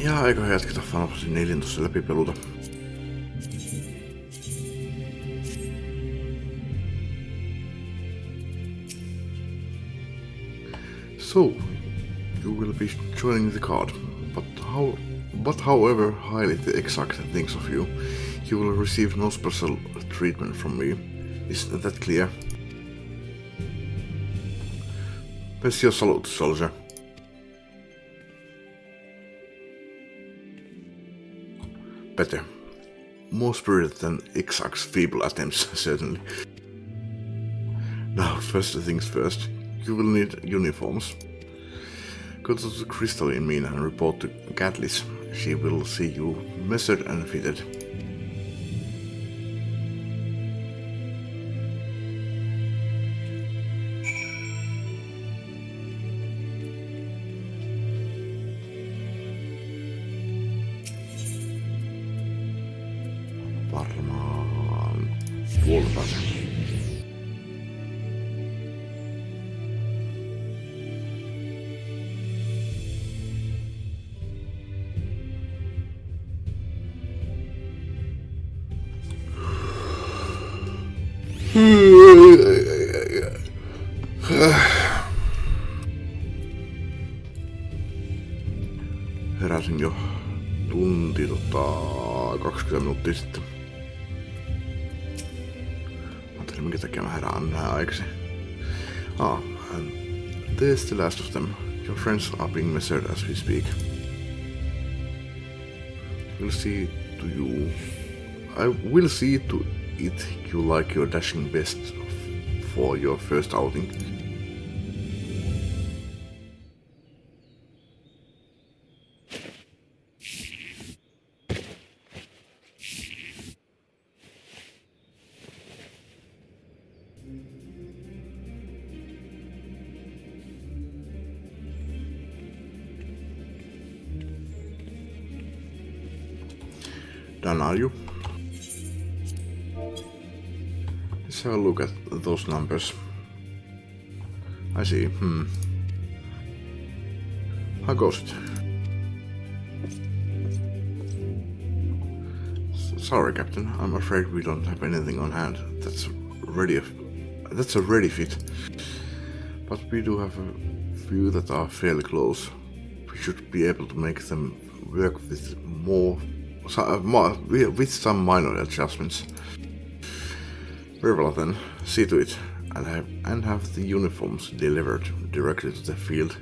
Ja eikö jatketa Final Fantasy 14 läpipeluta. So, you will be joining the card, but however highly the exact thinks of you, you will receive no special treatment from me. Is that clear? Best your salute, soldier. Better. More spirited than XIV's feeble attempts, certainly. Now, first things first, you will need uniforms. Go to the crystalline mina and report to Gatlis. She will see you measured and fitted. Varmaan puolelta. Heräsin jo tunti 20 minuuttia sitten. Ajattelin minkä takia mä herään näin aikaksi. And there's the last of them. Your friends are being measured as we speak. I will see to it you like your dashing best for your first outing. Done, are you? Let's have a look at those numbers. I see. How goes it? Sorry, Captain. I'm afraid we don't have anything on hand. That's a ready fit. But we do have a few that are fairly close. We should be able to make them work with with some minor adjustments. Very well then, see to it, and have the uniforms delivered directly to the field.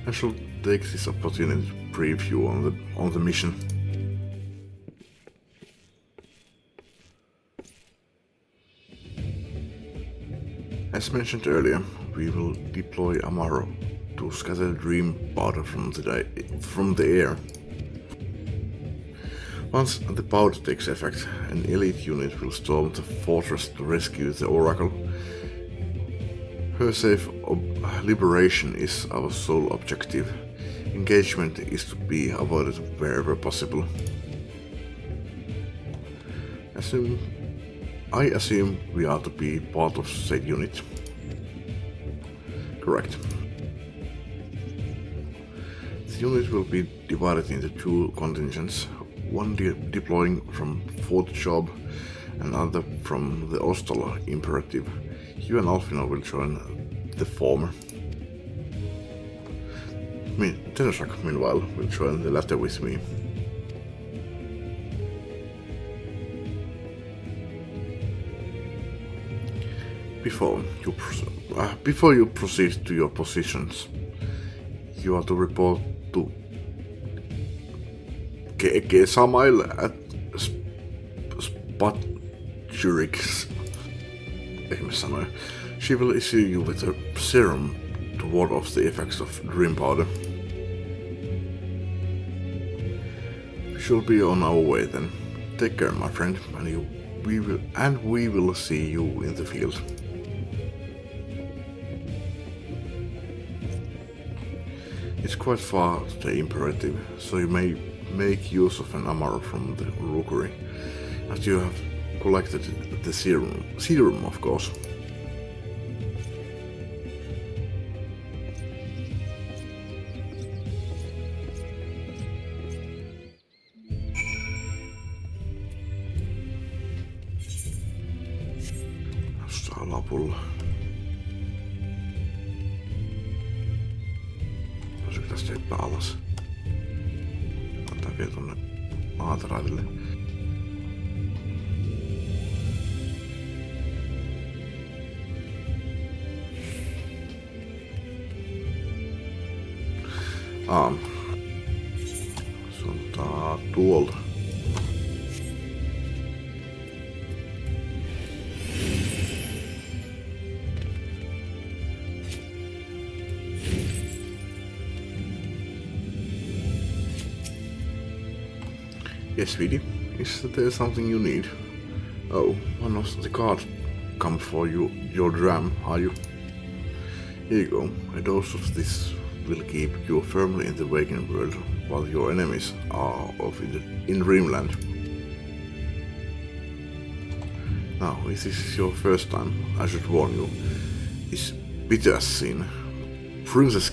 I shall take this opportunity to brief you on the mission. As mentioned earlier, we will deploy Amaro to scatter dream powder from the air. Once the powder takes effect, an elite unit will storm the fortress to rescue the Oracle. Her safe liberation is our sole objective. Engagement is to be avoided wherever possible. I assume we are to be part of said unit. Correct. The unit will be divided into two contingents, one deploying from Fort Job and another from the Ostal Imperative. You and Alfino will join the former. Tenosrak, meanwhile, will join the latter with me. Before you proceed to your positions, you are to report to Samail at Spaturiks. She will issue you with a serum to ward off the effects of dream powder. We shall be on our way then. Take care, my friend, and we will see you in the field. It's quite far to the Imperative, so you may make use of an Amaro from the rookery, as you have collected the serum, of course. Alapulla. Pääsikö tästä hyppää alas? Antaa vielä tonne aataraitille. Se on tuolta. Yes, sweetie. Is there something you need? Oh, one of the cards come for you, your dram, are you? Here you go. A dose of this will keep you firmly in the waking world while your enemies are off in dreamland. Now, if this is your first time, I should warn you, it's bitter as sin. Princess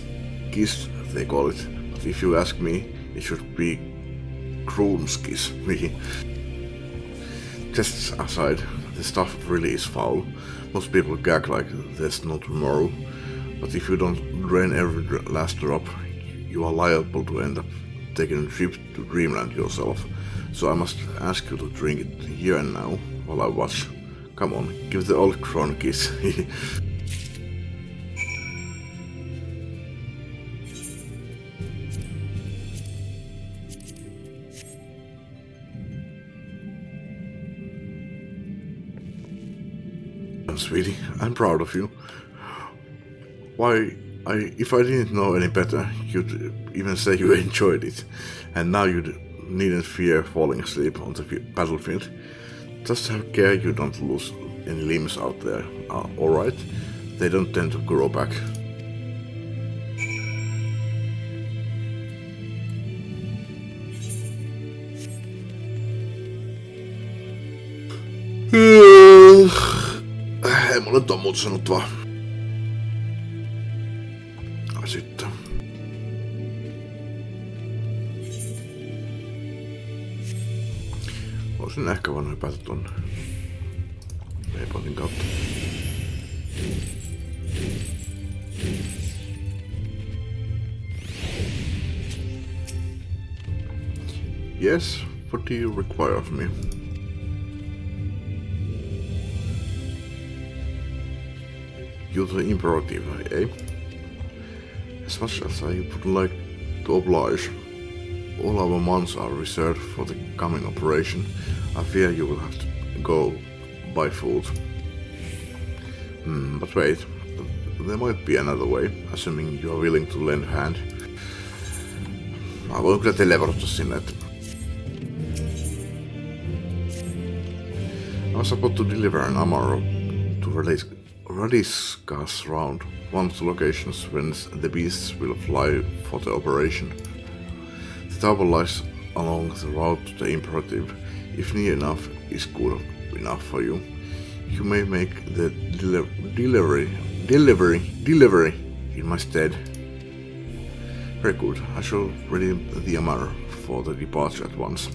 kiss, they call it, but if you ask me, it should be Groom's kiss. Just aside, the stuff really is foul. Most people gag like there's no tomorrow, but if you don't drain every last drop, you are liable to end up taking a trip to dreamland yourself. So I must ask you to drink it here and now while I watch. Come on, give the old crone a kiss. Sweetie, I'm proud of you. If I didn't know any better, you'd even say you enjoyed it, and now you needn't fear falling asleep on the battlefield. Just have care you don't lose any limbs out there, alright? They don't tend to grow back. Ei mulle nyt on muuta sanottavaa. Sitten. Olisin ehkä voinut hypätä tonne waypointin kautta. Yes, what do you require of me? You're the imperative, eh? As much as I would like to oblige, all our months are reserved for the coming operation. I fear you will have to go by foot. But wait, there might be another way, assuming you are willing to lend a hand. Mä voin kyllä teleporttaa sinne, että I was about to deliver an Amaro to Radisca's round, one of the locations whence the beasts will fly for the operation. The tower lies along the route to the imperative. If near enough is good enough for you, you may make the delivery in my stead. Very good. I shall redeem the Amaro for the departure at once.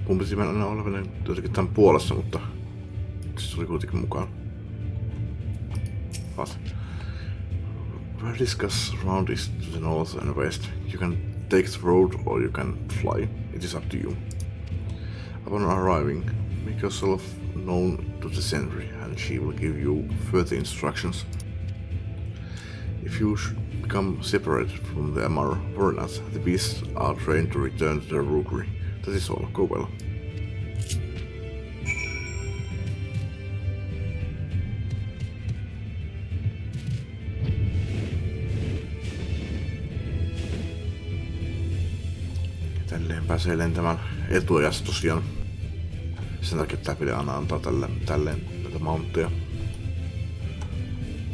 Mun piti mennä olevan jotenkin tämän puolessa, mutta se tuli kuitenkin mukaan. What? Radisca's round is to the north and west. You can take the road or you can fly. It is up to you. Upon arriving, make yourself known to the sentry and she will give you further instructions. If you should become separated from the Amaro or not, the beasts are trained to return to their rookery. That is all. Go well. Tälleen pääsee lentämään etuajassa tosiaan. Sen takia tää pitää aina antaa tälleen näitä mountteja.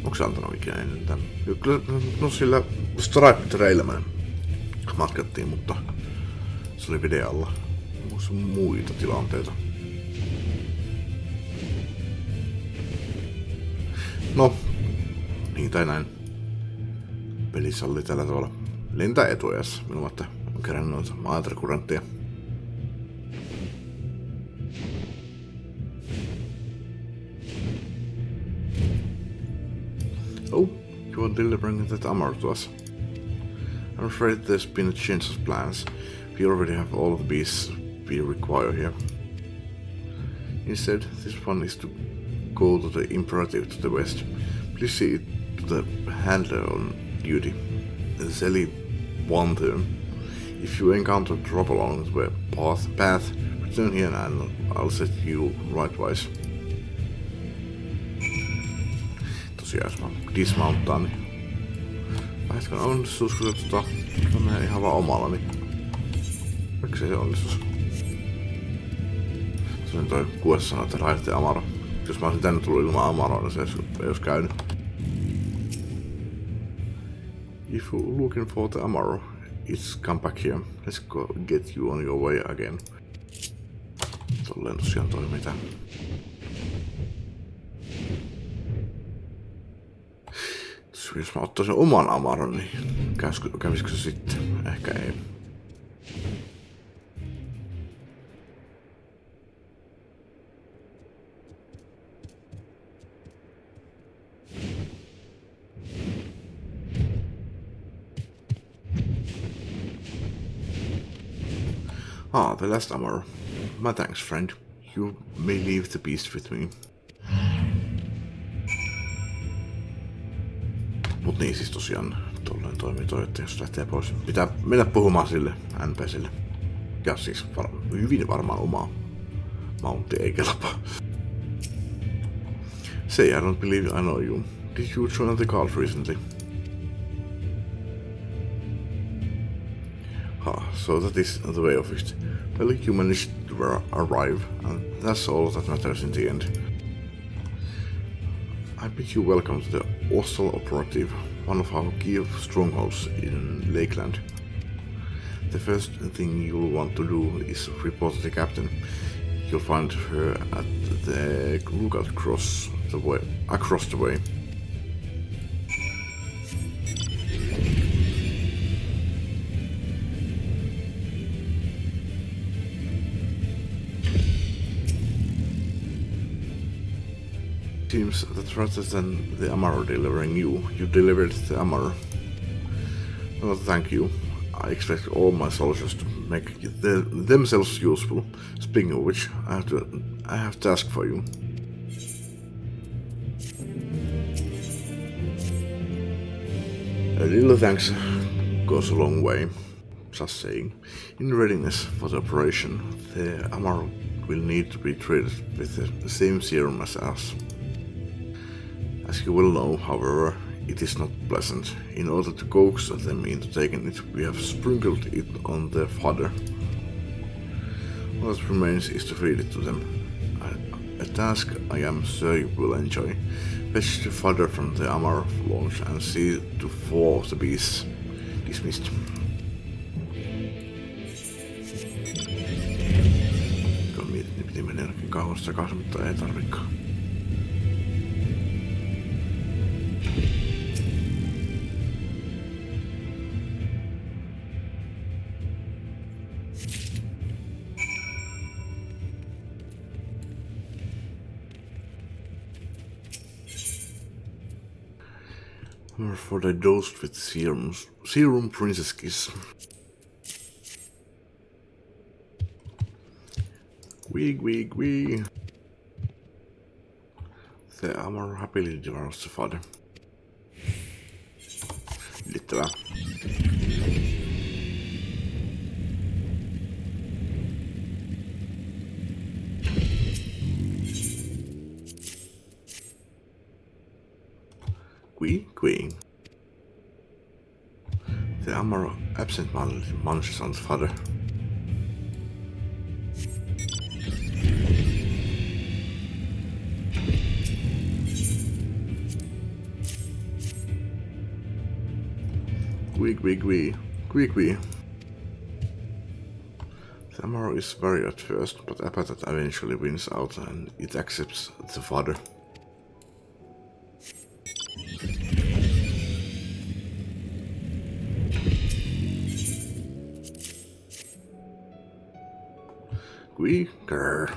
Onko se antanut ikinä ennen tämän? Kyllä, no sillä Stripe-treillä me matkattiin, mutta se oli videolla. Onko muita tilanteita? No, niin tai näin. Pelissä oli tällä tavalla lentää etuajassa minun, että on kerännyt noita maailmankurantteja. Oh, you are delivering that armor to us. I'm afraid there's been a change of plans. We already have all of the beasts we require here. Instead, this one is to go to the Imperative to the west. Please see it to the handler on duty. There's only one term. If you encounter trouble along the path, return here and I'll set you rightwise. Tosiaan, jos mä dismountaan, niin vähetkön onnistus, kun mä menen ihan vaan omalla, niin miksi se onnistus? Se on toi kuessa sanoo, että raidette Amaro. Jos mä olisin tänne tullut ilman Amaroa, niin se ei olisi käynyt. If you're looking for the Amaro, it's come back here. Let's go get you on your way again. Tolleen tosiaan toi mitä. Jos mä ottaisin oman Amaron, niin kävisikö se sitten? Ehkä ei. Ah, the last Amaro. My thanks, friend. You may leave the beast with me. Mut niin siis tosiaan tolleen toimii toi, että jos lähtee pois, pitää mennä puhumaan sille NPClle. Ja siis hyvin varmaan omaa mountti ei kelpaa. Say, I don't believe I know you. Did you join the cult recently? So that is the way of it. Well, you managed to arrive, and that's all that matters in the end. I bid you welcome to the Ostal Operative, one of our key strongholds in Lakeland. The first thing you'll want to do is report to the captain. You'll find her at the lookout across the way. Seems that rather than the Amaro delivering you, you delivered the Amaro. Well, thank you. I expect all my soldiers to make themselves useful. Speaking of which, I have a task for you. A little thanks goes a long way. Just saying. In readiness for the operation, the Amaro will need to be treated with the same serum as us. As you will know, however, it is not pleasant. In order to coax them into taking it, we have sprinkled it on their fodder. All that remains is to feed it to them. A task I am sure you will enjoy. Fetch the fodder from the Amaro launch and see to 4 of the beasts. Dismissed. Kun mietit, niin piti mennä jonnekin kauas takaisin, mutta ei tarvikaan. For the dosed with serum princess kiss. Wee. The Amaro happily devours the fodder. Yllättävää. Queen. The Amaro absent-mindedly munches on the fodder. Quick. The Amaro is wary at first, but Apatat eventually wins out and it accepts the fodder. Quicker.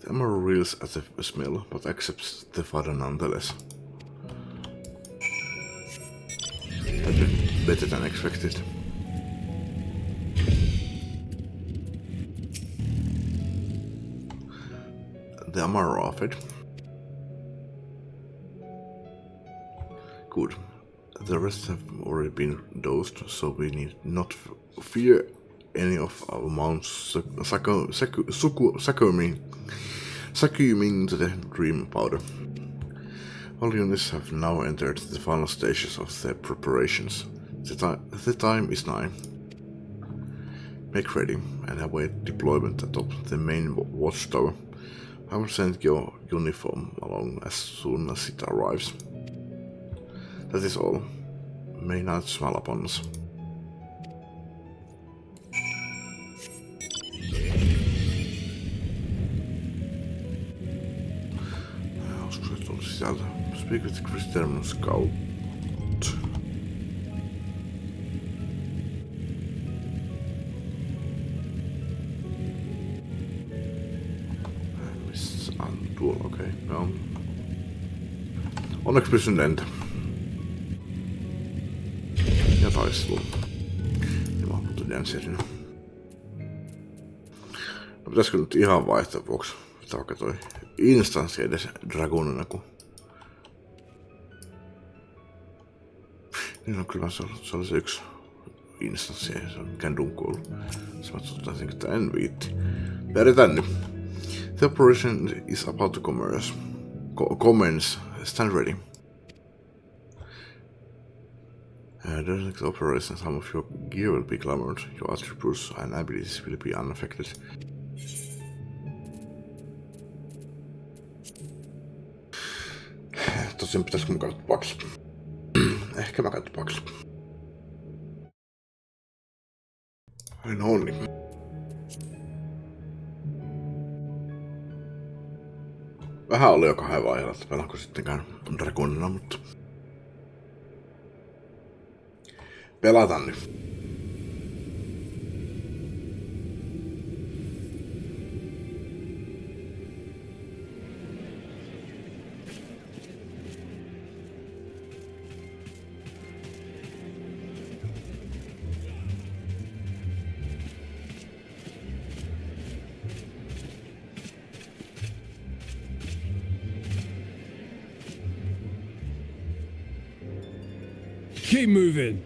The Amaro reels at the smell, but accepts the fodder nonetheless. Better than expected. The Amaro offered. Good. The rest have already been dosed, so we need not fear any of our mounts succumbing to the dream powder. All units have now entered the final stages of their preparations. The time is nigh. Make ready and await deployment atop the main watchtower. I will send your uniform along as soon as it arrives. That is all. May night smile upon us. Speak with Chris Terminal Scout. Miss Duel, okei. Joo. Onneksi pysyn lentä. Ja taistelu. Ilman muuta Dancerina. No pitäisikö nyt ihan vaihtaa vuoksi? Pitää vaikka toi instanssi edes Dragonina, kun niin on kyllä se oli se yksi instanssi, ei se on mikään dunkku ollut. Se mä totesin, että en viitti. Pärjätään nyt. The operation is about to commence. Stand ready. During the operation, some of your gear will be glamored. Your attributes and abilities will be unaffected. Tosin pitäisikö mun katsoa paksi? Ehkä mä katson paksi. No niin. Vähän oli jo 2 vaiheella, että pelaanko sittenkään Dragonina, mutta pelataan nyt. Keep moving.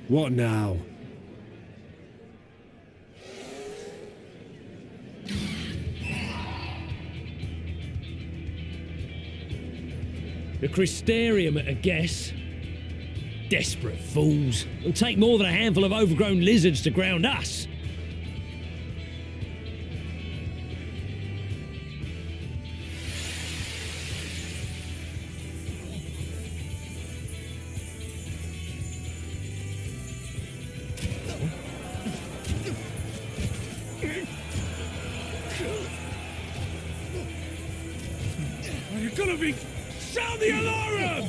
What now? The Crystarium at a guess. Desperate fools. It'll take more than a handful of overgrown lizards to ground us. You're gonna be... Sound the alarm!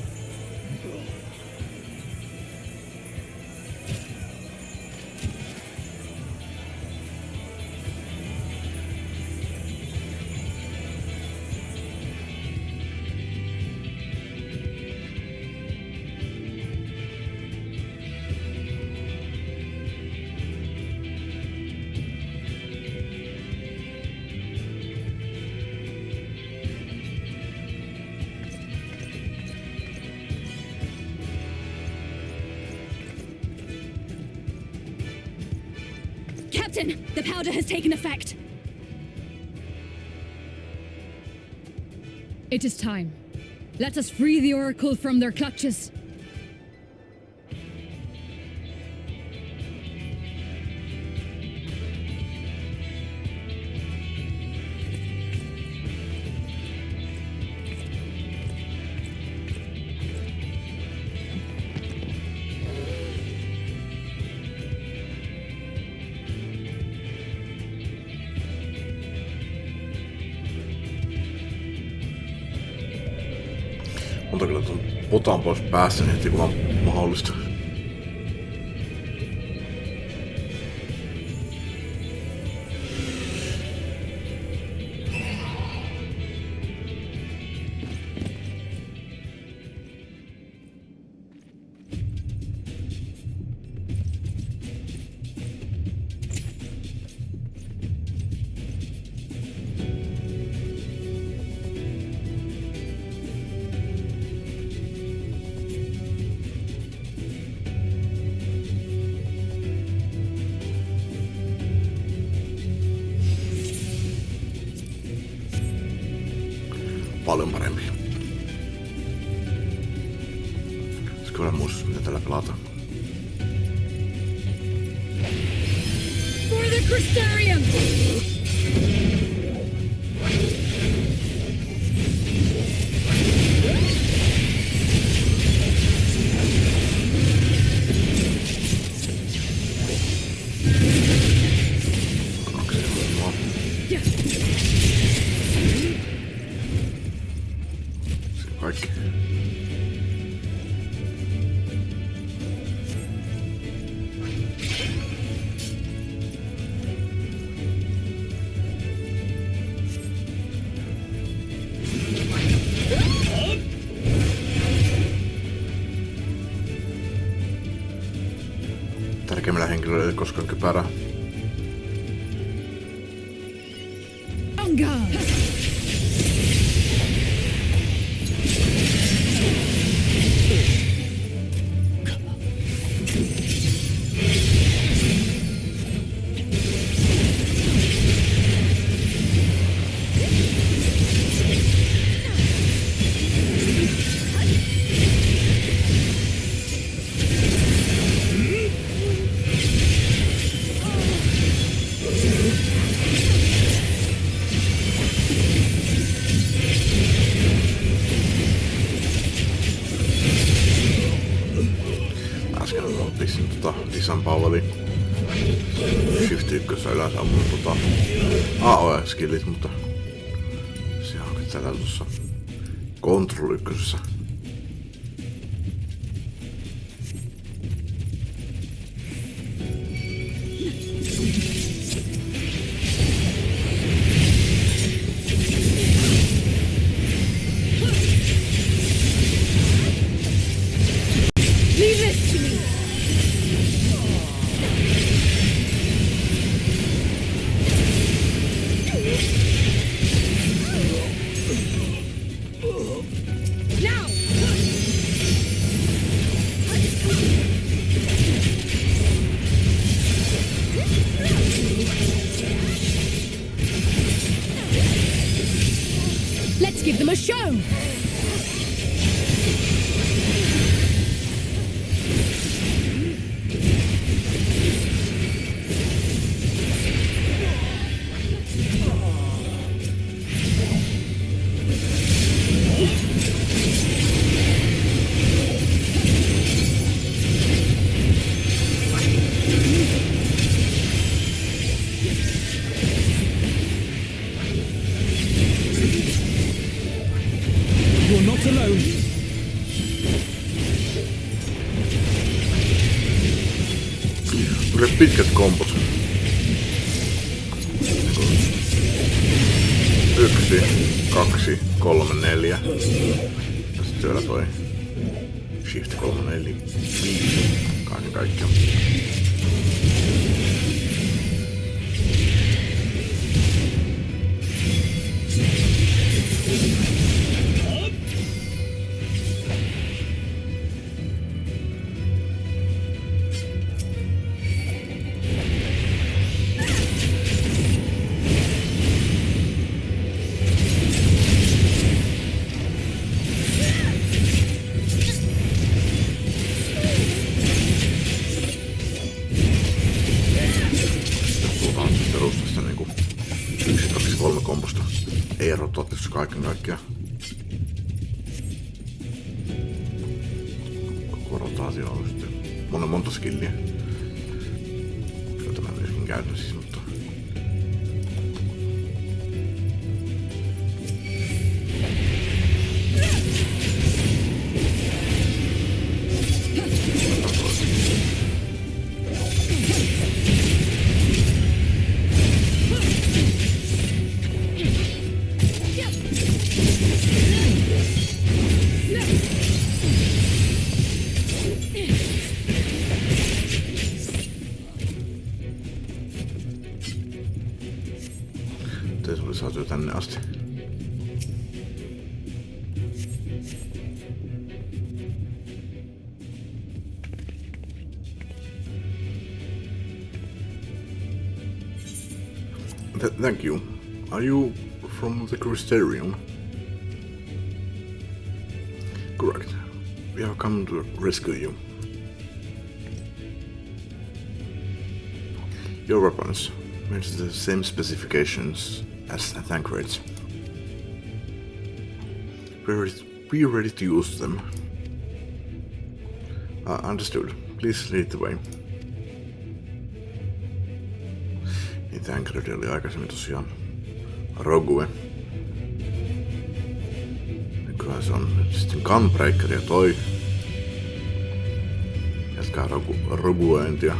Captain, the powder has taken effect. It is time. Let us free the Oracle from their clutches. Monta kyllä tuon potan pois päästä heti kun on mahdollista. Paljon parempi. Olisiko vielä muistus, mitä tällä pelataan? For the Crystarium! Kaikki. Tärkeimmillä henkilöillä ei koskaan kypärää. On guard! Disampoweri. Shift 1 yleensä on mun AOE-skillit, mutta se onkin täällä tuossa Control 1. Leave this to me! Now! Let's give them a show! You're not alone. Kyllä pitkät kompot. 1, 2, 3, 4. Ja sitten siellä toi Shift 3, 4, 5. Kaiken kaikkiaan. Perustasta niinku 1, 2, 3 komposta. Ei erottaa tietysti kaiken kaikkiaan. Koko rotaatio on sitten monta skilliä. Joita mä myöskin käytän siis, mutta... miten se oli saatu jo tänne asti? Thank you. Are you from the Crysterium? Correct. We have come to rescue you. Your weapons match the same specifications as Thancred's. Be ready to use them. Understood. Please lead the way. Niin Thancred oli aikaisemmin tosiaan Rogue. Nykyään se on sitten Gunbreaker ja toi. Jatkaa roguointia.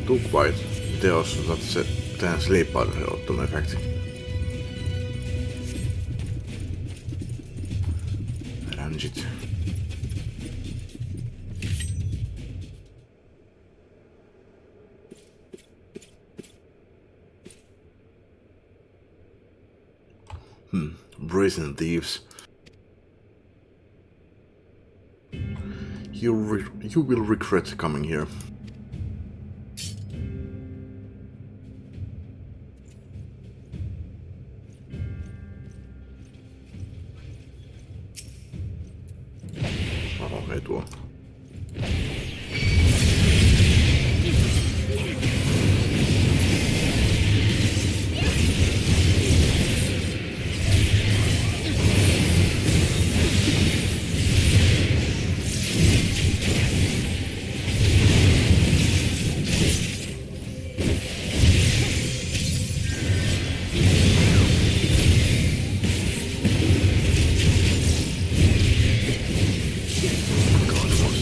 Too quiet. Teos on se tähän sleep-powderin ottanut efekti. Rangit. Brazen thieves. You will regret coming here. Ei tuo.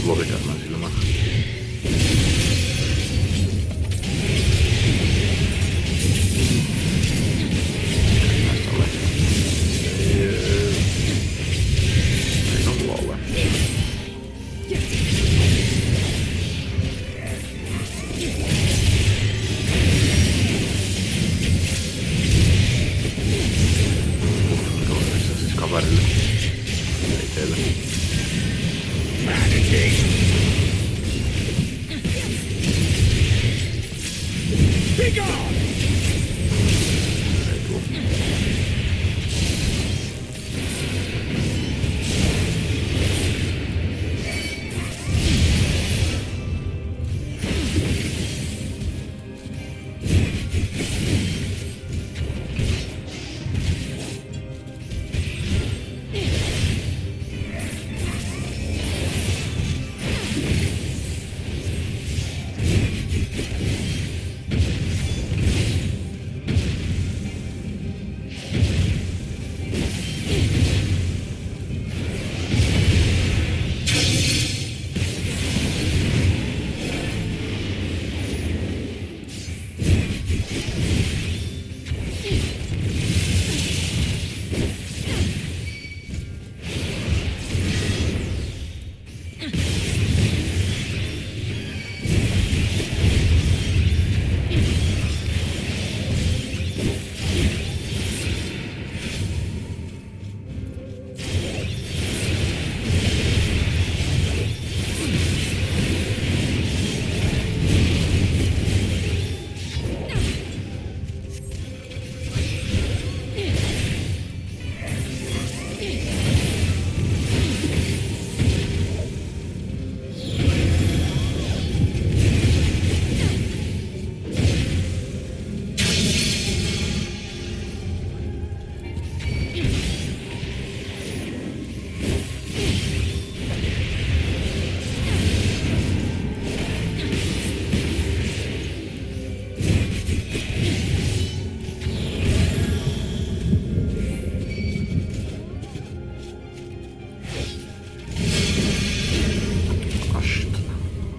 Lovikäärmän silmä. Näistä ole. Ei ole mulla ole. Se siis kaverille. Ei teille. Be gone!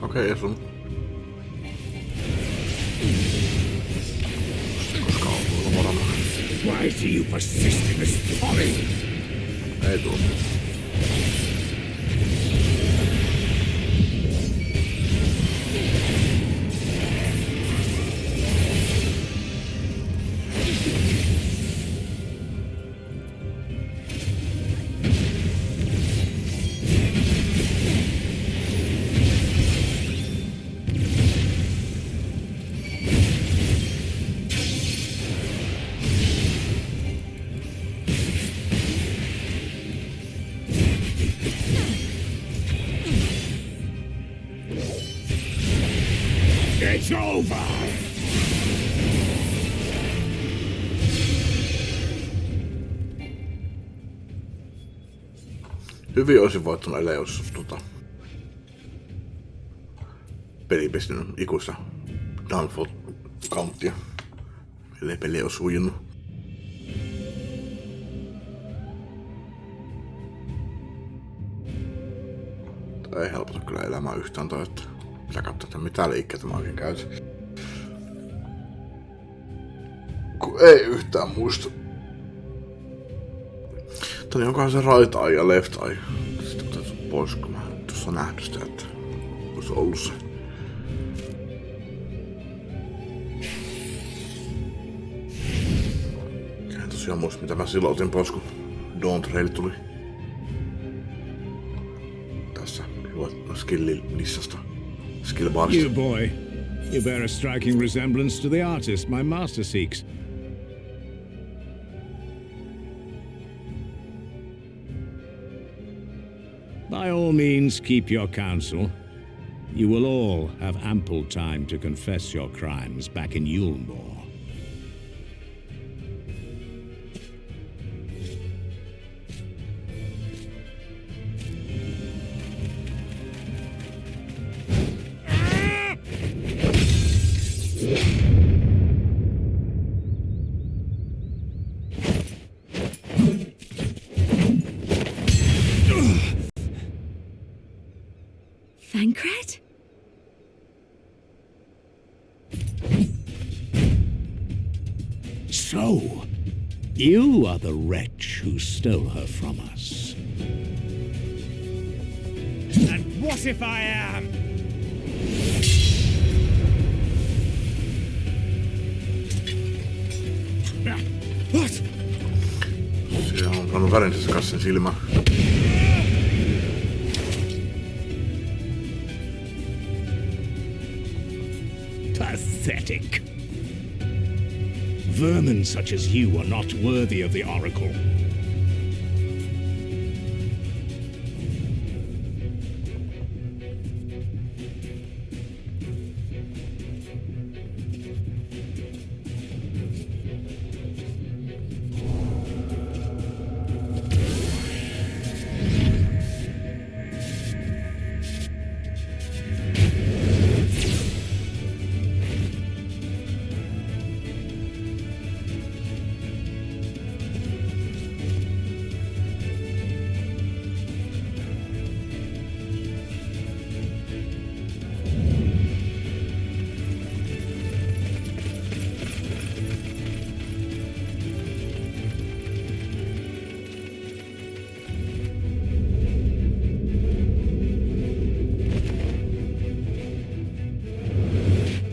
Okei, sun Why do you persist in this folly? Ei tuu. It's over! Hyvin olisin voittanut, ellei olisi peli pistänyt ikuista downfall-counttia. Ellei peli olisi huijannut. Ei helpota kyllä elämää yhtään toi, että pitää katsoa, että mitä liikkeitä mä oikein käytän. Kun ei yhtään muista. Toni onkohan se right eye ja left eye. Sitten otetaan pois, kun mä tuossa on nähnyt sitä, että olisi ollut se. En tosiaan muista, mitä mä silloin otin pois, kun Dawn Trail tuli. Tässä skill-listasta. Skill-barista. You boy, you bear a striking resemblance to the artist my master seeks. By all means, keep your counsel. You will all have ample time to confess your crimes back in Yulmore. Thancred? So, you are the wretch who stole her from us. And what if I am? What? Se on saanut värin tässä kassin silmään. Pathetic. Vermin such as you are not worthy of the Oracle.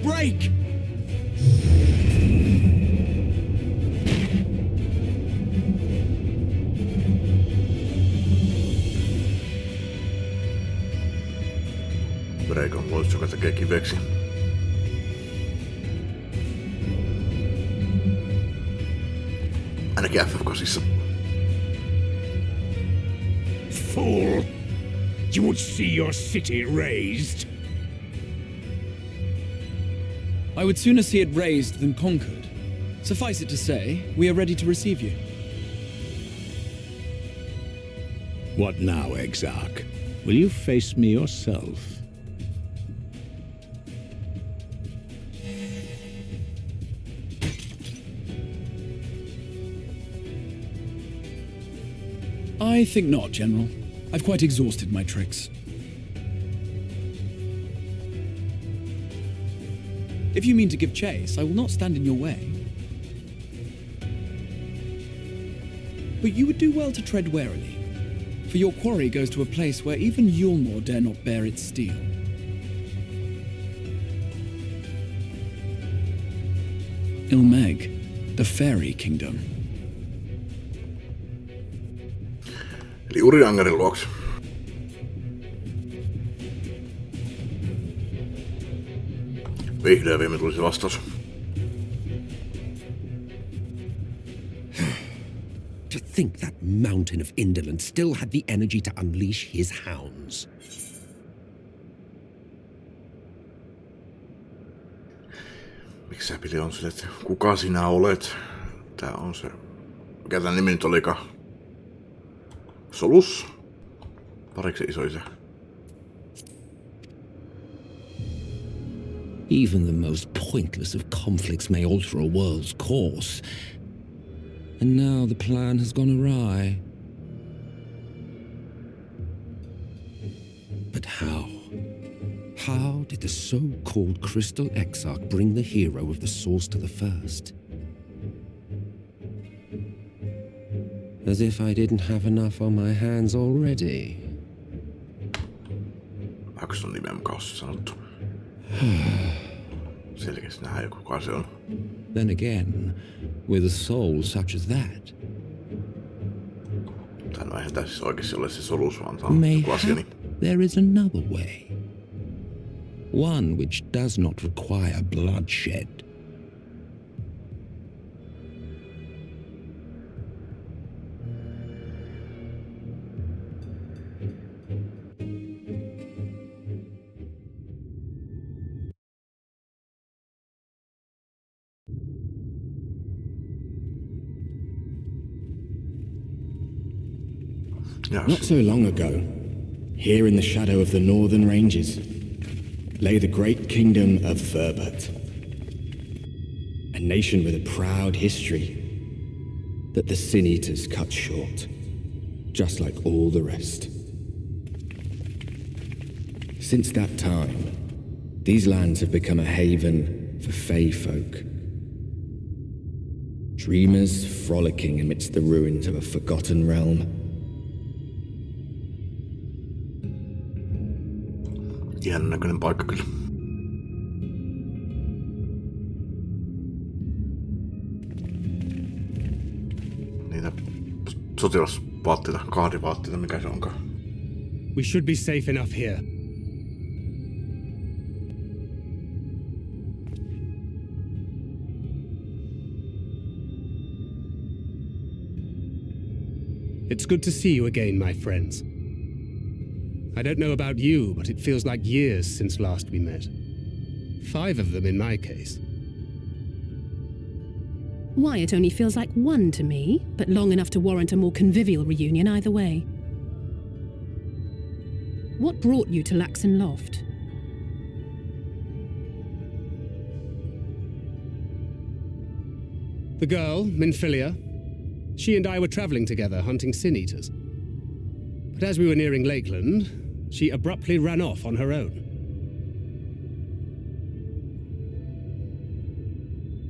Break! Break on pois, joka tekee kiveksi. Ainakin FF8. Fool! You would see your city razed. I would sooner see it razed than conquered. Suffice it to say, we are ready to receive you. What now, Exarch? Will you face me yourself? I think not, General. I've quite exhausted my tricks. If you mean to give chase, I will not stand in your way. But you would do well to tread warily, for your quarry goes to a place where even Yulmore dare not bear its steel. Ilmeg, the fairy kingdom. Eli Uriangerin luokse. Vihdoin viime tuli se vastaus. To think that mountain of indolence still had the energy to unleash his hounds. Miksi sä piti on sille, että kuka sinä olet? Tää on se... Mikä tän nimi nyt olikaan? Solus? Pariksi isoisä. Even the most pointless of conflicts may alter a world's course. And now the plan has gone awry. But how? How did the so-called Crystal Exarch bring the hero of the source to the first? As if I didn't have enough on my hands already. Onko se on nimen mukaan sanottu? Selkeästi nähdään joku, kuka se on. Then again, with a soul such as that, Tai no eihän tää siis oikeesti ole se solus, vaan tää on joku asia, niin... there is another way. One which does not require bloodshed. Not so long ago, here in the shadow of the northern ranges, lay the great kingdom of Thurbert. A nation with a proud history that the Sin Eaters cut short, just like all the rest. Since that time, these lands have become a haven for Fey folk. Dreamers frolicking amidst the ruins of a forgotten realm. Ihan näköinen paikka kyllä. Niitä sotilasvaatteita, kahdivaatteita, mikä se onkaan. We should be safe enough here. It's good to see you again, my friends. I don't know about you, but it feels like years since last we met. 5 of them in my case. Why, it only feels like one to me, but long enough to warrant a more convivial reunion either way. What brought you to Laxon Loft? The girl, Minfilia, she and I were traveling together hunting Sin Eaters. But as we were nearing Lakeland, she abruptly ran off on her own.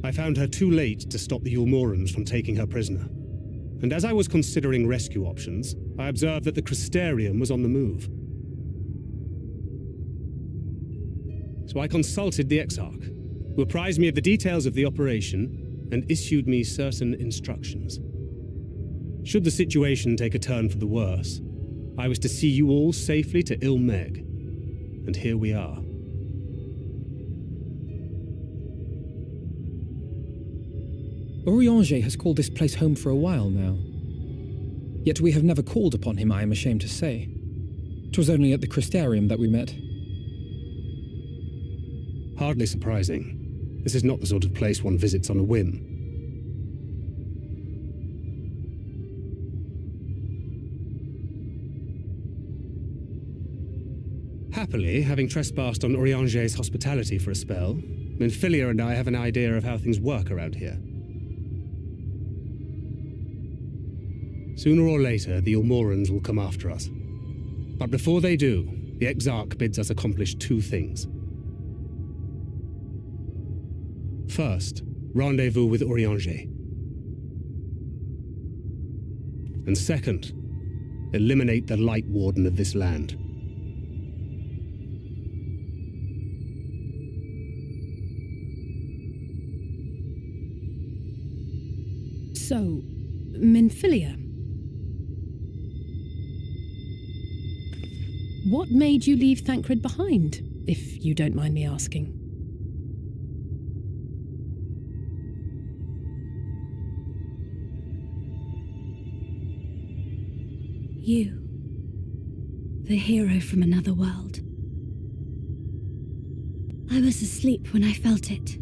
I found her too late to stop the Yulmorans from taking her prisoner. And as I was considering rescue options, I observed that the Crystarium was on the move. So I consulted the Exarch, who apprised me of the details of the operation and issued me certain instructions. Should the situation take a turn for the worse, I was to see you all safely to Ilmeg. And here we are. Orianger has called this place home for a while now. Yet we have never called upon him, I am ashamed to say. 'Twas only at the Crystarium that we met. Hardly surprising. This is not the sort of place one visits on a whim. Happily, having trespassed on Orianger's hospitality for a spell, Minfilia and I have an idea of how things work around here. Sooner or later, the Yulmorans will come after us. But before they do, the Exarch bids us accomplish 2 things. First, rendezvous with Orianger. And second, eliminate the Light Warden of this land. So, Minfilia. What made you leave Thancred behind, if you don't mind me asking? You. The hero from another world. I was asleep when I felt it.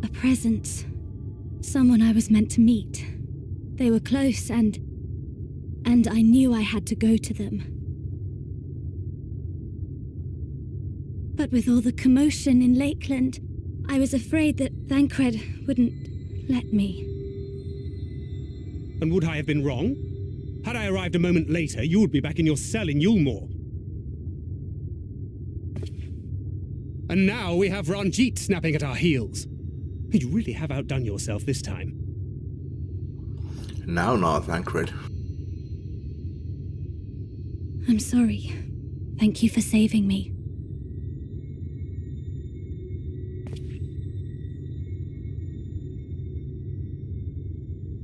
A presence. Someone I was meant to meet. They were close and I knew I had to go to them. But with all the commotion in Lakeland, I was afraid that Thancred wouldn't let me. And would I have been wrong? Had I arrived a moment later, you would be back in your cell in Yulmore. And now we have Ranjit snapping at our heels. You really have outdone yourself this time. Now, Thancred. I'm sorry. Thank you for saving me.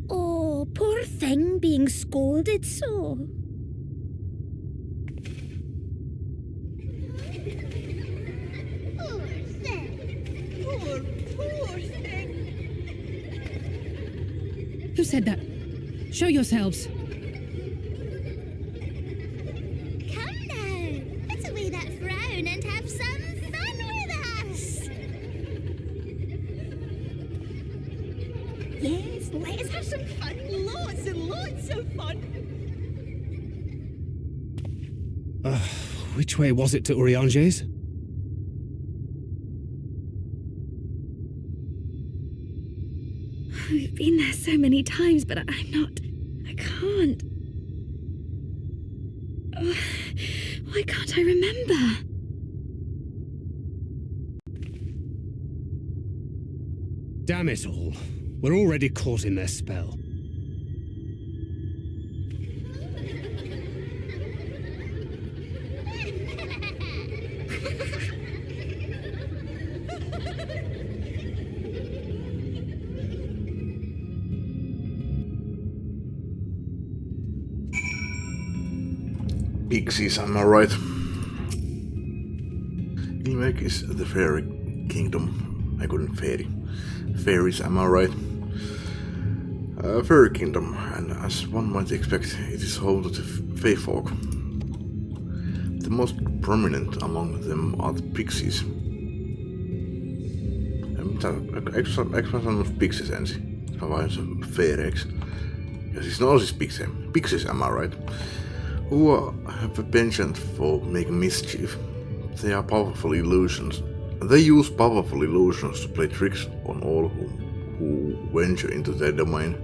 Oh, poor thing being scolded so. Who said that? Show yourselves. Come now, put away that frown and have some fun with us. Yes, let us have some fun. Lots and lots of fun. Which way was it to Urianger's? We've been there so many times, but I can't. Oh, why can't I remember? Damn it all. We're already caught in their spell. Pixies, am I right? Ilmek is the fairy kingdom. I couldn't fairy. Fairies, am I right? Fairy kingdom, and as one might expect, it is home to the Fae folk. The most prominent among them are the pixies. Eikö sanonut pixies ensin? Se vain se faireiksi. Ja siis no siis pixies, am I right? Who have a penchant for making mischief. They are powerful illusions. They use powerful illusions to play tricks on all who venture into their domain.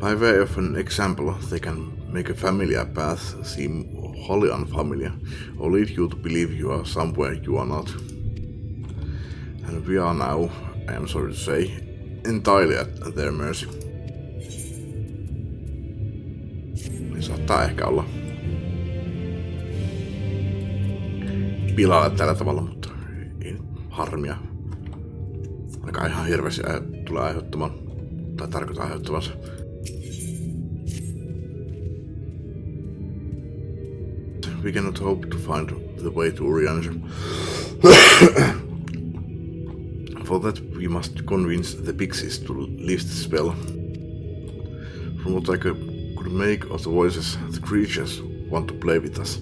By way of an example, they can make a familiar path seem wholly unfamiliar, or lead you to believe you are somewhere you are not. And we are now, I am sorry to say, entirely at their mercy. Saattaa ehkä olla pilalla tällä tavalla, mutta ei harmia. Aika ihan hirveästi tulee aiheuttamaan, tai tarkoittaa aiheuttavansa. We cannot hope to find the way to Urianger. For that we must convince the pixies to lift the spell. From what I could make of the voices, the creatures want to play with us.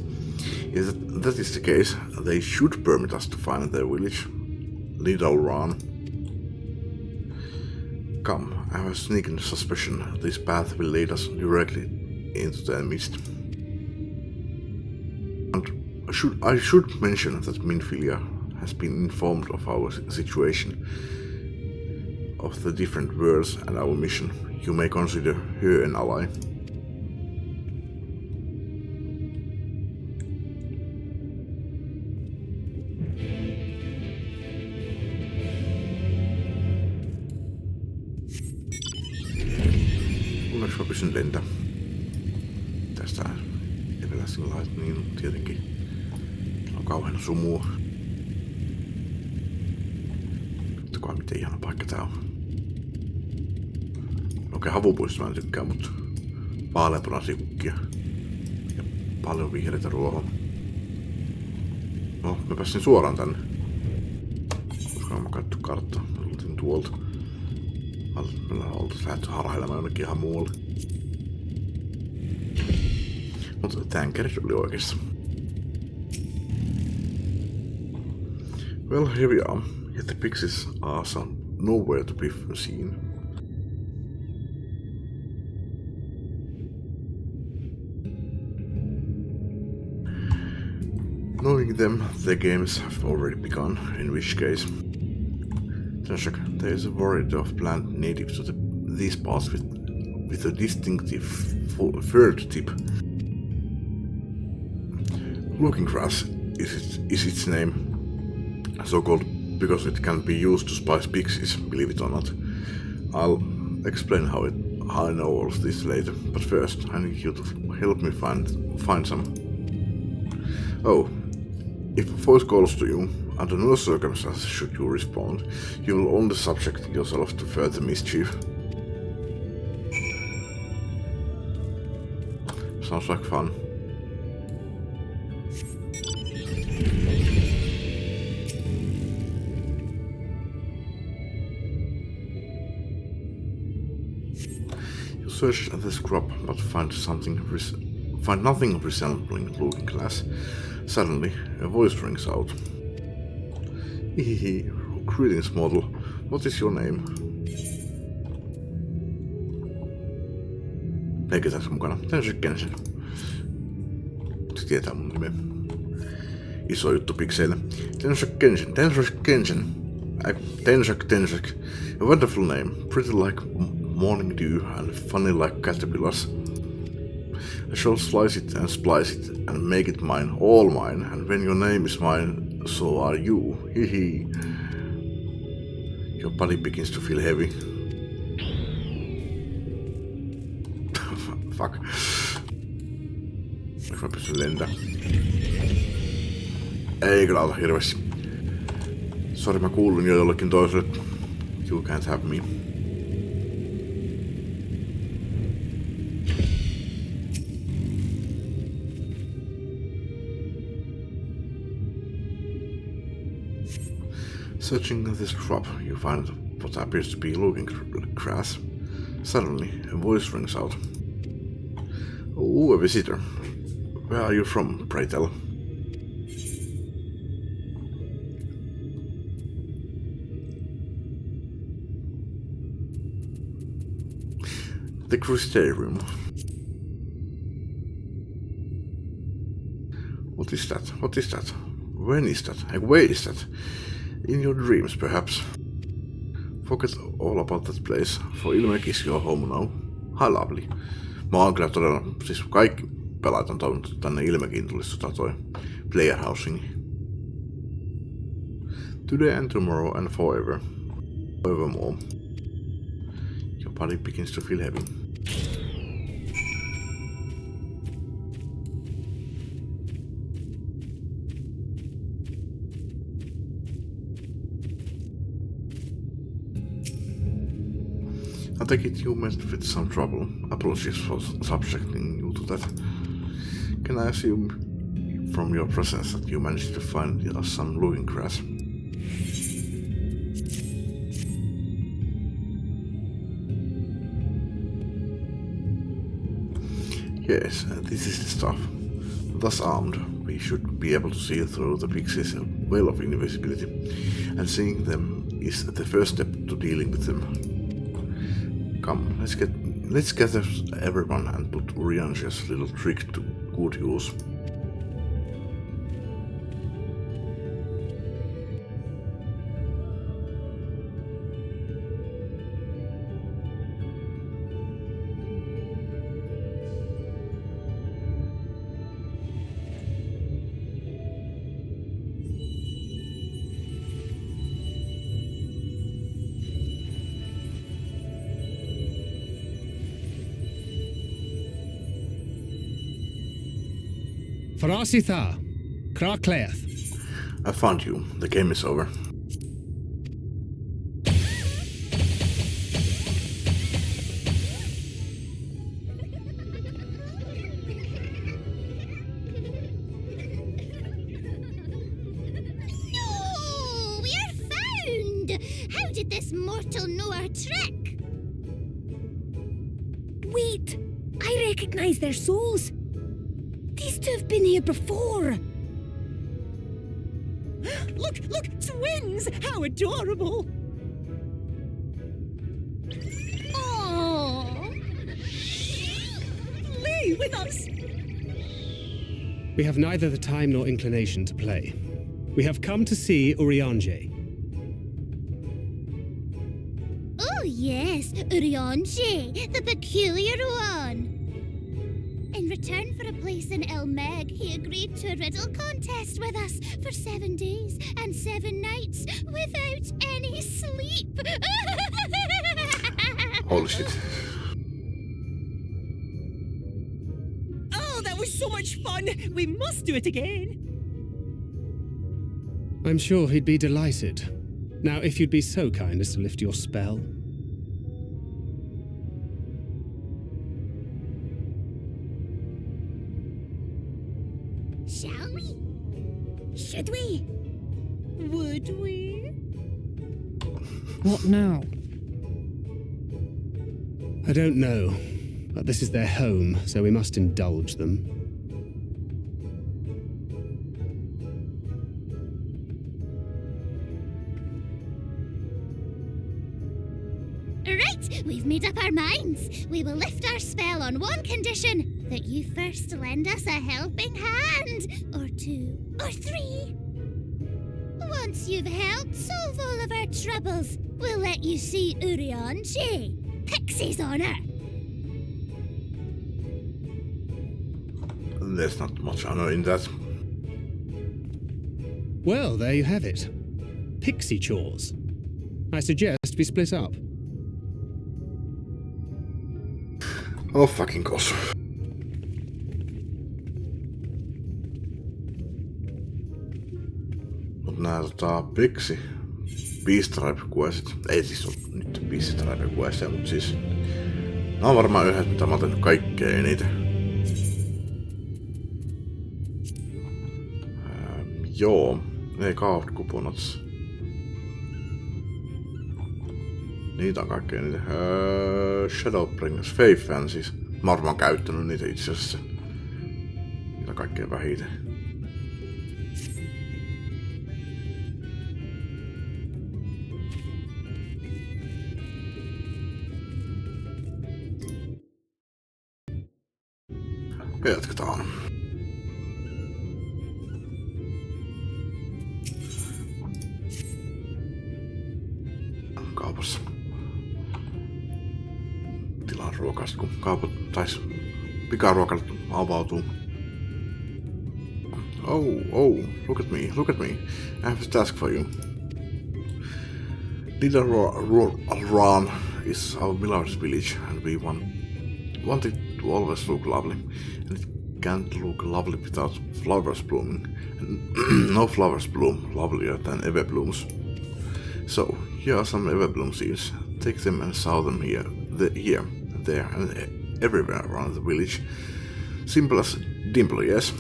If that is the case, they should permit us to find their village. Little Ran. Come, I have a sneaking suspicion this path will lead us directly into their midst. And I should mention that Minfilia has been informed of our situation, of the different worlds and our mission. You may consider her an ally. mä pysyn lentä? Tästä Everlasting Lightning tietenkin on kauhean sumua. Katsokaa miten ihana paikka tää on. Okei, havupuista mä en tykkää, mutta vaaleanpunaisia kukkia. Ja paljon vihreitä ruohoa. No, mä pääsin suoraan tänne. Koska mä katsoin karttaa. Mä oltiin tuolta. Meillä oltais lähdetty harhailemaan jonnekin ihan muualle. Mutta tänkärit oli oikeassa. Well, here we are. Yet the pixies are nowhere to be seen. Knowing them, their games have already begun, in which case... There is a variety of plant native to these parts with a distinctive furred tip. Looking grass is its name, so called because it can be used to spice pixies, believe it or not. I'll explain how I know all of this later, but first I need you to help me find some. Oh, if a voice calls to you, under no circumstances should you respond. You will only subject yourself to further mischief. Sounds like fun. You search the scrub but find nothing resembling looking glass. Suddenly, a voice rings out. Hihihi, greetings mortal. What is your name? Eikä tässä mukana. Täysin Kensen. Se tietää mun nimen. Iso juttu pikseille. Tensek. A wonderful name. Pretty like morning dew and funny like caterpillars. I shall slice it and splice it and make it mine, all mine, and when your name is mine, so are you. Hihi. Your body begins to feel heavy. Fuck. Jos mä pystyn lentää. Ei kyllä auta hirveästi. Sori, mä kuulun jo jollekin toiselle. You can't have me. Searching this crop, you find what appears to be looking grass. Suddenly, a voice rings out. Oh, a visitor. Where are you from, pray tell? The Crystarium. What is that? What is that? When is that? Where is that? In your dreams, perhaps. Forget all about that place, for Ilmek is your home now. How lovely. Mä oon kyllä todella, siis kaikki pelaajat on toivonut, että tänne Ilmekiin tulisi toi player housing. Today and tomorrow and forevermore. Your body begins to feel heavy. I take it you met with some trouble. Apologies for subjecting you to that. Can I assume from your presence that you managed to find us some looking grass? Yes, this is the stuff. Thus armed, we should be able to see through the pixies' veil of invisibility, and seeing them is the first step to dealing with them. Come, let's gather everyone and put Urianjia's little trick to good use. Farasitha, Krakleath. I found you. The game is over. No! We're found! How did this mortal know our trick? Wait! I recognize their souls! These two have been here before! Look! Twins! How adorable! Oh! Play with us! We have neither the time nor inclination to play. We have come to see Urianger. Oh yes, Urianger, the peculiar one. In return for a place in El Meg, he agreed to a riddle contest with us for 7 days and 7 nights without any sleep. Holy shit. Oh, that was so much fun! We must do it again! I'm sure he'd be delighted. Now, if you'd be so kind as to lift your spell. Shall we? Should we? Would we? What now? I don't know, but this is their home, so we must indulge them. Right, we've made up our minds. We will lift our spell on one condition: that you first lend us a helping hand, or 2, or 3. Once you've helped solve all of our troubles, we'll let you see Urianger, Pixie's honor. There's not much honor in that. Well, there you have it. Pixie chores. I suggest we split up. Oh fucking gosh. Mut nää Pixie Beast Tribe questit. Ei siis oo nyt Beast Tribe questia, mut siis nää on varmaan yhdet mitä mä oon tehnyt kaikkein eniten. Joo, ne Carved Couponots. Niitä on kaikkein eniten. Shadowbringers, Faith Fancies. Mä oon varmaan käyttänyt niitä itse asiassa. Niitä kaikkein vähiten. Jatketaan. Kaupassa. Tilaan ruokasta, kun kaupat pikaruokalat avautuu. Oh, look at me. I have a task for you. Little Ran is our beloved village, and we want it to always look lovely. And it can't look lovely without flowers blooming. And no flowers bloom lovelier than everblooms. So, here are some everbloom seeds. Take them and sow them here, there, and everywhere around the village. Simple as dimple, yes?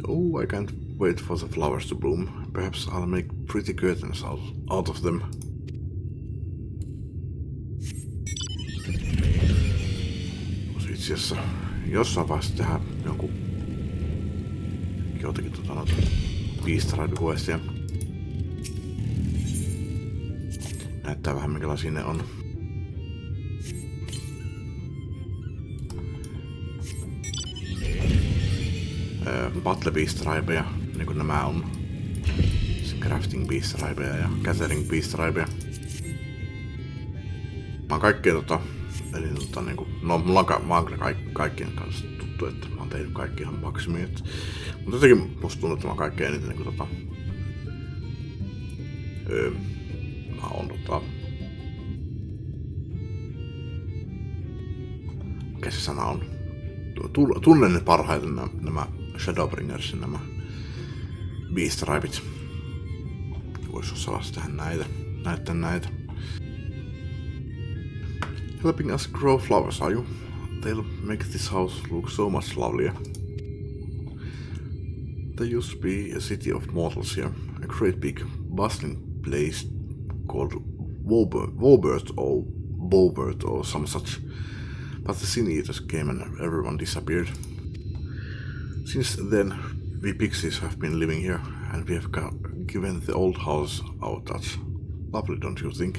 Oh, I can't wait for the flowers to bloom. Perhaps I'll make pretty curtains out of them. Itse asiassa jossain vaiheessa tehdään jotakin Beast Tribe questia. Näyttää vähän minkälaisia ne on. Battle Beast Tribeja, niin kuin nämä on. Crafting Beast Tribeja ja Gathering Beast Tribeja. Mä oon kaikkea eli niinku, no mulla on mä oon kyllä kaikkien kanssa tuttu. tuntuu, että mä oon tehnyt kaikki ihan maksimiin. Mutta jotenkin musta tuntuu, että mä oon kaikkein eniten niinku mä oon mikä se sana on? Tunnen ne parhaiten nämä Shadowbringersin nämä Beast Rabbit. Vois osallistua tähän näitä. Helping us grow flowers, are you? They'll make this house look so much lovelier. There used to be a city of mortals here, a great big bustling place called Wobert or some such. But the Sin Eaters came and everyone disappeared. Since then, we pixies have been living here, and we have given the old house our touch. Lovely, don't you think?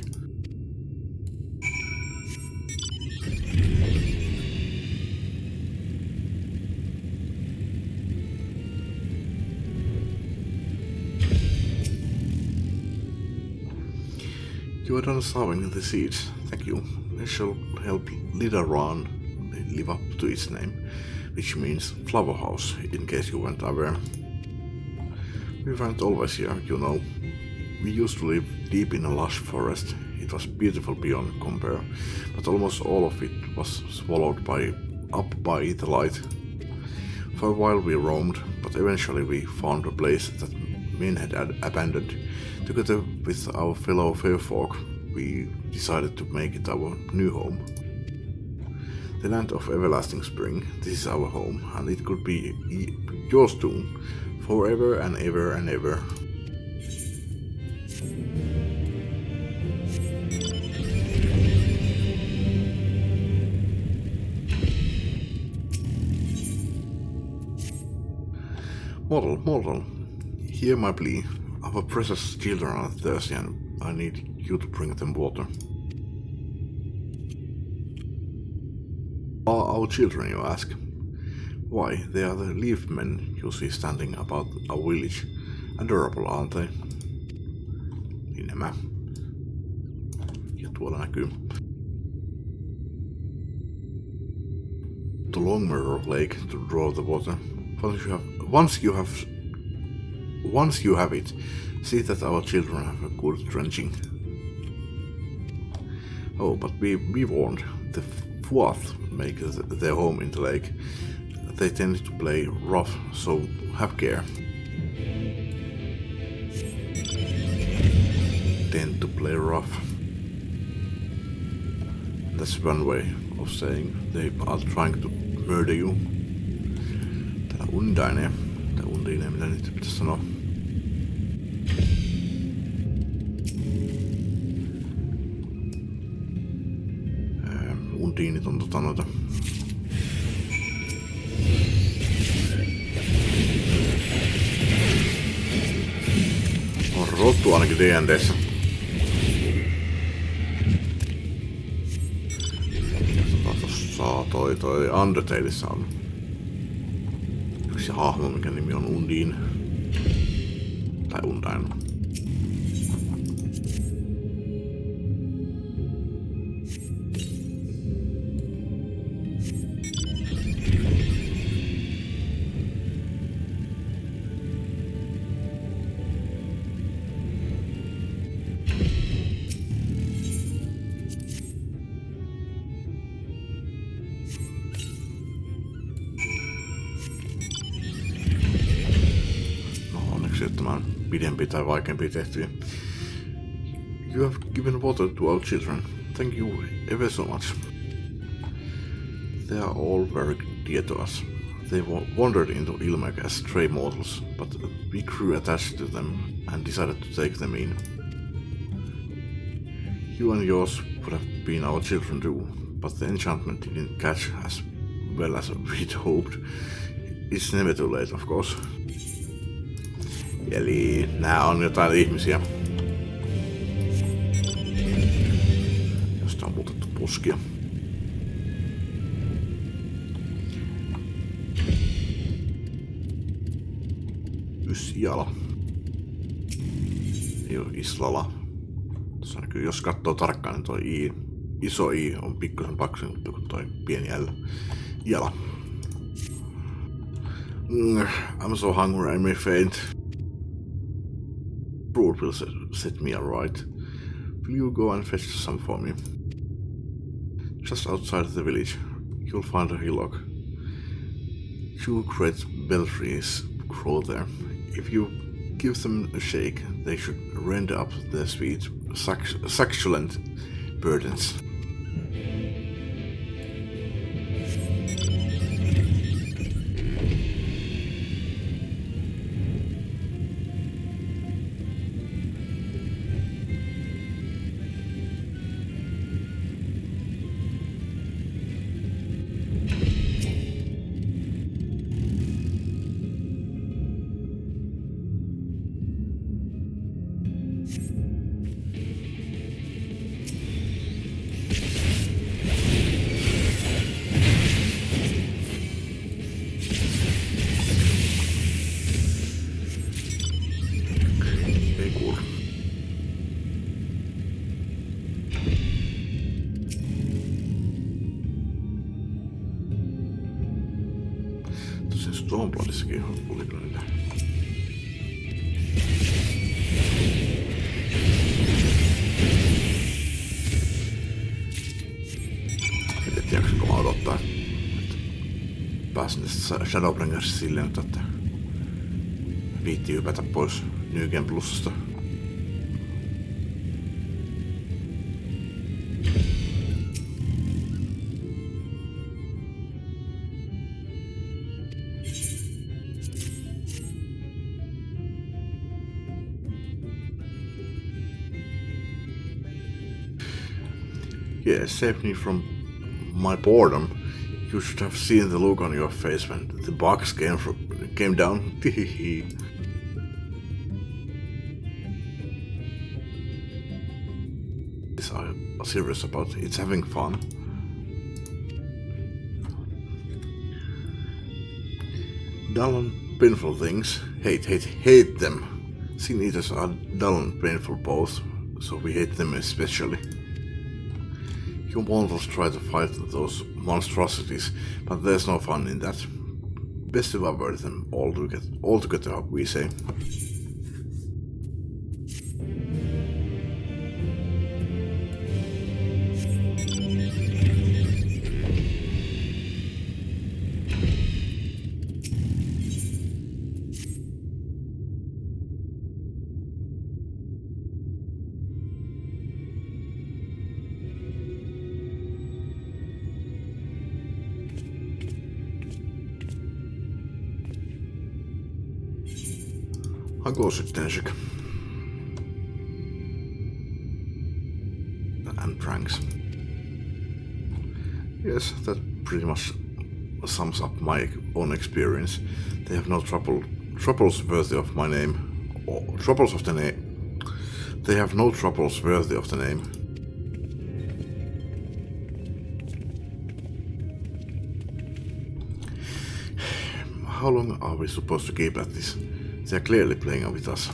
You are done sowing the seeds, thank you. This shall help Lidaran live up to its name, which means flower house, in case you weren't aware. We weren't always here, you know. We used to live deep in a lush forest. It was beautiful beyond compare, but almost all of it was swallowed up by the light. For a while we roamed, but eventually we found a place that men had abandoned. Together with our fellow fairfolk, we decided to make it our new home. The land of everlasting spring, this is our home, and it could be yours too, forever and ever and ever. Mortal, hear my plea. Our precious children are thirsty and I need you to bring them water. Are our children, you ask? Why, they are the leaf men you see standing about our village. Adorable, aren't they? Niin nämä. Ja tuolla näkyy. The long mirror lake to draw the water. Once you have it, see that our children have a good drenching. Oh, but be warned, the Fuath make their home in the lake. They tend to play rough, so have care. Tend to play rough. That's one way of saying they are trying to murder you. Tää Undine, mitä nyt pitäisi sanoa? Undiinit on noita. On rottu ainakin D&D:ssä. Tossa toi Undertaleissa on yksi hahmo, mikä nimi on Undine. Tai Undine. Pidempi tai vaikeampi tehtyjä. You have given water to our children. Thank you ever so much. They are all very dear to us. They wandered into Ilmek as stray mortals, but we grew attached to them and decided to take them in. You and yours would have been our children too, but the enchantment didn't catch as well as we'd hoped. It's never too late, of course. Eli nää on jotain ihmisiä, josta on muutettu puskia. Ysiala. Ei oo Islala. Tuossa näkyy, jos katsoo tarkkaan, niin toi iso I on pikkusen paksumpi kuin toi pieni L. Jala. I'm so hungry I may faint. Fruit will set me alright. Will you go and fetch some for me? Just outside the village, you'll find a hillock. 2 great bell trees grow there. If you give them a shake, they should render up their sweet, succulent burdens. Stormbloodissakin oli niitä. En tiedä, kun mä odottaa, että pääsin tästä Shadowbringersista silleen, että viittii hypätä pois New Game Plusasta. Yeah, save me from my boredom. You should have seen the look on your face when the box came down. These are serious about it's having fun. Dull and painful things. Hate them. Sin eaters are dull and painful both, so we hate them especially. You mortals try to fight those monstrosities, but there's no fun in that. Best to avoid them altogether, we say. Go sitten ensik. And pranks. Yes, that pretty much sums up my own experience. They have no troubles worthy of my name. Or troubles of the name. They have no troubles worthy of the name. How long are we supposed to keep at this? They are clearly playing with us.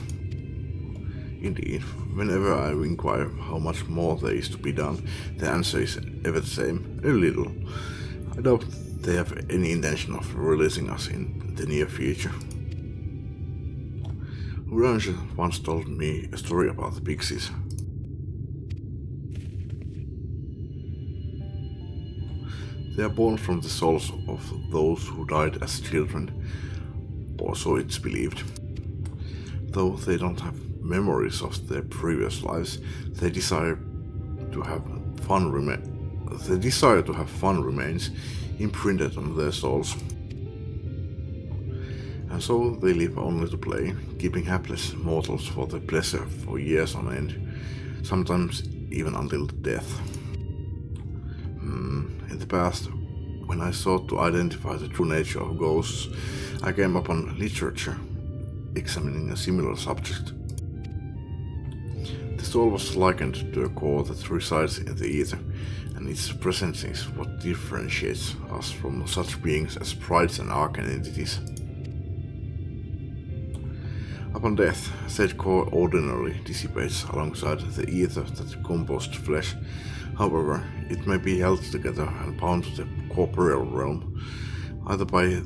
Indeed, whenever I inquire how much more there is to be done, the answer is ever the same, a little. I doubt they have any intention of releasing us in the near future. Ranger once told me a story about the pixies. They are born from the souls of those who died as children, or so it's believed. Though they don't have memories of their previous lives, they desire to have fun remains imprinted on their souls. And so they live only to play, keeping hapless mortals for their pleasure for years on end, sometimes even until death. In the past, when I sought to identify the true nature of ghosts, I came upon literature examining a similar subject. The soul was likened to a core that resides in the ether, and its presence is what differentiates us from such beings as sprites and arcane entities. Upon death, said core ordinarily dissipates alongside the ether that composed flesh. However, it may be held together and bound to the corporeal realm, either by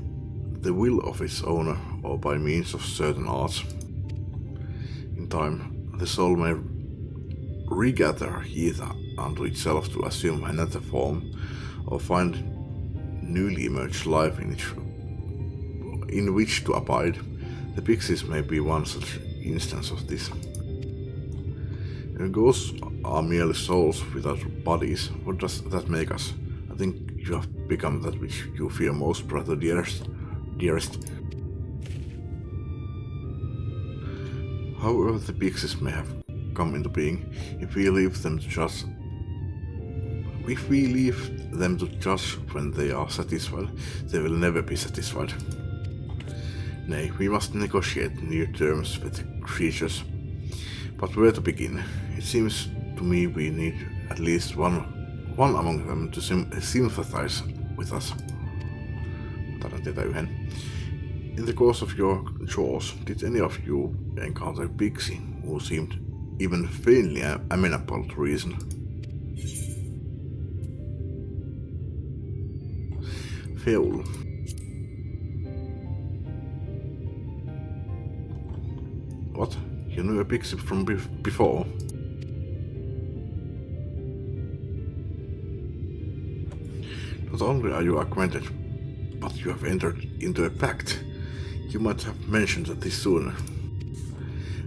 the will of its owner or by means of certain arts. In time, the soul may regather either unto itself to assume another form, or find newly emerged life in which to abide. The pixies may be one such instance of this. If ghosts are merely souls without bodies, what does that make us? I think you have become that which you fear most, brother dearest. However, the pixies may have come into being, if we leave them to judge when they are satisfied, they will never be satisfied. Nay, we must negotiate new terms with the creatures. But where to begin? It seems to me we need at least one among them to sympathize with us. In the course of your chores, did any of you encounter a pixie who seemed even faintly amenable to reason? Feul. What? You knew a pixie from before? Not only are you acquainted, but you have entered into a pact. You might have mentioned this sooner.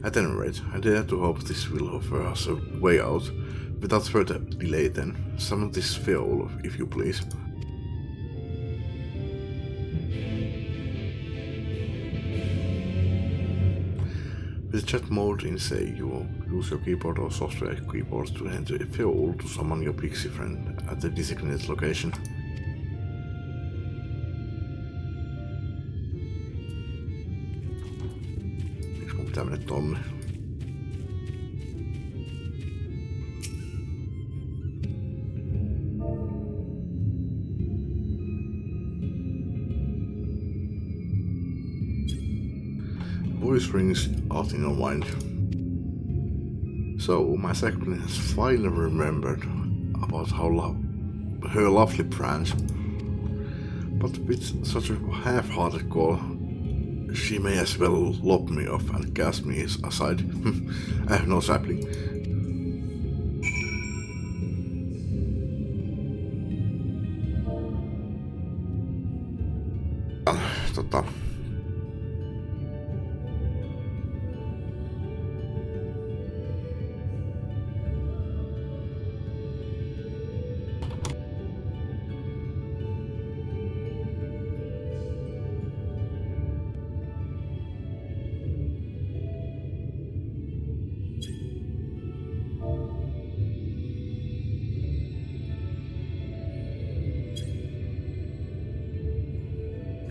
At any rate, I dare to hope this will offer us a way out. Without further delay then, summon this Feol, if you please. With chat mode in say, you will use your keyboard or software keyboard to enter a Feol to summon your pixie friend at the designated location. Pitää mennä tonne. Voice rings out in your mind. So, my secretary has finally remembered about her lovely branch. But with such a half-hearted call, she may as well lob me off and cast me aside. I have no sapling.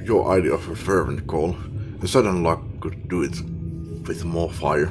Your idea of a fervent call, a sudden luck could do it with more fire.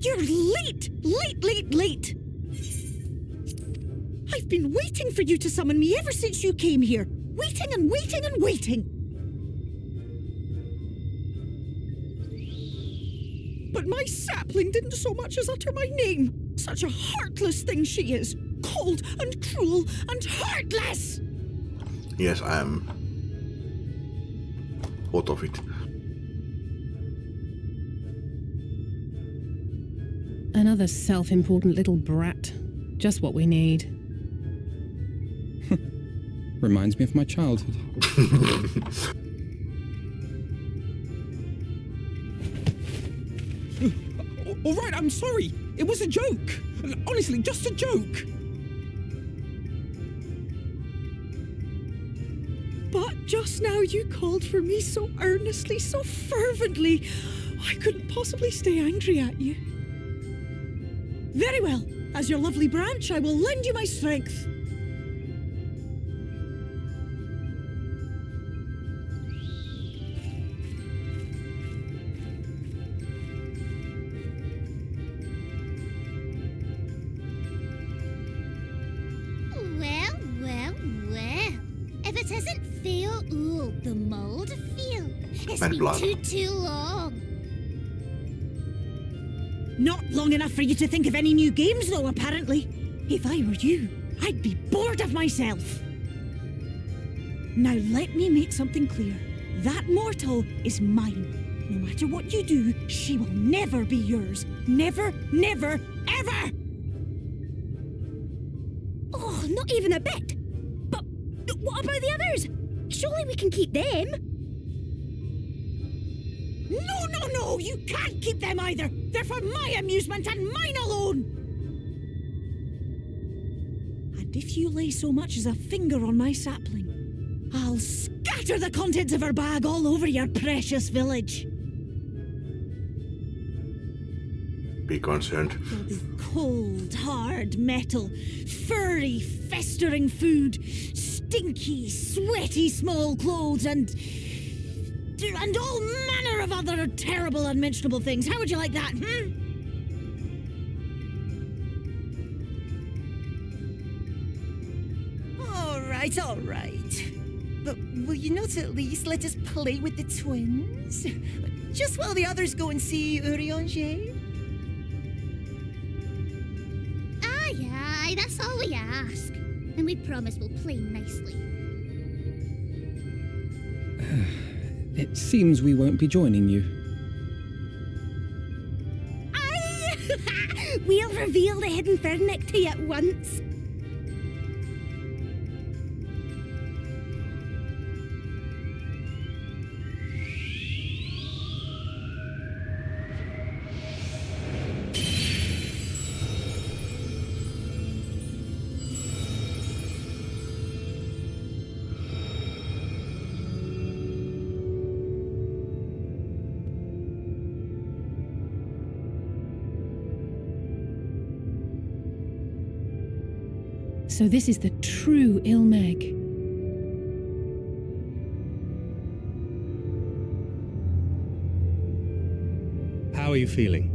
You're late! I've been waiting for you to summon me ever since you came here. Waiting and waiting and waiting. But my sapling didn't so much as utter my name. Such a heartless thing she is. Cold and cruel and heartless! Yes, I am. What of it? Another self-important little brat. Just what we need. Reminds me of my childhood. All right, I'm sorry. It was a joke. Honestly, just a joke. But Just now you called for me so earnestly, so fervently. I couldn't possibly stay angry at you. Very well. As your lovely branch, I will lend you my strength. If it isn't Theo Ool, the mould field, it's My been blood. too long. Not long enough for you to think of any new games, though, apparently. If I were you, I'd be bored of myself. Now let me make something clear. That mortal is mine. No matter what you do, she will never be yours. Never, never, ever! Oh, not even a bit. But what about the others? Surely we can keep them. No, you can't keep them either. They're for my amusement and mine alone. And if you lay so much as a finger on my sapling, I'll scatter the contents of her bag all over your precious village. Be concerned. There'll be cold, hard metal, furry, festering food, stinky, sweaty small clothes, and all manner of other terrible, unmentionable things. How would you like that, All right. But will you not at least let us play with the twins? Just while the others go and see Urianger? Aye, that's all we ask. And we promise we'll play nicely. It seems we won't be joining you. Aye! We'll reveal the hidden Fernic to you at once. So this is the true Ilmeg. How are you feeling?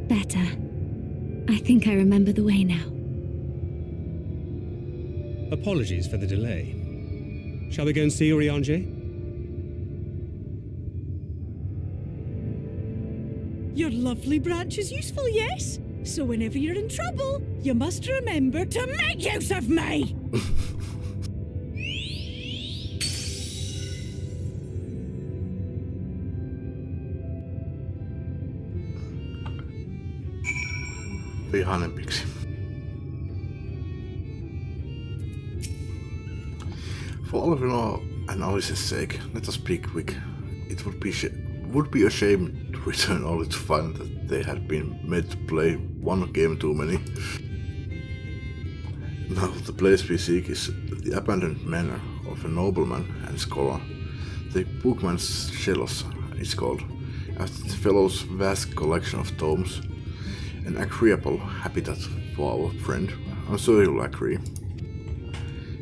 Better. I think I remember the way now. Apologies for the delay. Shall we go and see Urianger? Your lovely branch is useful, yes? So whenever you're in trouble, you must remember to make use of me! Vihainen piksi. For all of your analysis' sake, let us be quick. It would be a shame to return only to find that they had been made to play one game too many. Now the place we seek is the abandoned manor of a nobleman and scholar. The Bookman's Shellos is called, after the fellow's vast collection of tomes. An agreeable habitat for our friend. I'm sure you'll agree.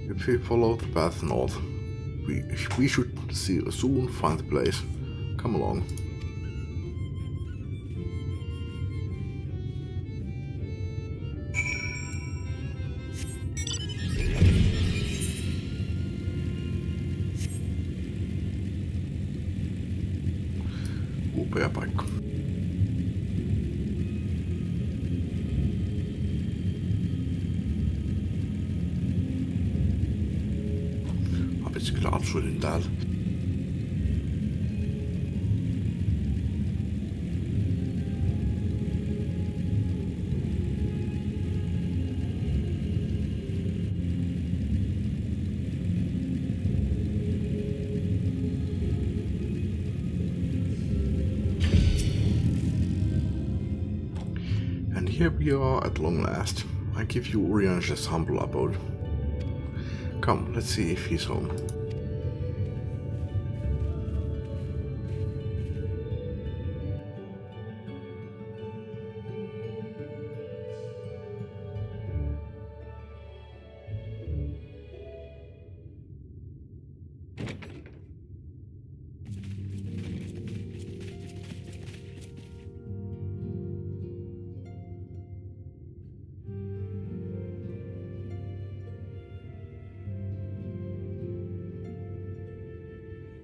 If we follow the path north, we should soon find the place. Come along. Upea paikka. Hapitsi kyllä absuudin täällä. Here we are at long last. I give you Urianger's humble abode. Come, let's see if he's home.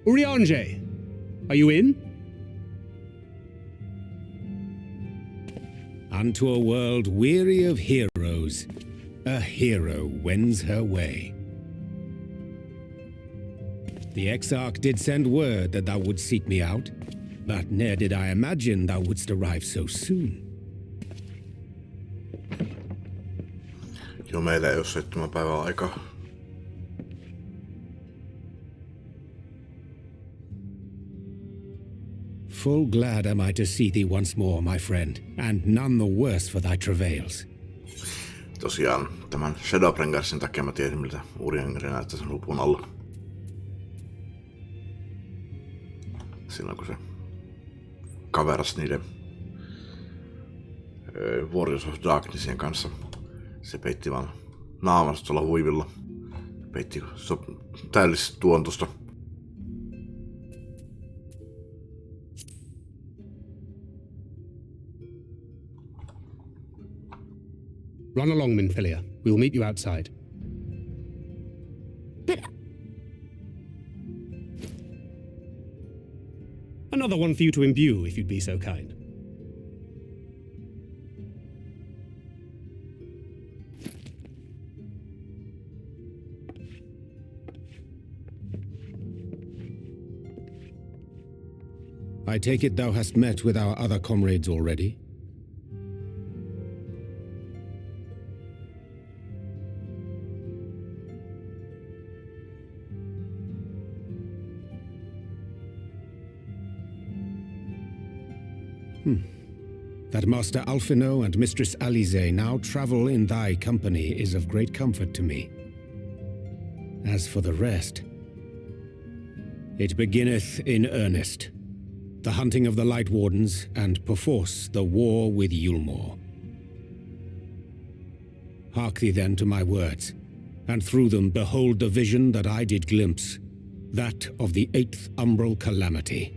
Urianger, are you in? Unto a world weary of heroes, a hero wends her way. The Exarch did send word that thou wouldst seek me out, but ne'er did I imagine thou wouldst arrive so soon. Joo, meillä ei ole 7 päivää aikaa. Full glad am I to see thee once more, my friend, and none the worse for thy travails. Tosiaan, tämän Shadowbringersin takia mä tiesin, miltä Urianger näyttää sen lupun alla. Silloin kun se kaveras niiden Warriors of Darknessin kanssa. Se peitti vaan naamasta tuolla huivilla. Peitti täydellisesti tuontosta. Run along, Minfilia. We will meet you outside. But... Another one for you to imbue, if you'd be so kind. I take it thou hast met with our other comrades already? That Master Alphino and Mistress Alize now travel in thy company is of great comfort to me. As for the rest, it beginneth in earnest. The hunting of the Light Wardens, and perforce the war with Yulmore. Hark thee then to my words, and through them behold the vision that I did glimpse, that of the 8th umbral calamity.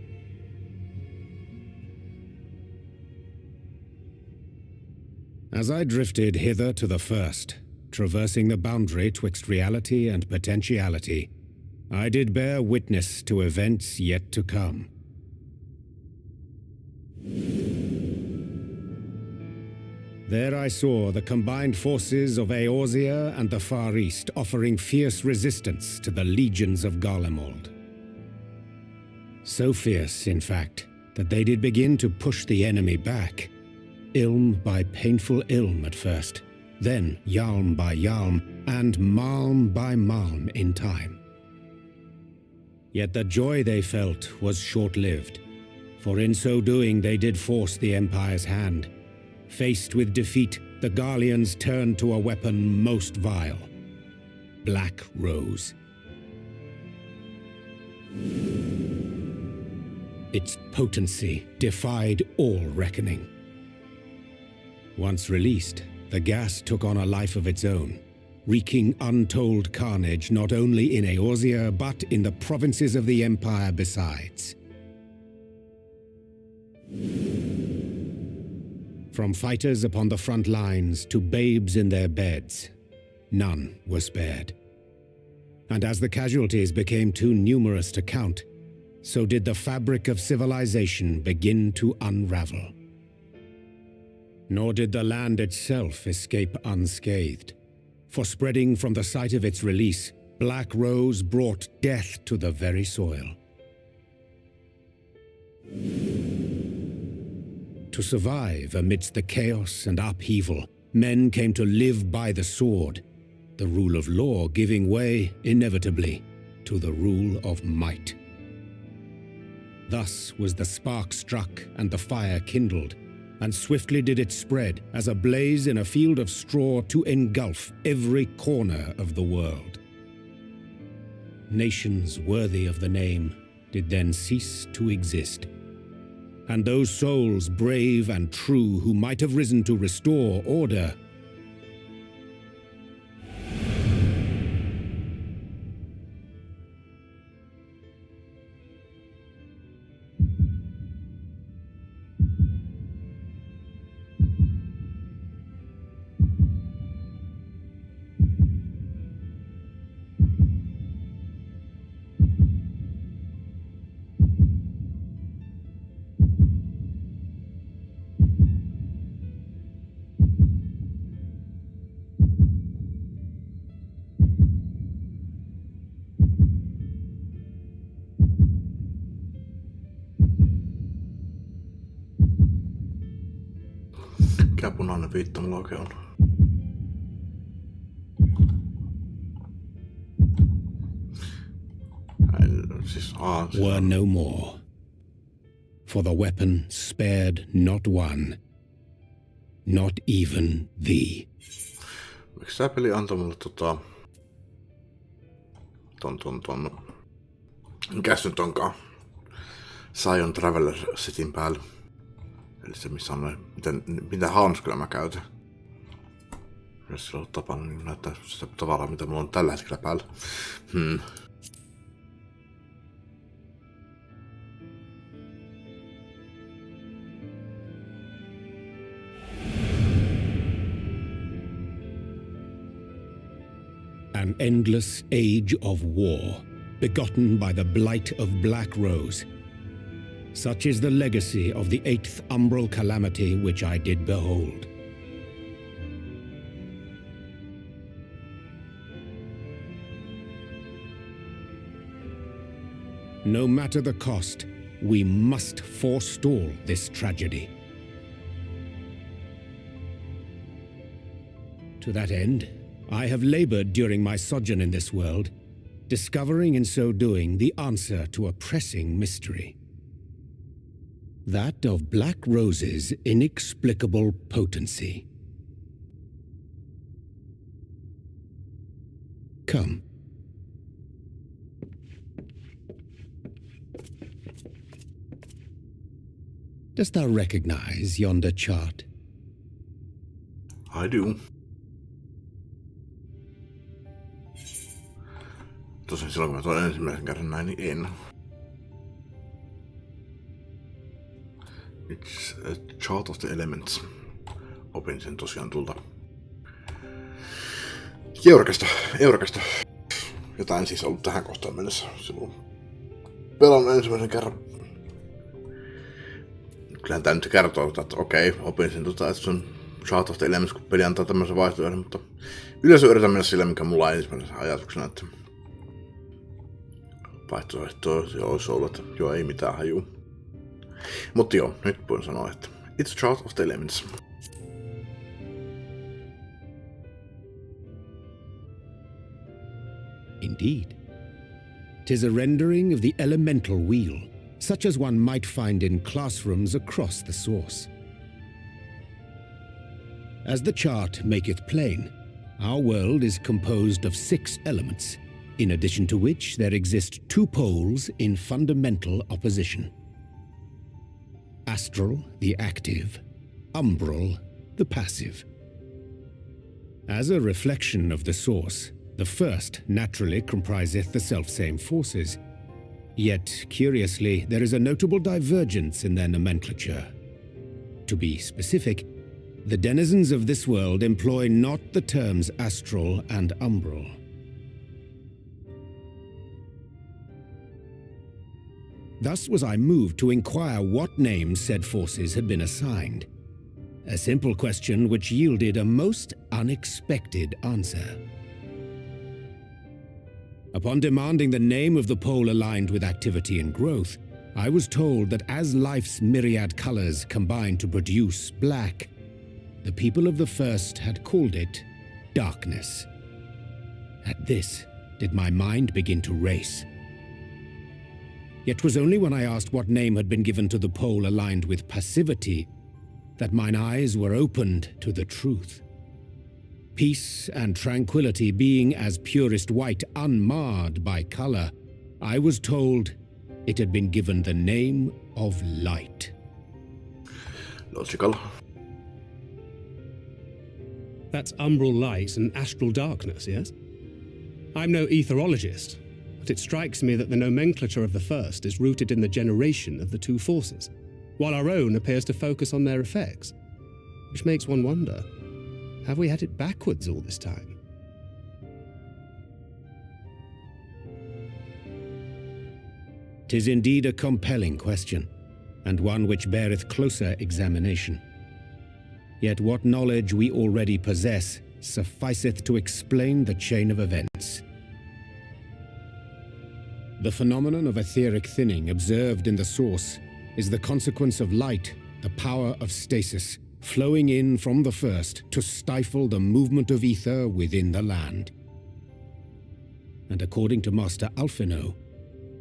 As I drifted hither to the first, traversing the boundary twixt reality and potentiality, I did bear witness to events yet to come. There I saw the combined forces of Eorzea and the Far East offering fierce resistance to the legions of Garlemald. So fierce, in fact, that they did begin to push the enemy back. Ilm by painful ilm at first, then yalm by yalm, and malm by malm in time. Yet the joy they felt was short-lived, for in so doing they did force the Empire's hand. Faced with defeat, the Garleans turned to a weapon most vile: Black Rose. Its potency defied all reckoning. Once released, the gas took on a life of its own, wreaking untold carnage not only in Eorzea but in the provinces of the Empire besides. From fighters upon the front lines to babes in their beds, none were spared. And as the casualties became too numerous to count, so did the fabric of civilization begin to unravel. Nor did the land itself escape unscathed, for spreading from the site of its release, Black Rose brought death to the very soil. To survive amidst the chaos and upheaval, men came to live by the sword, the rule of law giving way, inevitably, to the rule of might. Thus was the spark struck and the fire kindled, and swiftly did it spread as a blaze in a field of straw to engulf every corner of the world. nations worthy of the name did then cease to exist. And those souls brave and true who might have risen to restore order Mikä punainen viitta mulla oikein on? were no more, for the weapon spared not one, not even thee. Miksi tää peli antoi mulle mikäs nyt onkaan? Sion Traveler setin päällä. Eli se missä on mitä hanskoja mä käytän. Jos sillä on tapana, niin näyttää sitä tavaraa mitä mulla on tällä hetkellä päällä. An endless age of war, begotten by the blight of Black Rose. Such is the legacy of the 8th umbral calamity which I did behold. No matter the cost, we must forestall this tragedy. To that end, I have labored during my sojourn in this world, discovering in so doing the answer to a pressing mystery. That of Black Rose's inexplicable potency. Come. Dost thou recognize yonder chart? I do. Tosin silloin kun mä tuon ensimmäisen kerran näin, niin en. It's a chart of the elements. Opin sen tosiaan tulta Eurakasta. Jotain siis ollut tähän kohtaan mennessä. Silloin pelannut ensimmäisen kerran. Kyllähän tää nyt kertoo, että okei, opin sen että se on chart of the elements, kun peli antaa tämmöisen vaihtoehdon, mutta yleensä yritän mennä sillä, mikä mulla on ensimmäisenä ajatuksena, että vaihtoehtoa se olisi ollut, että joo, ei mitään hajuu. Mutta joo, nyt voin sanoa, että it's a chart of the elements. Indeed. 'Tis a rendering of the elemental wheel, such as one might find in classrooms across the source. As the chart maketh plain, our world is composed of 6 elements, in addition to which there exist 2 poles in fundamental opposition. Astral, the active, umbral, the passive. As a reflection of the source, the first naturally compriseth the selfsame forces. Yet, curiously, there is a notable divergence in their nomenclature. To be specific, the denizens of this world employ not the terms astral and umbral. Thus was I moved to inquire what names said forces had been assigned. A simple question which yielded a most unexpected answer. Upon demanding the name of the pole aligned with activity and growth, I was told that as life's myriad colors combine to produce black, the people of the first had called it darkness. At this did my mind begin to race. Yet 'twas only when I asked what name had been given to the pole aligned with passivity that mine eyes were opened to the truth. peace and tranquility being as purest white, unmarred by color, I was told it had been given the name of light. Logical. That's umbral light and astral darkness, yes? I'm no etherologist, but it strikes me that the nomenclature of the first is rooted in the generation of the two forces, while our own appears to focus on their effects. Which makes one wonder, have we had it backwards all this time? "'Tis indeed a compelling question, and one which beareth closer examination. Yet what knowledge we already possess sufficeth to explain the chain of events. The phenomenon of etheric thinning observed in the source is the consequence of light, the power of stasis, flowing in from the first to stifle the movement of ether within the land. And according to Master Alphino,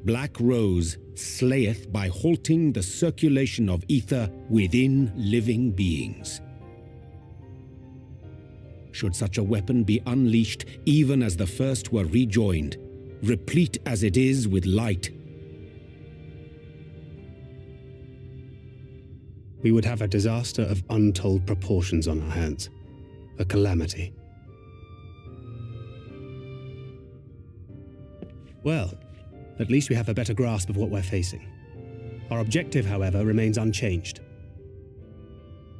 Black Rose slayeth by halting the circulation of ether within living beings. Should such a weapon be unleashed even as the first were rejoined, replete as it is with light, we would have a disaster of untold proportions on our hands. A calamity. Well, at least we have a better grasp of what we're facing. Our objective, however, remains unchanged.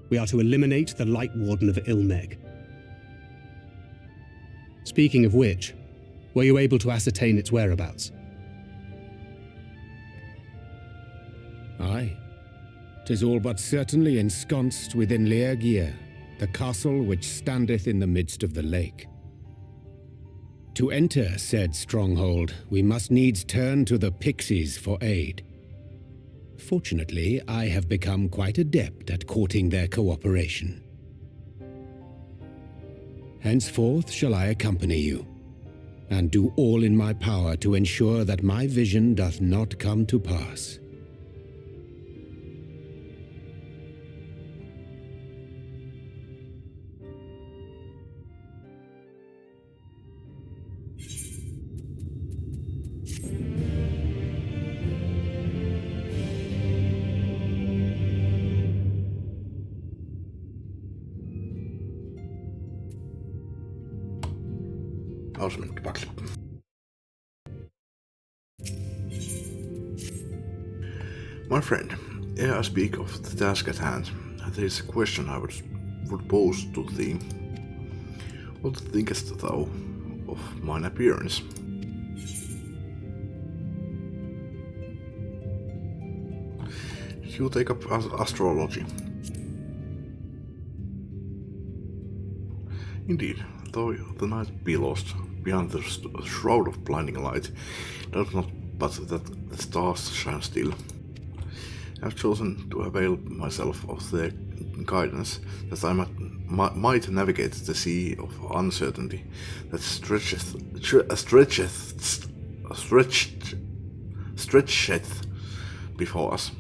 We are to eliminate the Light Warden of Ilmeg. Speaking of which, were you able to ascertain its whereabouts? Aye. 'Tis all but certainly ensconced within Leargear, the castle which standeth in the midst of the lake. To enter said stronghold, we must needs turn to the pixies for aid. Fortunately, I have become quite adept at courting their cooperation. Henceforth shall I accompany you, and do all in my power to ensure that my vision doth not come to pass. My friend, ere I speak of the task at hand, there is a question I would pose to thee. What thinkest thou of mine appearance? You take up astrology. Indeed, though the night be lost beyond the shroud of blinding light, does not but that the stars shine still. I have chosen to avail myself of their guidance, that I might navigate the sea of uncertainty that stretcheth before us.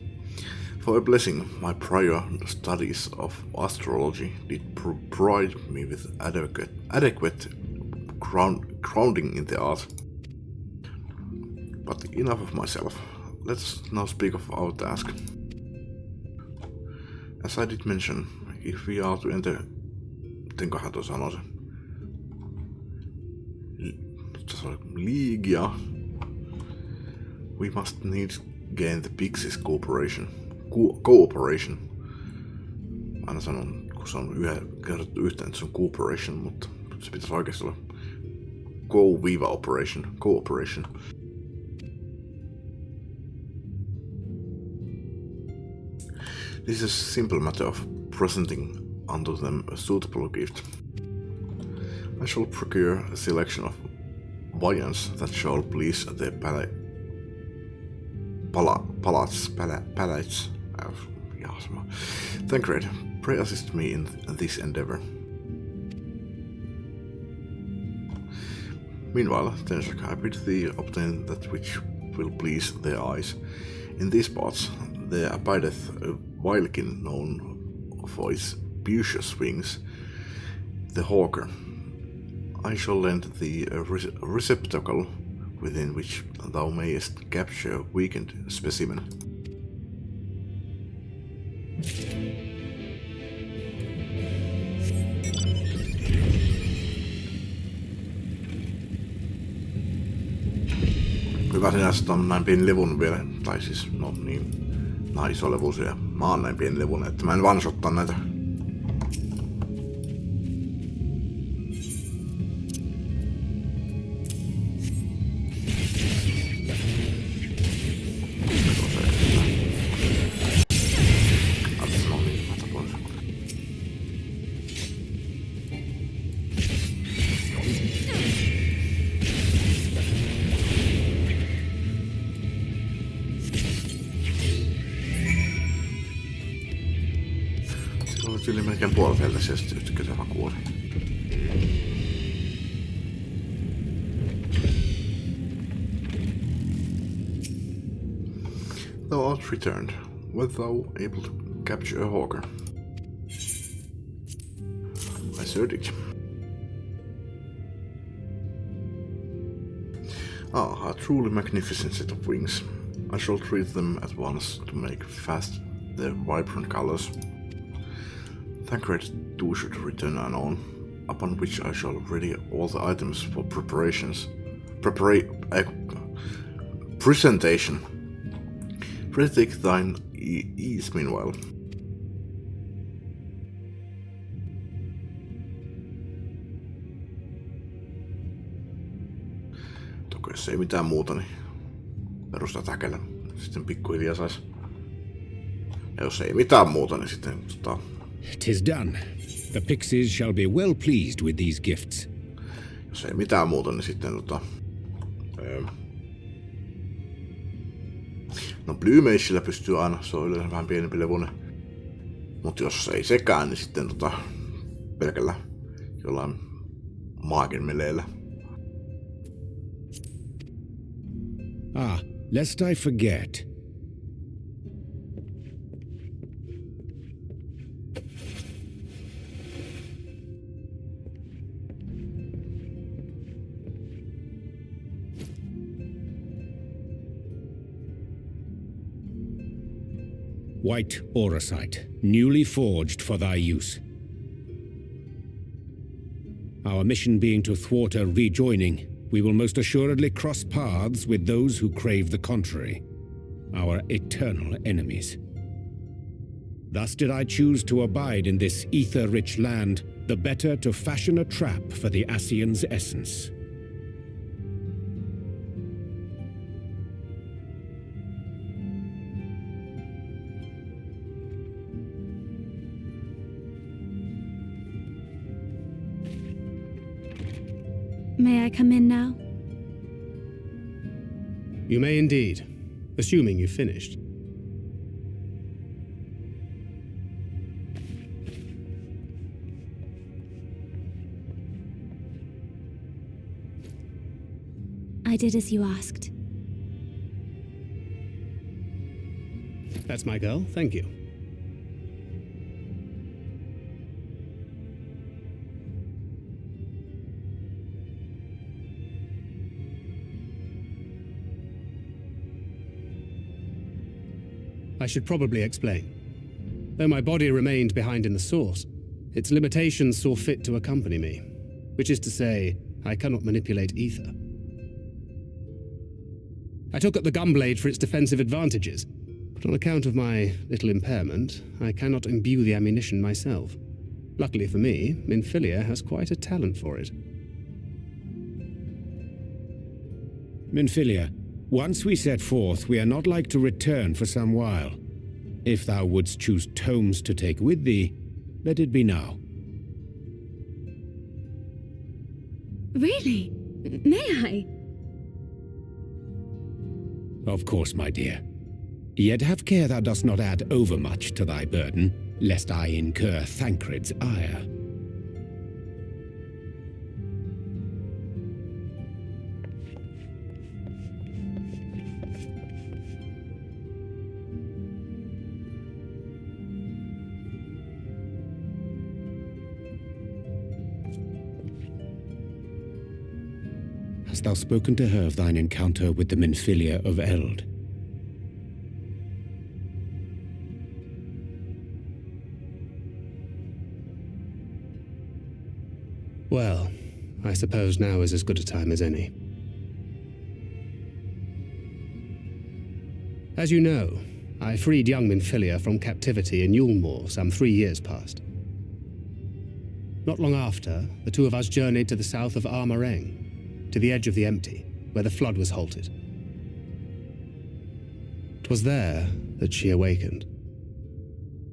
For a blessing, my prior studies of astrology did provide me with adequate grounding in the art. But enough of myself. Let's now speak of our task. As I did mention, if we are to enter, mitenköhän tuo sanoo se, Liigia, we must needs gain the Pixies cooperation. Aina sanon, kun se on kerrottu yhteen, että se on cooperation, mutta se pitäisi oikeasti olla cooperation. This is a simple matter of presenting unto them a suitable gift. I shall procure a selection of viands that shall please their palates. Thancred, pray assist me in this endeavor. Meanwhile, Tenshak, I bid thee obtain that which will please their eyes. In these parts there abideth a Wildkin known for its beauteous wings, the hawker, I shall lend thee a receptacle within which thou mayest capture a weakened specimen. Hyvä sinänsä on näin pieni levun vielä, tai siis no niin, nää on iso levuisia ja mä oon näin pieni levun, että mä en vansottaa näitä. Yli melkein puolet heiltä ja sitten yhtäkkiä se vaan kuoli. Thou art returned. Wert thou able to capture a hawker? I verdict. A truly magnificent set of wings. I shall treat them at once to make fast their vibrant colors. Tancred too should return anon, upon which I shall ready all the items for presentation. Pray take thine ease meanwhile. Toki jos ei mitään muuta, niin perustaa häkellä. Sitten pikkuhiljaa sais. Ja jos ei mitään muuta, niin sitten 'Tis done. The pixies shall be well pleased with these gifts. Jos ei mitään muuta, niin sitten no Blymeishillä pystyy aina, se on yleensä vähän pienempi levunen. Mut jos ei sekään, niin sitten pelkällä jollain maagin meleillä. Lest I forget. White auracite, newly forged for thy use. Our mission being to thwart a rejoining, we will most assuredly cross paths with those who crave the contrary, our eternal enemies. Thus did I choose to abide in this ether-rich land, the better to fashion a trap for the Ascian's essence. May I come in now? You may indeed, assuming you've finished. I did as you asked. That's my girl, thank you. I should probably explain. Though my body remained behind in the source, its limitations saw fit to accompany me, which is to say, I cannot manipulate ether. I took up the gunblade for its defensive advantages, but on account of my little impairment, I cannot imbue the ammunition myself. Luckily for me, Minfilia has quite a talent for it. Minfilia, once we set forth, we are not like to return for some while. If thou wouldst choose tomes to take with thee, let it be now. Really? May I? Of course, my dear. Yet have care thou dost not add overmuch to thy burden, lest I incur Thancred's ire. hast thou spoken to her of thine encounter with the Minfilia of Eld? Well, I suppose now is as good a time as any. As you know, I freed young Minfilia from captivity in Yulmore some 3 years past. Not long after, the two of us journeyed to the south of Armareng, to the edge of the Empty, where the flood was halted. 'Twas there that she awakened,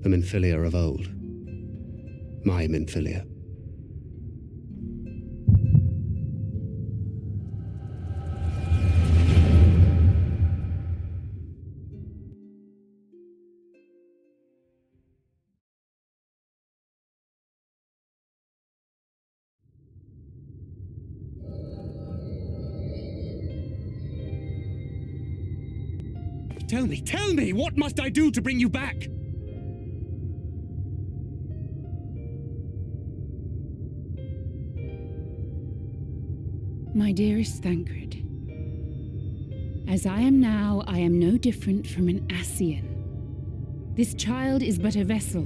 the Minfilia of old. My Minfilia. Tell me, what must I do to bring you back? My dearest Thancred, as I am now, I am no different from an Ascian. This child is but a vessel.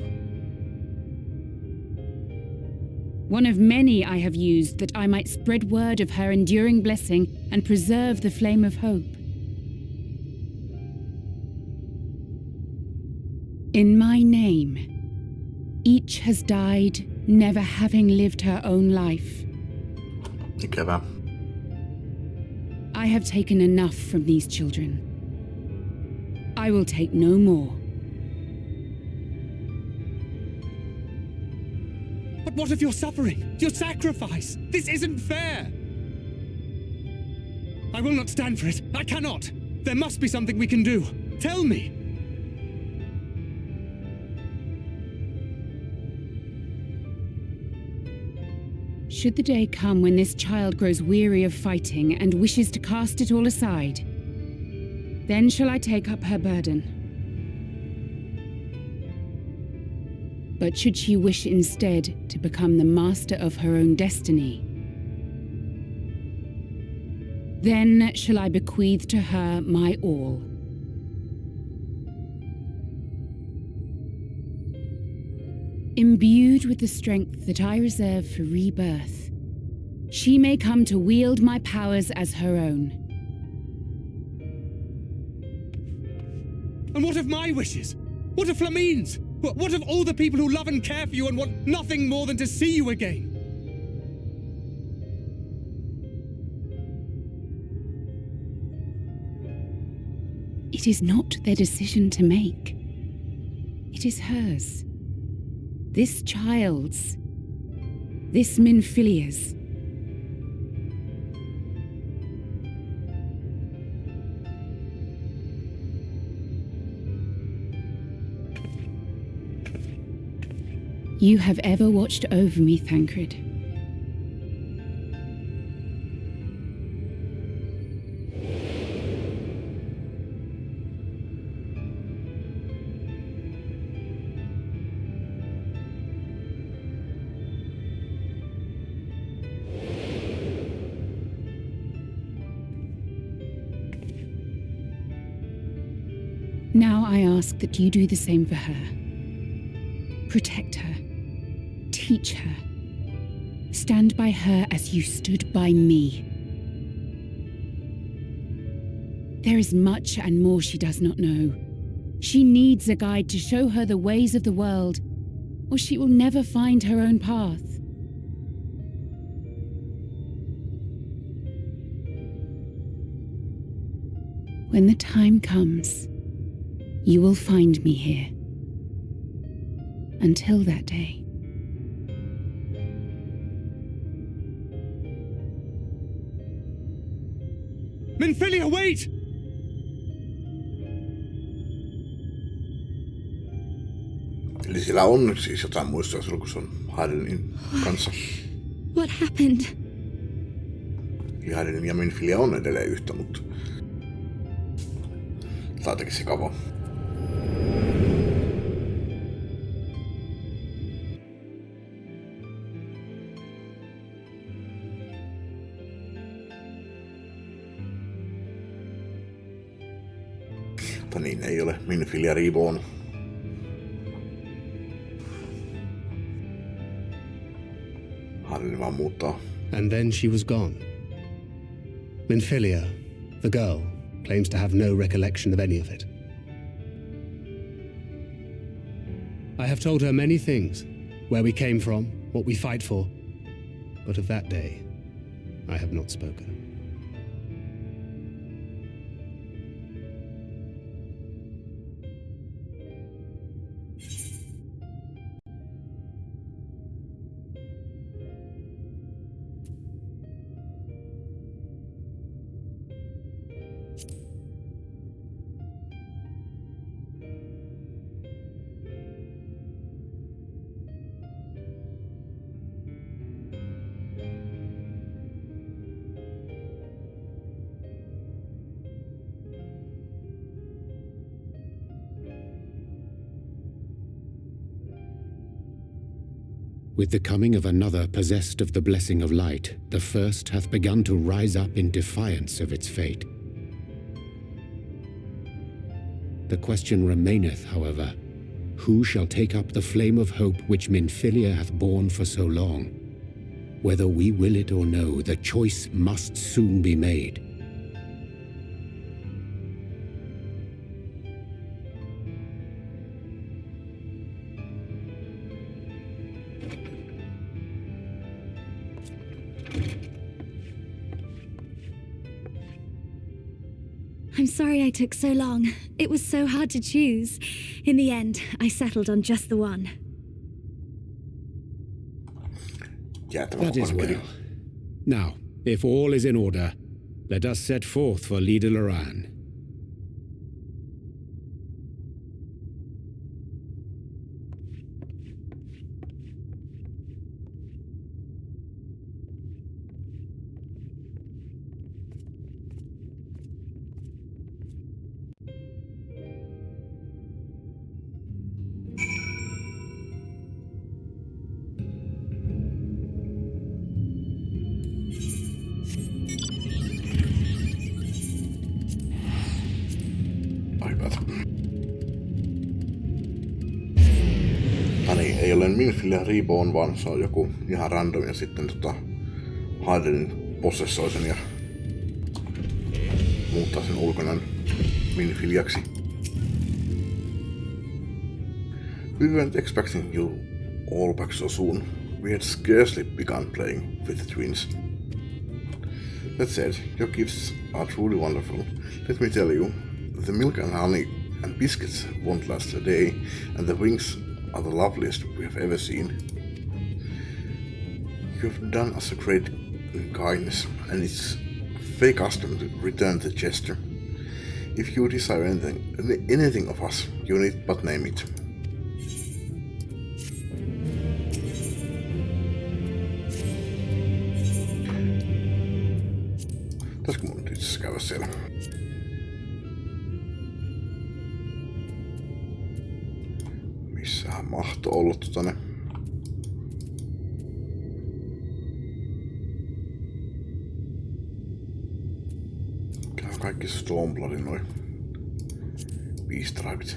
One of many I have used that I might spread word of her enduring blessing and preserve the flame of hope. In my name, each has died, never having lived her own life. Ikävä. I have taken enough from these children. I will take no more. But what of your suffering, your sacrifice? This isn't fair! I will not stand for it. I cannot. There must be something we can do. Tell me! Should the day come when this child grows weary of fighting and wishes to cast it all aside, then shall I take up her burden. But should she wish instead to become the master of her own destiny, then shall I bequeath to her my all. Imbued with the strength that I reserve for rebirth, she may come to wield my powers as her own. And what of my wishes? What of Flamine's? What of all the people who love and care for you and want nothing more than to see you again? It is not their decision to make. It is hers. This child's. This Minfilia's. You have ever watched over me, Thancred. Now I ask that you do the same for her. Protect her. Teach her. Stand by her as you stood by me. There is much and more she does not know. She needs a guide to show her the ways of the world, or she will never find her own path. When the time comes, you will find me here. Until that day. Minfilia, wait! Eli sillä on siis jotain muistojastelua, kun se on Heidelin kanssa. What happened? Heidelin ja Minfilia on edelleen yhtä, mutta tää on jotenkin sekavaa. Mutta niin ei ole. Minfilia Reborn. Harri vaan muuttaa. And then she was gone. Minfilia, the girl, claims to have no recollection of any of it. I have told her many things, where we came from, what we fight for, but of that day, I have not spoken. With the coming of another possessed of the blessing of light, the first hath begun to rise up in defiance of its fate. The question remaineth, however, who shall take up the flame of hope which Minfilia hath borne for so long? Whether we will it or no, the choice must soon be made. I'm sorry I took so long. It was so hard to choose. In the end, I settled on just the one. That is well. Now, if all is in order, let us set forth for Leader Loran. Ei ole Minfilia Reborn, vaan se on joku ihan random ja sitten Hayden possessoi sen ja muuttaa sen ulkonaan Minfiliaksi. We weren't expecting you all back so soon. We had scarcely begun playing with the twins. That said, your gifts are truly wonderful. Let me tell you, the milk and honey and biscuits won't last a day, and the wings are the loveliest we have ever seen. You have done us a great kindness, and it's fake custom to return the gesture. If you desire anything of us, you need but name it. Pitäisikö mun nyt itse käydä siellä? Missähän mahtoi olla ne? Käy kaikki Stormbloodin noi Beastribet.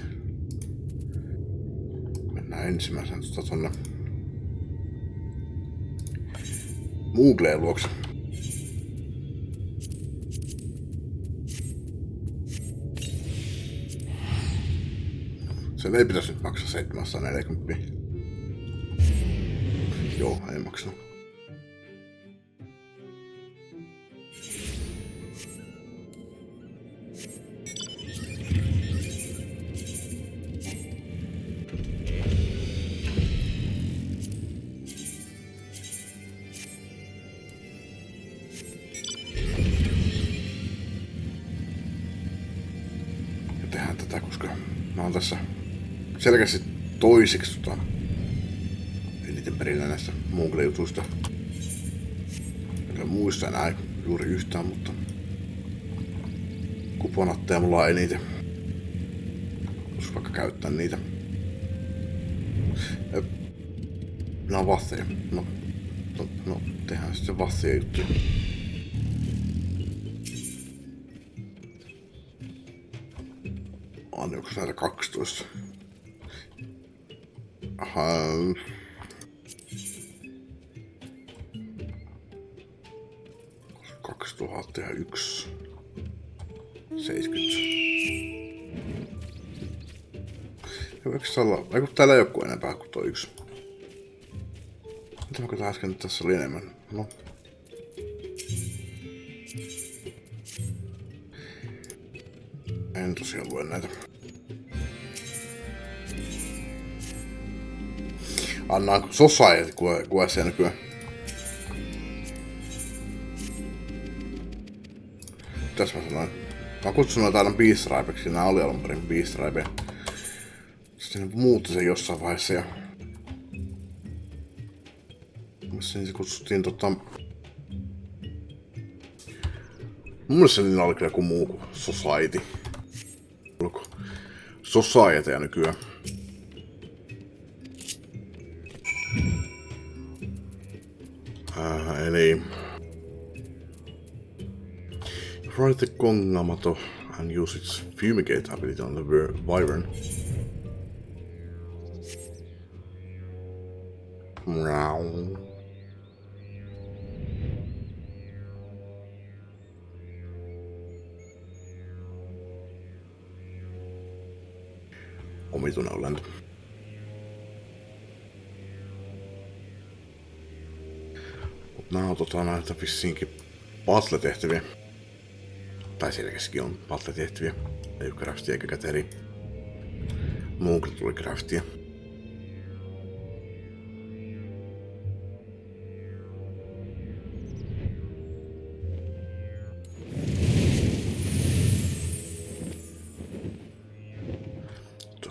Mennään ensimmäisenä tonne Moogleen luokse. Sen ei pitäisi nyt maksaa 740. Joo, ei maksanut. Ja tehdään tätä, koska mä oon tässä selkeästi toisiksi eniten perillä näistä Moogle-jutuista. Enkä muista enää juuri yhtään, mutta kuponatteja mulla on eniten. Jos vaikka käyttää niitä. Nää on vatheja. No tehdään sitten vatheja juttuja. onko näitä 12? 2001. 70. Eikö olla? Eiku täällä ei oo enempää kuin tuo yksi. Mitä mä katsoin äsken, että tässä oli enemmän? No. En tosiaan lue näitä. Annaanko Society QS nykyään? Mitäs mä sanoin? Mä kutsun noita aina Beast Ripeksi, nää oli alun perin Beast Ripe. Sitten muutti sen jossain vaiheessa ja... Missä se kutsuttiin Mun mielestä niillä oli kyllä joku muu kuin Society. Oliko Societya nykyään? Eli... Write the Kongamato and use its fumigate ability on the Wyvern. Meow. Omituinen olento. Mut nää on näitä vissiinkin battle-tehtäviä. Tai selkeästikin on battle-tehtäviä. Ei oo craftia eikä käteri. Muukin tuli craftia.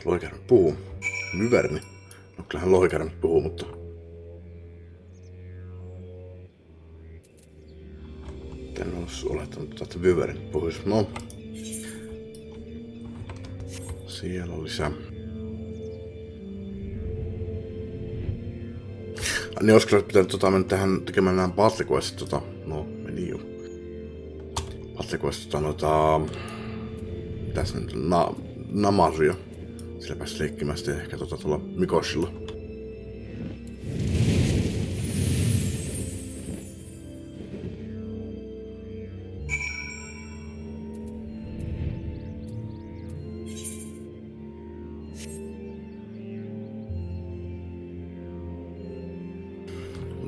Lohikärme puhuu. Vyverni. No kyllähän lohikärme puhuu, mutta... En olisi olettanut, että vyverni puhuisi. No. Siellä on lisää. Niin olisiko pitänyt mennä tähän tekemään nämä battle questit, no meni jo. Battle questit mitäs nyt, Namaria. Sillä pääsi leikkimään sitten ehkä tuolla Mikoshilla.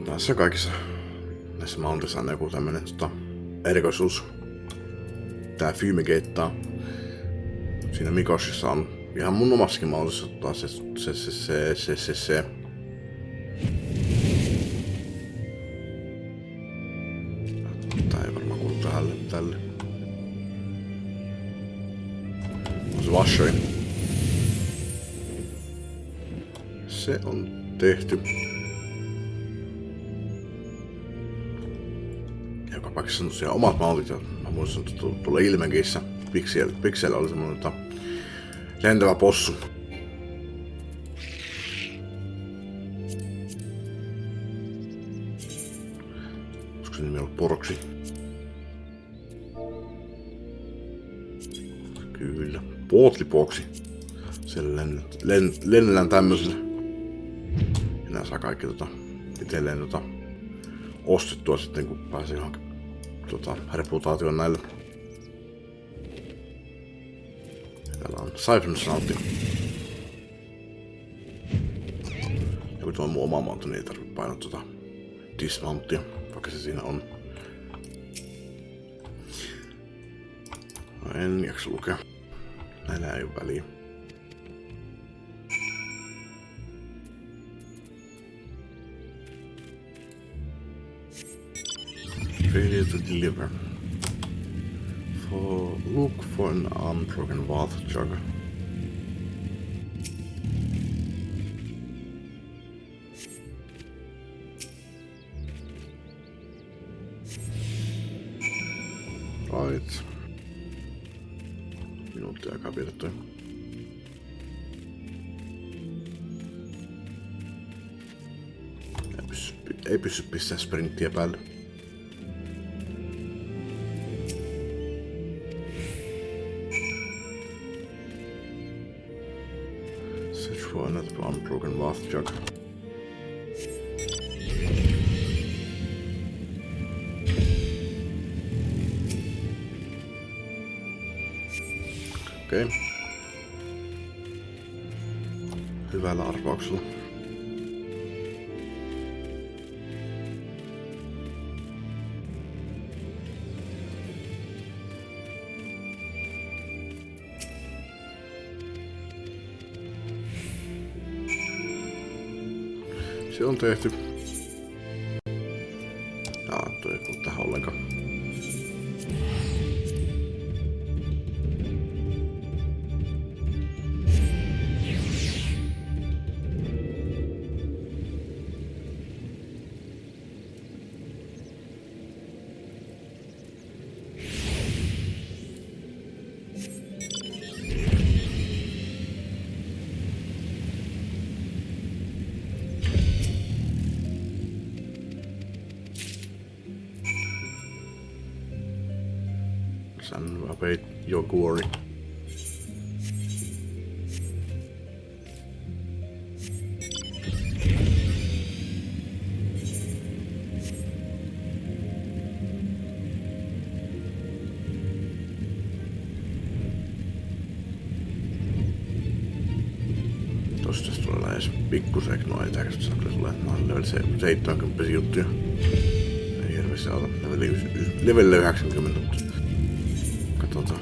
Tässä kaikissa näissä mountissa on joku tämmönen erikoisuus. Tää fumigate. Siinä Mikoshissa on ihan mun omassakin mallissa ottaa se. Tää ei varmaan kuulu tälle. On se washeri. Se on tehty. Joka paikassa on tosiaan omat mallit ja mä muistan, että tuolla Ilmenkissä Pixel oli semmonen lentävä possu. Olisiko se nimi ollut Poroksi? Kyllä. Pootlipoksi. Siellä lennellään tämmöisellä. Ja nää saa kaikki itelleen ostettua sitten, kun pääsee johonkin reputaation näille. Täällä on Siphon-snoutti. Ja kun tuo on mun oma mountu, niin ei tarvitse painaa dismountia, vaikka se siinä on. No, en jaksa lukea. Näillä ei oo väliä. Failure to deliver. Look for an unbroken water jug. Right. Minuutti aikaa pidetty. Ei pysty pistää sprinttiä päälle. Search for another unbroken bath jug. Okei. Hyvällä arvauksella. Se on tehty. Jaa, toi ei kuulu tähän ollenkaan. San Abate Yoguri. Tosta tulee lähes pikkusek noita, ja sitten kyllä tulee level 70 juttuja. Ei hirveästi auta. Level 90, mutta katsotaan.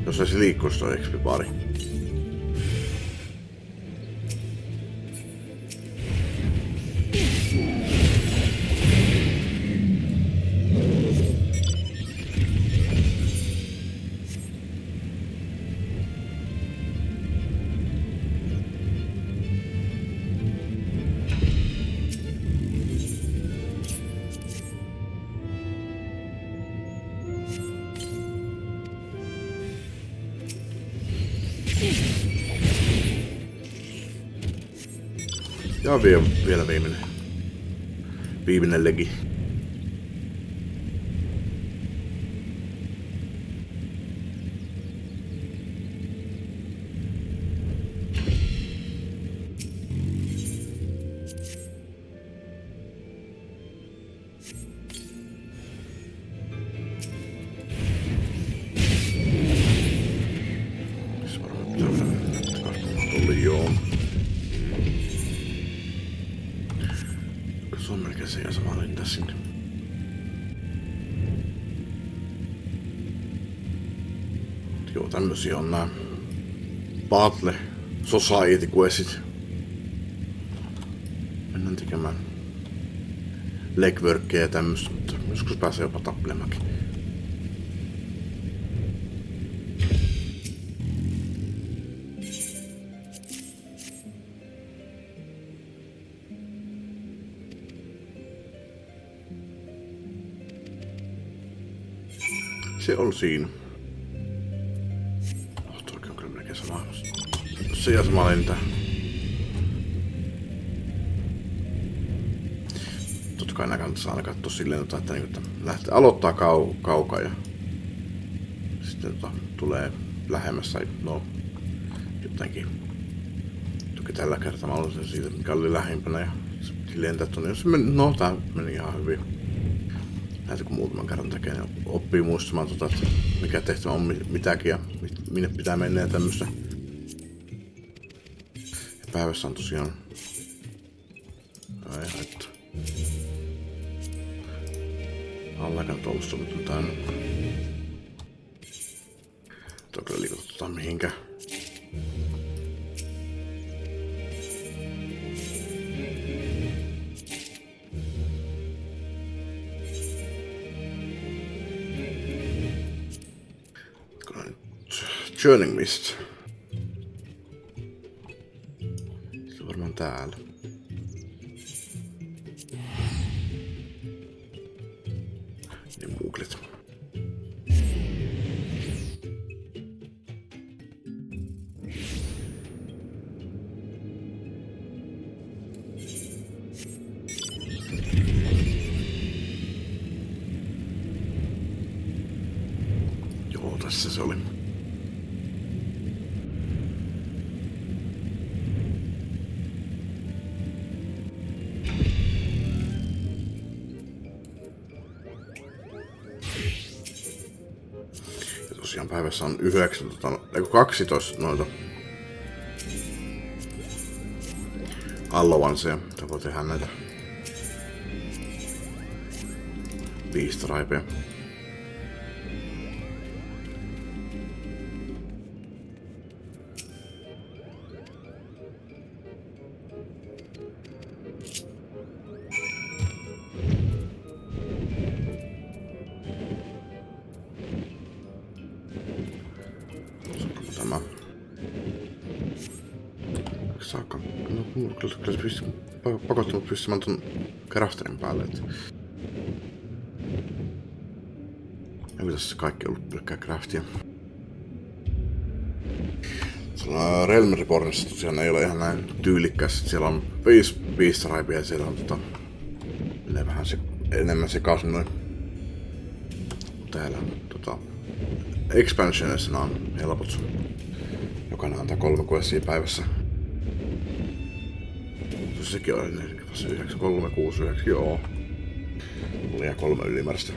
Jos saisi liikkua toi XP-pari. Ja vielä viimeinen legi. Se on melkein se ja sama lentää sinne. Joo, tämmösiä on nää Battle Society questit. Mennään tekemään legworkia ja tämmöstä, mutta joskus pääsee jopa tappelemaankin. Se on siinä. Toikin on kyllä melkein sama. Se ja sama lentää. Totta kai nää kannattaa aina katsoa silleen, että lähtee aloittaa kaukaa ja sitten tulee lähemmässä. No, jotenkin. Toki tällä kertaa mä aloitin siitä, mikä oli lähimpänä ja lentää tuonne. No, tää meni ihan hyvin. Näitä kun muutaman kerran tekee, niin oppii muistamaan, että mikä tehtävä on mitäkin ja minne pitää mennä ja tämmöstä. Ja päivässä on tosiaan... Ei haittaa. Allakaan toulusta, mutta on täynnä. Tuo kyllä liikutetaan mihinkään. Churning Mist. Se on varmaan täällä. Ja muuklet. Joo, tässä se oli. päivässä on 12 noita allowanceja, mitä voi tehdä näitä 5 raipea. Saakka. No, kyllä se pakottanut pystymään ton crafterin päälle. Eikö tässä kaikki ollut pelkkää craftia? Realm Rebornissa tosiaan ei ole ihan näin tyylikkäs. Siellä on 5 raipia ja siellä on vähän enemmän sekaisin noin. Täällä expansionissa on helpot. Jokainen antaa 3 questia päivässä. Sekin oli 9, 3, 6, 9, joo. Oli ihan 3 ylimääräistä.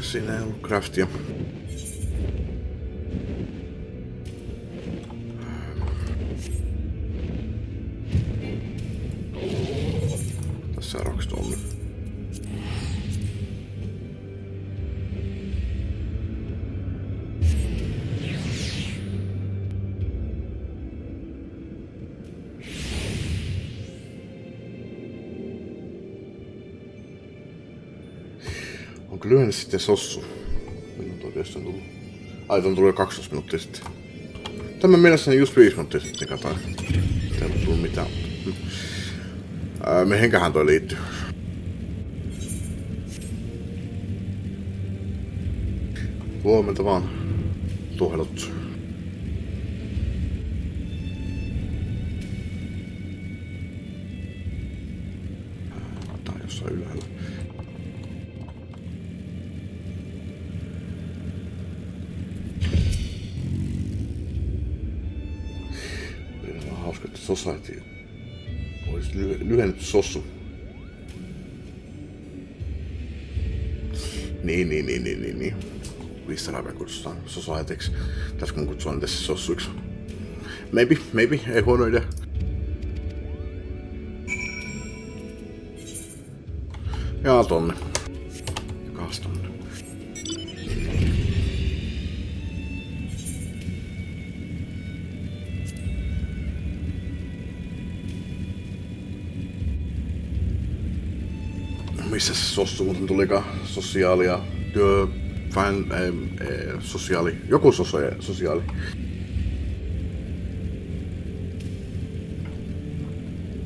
Siinä ei ollut craftia. Tässä on rockstone. Onko lyhennys sitten sossu? Milloin toi tietysti on tullut? Ai, ton tuli jo 12 minuuttia sitten. Tämän mielestäni just 5 minuuttia sitten katsoin. Ei ole tullut mitään. Mihinkähän toi liittyy? Huomenta vaan. Puhelut. Tää on jossain ylhäällä. Hauska, että Society olisi lyhennetty sossu. Niin. 500 raipea kutsutaan Societyksi. Pitäisikö mun kutsua niitä siis sossuiksi? Maybe, ei huono idea. Jaa, tonne. Kaas tonne. Missä se sossu muuten tulikaan? Sosiaalia, työ, sosiaali, joku sosiaali.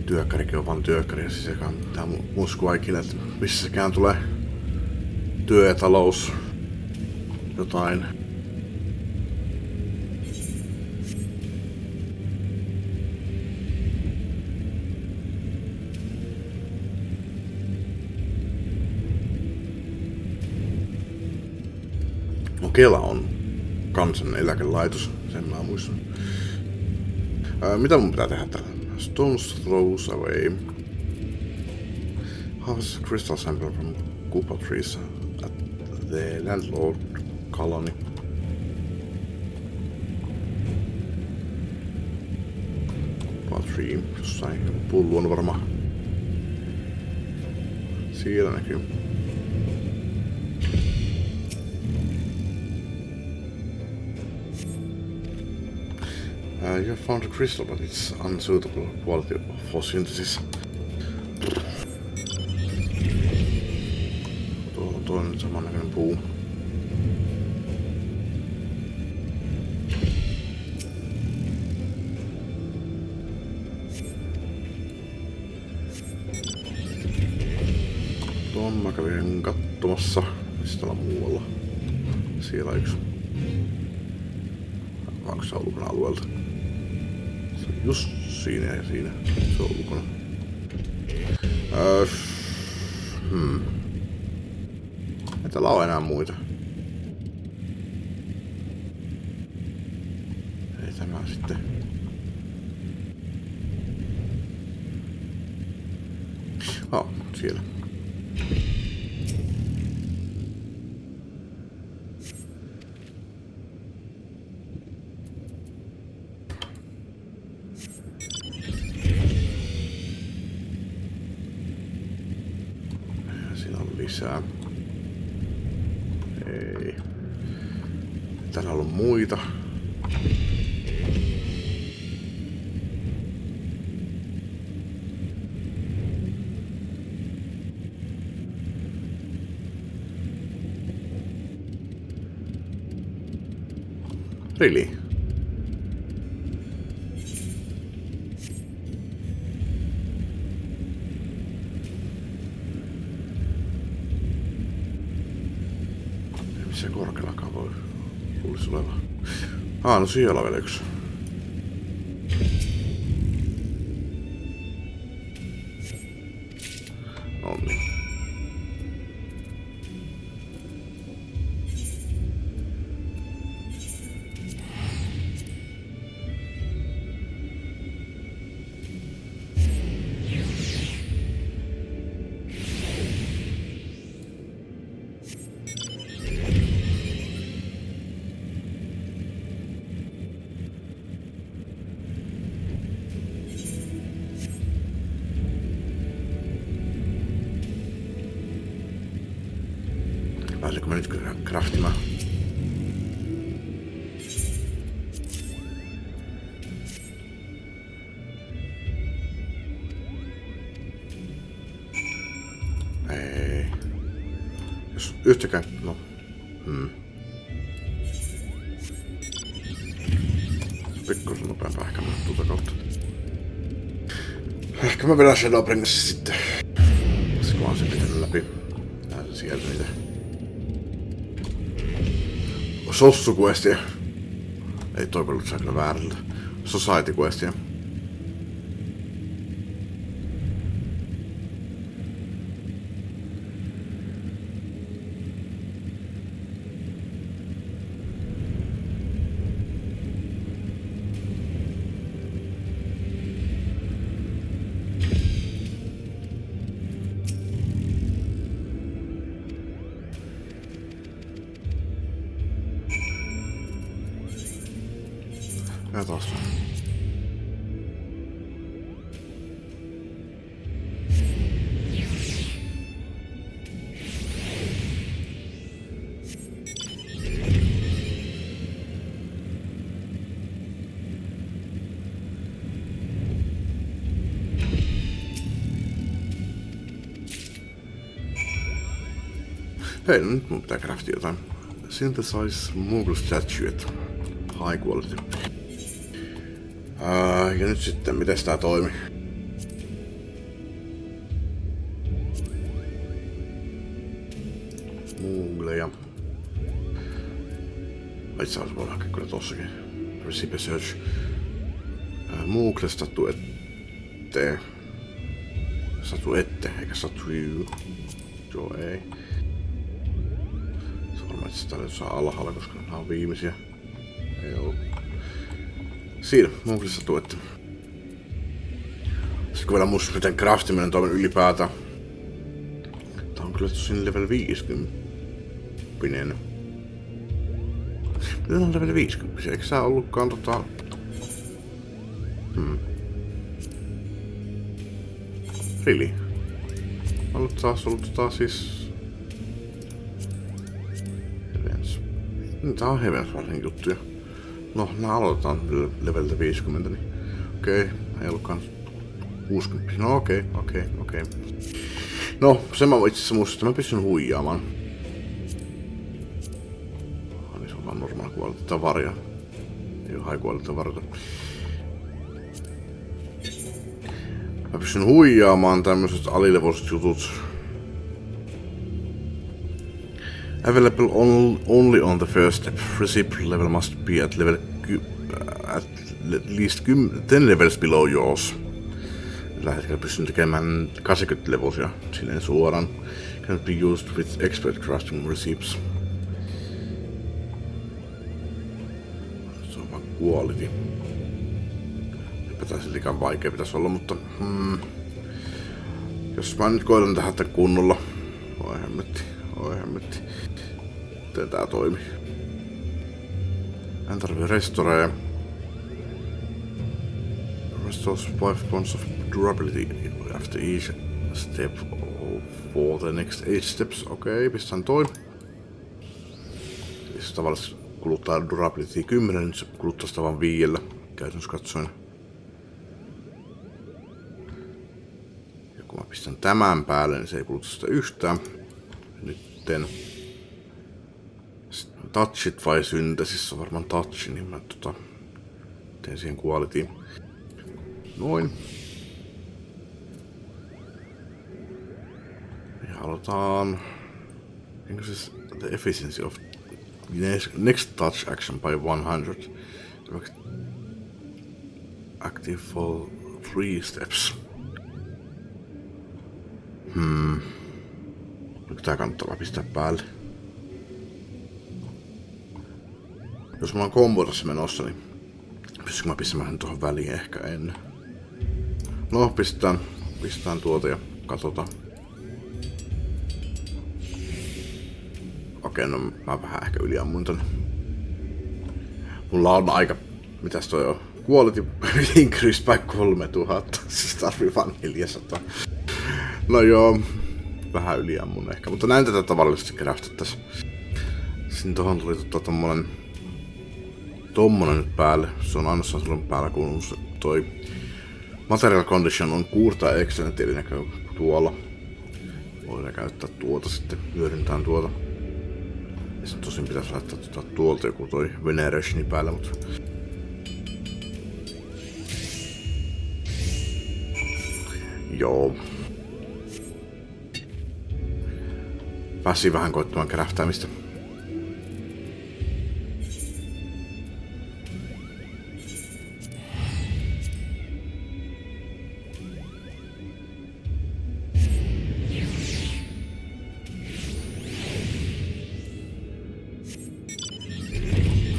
Työkkärikin on vaan työkkäri ja siis eikä mitään uskoa ikinä, että missä sekään tulee työ ja talous jotain. Kela on kansaneläkelaitos, sen mä muistan. Mitä mun pitää tehdä täällä? Stones throws away. Harvest crystal sample from Kupa trees at the landlord colony. Kupa tree, jossain pullu on varmaan. Siellä näkyy. You have found a crystal, but it's unsuitable quality for synthesis. Tuolla on toinen samannäköinen loppuu. Tuon mä kävin katsomassa, mistä ollaan muualla. Siellä yksi. Onko se ulkona alueelta? Se on just siinä ja siinä. Se on ulkona. Ei täällä ole enää muita. Ei tämä sitten. Siellä. Siinä on lisää. Ei. Täällä on ollut muita. Really? Missä korkeallakaan voi luulisi olevan. No siellä on vielä yksi. Nonni. Pääseekö mä nyt craftimaan? Ei. Jos yhtäkään... No. Pikkuisen nopeampaa ehkä mennä tuota kautta. Ehkä mä vedän Shadowbringassa sitten. Tässä kun on se pitänyt läpi. Näin sieltä niitä. Sossu-questia. Ei toi kuulostaa kyllä väärältä. Society-questia. Ja taas. Hei, nyt mun pitää craftia jotain. Synthesize Moogle Statuette. High quality. Ja nyt sitten, miten tää toimi? Moogleja. Itse asiassa voi hakea kyllä tossakin. Recipe search. Moogle statuette. Statuette, eikä statue. Joo, ei. Se on varmaan itse täällä jossain alhaalla, koska nämä on viimeisiä. Ei ollut. Siinä, Mooglessa tuette. Sitten kun vielä muistus, miten craftiminen toimii ylipäätään. Tää on kyllä tosin level 50. Miten on level 50? Eikö sä ollutkaan Really? Ollut taas siis... Heavens. Tää on Heavens varsinkin juttuja. No, nää aloitetaan leveltä 50, niin okei, ei ollutkaan 60. No okei. No, sen mä itse asiassa muistin, että mä pystyn huijaamaan. tavaria. Ei oo high quality tavaroita. Mä pystyn huijaamaan tämmöiset alilevoiset jutut. Available only on the first step. Receipt level must be at least 10 levels below yours. Tällä hetkellä pystyn tekemään 80 levosia silleen suoraan. Can be used with expert crafting receipts. Se on vaan quality. Eipä siltikään vaikea pitäisi olla, mutta jos mä nyt koitan tehdä tämän kunnolla. Oi hemmetti. Miten tää toimii? En tarvii restoreja. Restores 5 points of durability after each step for the next 8 steps. Okei, pistän toi. Se tavallisesti kuluttaa durability 10, nyt se kuluttaa sitä vaan 5 käytännössä katsoen. Ja kun mä pistän tämän päälle, niin se ei kuluta sitä yhtään. Nytten. Touchit vai syntesis, on varmaan touchi, niin mä teen siihen qualityin. Noin. Ja aloitetaan. Eikö siis the efficiency of next touch action by 100. Active for 3 steps. Nyt tää kannattaa pistää päälle. Jos mulla on kombo tässä menossa, niin pystykö mä pistämään tuohon väliin ehkä ennen? No, pistetään tuota ja katsotaan. Okei, no mä vähän ehkä yliammuin tänne. Mulla on aika... Mitäs toi on? Quality increased by 3000. Siis tarvii vaan 400. No joo. Vähän yliammun ehkä, mutta näin tätä tavallisesti craftattais. Sitten tohon tuli tommonen nyt päälle. Se on ainoastaan silloin päällä, kun toi material condition on kuurta excellent, eli näkyy tuolla. Voidaan käyttää tuota sitten, hyödyntää tuota. Ja sitten tosin pitäisi laittaa tuolta joku toi venerationi päälle, mutta... Joo. Pääsin vähän koittamaan craftaamista.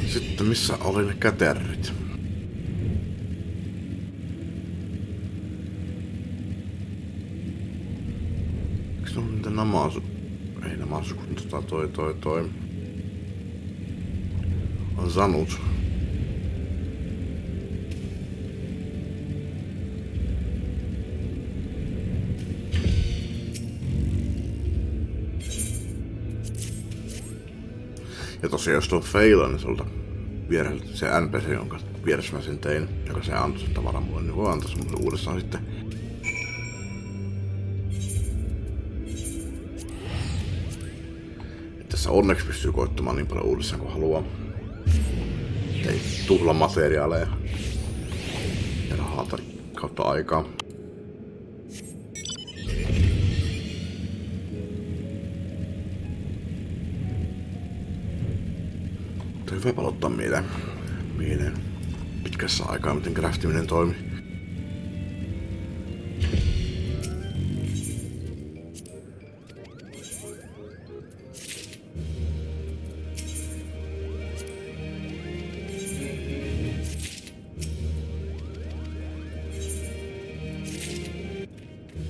Sitten missä oli ne käterrit? Eiks ne on niitä namasu? Ei namasu, kun toi. On zanut. Ja tosiaan jos tuon failan, niin sulta vierellä se NPC, jonka vieressä mä sen tein, joka se antoi sen tavaran mulle, niin voi antaa sen mulle uudestaan sitten. Et tässä onneksi pystyy koittamaan niin paljon uudestaan kuin haluaa. Ei tuhla materiaaleja ja rahaa kautta aikaa. Hyvä palottaa mieleen pitkässä aikaa, miten craftiminen toimii.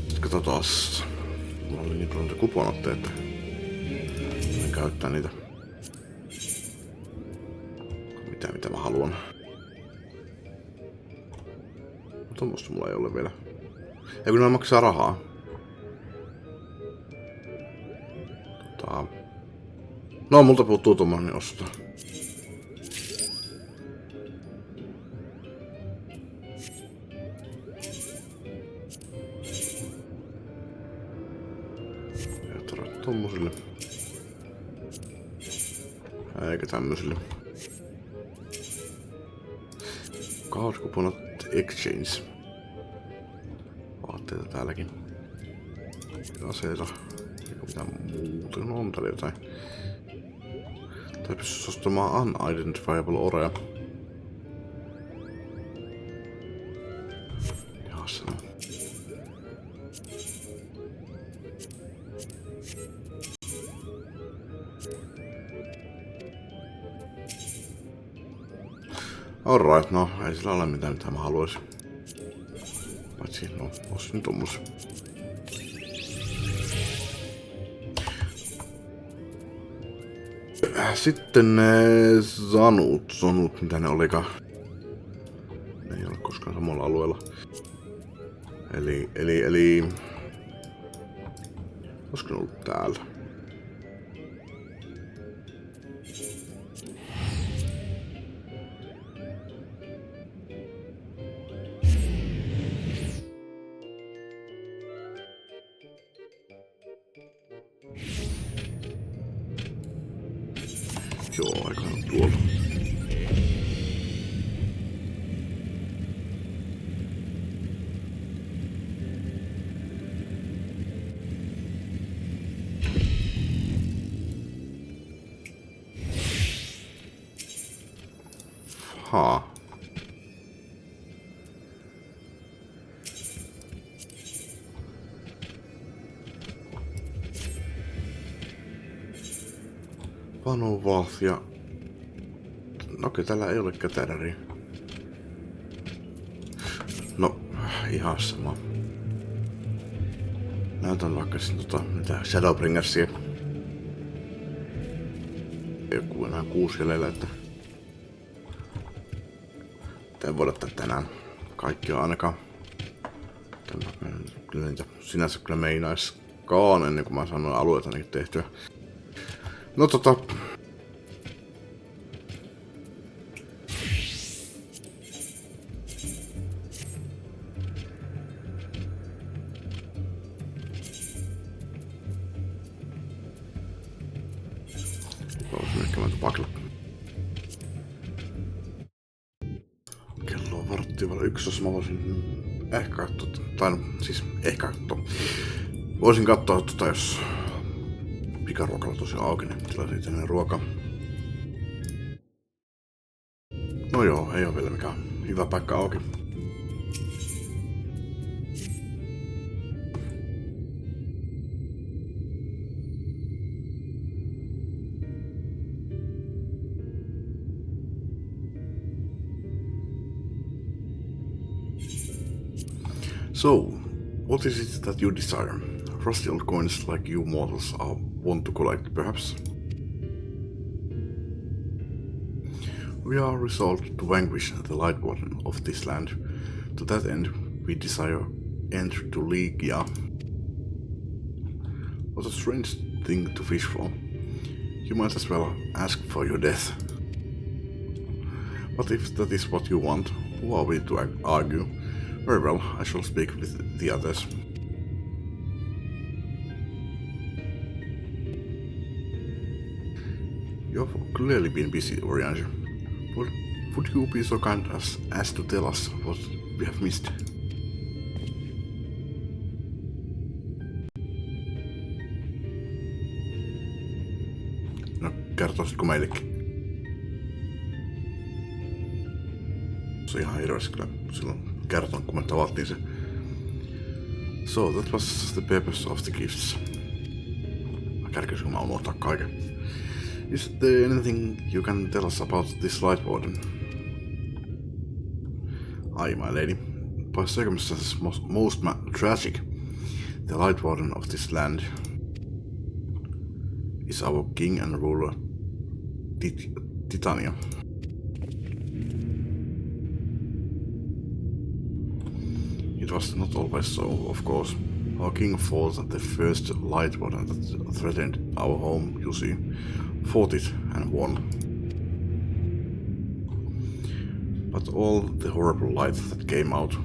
Sitten katsotaan. Mulla oli niin paljon kuponotteja, että en käyttää niitä. Mitä mä haluan. Tuommoista mulla ei ole vielä. Ja kun ne maksaa rahaa. No, multa puuttuu tommonen, niin ostaa. Ja tommosille. Eikä tämmösille. Card Coupon Exchange. Vaatteita täälläkin. Aseita. Mitä muuten on täällä jotain. Tää pystyis ostamaan unidentifiable orea. Jahas. Alright, no ei sillä ole mitään mitä mä haluaisin. Paitsi, no, ostin tommosen. Sitten Zanut, mitä ne olikaan. Ne ei ole koskaan samalla alueella. Eli... Olisiko ne ollut täällä? Joo, aika on tuolla. Haa. Vanuvalth ja... Okei, tällä ei ole kätäröriä. No, ihan sama. Näytän vaikka mitä Shadowbringersia. Joku enää 6 jäljellä, että... En voi ottaa tänään kaikkia ainakaan. Kyllä niitä sinänsä kyllä meinaiskaan ennen kuin mä saan noin alueet ainakin tehtyä. No kello on varttia 1, jos mä voisin ehkä katsoa, tai no, siis ehkä katsoa. Voisin katsoa jos pikaruokalla tosiaan auki, niin tilaisin itselleen ruokaa. No joo, ei oo vielä mikään hyvä paikka auki. So, what is it that you desire? Rusty old coins like you mortals want to collect, perhaps? We are resolved to vanquish the Light Warden of this land. To that end, we desire entry to Ligia. What a strange thing to fish for. You might as well ask for your death. But if that is what you want, who are we to argue? Very well, I shall speak with the others. You have clearly been busy, Orianger. Would you be so kind as to tell us what we have missed? No, kertoisitko meillekin? Se on ihan hirveästi kyllä silloin kertonut, kun me tavattiin se. So, that was the purpose of the gifts. Mä kärkisin, kun mä unohtaa kaiken. Is there anything you can tell us about this Light Warden? Aye, my lady. By circumstances most tragic, the Light Warden of this land is our king and ruler, Titania. It was not always so, of course. Our king fought at the first Light Warden that threatened our home, you see. Fought it and won. But all the horrible light that came out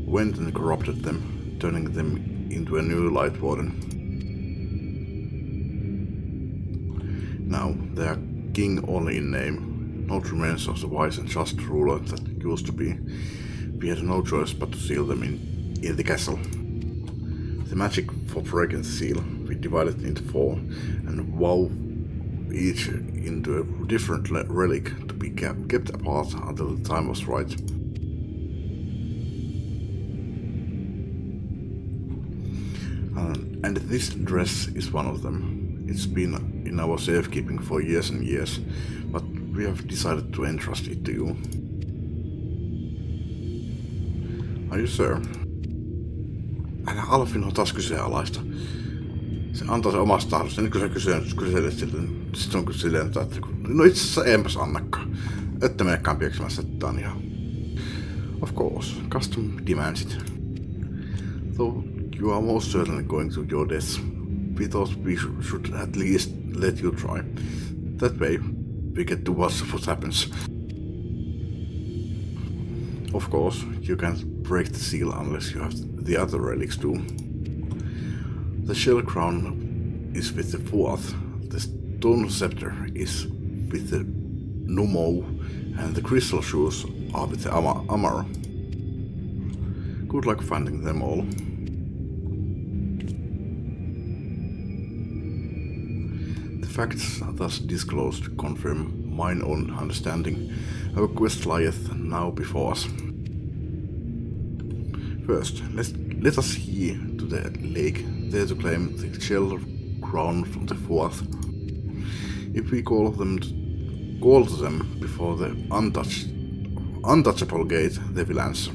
went and corrupted them, turning them into a new Light Warden. Now they are king only in name, no remains of the wise and just ruler that used to be. We had no choice but to seal them in the castle. The magic for breaking the seal, we divided it into 4 and wove each into a different relic to be kept apart until the time was right. And this dress is one of them. It's been in our safekeeping for years and years, but we have decided to entrust it to you. Are you sure? Alfin on taas kyseenalaista. Se antaa se omasta tahdosta, niin kun sä kyselet siltä, niin sit on kyllä silleen, että no itse asiassa enpäs annakaan. Ette menekään pieksemässä, että tää on ihan... Of course, custom demands it. Though you are most certainly going to your death, we thought we should at least let you try. That way, we get to watch what happens. Of course, you can't break the seal unless you have the other relics too. The shell crown is with the 4th, the stone scepter is with the Numo, and the crystal shoes are with the Amar. Good luck finding them all. The facts thus disclosed confirm mine own understanding. Our quest lieth now before us. First, let us hie to the lake, there to claim the shell crown from the 4th. If we call to them before the untouchable gate, they will answer.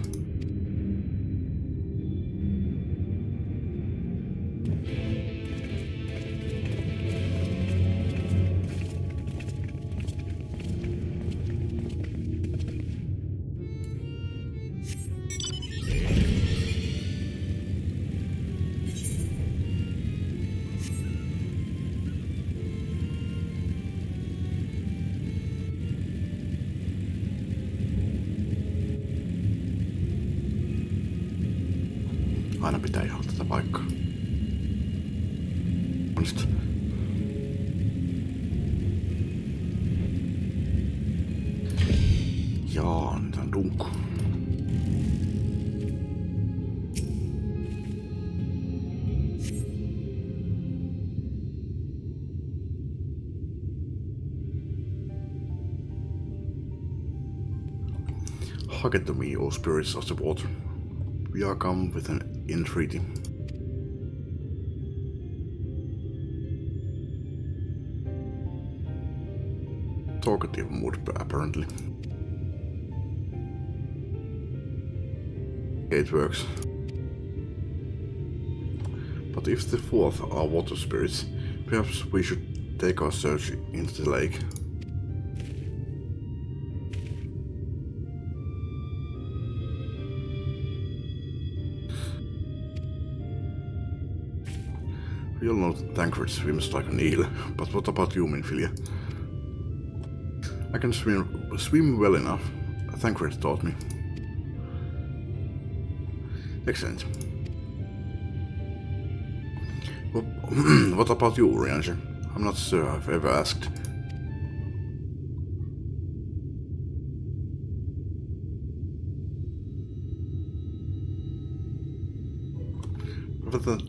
Aina pitää ihan tätä paikkaa. Onnist. Jaa, nyt on dunkku. Hearken to me, O spirits of the water. We are come with an entreaty. Talkative mood, apparently. It works. But if the 4th are water spirits, perhaps we should take our search into the lake. We all know that Tancred swims like an eel, but what about you, Minfilia? I can swim well enough. Tancred taught me. Excellent. What about you, Ranger? I'm not sure I've ever asked.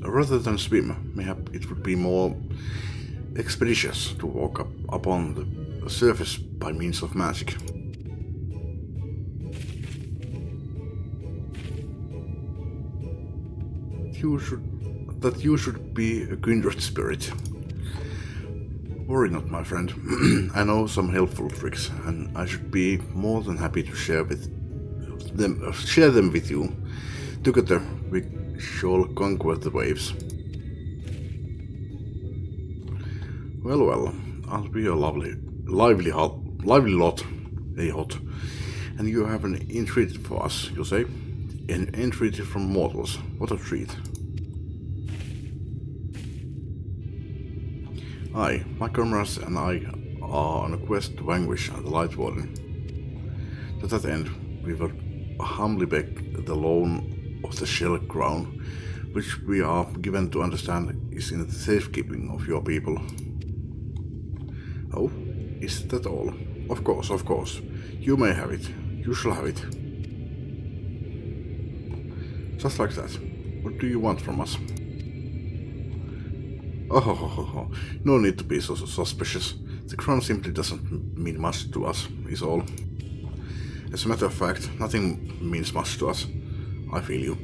Rather than swim, mayhap it would be more expeditious to walk upon the surface by means of magic. You should be a kindred spirit. Worry not, my friend. I know some helpful tricks, and I should be more than happy to share them with you. Together we shall conquer the waves. Well, I'll be a lively lot, and you have an entreaty for us, you say? An entreaty from mortals. What a treat. Aye, my comrades and I are on a quest to vanquish the Light Warden. To that end, we will humbly beg the loan of the shell crown, which we are given to understand is in the safekeeping of your people. Oh, is that all? Of course, of course. You may have it. You shall have it. Just like that. What do you want from us? Oh, no need to be so suspicious. The crown simply doesn't mean much to us, is all. As a matter of fact, nothing means much to us. I feel you.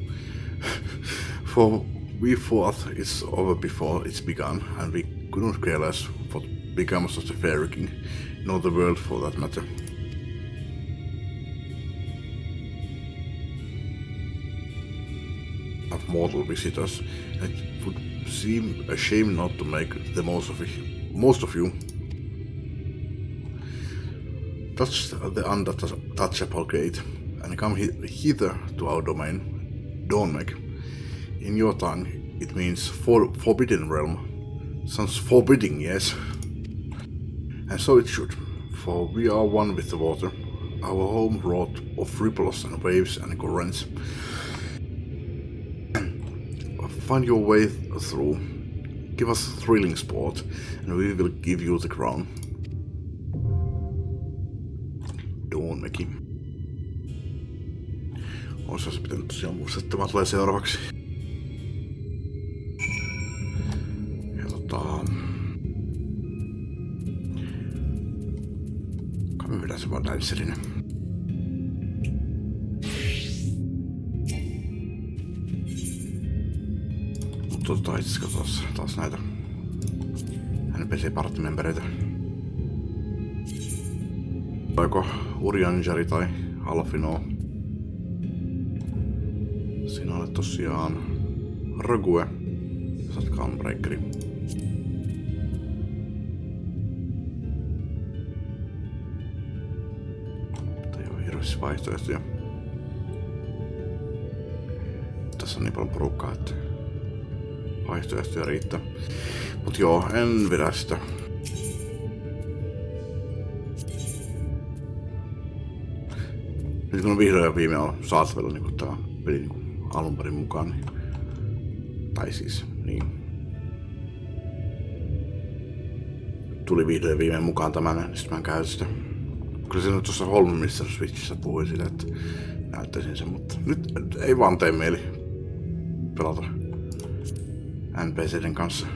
For we thought it's over before it's begun, and we couldn't care less what becomes of the fairy king, nor the world for that matter. Of mortal visitors, it would seem a shame not to make the most of you. Touch the untouchable gate, and come hither to our domain, Dawnmec. In your tongue, it means forbidden realm. Sounds forbidding, yes? And so it should, for we are one with the water, our home wrought of ripples and waves and currents. Find your way through, give us thrilling sport, and we will give you the crown. Dawnmec. Oissa se pitänyt tosiaan muistaa, että tämä tulee seuraavaksi. Ja kai me myydään se vaan Dancerinen. Mutta otetaan itse asiassa taas näitä NPC-parttimembereitä. Oliko Uriangeri tai Alfino? Siinä olet tosiaan Rogue. Sä oot Gunbreakeri. Mutta ei oo hirveästi vaihtoehtoja. Tässä on niin paljon porukkaa, että vaihtoehtoja riittää. Mut joo, en vedä sitä. Nyt kun on vihdoin ja viime on saatavilla niin tämä peli niin alunperin mukaan, niin, tai siis niin. Tuli vihdoin ja viimein mukaan tämän, niin sitten mä en käytä sitä. Kyllä se nyt tuossa Holmissa Switchissä puhui siitä, että näyttäisin sen, mutta nyt ei vaan tee mieli pelata NPCden kanssa.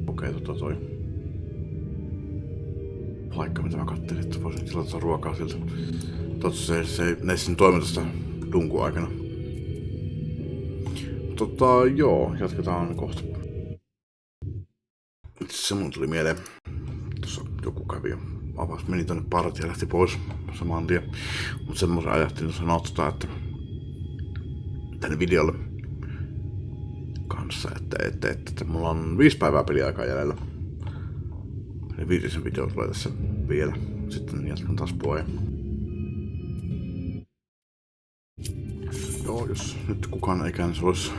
Okei, toi paikka, mitä mä kattelin, että voisin tilata ruokaa siltä. Toivottavasti se ei Nessin toimitusta dunkun aikana. Joo, jatketaan kohta. Se mun tuli mieleen. Tuossa joku kävi ja meni tonne partiin ja lähti pois saman tien. Mut semmoisen ajattelin sanoa, että tänne videolle kanssa, että mulla on 5 päivää peliaikaa jäljellä. Ja 5. video tulee tässä vielä. Sitten jatkan taas pois. Joo, jos nyt kukaan ei käänsi olisi.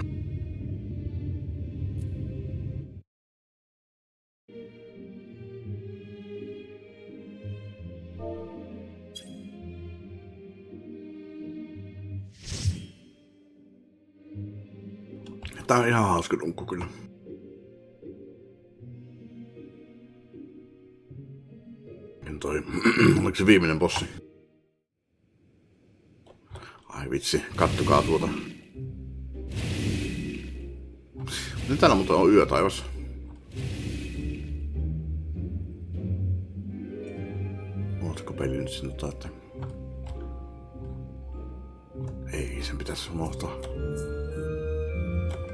Tää on ihan hauska dunkku kyllä. Oliko se viimeinen bossi? Ai vitsi, kattokaa tuota. Nyt täällä muuten on yötaivas. Ootko peli nyt sinne että... Ei, sen pitäisi unohtaa.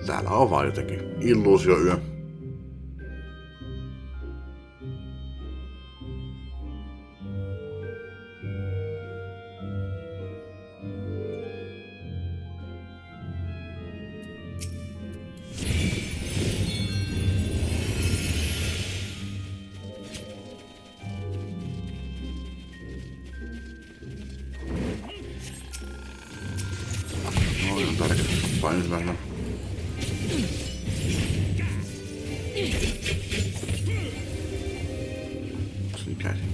Täällä on vaan jotenkin illuusioyö. Ensimmäisenä. Slikäisin.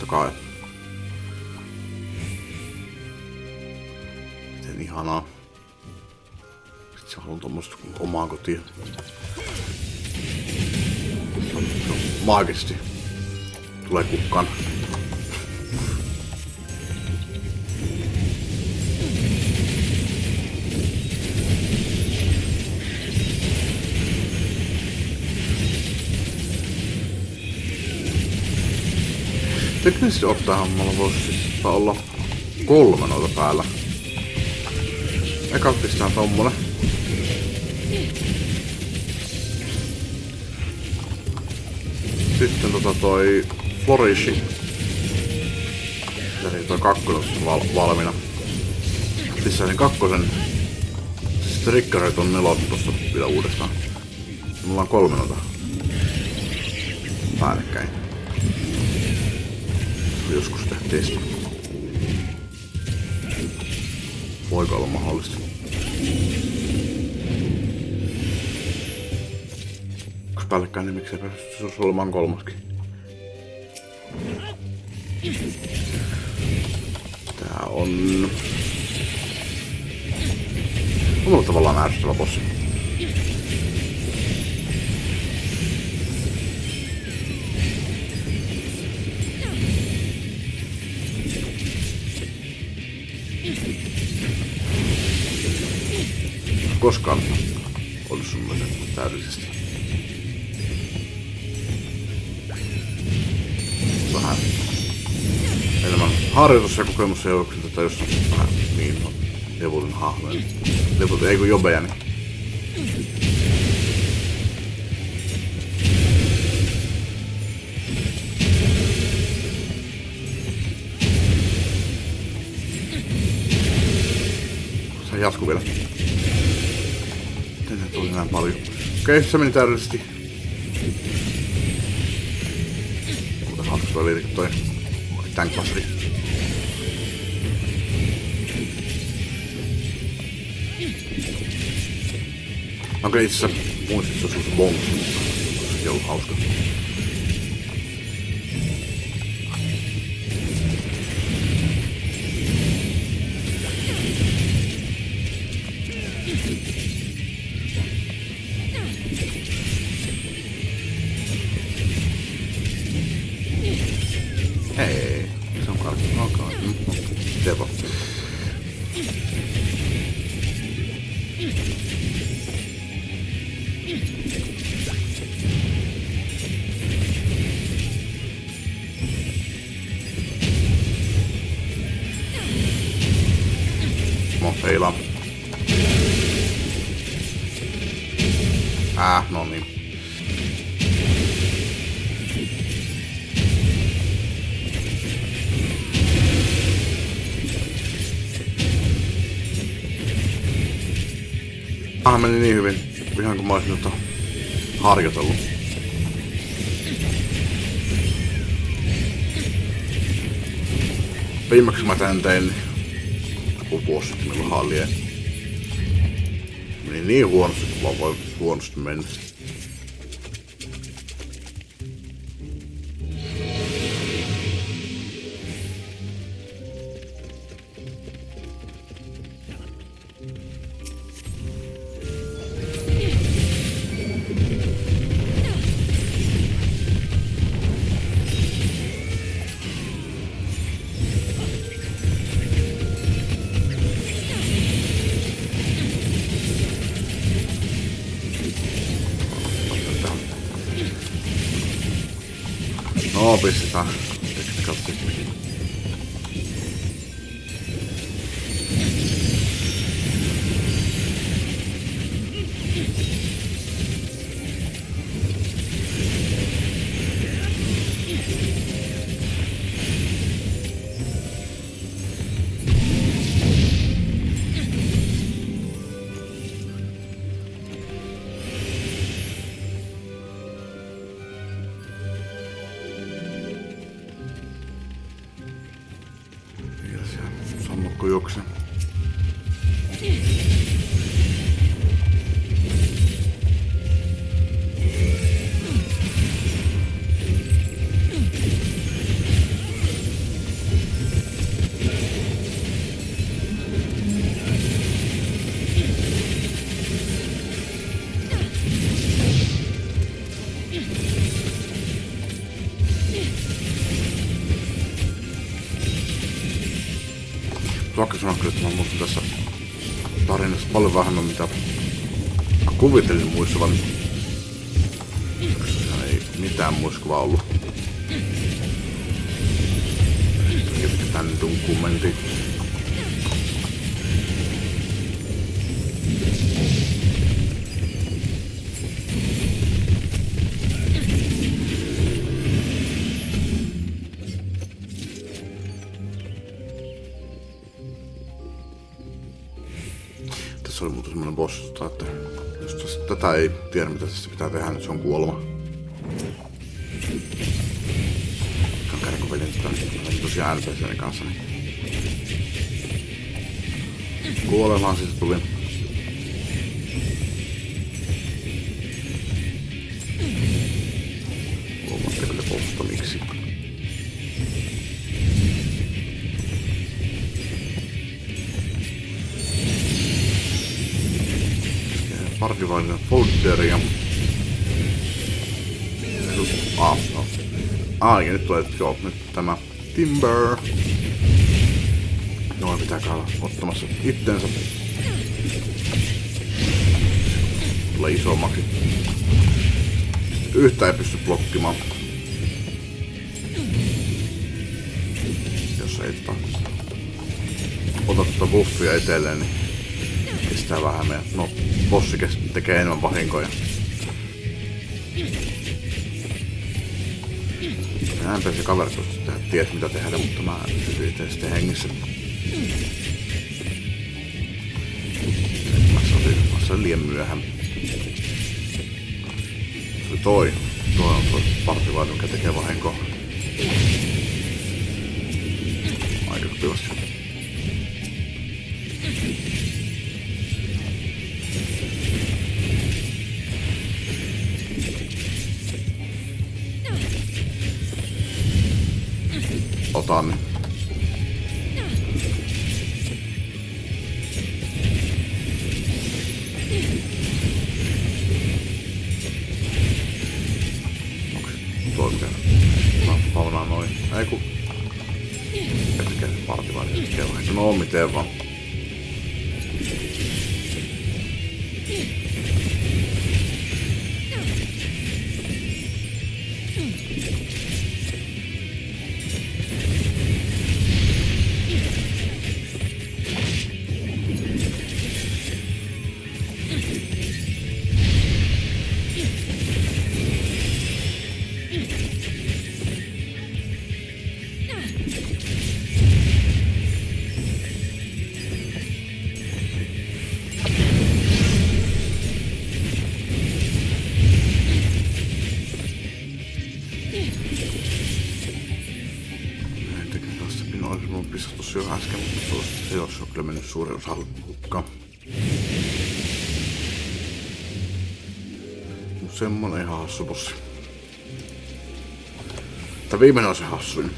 kai. Miten ihanaa. Sitten se haluan tommoista omaa kotia. Maagisesti. Tulee kukkaan. Teknisesti ottaen mulla voisi siis olla 3 noita päällä. Eka pistään tommonen. Sitten toi Florishi. Ja niin toi 2 valmiina. Pistään sen 2. Sitten triggerit on 4 tosta vielä uudestaan. Mulla on 3 noita päällekkäin. Joskus tehtiin. Voiko olla mahdollista? Onks päällekkäin, niin miksei pystyisi olemaan 3. Tää on... omalla tavallaan ärsyttävä bossi. Koskaan olisi sun mielestä täydellisesti. Vähän enemmän harjoitus ja kokemus ja tätä jos on vähän niin on levollinen hahmoja. Levollinen, ei kun jobeja, niin. Se jatkuu vielä. Tänne tuli näin paljon. Okei, se meni täydellisesti. Mutta hauska toi liirikin toi tankbusteri. Okei, itse asiassa muistin, että se olisi ollut bonus, mutta olisikin ollut hauska. Hei, se on kaikki. Okei, Devo. Mä feilaan. No niin. Meni niin hyvin, ihan kun mä olisin harjoitellut. Viimeksi mä tän tein vuosi sitten milloin hallie. Meni niin huonosti, kun vaan voi huonosti mennä. No, pistetään. Tekniikka. Sammukko juoksee. Vaikka sanon kyllä, että mä muistan tässä tarinassa paljon vähemmän mitä mä kuvittelin muistavan. Ei mitään muiskuvaa ollut. Ja mitä tän tunkuun mentiin. Tässä oli muuten semmonen boss, että jos tätä ei tiedä mitä tässä pitää tehdä, niin se on kuolema. Kankari kun vedin tätä, niin tosiaan NPC:ni kanssa, niin kuolemaan siitä tuli. Huomattaville bosta miksi. Partivainen folder ja... ja nyt tulee, joo, nyt tämä Timber. Noin pitää käydä ottamassa itteensä. Tulee isommaksi. Yhtä ei pysty blokkimaan. Jos ei ota tuota buffia etelleen, niin kestää vähän meidän. No, bossi tekee enemmän vahinkoja. NPC kaverit ties mitä tehdä, mutta mä pysyin itse sitten hengissä. Mä sain liian myöhään. Se oli toi on toi partivainen, mikä tekee vahinkoa. Aika sopivasti. Otan. Toimii. Paunaan noin. Ei ku... Hetken partivainen tekee vähän. No miten vaan. Jo äsken, mutta se olisi kyllä mennyt suuri osa hukkaan. Mut semmonen ihan hassu bossi. Tää viimeinen on se hassuin.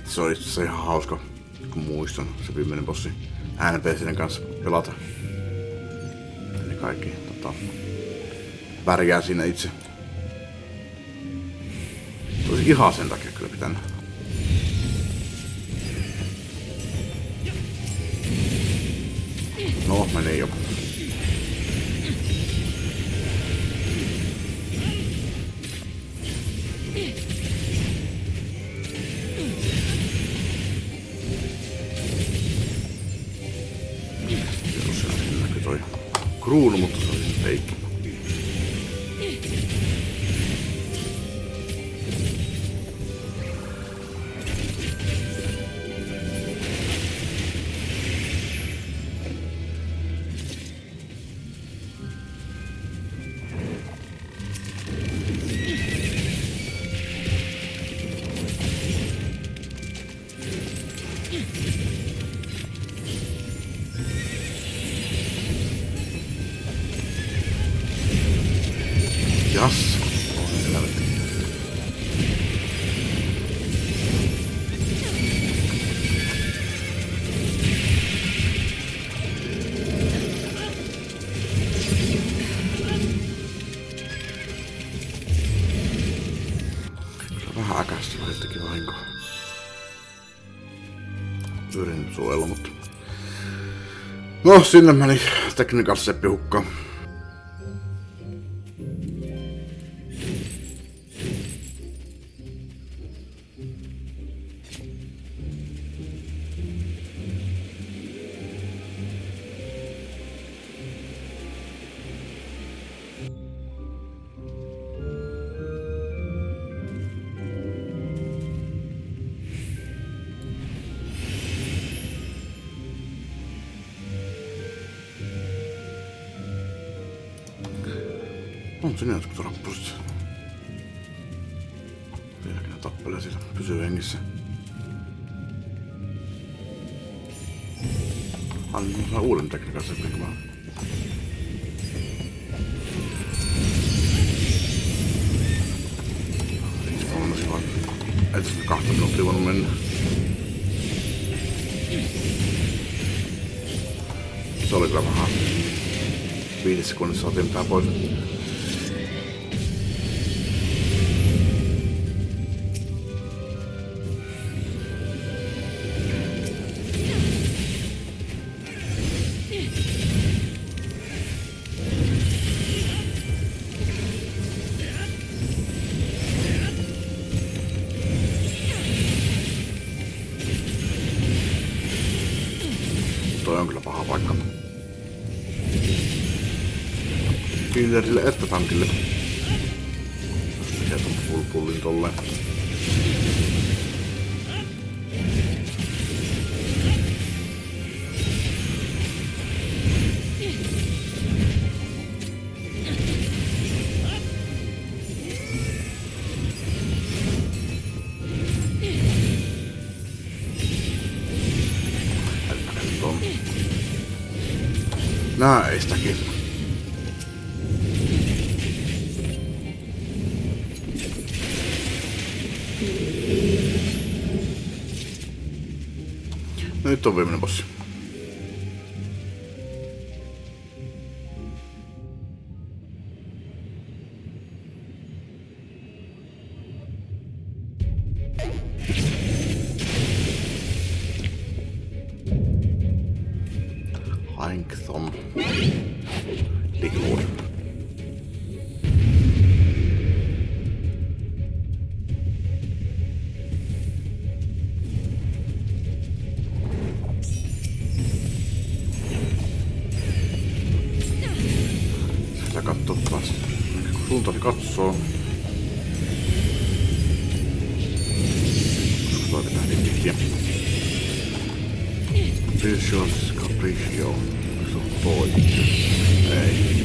Se oli itse asiassa ihan hauska, kun muistan se viimeinen bossi NPC:n kanssa pelata. Eli kaikki pärjää siinä itse. Olisi ihan sen takia kyllä pitänyt. No, meni jo. Tosiaan näkyy toi kruunu, mutta se oli feikki. Jas. yritin suojella, mutta... No, sinne meni Technical Seppi hukkaan. On sinne jotkut rappuset. Vieläkin tappelee sillä. Pysyy hengissä. Annan uuden tekniikan sen tekemään. Onneksi vaan. Ei tästä 2 minuuttia voinut mennä. Se oli kyllä vähän. 5 sekunnissa saatiin tää pois. Toi on kyllä paha paikka. Killerille että tankille. Jos tekee ton full pullin tolleen. Näistäkin. Nyt on viimeinen bossi. Hankthom. Liikkuvuuden. Sitä katsoo taas. Kun suuntaani katsoo. Koska toi pitää niin pitkiä. Visuals Capriccio. Se on toi. Ei.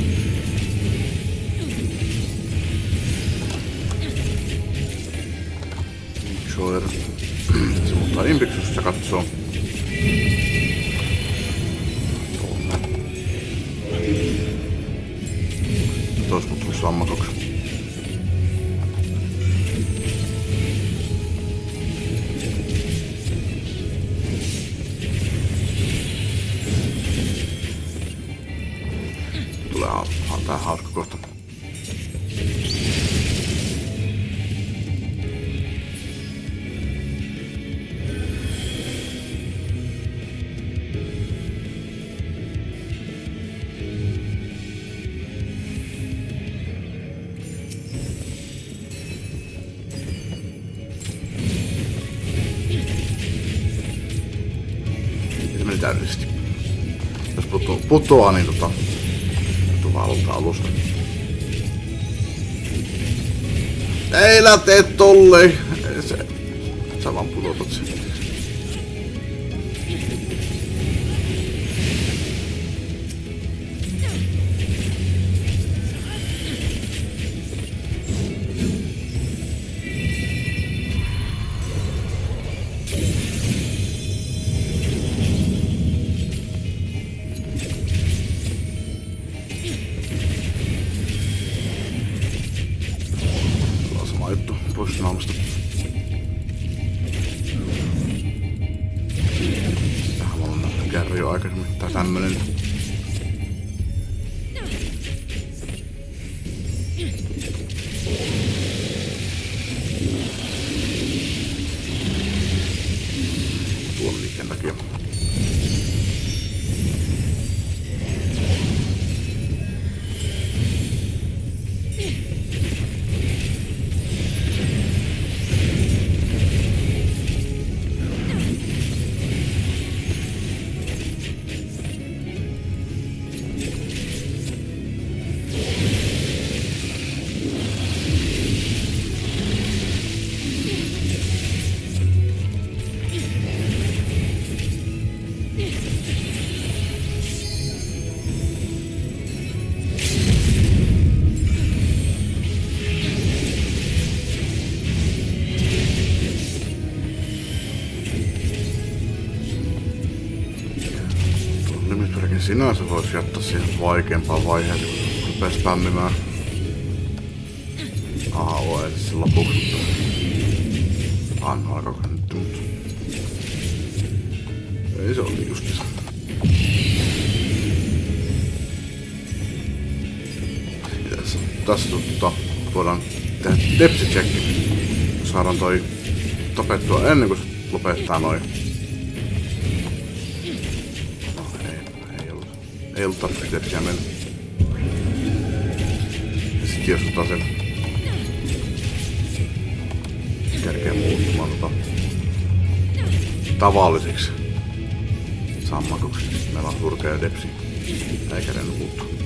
Joer. Se muuttaa impiksi, jos se katsoo. Tuolla. Nyt ois muuttunut sammakoksi. Tulee tää hauska kohta. Se meni täydellisesti. Jos putoaa, niin aloittaa alusta. Ei lähtee tolleen! Sä vaan putotat sen. Pois naamasta. Tähän on nähty kärry jo aikaisemmin. Tää tämmönen. Tuon liikkeen takia. sinänsä voisi jättää siihen vaikeampaan vaiheeseen, kun rupee spämmimään AOE lopuksi, mutta alkaako nyt, mutta ei se oli justiinsa. Tässä voidaan tehdä depsi-checki. Saadaan toi tapettua ennen kuin se lopettaa noin. No ei ollut tarpeeksi depsiä mennä. Ja sit jos otetaan sen kerkeä muuttumaan tavalliseksi sammakoksi. Meillä on surkea depsi. Eikä ne muuttu.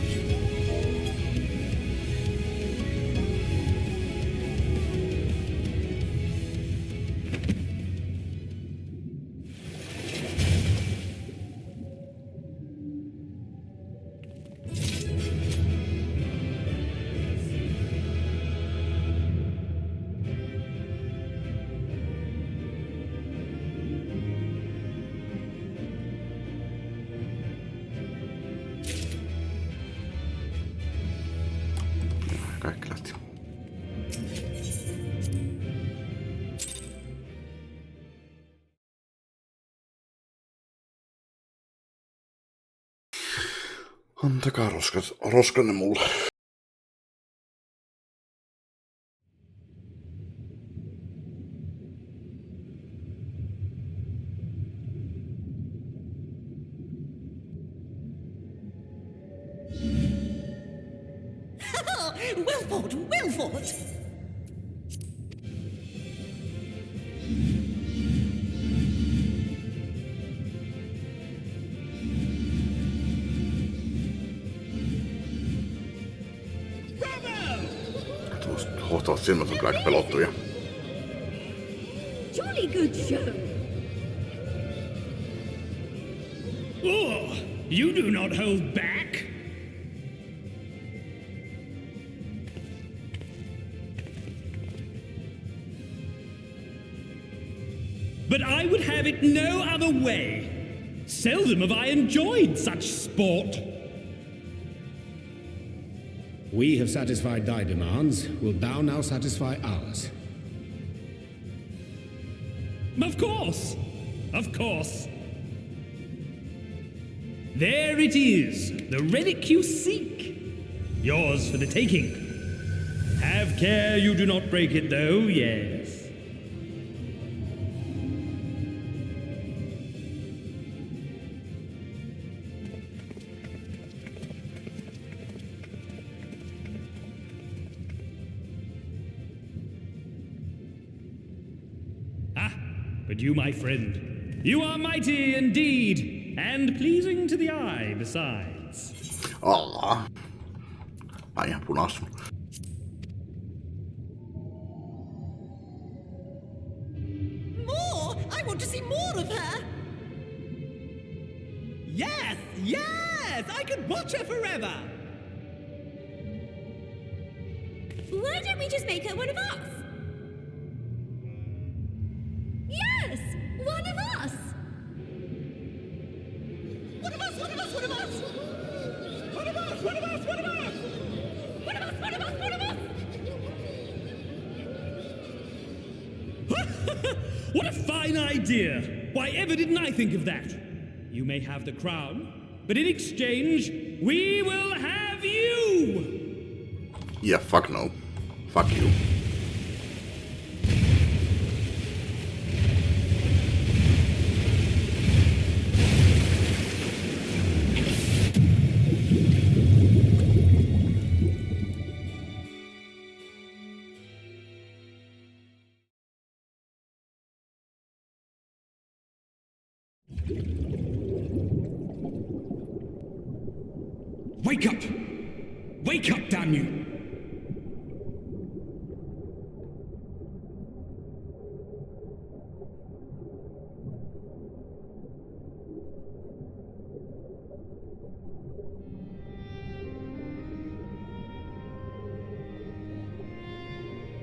Kaikki lähti. Antakaa roskanne mulle. Wilford! Huohtavat silmät on kyllä aika pelottavia. Jolly good show! Oh, you do not hold back! But I would have it no other way. Seldom have I enjoyed such sport. We have satisfied thy demands. Wilt thou now satisfy ours? Of course. Of course. There it is, the relic you seek. Yours for the taking. Have care you do not break it, though, yes. But you, my friend, you are mighty indeed, and pleasing to the eye besides. Allah. Ai ihan punaista. More! I want to see more of her! Yes, yes! I could watch her forever! Why don't we just make her one of us? Yes! One of us! One of us! One of us! One of us! One of us! One of us! One of us! One of us! One of us! One of us! What a fine idea! Why ever didn't I think of that? You may have the crown, but in exchange, we will have you! Yeah, fuck no. Fuck you. Wake up! Wake up, damn you!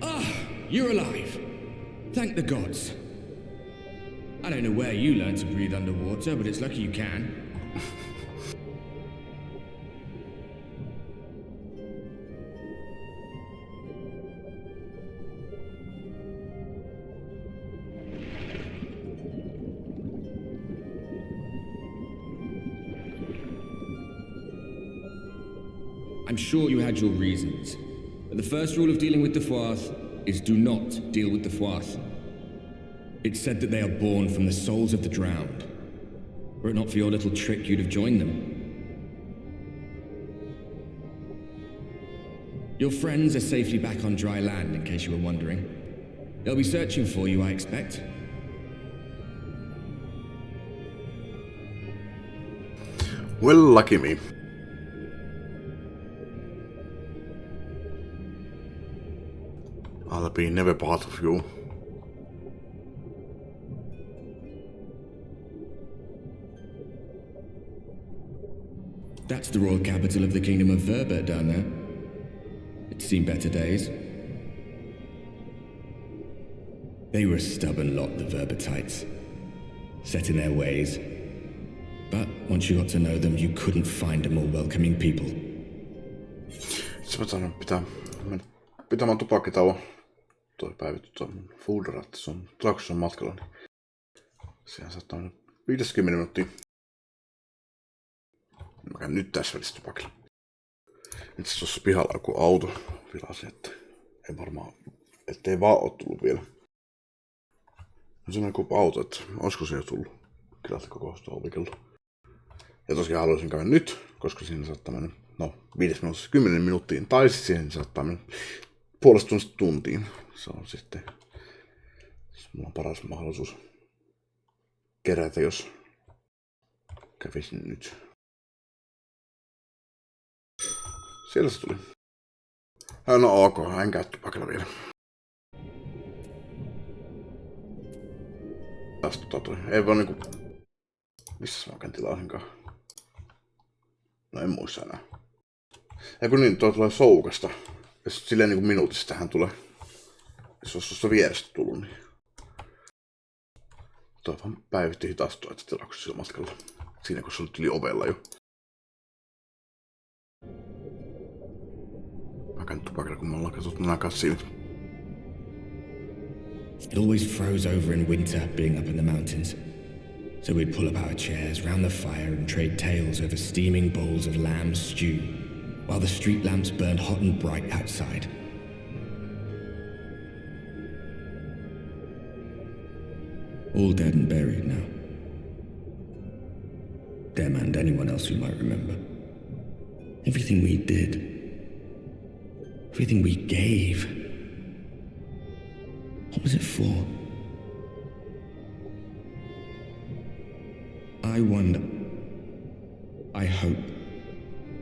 Ah, you're alive. Thank the gods. I don't know where you learned to breathe underwater, but it's lucky you can. I'm sure you had your reasons. But the first rule of dealing with the Fourth is do not deal with the Fourth. It's said that they are born from the souls of the drowned. Were it not for your little trick, you'd have joined them. Your friends are safely back on dry land, in case you were wondering. They'll be searching for you, I expect. Well, lucky me. I'll be never part of you. That's the royal capital of the Kingdom of Verbert down there. It's seen better days. They were a stubborn lot, the Verbertites. Set in their ways. But once you got to know them, you couldn't find a more welcoming people. Se mä sanon, pitää pitämään tupakkitauon. Toi päivitty tuon foodratti, se on Trakson matkalla, niin sehän saattaa mennä 50 minuuttia. Mä käyn nyt tässä välissä tupakilla. Nyt se tuossa pihalla joku auto vilasi, että ei varmaan, ettei vaan oo tullut vielä. On semmoinen kuin auto, että olisiko se jo tullut. Kyllä koko ovikello. Ja tosiaan haluaisin käydä nyt, koska siinä saattaa mennä 5 minuutissa 10 minuuttiin, tai sitten siihen saattaa mennä puolesta tunnista tuntiin. Se on sitten, mulla on paras mahdollisuus kerätä, jos kävisin nyt. Siellä se tuli. No ok, en käy tupakilla vielä. Taas tuli. Ei vaan niinku... Missäs mä oikein tilasinkaan? No en muista enää. Ja kun niin, toi tulee soukasta. Ja silleen niinku minuutissa tähän tulee. Jos olisi tuossa vierestä tullut, niin... Toi vaan päivitti hitaasti että tilauksessa sillä matkalla. Siinä kun se oli yli ovella jo. Mä käyn tupakilla, kun me ollaan katsottu nämä katsiinit. It always froze over in winter being up in the mountains. So we'd pull up our chairs round the fire and trade tales over steaming bowls of lamb stew, while the street lamps burned hot and bright outside. All dead and buried now. Them and anyone else who might remember. Everything we did. Everything we gave. What was it for? I wonder. I hope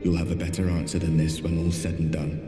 you'll have a better answer than this when all's said and done.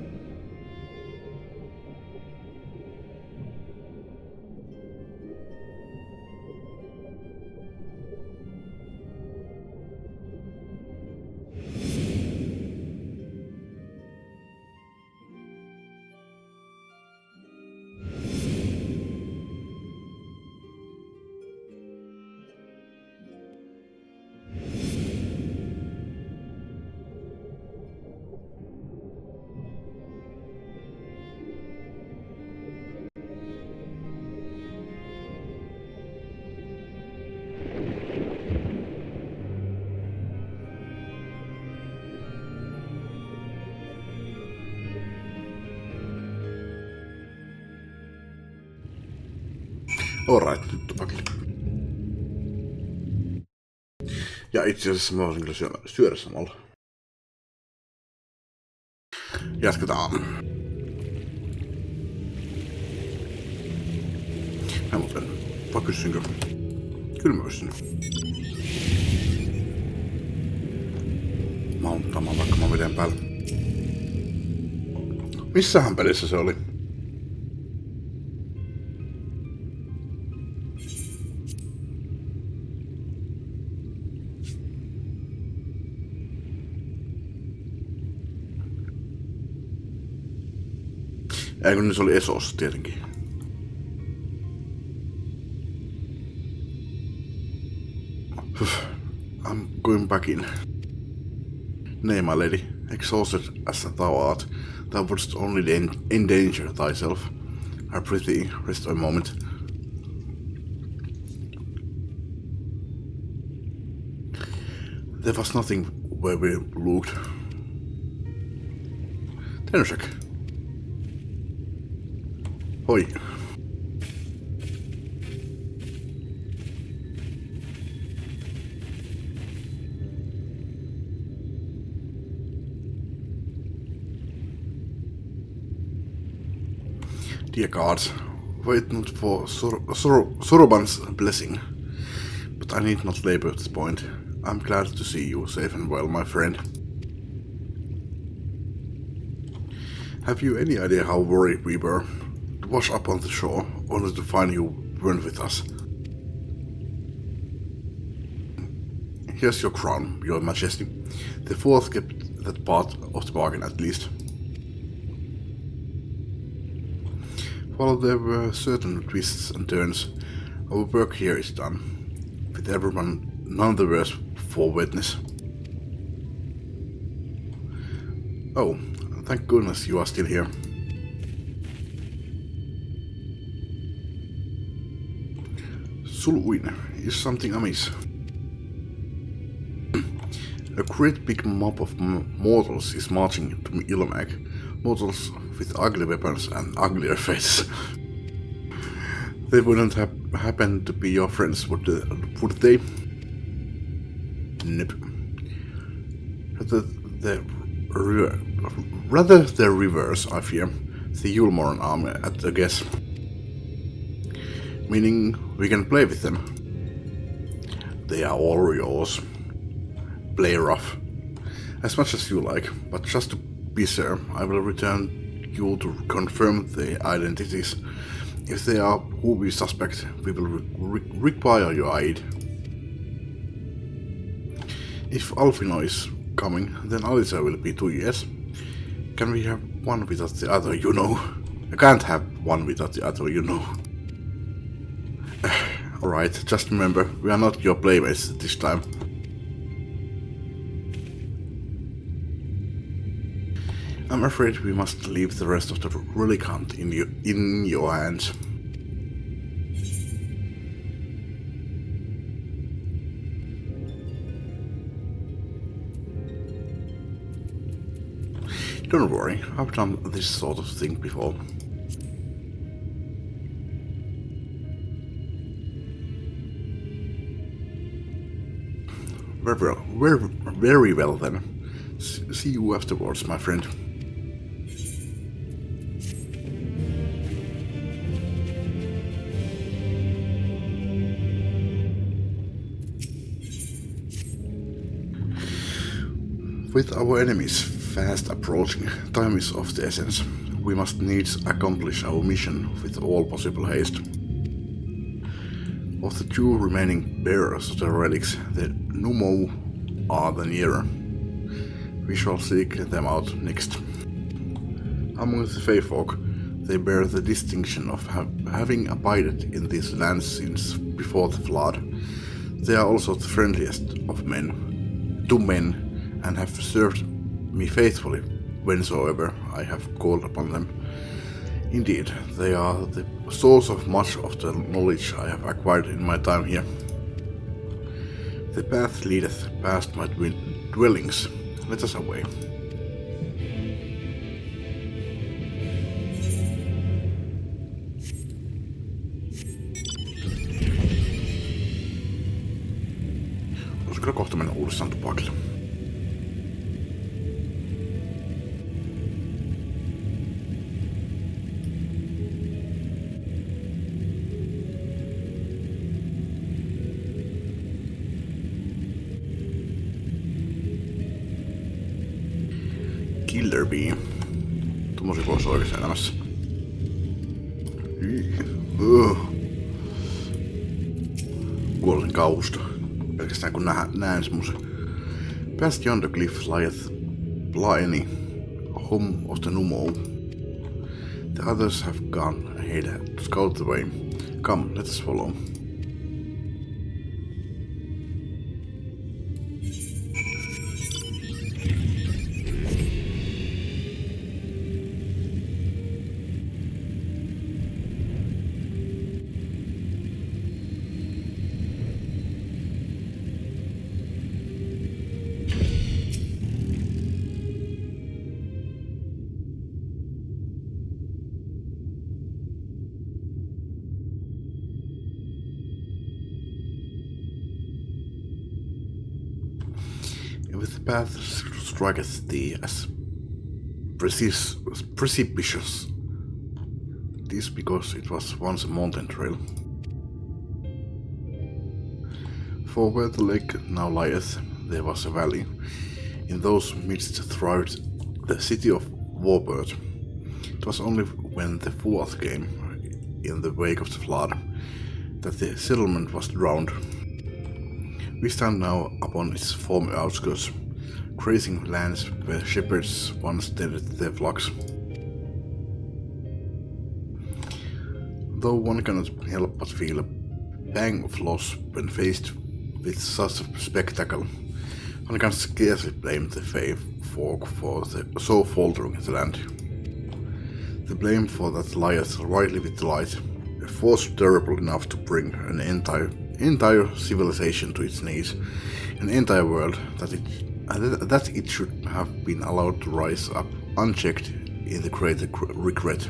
Alright, nyt tupakille. Ja itse asiassa mä voisin kyllä syödä samalla. Jatketaan. Mä muuten, vai kysynkö? Kyllä mä kysyn. Mounttaamaan vaikka mä veden päällä. Missähän pelissä se oli? Ei kun se oli Esossa tietenkin. I'm going back in. Nay, my lady, exhausted as thou art, thou wouldst only endanger thyself. I prithee, rest a moment. There was nothing where we looked. Tenusek. Hoi. Dear gods, wait not for Soroban's blessing. But I need not labor at this point. I'm glad to see you safe and well, my friend. Have you any idea how worried we were to wash up on the shore, only to find you weren't with us? Here's your crown, your majesty. The fourth kept that part of the bargain at least. While there were certain twists and turns, our work here is done, with everyone none the worse for witness. Oh, thank goodness you are still here. Suluin, is something amiss? A great big mob of mortals is marching to Ilomag. Mortals with ugly weapons and uglier faces. They wouldn't have happened to be your friends, would they? Nope. Rather the reverse, I fear. The Yulmoran army at a guess. Meaning we can play with them. They are all yours. Play rough. As much as you like, but just to be sure, I will return you to confirm the identities. If they are who we suspect, we will require your aid. If Alfino is coming, then Alisa will be 2 years. Can we have one without the other, you know? I can't have one without the other, you know. Alright, just remember, we are not your playmates this time. I'm afraid we must leave the rest of the relic hunt in your hands. Don't worry, I've done this sort of thing before. Very well then. See you afterwards, my friend. With our enemies fast approaching, time is of the essence. We must needs accomplish our mission with all possible haste. Of the 2 remaining bearers of the relics, the Numo are the nearer. We shall seek them out next. Among the Feyfolk, they bear the distinction of having abided in these lands since before the flood. They are also the friendliest of men, to men, and have served me faithfully whensoever I have called upon them. Indeed, they are the source of much of the knowledge I have acquired in my time here. The path leadeth past my dwellings. Let us away. Olisi kyllä kohta mennä uudestaan tupakille. Killer Bee. Tommosia voisi oikeassa elämässä. Kuolisin kauhusta. Pelkästään kun näen semmosen. Past yonder cliff lieth Blarney, home of the Numo. The others have gone ahead to scout the way. Come, let us follow. path striketh thee as precipitous. This because it was once a mountain trail. For where the lake now lieth, there was a valley. In those midst thrived the city of Warbird. It was only when the flood came, in the wake of the flood, that the settlement was drowned. We stand now upon its former outskirts, grazing lands where shepherds once tended their flocks. Though one cannot help but feel a pang of loss when faced with such a spectacle, one can scarcely blame the Fae folk for so faltering the land. The blame for that lieth rightly with the light, a force terrible enough to bring an entire civilization to its knees, an entire world that it should have been allowed to rise up unchecked in the greater regret.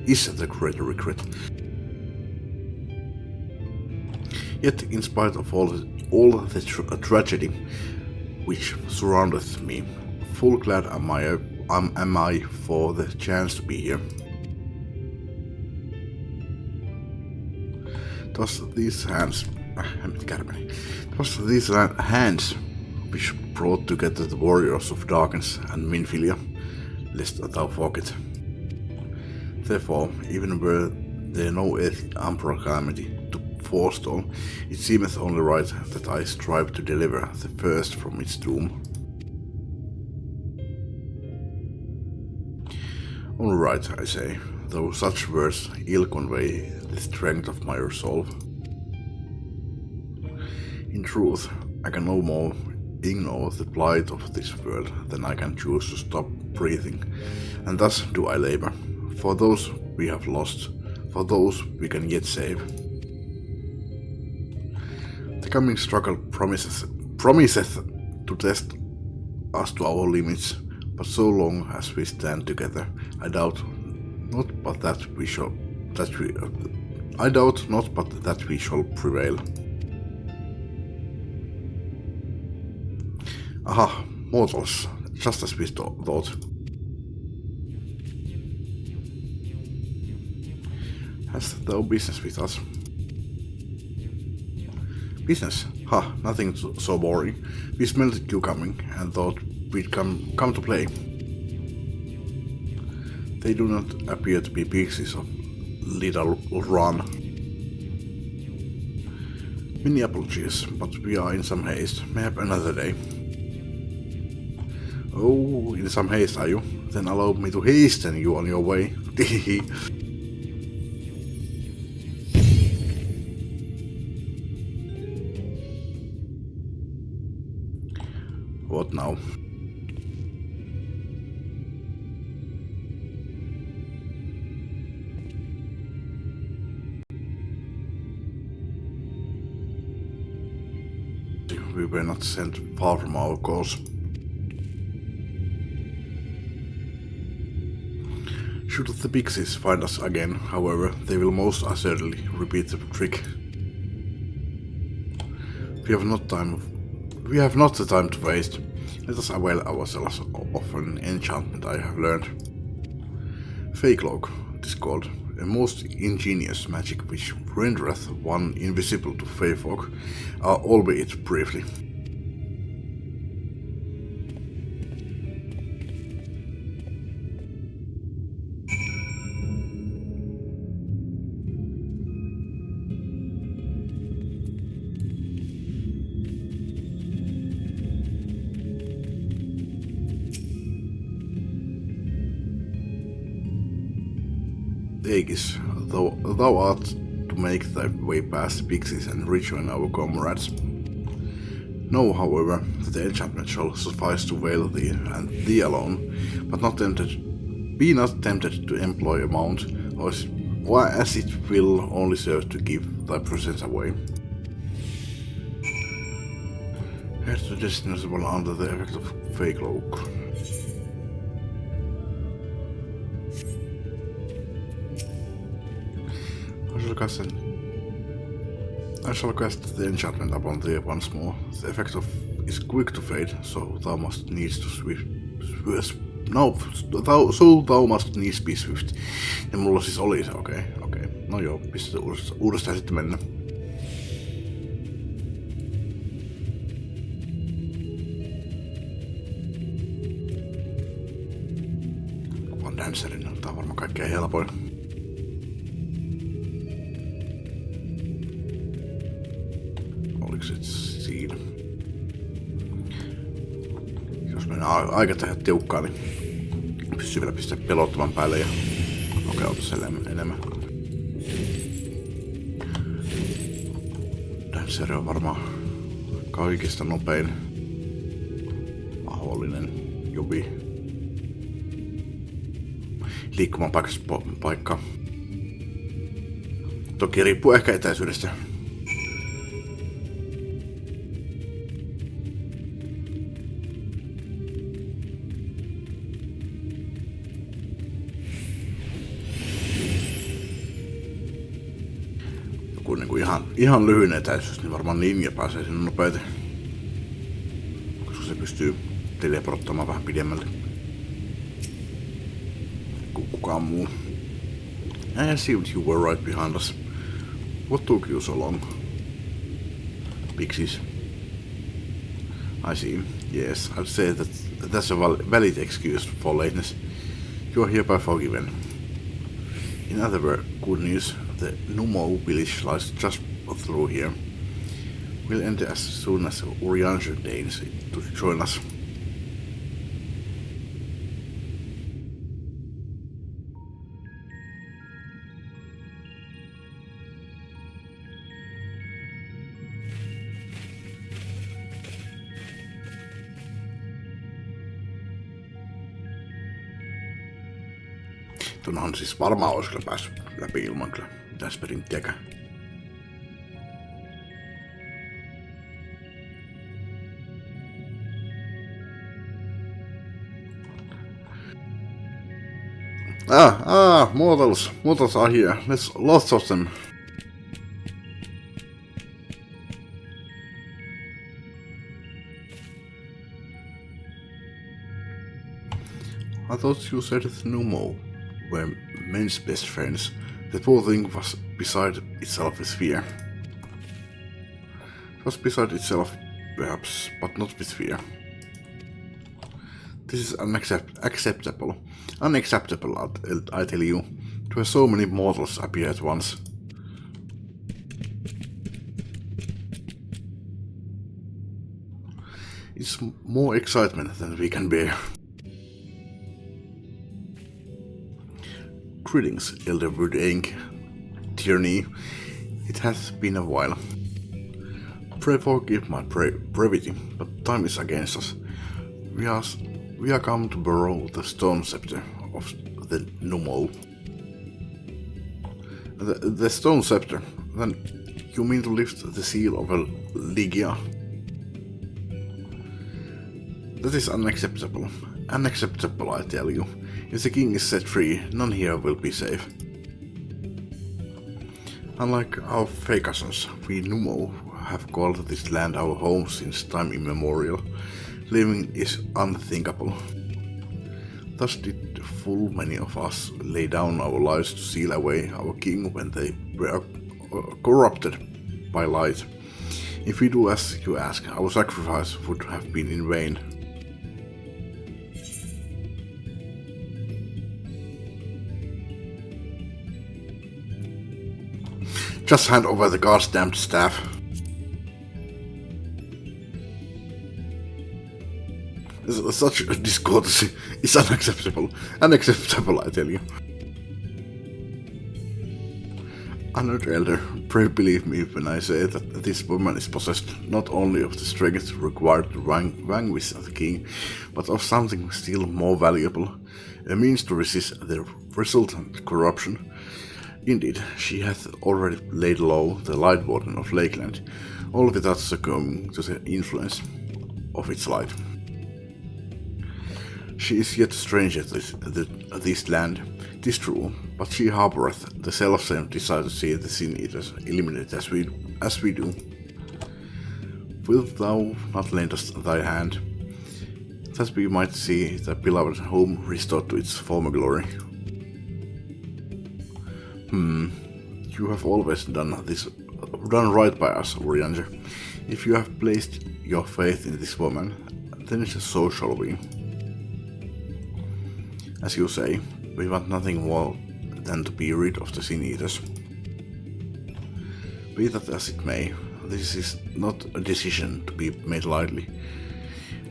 Is the greater regret. Yet, in spite of all the tragedy which surroundeth me, full glad am I for the chance to be here. 'Twas these hands which brought together the warriors of darkness and Minfilia, lest thou forget. Therefore, even were there no umbral calamity to forestall, it seemeth only right that I strive to deliver the first from its doom. Only right, I say, though such words ill convey the strength of my resolve. In truth, I can no more ignore the plight of this world than I can choose to stop breathing, and thus do I labor, for those we have lost, for those we can yet save. The coming struggle promiseth to test us to our limits, but so long as we stand together, I doubt not but that we shall prevail. Aha, mortals, just as we thought. Hast thou business with us? Business? Ha, nothing so boring. We smelled you coming and thought we'd come to play. They do not appear to be pixies of little run. Many apologies, but we are in some haste. Mayhap another day. Oh, in some haste, are you? Then allow me to hasten you on your way. What now? We were not sent far from our course. Should the pixies find us again, however, they will most assuredly repeat the trick. We have not the time to waste. Let us avail ourselves of an enchantment I have learned. Fey Cloak, it is called, a most ingenious magic which rendereth one invisible to Fey folk, albeit briefly. Aegis, thou art to make thy way past the pixies and rejoin our comrades. Know, however, that the enchantment shall suffice to veil thee and thee alone, but be not tempted to employ a mount, or as it will only serve to give thy presence away. Head to destination under the effect of Fey Cloak. I shall cast the enchantment upon thee once more. The effect of is quick to fade, so thou must needs be swift. Ja mulla siis oli se, okei. No joo, pistetään uudestaan sitten mennä. Kuvan dancerin, tää on varmaan kaikkein helpoin. Oliko se siinä? Jos mennään aika tehdä tiukkaa, niin pystyy vielä pistää pelottavan päälle ja nokeutua enemmän. Danceri on varmaan kaikista nopein mahdollinen jobi. Liikkumaan paikka. Toki riippuu ehkä etäisyydestä. Joku niinku ihan lyhyen etäisyys, niin varmaan ninja pääsee sinne nopeiten. Koska se pystyy teleporttamaan vähän pidemmälle. Kukaan muu. I assumed you were right behind us. What took you so long? Pixies. I see. Yes, I'd say that that's a valid excuse for lateness. You are hereby forgiven. In other words, good news. The Numo village lies just through here. We'll enter as soon as Urianger deigns to join us. Tuonhan siis varmaan olisi kyllä päässyt läpi ilman kyllä mitään sprinttiäkään. Mortals. Mortals are here. There's lots of them. I thought you said that Numo were men's best friends. The poor thing was beside itself with fear. It was beside itself, perhaps, but not with fear. This is unacceptable. Unacceptable, I tell you, to have so many mortals appear at once. It's more excitement than we can bear. Greetings, Elder Wood Inc. Dear knee, it has been a while. Pray forgive my brevity, but time is against us. We are come to borrow the stone scepter of the Numo. The stone scepter? Then you mean to lift the seal of a Ligia? That is unacceptable. Unacceptable, I tell you. If the king is set free, none here will be safe. Unlike our fey cousins, we Numo have called this land our home since time immemorial. Living is unthinkable. Thus did full many of us lay down our lives to seal away our king when they were corrupted by light. If we do as you ask, our sacrifice would have been in vain. Just hand over the goddamn staff. Such a discourtesy is unacceptable. Unacceptable, I tell you. Honored Elder, pray believe me when I say that this woman is possessed not only of the strength required to vanquish the king, but of something still more valuable, a means to resist the resultant corruption. Indeed, she hath already laid low the Light Warden of Lakeland, all without succumbing to the influence of its light. She is yet strange at this land, 'tis true, but she harboureth the self-same desire to see the sin eaters eliminated as we do. wilt thou not lend us thy hand, that we might see the beloved home restored to its former glory? You have always done right by us, Urianger. If you have placed your faith in this woman, then so shall we. As you say, we want nothing more than to be rid of the Sin Eaters. Be that as it may, this is not a decision to be made lightly.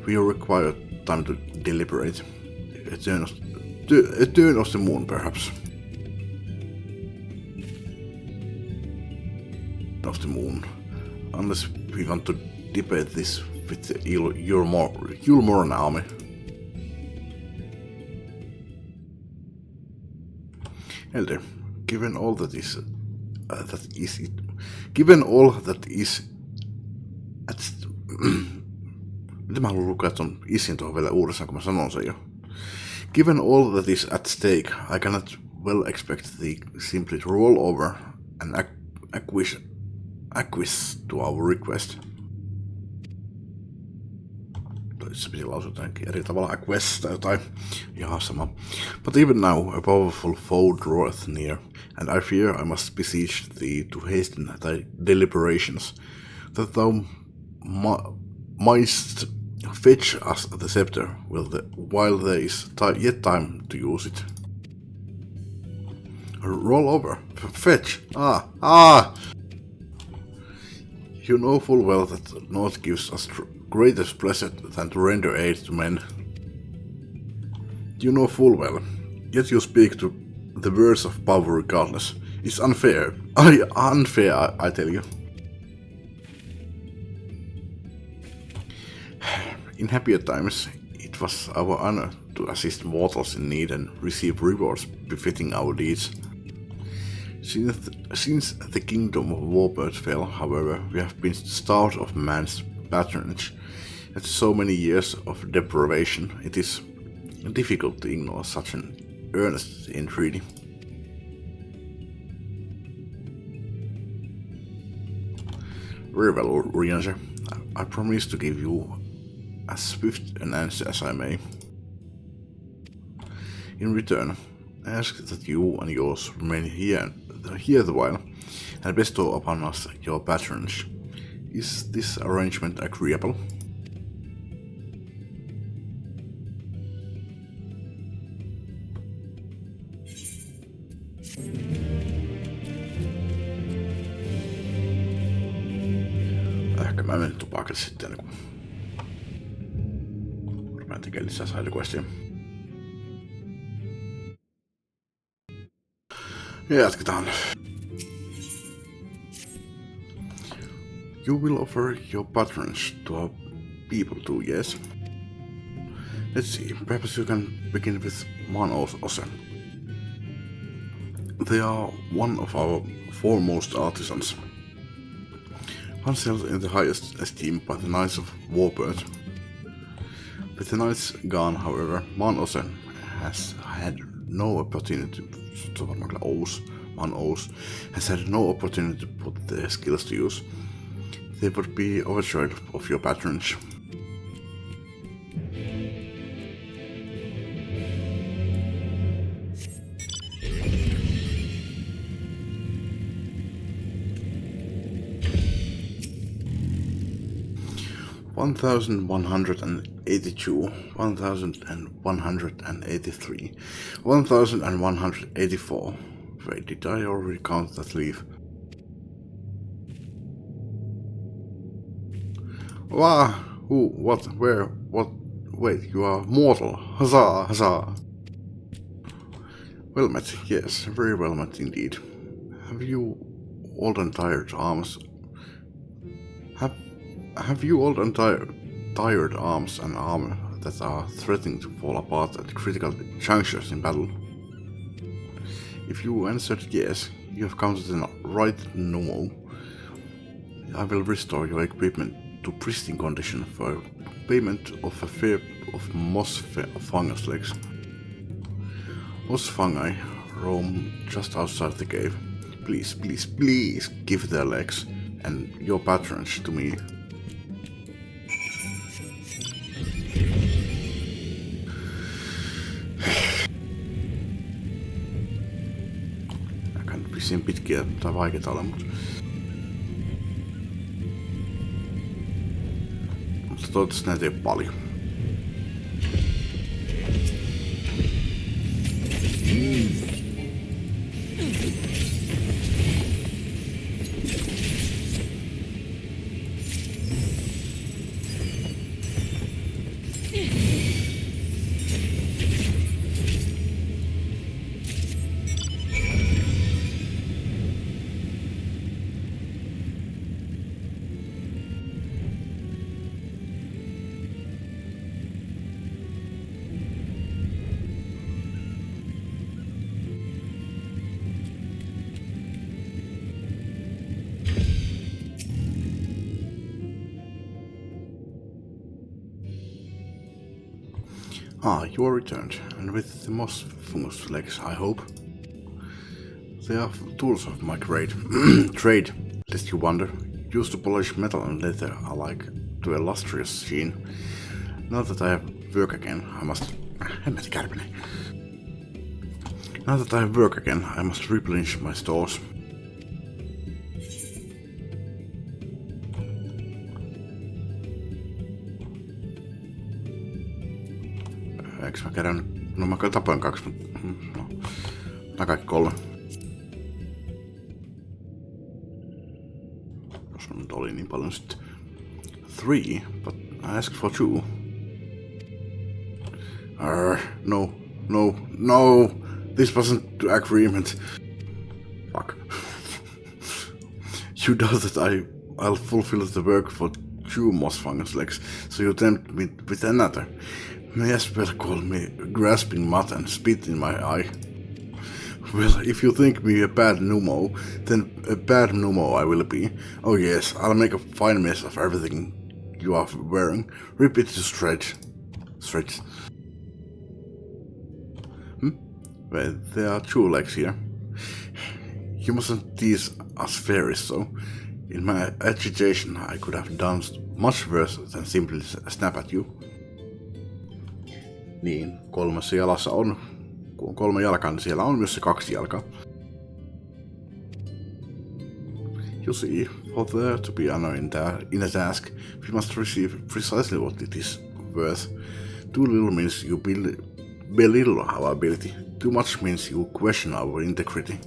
We require time to deliberate. A turn of the moon, perhaps. Of the moon. Unless we want to debate this with the Yulmoran army. Elder, given all that is mitä mä haluan lukea ton isin tuohon vielä uudestaan, kun mä sanon sen jo. Given all that is at stake, I cannot well expect thee simply to roll over and acquiesce to our request. Se piti lausua jotenkin eri tavalla, acquiesce tai jotain, ihan sama. But even now a powerful foe draweth near, and I fear I must beseech thee to hasten thy deliberations, that thou mightst fetch us the scepter while there is yet time to use it. Roll over. Fetch. You know full well that naught gives us greater pleasure than to render aid to men. You know full well, yet you speak to the words of power regardless. It's unfair. Unfair, I tell you. In happier times, it was our honor to assist mortals in need and receive rewards befitting our deeds. Since the kingdom of Warbird fell, however, we have been starved of man's patronage. After so many years of deprivation, it is difficult to ignore such an earnest entreaty. Very well, Urianger. I promise to give you as swift an answer as I may. In return, I ask that you and yours remain here the while, and bestow upon us your patronage. Is this arrangement agreeable? Ehkä mä menen tupakalle sitten, kun rupean tekemään lisää sidequestia. Ja jatketaan. You will offer your patronage to our people too, yes? Let's see, perhaps you can begin with Ose. They are one of our foremost artisans. Once held in the highest esteem by the Knights of Warbird. With the Knights gone, however, Ose has had no opportunity has had no opportunity to put their skills to use. They would be overjoyed of your patronage. $1,182, $1,183, $1,184. Wait, did I already count that leaf? Wah! Who? What? Where? What? Wait, you are mortal. Huzzah! Huzzah! Well met, yes, very well met indeed. Have you old and tired arms? Have you old and tired arms and armor that are threatening to fall apart at critical junctures in battle? If you answered yes, you have come to the right Nomo. I will restore your equipment to pristine condition for payment of a fare of moss fungus legs. Moss fungi roam just outside the cave. Please, please, please give their legs and your patronage to me. vissiin pitkiä tai vaikeita ole, mutta toivottavasti näitä ei ole paljon. Ah, you are returned, and with the moss fungus legs, I hope. They are tools of my trade, lest you wonder, used to polish metal and leather alike to a lustrous sheen. Now that I have work again, I must... Now that I have work again, I must replenish my stores. Eikö mä kerran... No mä tapoin 2, mutta... No, nää kaikki 3. Jos nyt oli niin paljon sitten... 3, but I asked for 2. No! This wasn't the agreement. Fuck. You doubt that I'll fulfill the work for 2 moss fungus legs, so you tempt me with another. May as well call me grasping mud and spit in my eye. Well, if you think me a bad Numo, then a bad Numo I will be. Oh yes, I'll make a fine mess of everything you are wearing. Rip it to shreds. Well, there are 2 legs here. You mustn't tease us fairies, so. In my agitation, I could have done much worse than simply snap at you. Niin, 3 jalassa on, kun on 3 jalkaa, niin siellä on myös se 2 jalkaa. You see, for there to be honor in a task, we must receive precisely what it is worth. Too little means you belittle our ability. Too much means you question our integrity.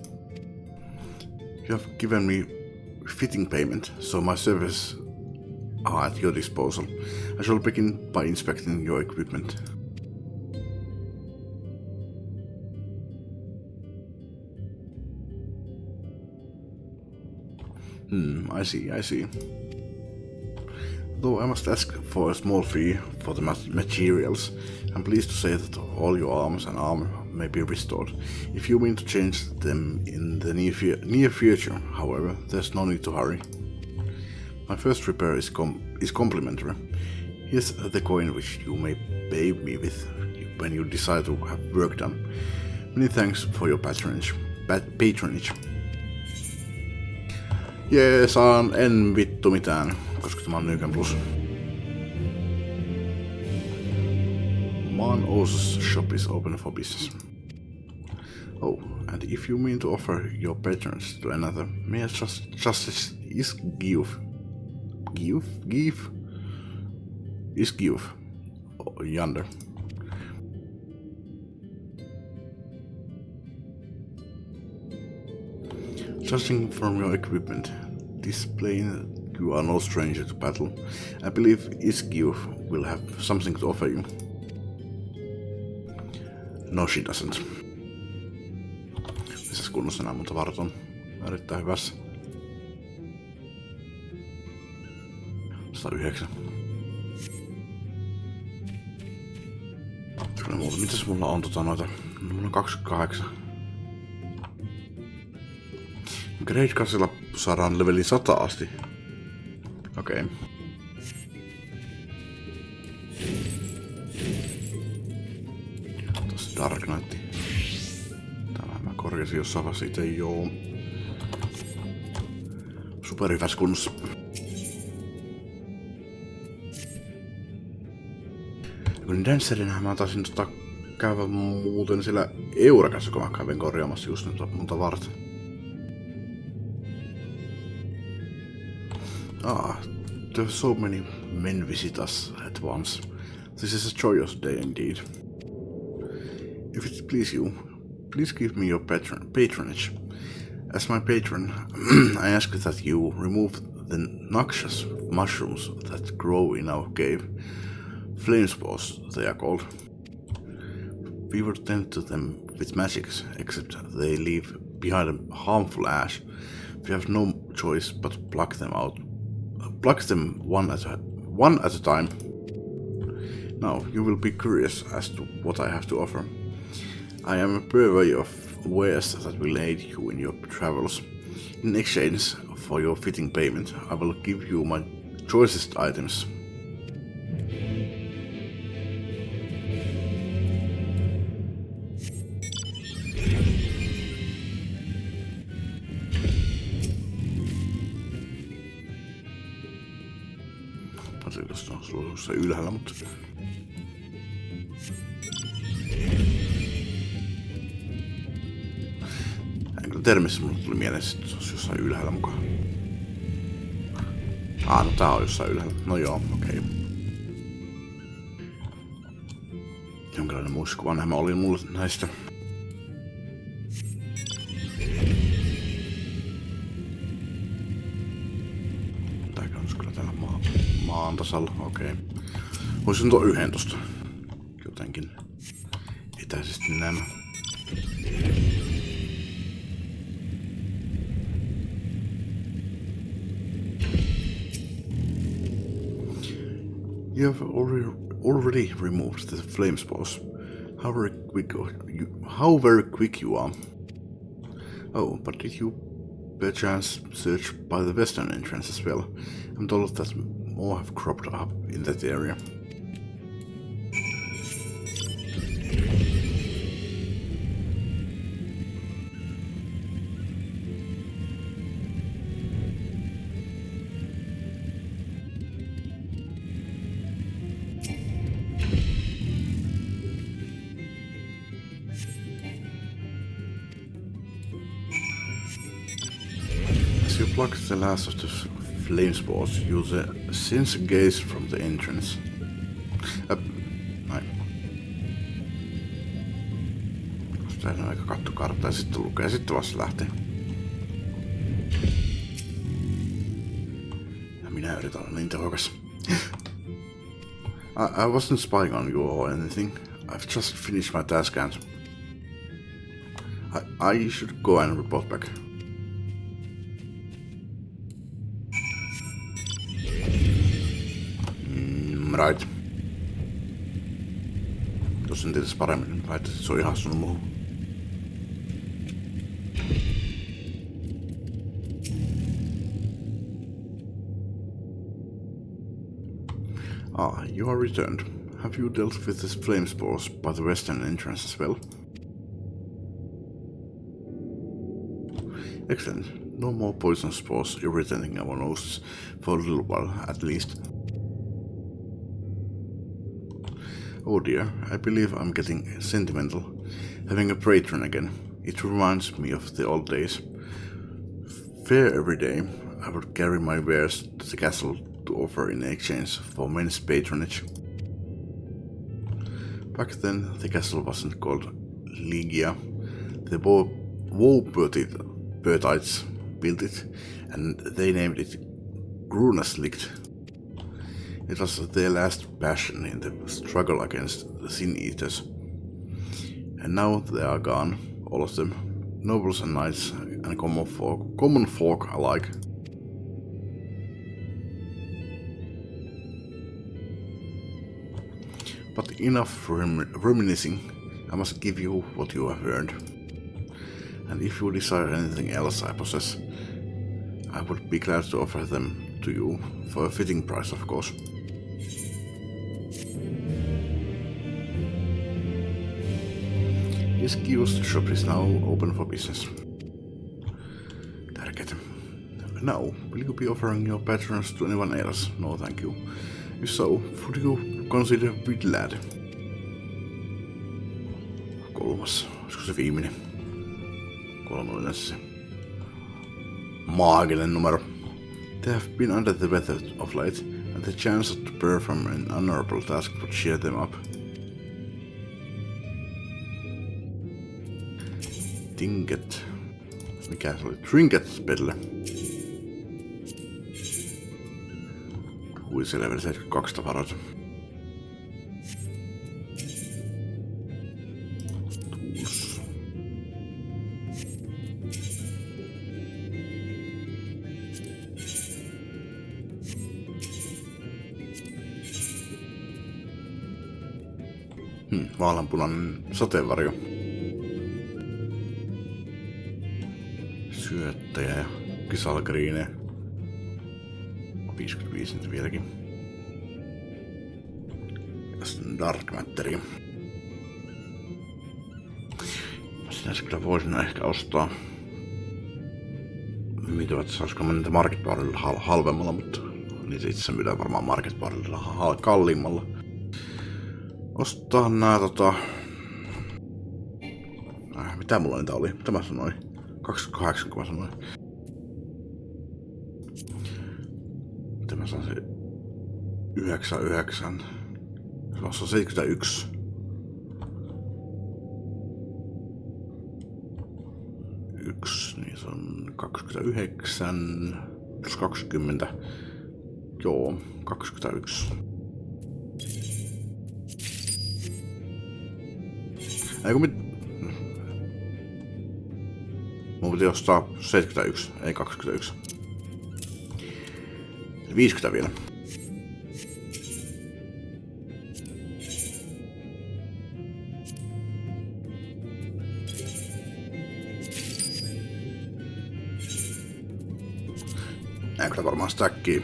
You have given me fitting payment, so my services are at your disposal. I shall begin by inspecting your equipment. I see. Though I must ask for a small fee for the materials, I'm pleased to say that all your arms and armor may be restored. If you mean to change them in the near future, however, there's no need to hurry. My first repair is complimentary. Here's the coin which you may pay me with when you decide to have work done. Many thanks for your patronage. Jee, en vittu mitään, koska tämä on Nyken Plus. Man O's shop is open for business. Oh, and if you mean to offer your patronage to another, may I justice is give? Oh, yonder. Judging from your equipment, displaying you are no stranger to battle, I believe Iskiu will have something to offer you. No, she doesn't. Missäs kunnossa nämä mun tavarat on? Erittäin hyvässä. 109. Kyllä muuta. Mitäs mulla on noita? No, mulla on 28. Grade 8 saadaan leveli 100 asti. Okei. Tossa Dark Knight. Tämä mä korjasin jossain vaiheessa itse, joo. Superhyvässä kunnossa. Kun Dancerinähän mä taisin käydä muuten siellä Eurakassa, kun mä kävin korjaamassa just nyt mun tavarat. There are so many men visit us at once. This is a joyous day indeed. If it please you, please give me your patronage. As my patron, I ask that you remove the noxious mushrooms that grow in our cave. Flame spores, they are called. We would tend to them with magics, except they leave behind a harmful ash. We have no choice but pluck them out. Pluck them one at a time. Now, you will be curious as to what I have to offer. I am a purveyor of wares that will aid you in your travels. In exchange for your fitting payment, I will give you my choicest items. Tuossa on jossain ylhäällä, mutta... En kyllä tiedä, missä mulle tuli mieleen, että se olisi jossain ylhäällä mukaan. No tää on jossain ylhäällä. No joo, okei. Jonkinlainen muistikuva nämä oli mulle näistä. Tääkin on kyllä täällä maan tasalla, okei. Voisin tuo yhden tosta jotenkin etäisesti nämä. You have already removed the flame spores. How very quick you are. Oh, but did you perchance search by the western entrance as well? I'm told that more have cropped up in that area. As you pluck the last of the flame spores, you'll sense a gaze from the entrance. Näin. Täällä on aika kattokartta ja sitten lukee, sitten vasta lähtee. Ja minä yritän olla niin tehokas. I wasn't spying on you or anything. I've just finished my task and I should go and report back. Right. Jos en tietäisi paremmin, niin väittäisin, että se on ihan sun muu. You are returned. Have you dealt with the flame spores by the western entrance as well? Excellent. No more poison spores irritating our noses for a little while, at least. Oh dear, I believe I'm getting sentimental. Having a patron again. It reminds me of the old days. Fair every day, I would carry my wares to the castle to offer in exchange for men's patronage. Back then, the castle wasn't called Ligia. The Woe-Birdites built it, and they named it Grunaslicht. It was their last passion in the struggle against the Sin Eaters. And now they are gone, all of them, nobles and knights and common folk alike. But enough reminiscing, I must give you what you have earned. And if you desire anything else I possess, I would be glad to offer them to you, for a fitting price of course. His kiosk shop is now open for business. Tärkeää. Now, will you be offering your patronage to anyone else? No, thank you. If so, would you consider Big Lad? 3. Olisiko se viimeinen? 3 on yleensä se maaginen numero. They have been under the weather of late, and the chance to perform an honorable task would cheer them up. Tinket. Mikä se oli? Trinket Peddler. Huisi level 72 tavaroita. Vaaleanpunainen sateenvarjo. Syöttäjä ja kisalgriine. 55 nyt vieläkin. Ja sitten dark matteri. Sinänsä kyllä voisin ehkä ostaa. Myytävät saisiko mä niitä market barilla halvemmalla, mutta niitä itse myydään varmaan market barilla kalliimmalla. Ostaa nää mitä mulla niitä oli? Mitä mä sanoin? 28 kun mä sanoin. Mitä mä sanoin? 99. Se on 71. Niin se on 29 plus 20. Joo, 21. Eikö mun piti ostaa 71, ei 21. 50 vielä. Kyllä varmaan stackii.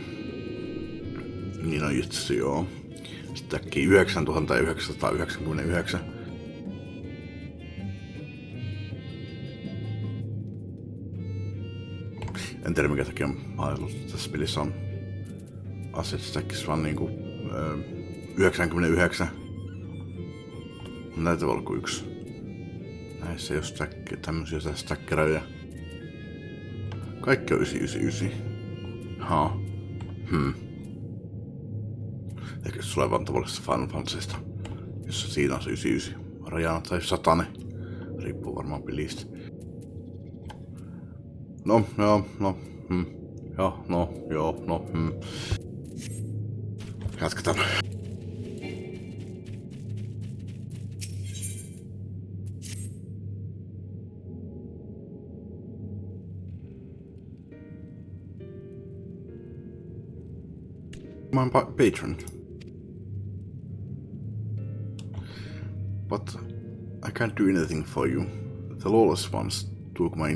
Niin on itse joo. Stackii 9999. En tiedä mikä takia tässä pelissä on asset stackissa vaan niinku 99. Näitä voi olla kuin yksi. Näissä ei ole tämmösiä stackeroja. Kaikki on 999. Ehkä se tulee vaan tavallisesta Final Fantasysta, jossa siinä on se 99 rajana tai 100. Riippuu varmaan pelistä. Jatketaan. My patron. But I can't do anything for you. The lawless ones took my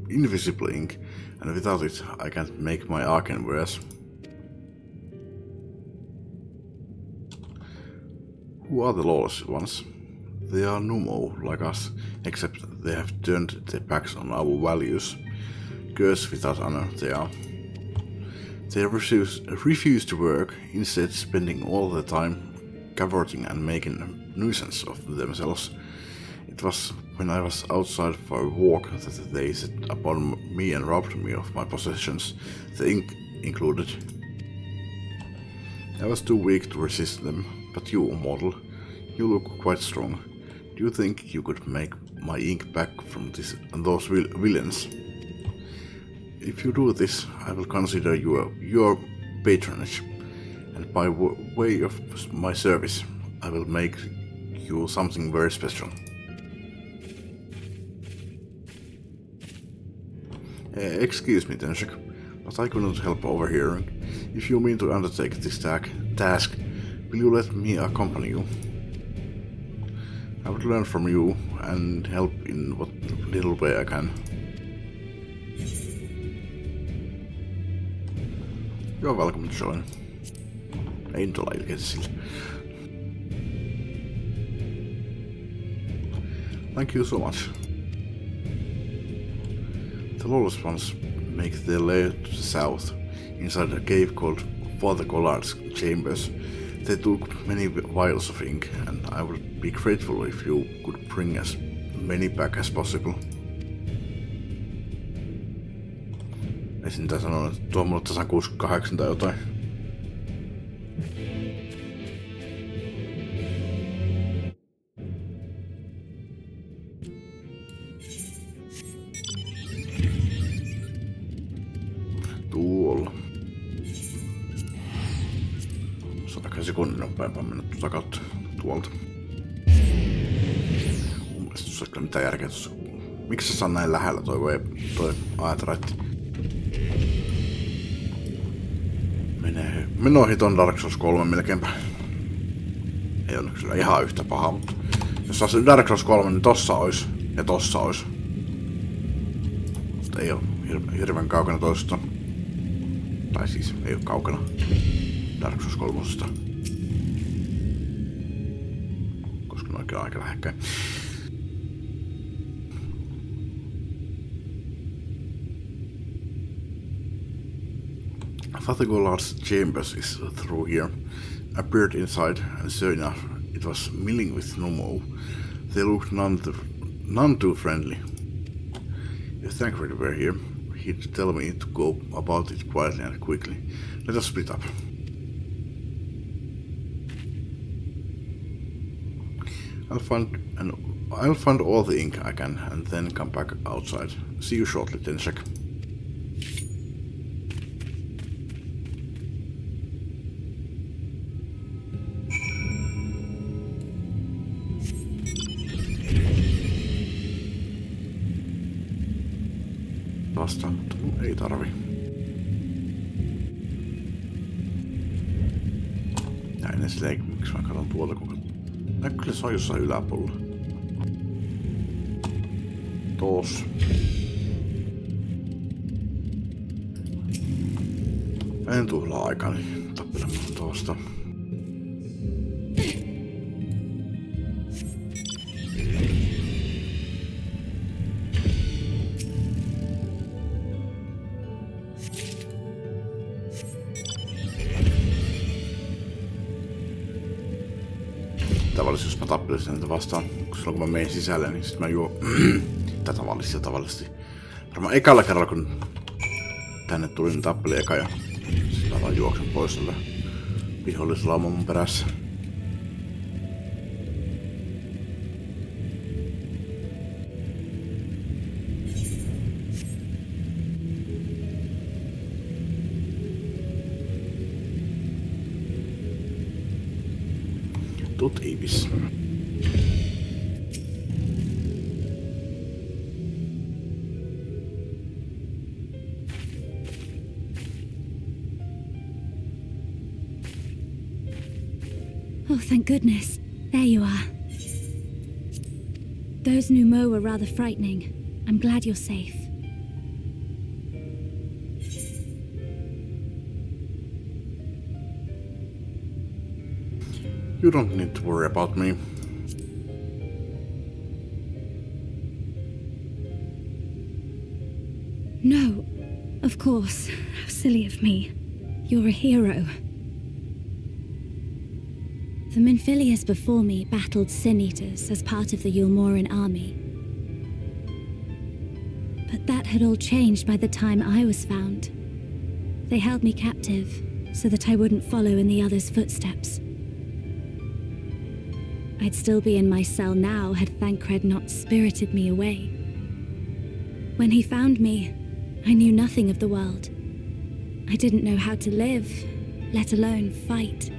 invisible ink, and without it I can't make my arcane wares. Who are the lawless ones? They are Numo, like us, except they have turned their backs on our values. Curse without honor they are. They refuse to work, instead spending all their time cavorting and making a nuisance of themselves. It was when I was outside for a walk that they set upon me and robbed me of my possessions, the ink included. I was too weak to resist them, but you, mortal, you look quite strong. Do you think you could make my ink back from those villains? If you do this, I will consider your patronage, and by way of my service, I will make you something very special. Excuse me, Tenshik, but I couldn't help overhearing. If you mean to undertake this task, will you let me accompany you? I would learn from you and help in what little way I can. You're welcome to join. Ei nyt olla ilkeä sillä. Thank you so much. The lawless ones make their lair to the south, inside a cave called Father Collard's Chambers. They took many vials of ink, and I would be grateful if you could bring as many back as possible. Esin tää sanoa, että tuo mulle tasan 68 tai jotain. Tuolla. 100 sekunnin nopeampaa mennä tuota kautta tuolta. Mun mielestä tuossa ei kyllä mitään järkeä tuossa. Miksi se saa näin lähellä toi aetraitti? Menee ohi ton Dark Souls 3 melkeinpä. Ei onneksi kyllä ihan yhtä paha, mutta jos saa se Dark Souls 3, niin tossa ois ja tossa ois. Mutta ei oo hirveän kaukana toisesta. Tai siis ei oo kaukana Dark Souls 3. Koska ne on aika lähekkäin. Father Gollard's chambers is through here. I peered inside, and sure enough, it was milling with Nomo. They looked none too friendly. If Thancred were here, he'd tell me to go about it quietly and quickly. Let us split up. I'll find all the ink I can, and then come back outside. See you shortly, Tenshek. Vastaan, mutta mun ei tarvi. Näin ne silleen, miksi mä katson tuolta, kun kyllä se on jossain yläpuolella. Toos. En tuhlaa aikani tappelemaan tuosta. Tavallisesti jos mä tappelisin niitä vastaan, kun silloin kun mä menen sisälle, niin sit mä juo tavallisesti. Varmaan ekalla kerralla kun tänne tuli, niin tappeli eka ja sillä vaan juoksen pois sillä vihollisella mun perässä. Tut Ibis. Oh, thank goodness. There you are. Those Numo were rather frightening. I'm glad you're safe. You don't need to worry about me. No, of course. How silly of me. You're a hero. The Minfilius before me battled Sin-Eaters as part of the Yulmoran army. But that had all changed by the time I was found. They held me captive so that I wouldn't follow in the others' footsteps. I'd still be in my cell now had Thancred not spirited me away. When he found me, I knew nothing of the world. I didn't know how to live, let alone fight.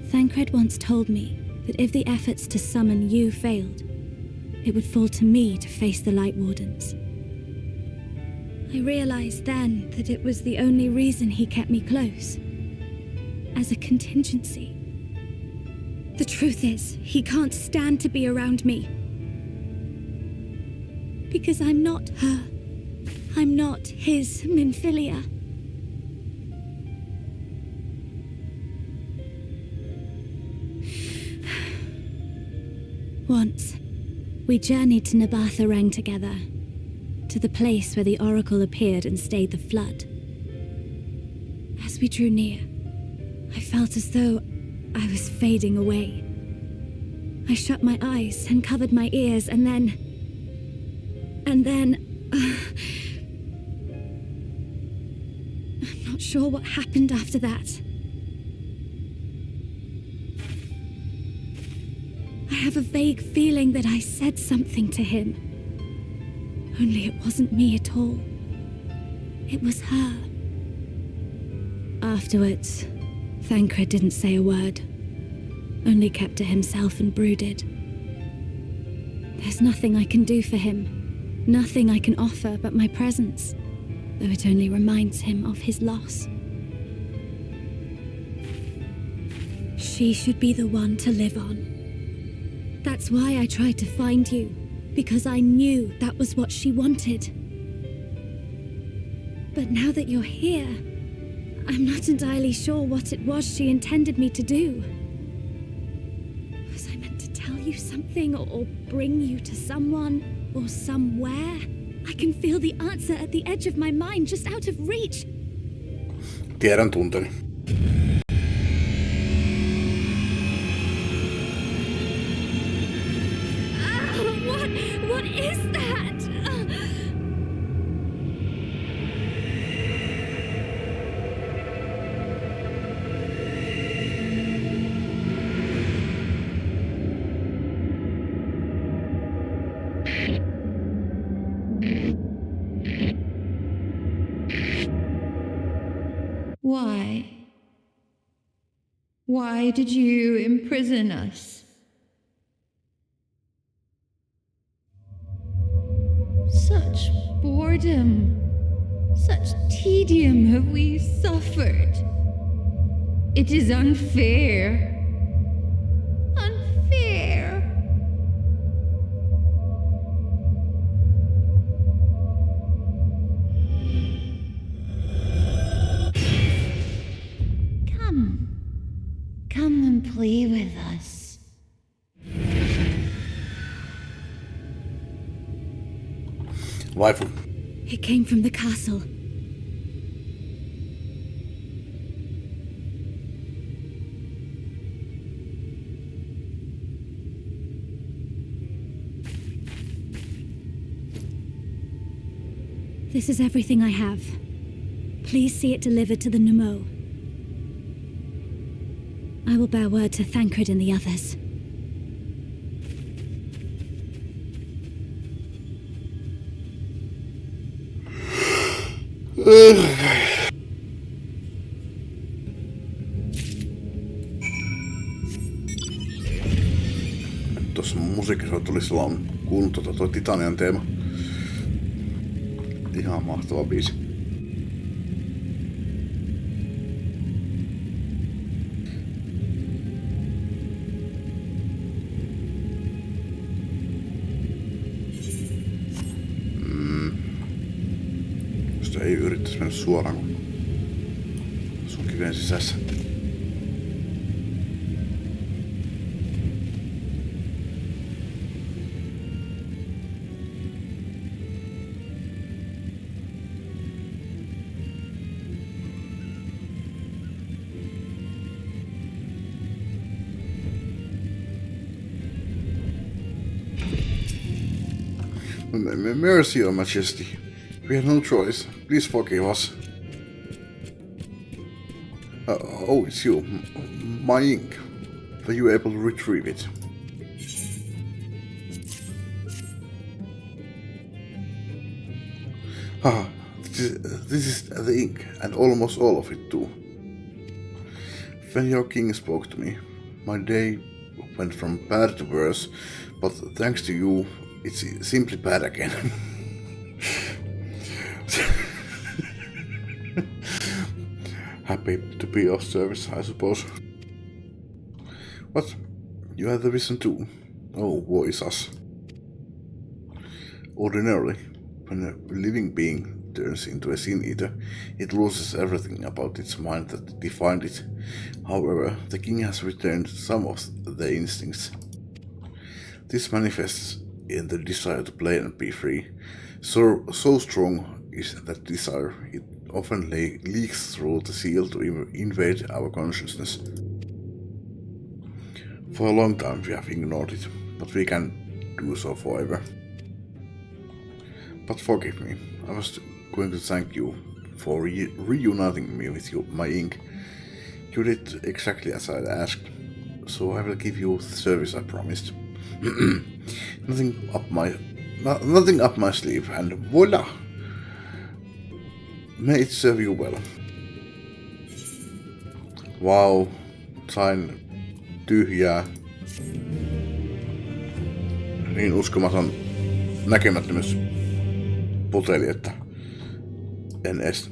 Thancred once told me that if the efforts to summon you failed, it would fall to me to face the Light Wardens. I realized then that it was the only reason he kept me close. As a contingency. The truth is, he can't stand to be around me. Because I'm not her. I'm not his Minfilia. Once, we journeyed to Nabatha together, to the place where the Oracle appeared and stayed the flood. As we drew near, I felt as though I was fading away. I shut my eyes and covered my ears, and then... sure what happened after that. I have a vague feeling that I said something to him. Only it wasn't me at all. It was her. Afterwards, Thancred didn't say a word. Only kept to himself and brooded. There's nothing I can do for him. Nothing I can offer but my presence, though it only reminds him of his loss. She should be the one to live on. That's why I tried to find you, because I knew that was what she wanted. But now that you're here, I'm not entirely sure what it was she intended me to do. Was I meant to tell you something or bring you to someone or somewhere? I can feel the answer at the edge of my mind, just out of reach. Tiedän tunteni. What is that? Why? Why did you imprison us? Such boredom, such tedium have we suffered. It is unfair. Unfair. Come and play with us. Waifu. It came from the castle. This is everything I have. Please see it delivered to the Nemo. I will bear word to Thancred and the others. Tuossa mun musiikkisoittolistalla on kuullut toi Titanian teema. Ihan mahtava biisi. Sitä ei yrittäisi mennä suoraan, kun sun kiveen sisässä. Mercy, Your Majesty. We had no choice. Please forgive us. Oh, it's you. My ink. Were you able to retrieve it? This is the ink, and almost all of it too. When your king spoke to me, my day went from bad to worse, but thanks to you, it's simply bad again. Happy to be of service, I suppose. What? You have the vision too? Oh, woe is us. Ordinarily, when a living being turns into a sin-eater, it loses everything about its mind that defined it. However, the king has returned some of the instincts. This manifests in the desire to play and be free. So strong is that desire, it often leaks through the seal to invade our consciousness. For a long time we have ignored it, but we can do so forever. But forgive me, I was going to thank you for reuniting me with my ink. You did exactly as I asked, so I will give you the service I promised. Nothing up my sleeve, and voila! May it serve you well. Wow, sain tyhjää. Niin uskomaton näkemättömyysputeli, että en edes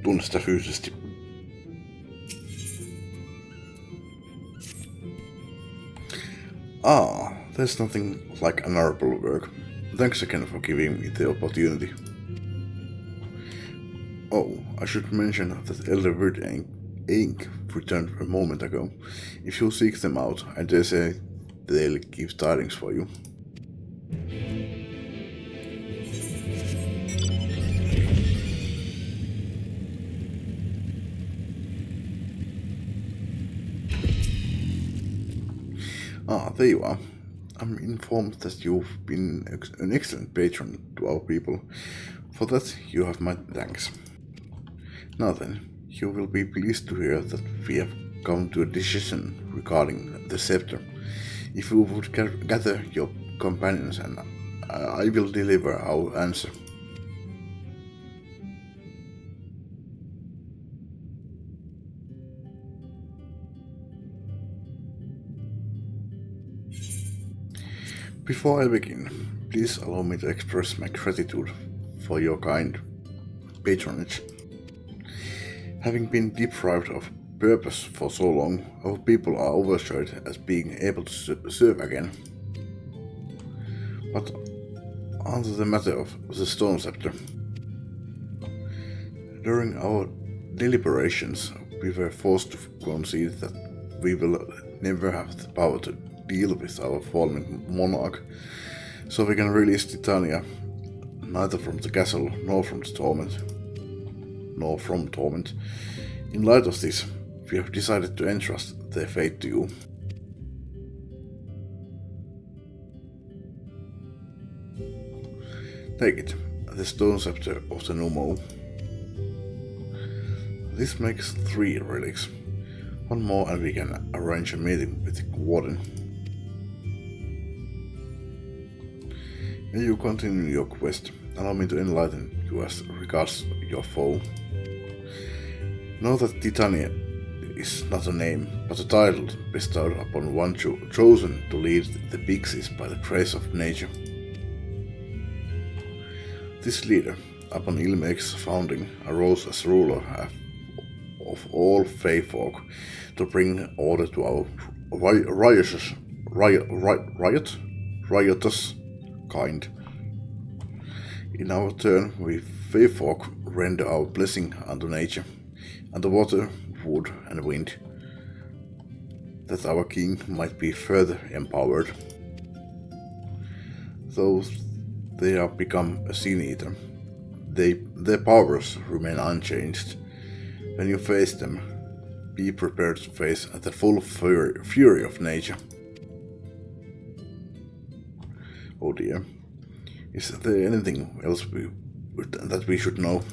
tunne sitä fyysisesti. There's nothing like honorable work. Thanks again for giving me the opportunity. Oh, I should mention that Elder Wood Ink returned a moment ago. If you seek them out, I dare say they'll give tidings for you. There you are. I'm informed that you've been an excellent patron to our people. For that, you have my thanks. Now then, you will be pleased to hear that we have come to a decision regarding the scepter. If you would gather your companions, and I will deliver our answer. Before I begin, please allow me to express my gratitude for your kind patronage. Having been deprived of purpose for so long, our people are overjoyed at being able to serve again. But on to the matter of the Stone Scepter. During our deliberations, we were forced to concede that we will never have the power to deal with our fallen monarch, so we can release Titania neither from the castle nor from torment. In light of this, we have decided to entrust their fate to you. Take it, the Stone Scepter of the Numo. This makes 3 relics. One more and we can arrange a meeting with the Warden. When you continue your quest, allow me to enlighten you as regards your foe. Know that Titania is not a name, but a title bestowed upon one chosen to lead the Pixies by the grace of nature. This leader, upon Ilmek's founding, arose as ruler of all Fey folk to bring order to our riotous kind. In our turn, we Fey folk render our blessing unto nature, and the water, wood, and wind, that our king might be further empowered. Though they have become a sin eater, their powers remain unchanged. When you face them, be prepared to face the full fury of nature. Oh dear. Is there anything else that we should know?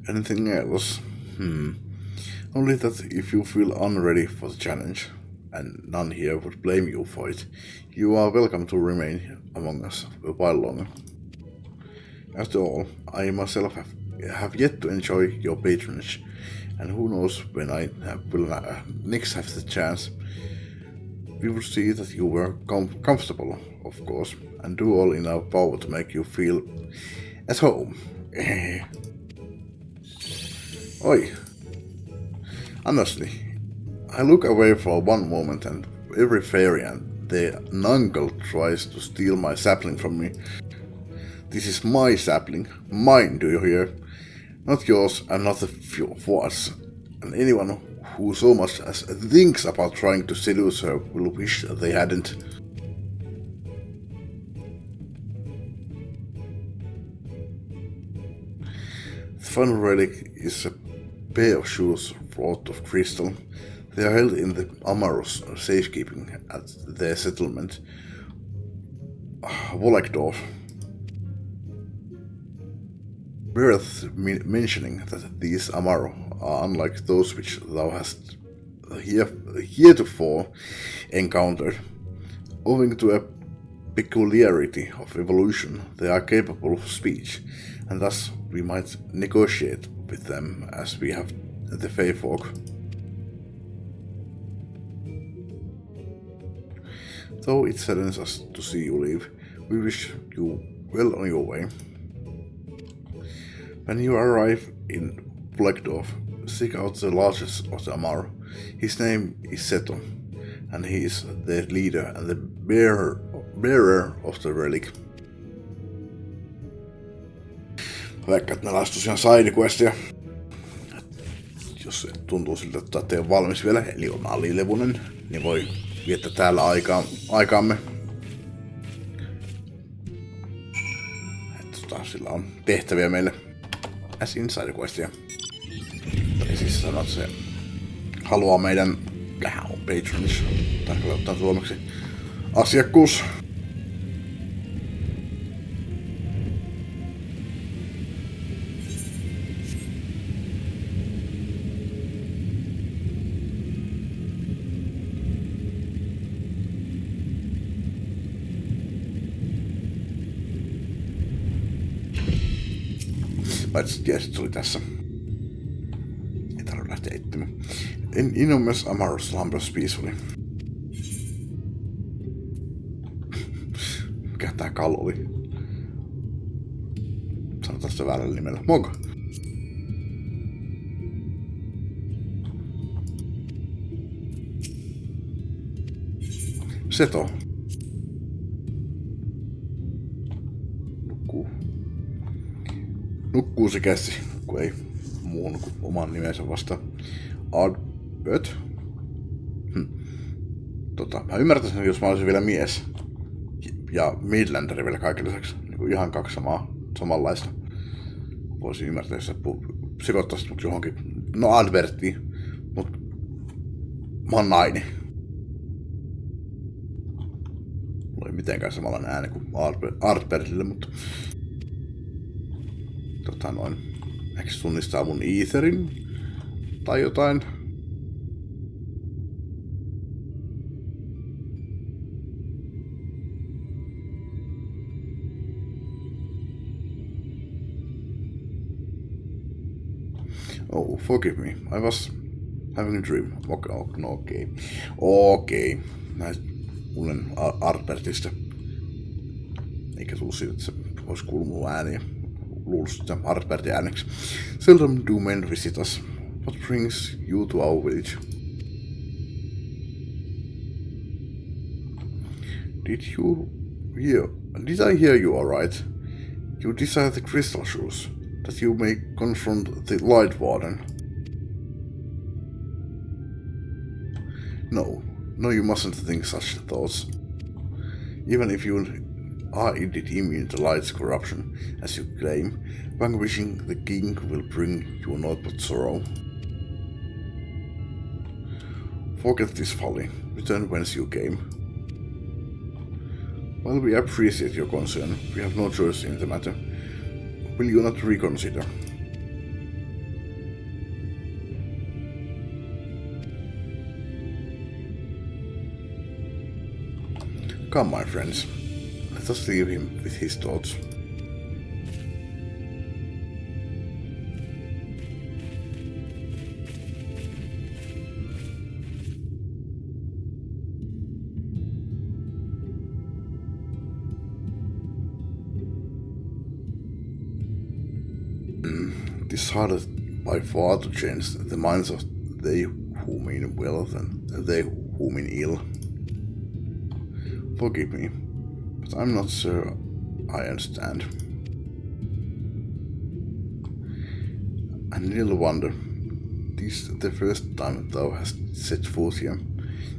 Anything else? Only that if you feel unready for the challenge, and none here would blame you for it, you are welcome to remain among us a while longer. After all, I myself have yet to enjoy your patronage, and who knows when I will next have the chance. We will see that you were comfortable, of course, and do all in our power to make you feel at home. Oi. Honestly, I look away for one moment and every fairy and their uncle tries to steal my sapling from me. This is my sapling, mine, do you hear? Not yours and not the Fuad's. And anyone who so much as thinks about trying to seduce her will wish they hadn't. The final relic is a pair of shoes wrought of crystal. They are held in the Amaros safekeeping at their settlement, Wolekdorf. worth mentioning that these Amaro are unlike those which thou hast heretofore encountered. Owing to a peculiarity of evolution, they are capable of speech, and thus we might negotiate with them as we have the Fey folk. Though it saddens us to see you leave, we wish you well on your way. When you arrive in Blackdorf, seek out the largest of the Amaro. His name is Seto, and he is the leader and the bearer of the relic. Vaikka ne olisi tosiaan sidequestia. Jos tuntuu siltä, että te on valmis vielä, eli on alilevunen, niin voi viettää täällä aikaamme. Sillä on tehtäviä meille as in sidequestia. Ja siis sanoo, että se haluaa meidän patronage, tai ottaa suomeksi asiakkuus. Paitsi tiesi, että se oli tässä. Ei tarvitse lähteä etsimään. An enormous Amaro slumbers peacefully. Mikä tää kallo oli? Sanotaan sitä väärällä nimellä. Mog! Seto. Nukkuu se käsi, kun ei muun kuin oman nimensä vasta. Albert. Mä ymmärtäisin, jos mä olisin vielä mies. Ja Midlanderi vielä kaiken lisäksi. Niin ihan kaksi samanlaista. Voisin ymmärtää, jos sä sekoittaisit mut johonkin. No Alberttiin. Mut mä oon nainen. Mulla ei mitenkään samanlainen ääni kuin Albertille, mutta ehkä se tunnistaa mun Etherin tai jotain. Oh, forgive me. I was having a dream. Okei. Näistä kuulen Artbertistä. Eikä tullut siitä, että se olisi kuullut mun ääniä. Luulisi sitä Artbertin ääneksi. Seldom do men visit us. What brings you to our village? Did I hear you alright? You desire the crystal shoes, that you may confront the Light Warden. No, you mustn't think such thoughts. Even if you are indeed immune to Light's corruption, as you claim, vanquishing the king will bring you naught but sorrow. Forget this folly. Return whence you came. While we appreciate your concern, we have no choice in the matter. Will you not reconsider? Come, my friends. Let us leave him with his thoughts. It is harder by far to change the minds of they who mean well than they who mean ill. Forgive me, but I'm not sure I understand. And little wonder, this the first time thou hast set foot here.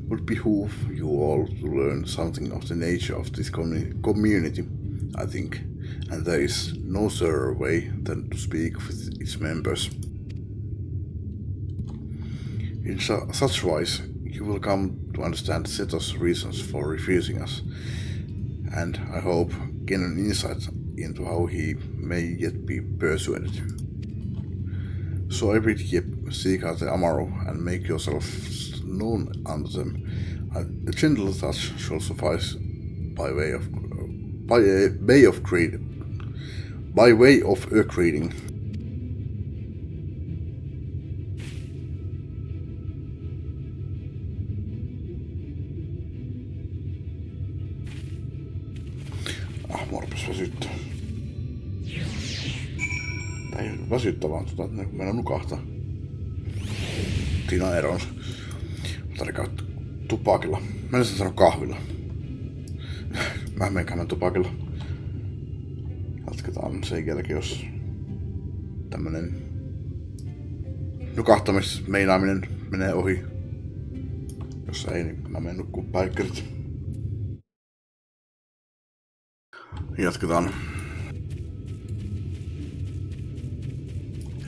Would behoove you all to learn something of the nature of this community, I think, and there is no surer way than to speak with its members. In such wise, you will come to understand Seto's reasons for refusing us, and I hope gain an insight into how he may yet be persuaded. So I bid ye seek out the Amaro and make yourselves known unto them. A gentle touch shall suffice by way of a greeting. Morpes väsyttää. Tää ei väsyttä vaan että meillä nukahtaa. Siinä on eronsa. Tarvitaan tupakilla. Mä en sano kahvilla. Mä menen tupakilla. Jatketaan sen jälkeen, jos tämmönen nukahtamismeinaaminen menee ohi. Jos ei, niin mä menen nukkuun päikkerit. Jatketaan.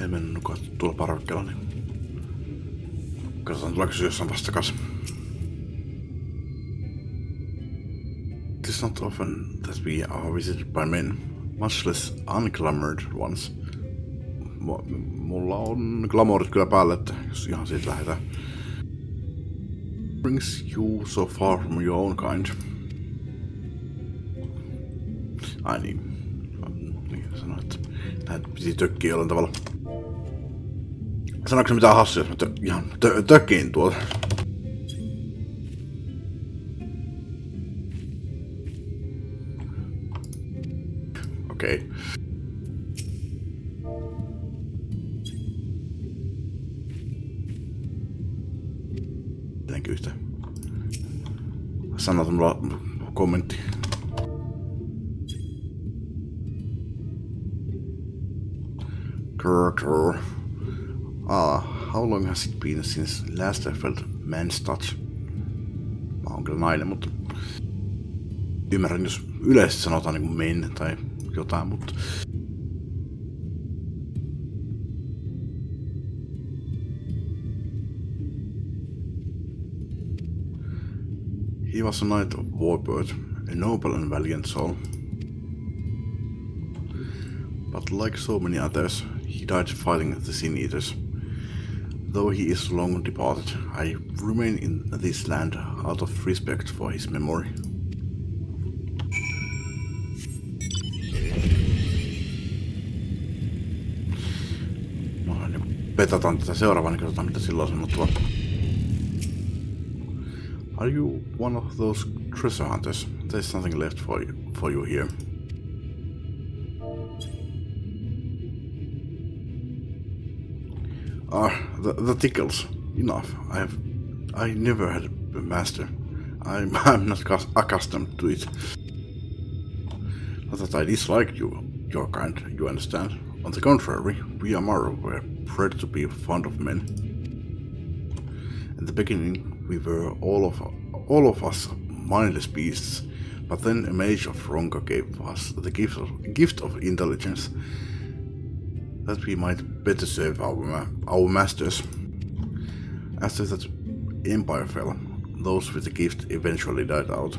Ei mennä nukkua tuolla parvekkeella, niin katsotaan tuleeko se jossain vastakas. It is not often that we are visited by men, much less unglamoured ones. Mulla on glamourit kyllä päällä, että jos ihan siitä lähdetään. Brings you so far from your own kind. Ai niin. Niin sanoin, että näitä piti tökkiä jollain tavalla. Sanoiko se mitään hassuja, jos mä ihan tökkiin tuolta? Okei. Mitenkö yhtä? Sanot mulla kommentti. How long has it been since last I felt man's touch? Mä oon kyllä nainen, mutta ymmärrän, jos yleisesti sanotaan niinku men tai jotain, mutta he was a knight of Warbird, a noble and valiant soul. But like so many others, he died fighting the Sin Eaters. Though he is long departed, I remain in this land out of respect for his memory. No niin, petataan tätä seuraavaa, niin katsotaan mitä silloin on sanottua. Are you one of those treasure hunters? There's something left for you here. The tickles. Enough. I never had a master. I'm not accustomed to it. Not that I dislike your kind, you understand. On the contrary, we Amaro were bred to be fond of men. In the beginning, we were all of us mindless beasts, but then a mage of Ronga gave us the gift of intelligence, that we might better serve our masters. After that empire fell, those with the gift eventually died out.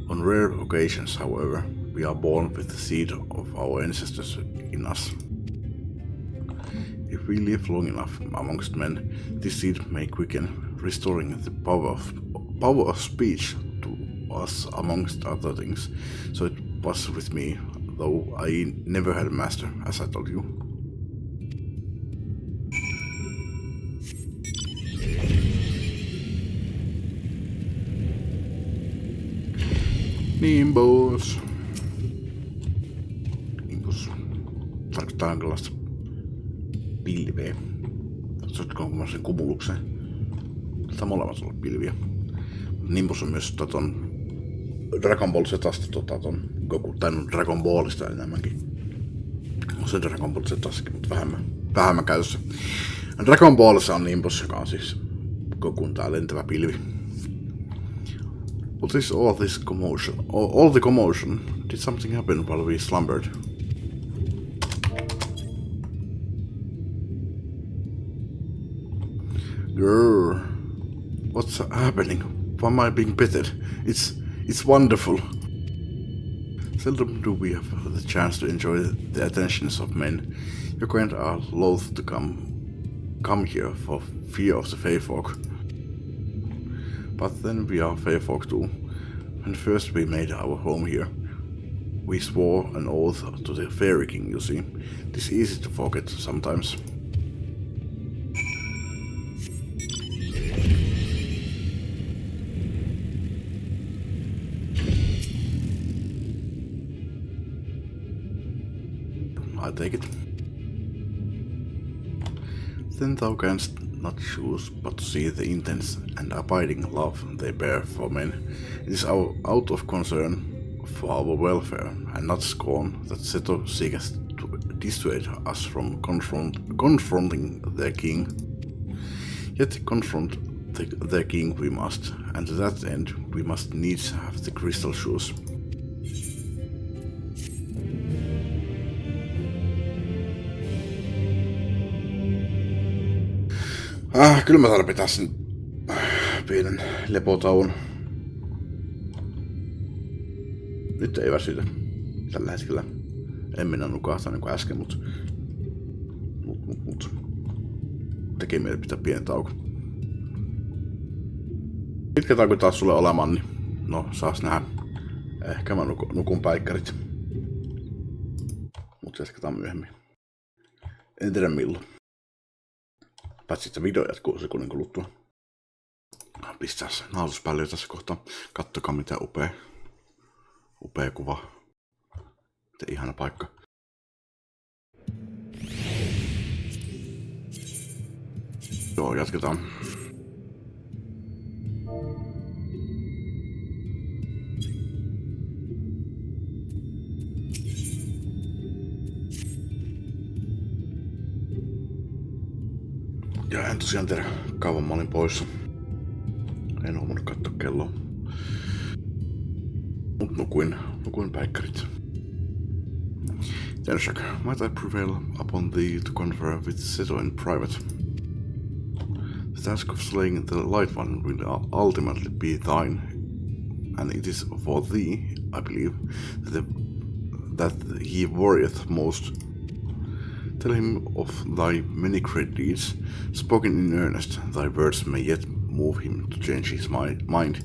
On rare occasions, however, we are born with the seed of our ancestors in us. If we live long enough amongst men, this seed may quicken, restoring the power of speech to us amongst other things. So it was with me, though I never had a master, as I told you. Nimbus. Nimbus tarkoittaa jonkinlaista pilveä. Sattuuko mä sen kumulukseen? Tältä molemmat olla pilviä. Nimbus on myös ton Dragon Ball Z:stä ton Goku, tai Dragon Ballista enemmänkin. On se Dragon Ball Z:ssäkin, mutta vähemmän käytössä. Dragon Ballissa on Nimbus, joka on siis Gokun tää lentävä pilvi. What is all this commotion? All the commotion? Did something happen while we slumbered? Grrr. What's happening? Why am I being petted? It's wonderful. Seldom do we have the chance to enjoy the attentions of men. Your kind are loath to come here for fear of the Feyfolk. But then we are Feyfolk too. When first we made our home here, we swore an oath to the Fairy King, you see. It is easy to forget sometimes. I take it. Then thou canst not choose but to see the intense and abiding love they bear for men. It is out of concern for our welfare, and not scorn, that Seto seeketh to dissuade us from confronting their king. Yet confront their king we must, and to that end we must needs have the crystal shoes. Kyllä mä tarvitaan sen pienen lepotauon. Nyt ei väsytä tällä hetkellä. En minä nukahtaa niin kuin äsken, mutta tekee mieli pitää pieni tauko. Pitkä tauko taas sulle olemaan, niin no saas nähdä. Ehkä mä nukun päikkärit. Mutta jatketaan myöhemmin. En tiedä milloin. Paitsi että video jatkuu sekunnin kuluttua. Pistää se nautus päälle tässä kohtaa. Kattokaa mitä upea kuva. Miten ihana paikka. Joo, jatketaan. Ja en tosiaan tiedä, kauan mä olin poissa. En huomannut katsoa kelloa. Mut nukuin päikkärit. Tenshak, might I prevail upon thee to confer with Seto in private? The task of slaying the Light One will ultimately be thine, and it is for thee, I believe, that he worrieth most. Tell him of thy many great deeds. Spoken in earnest, thy words may yet move him to change his mind.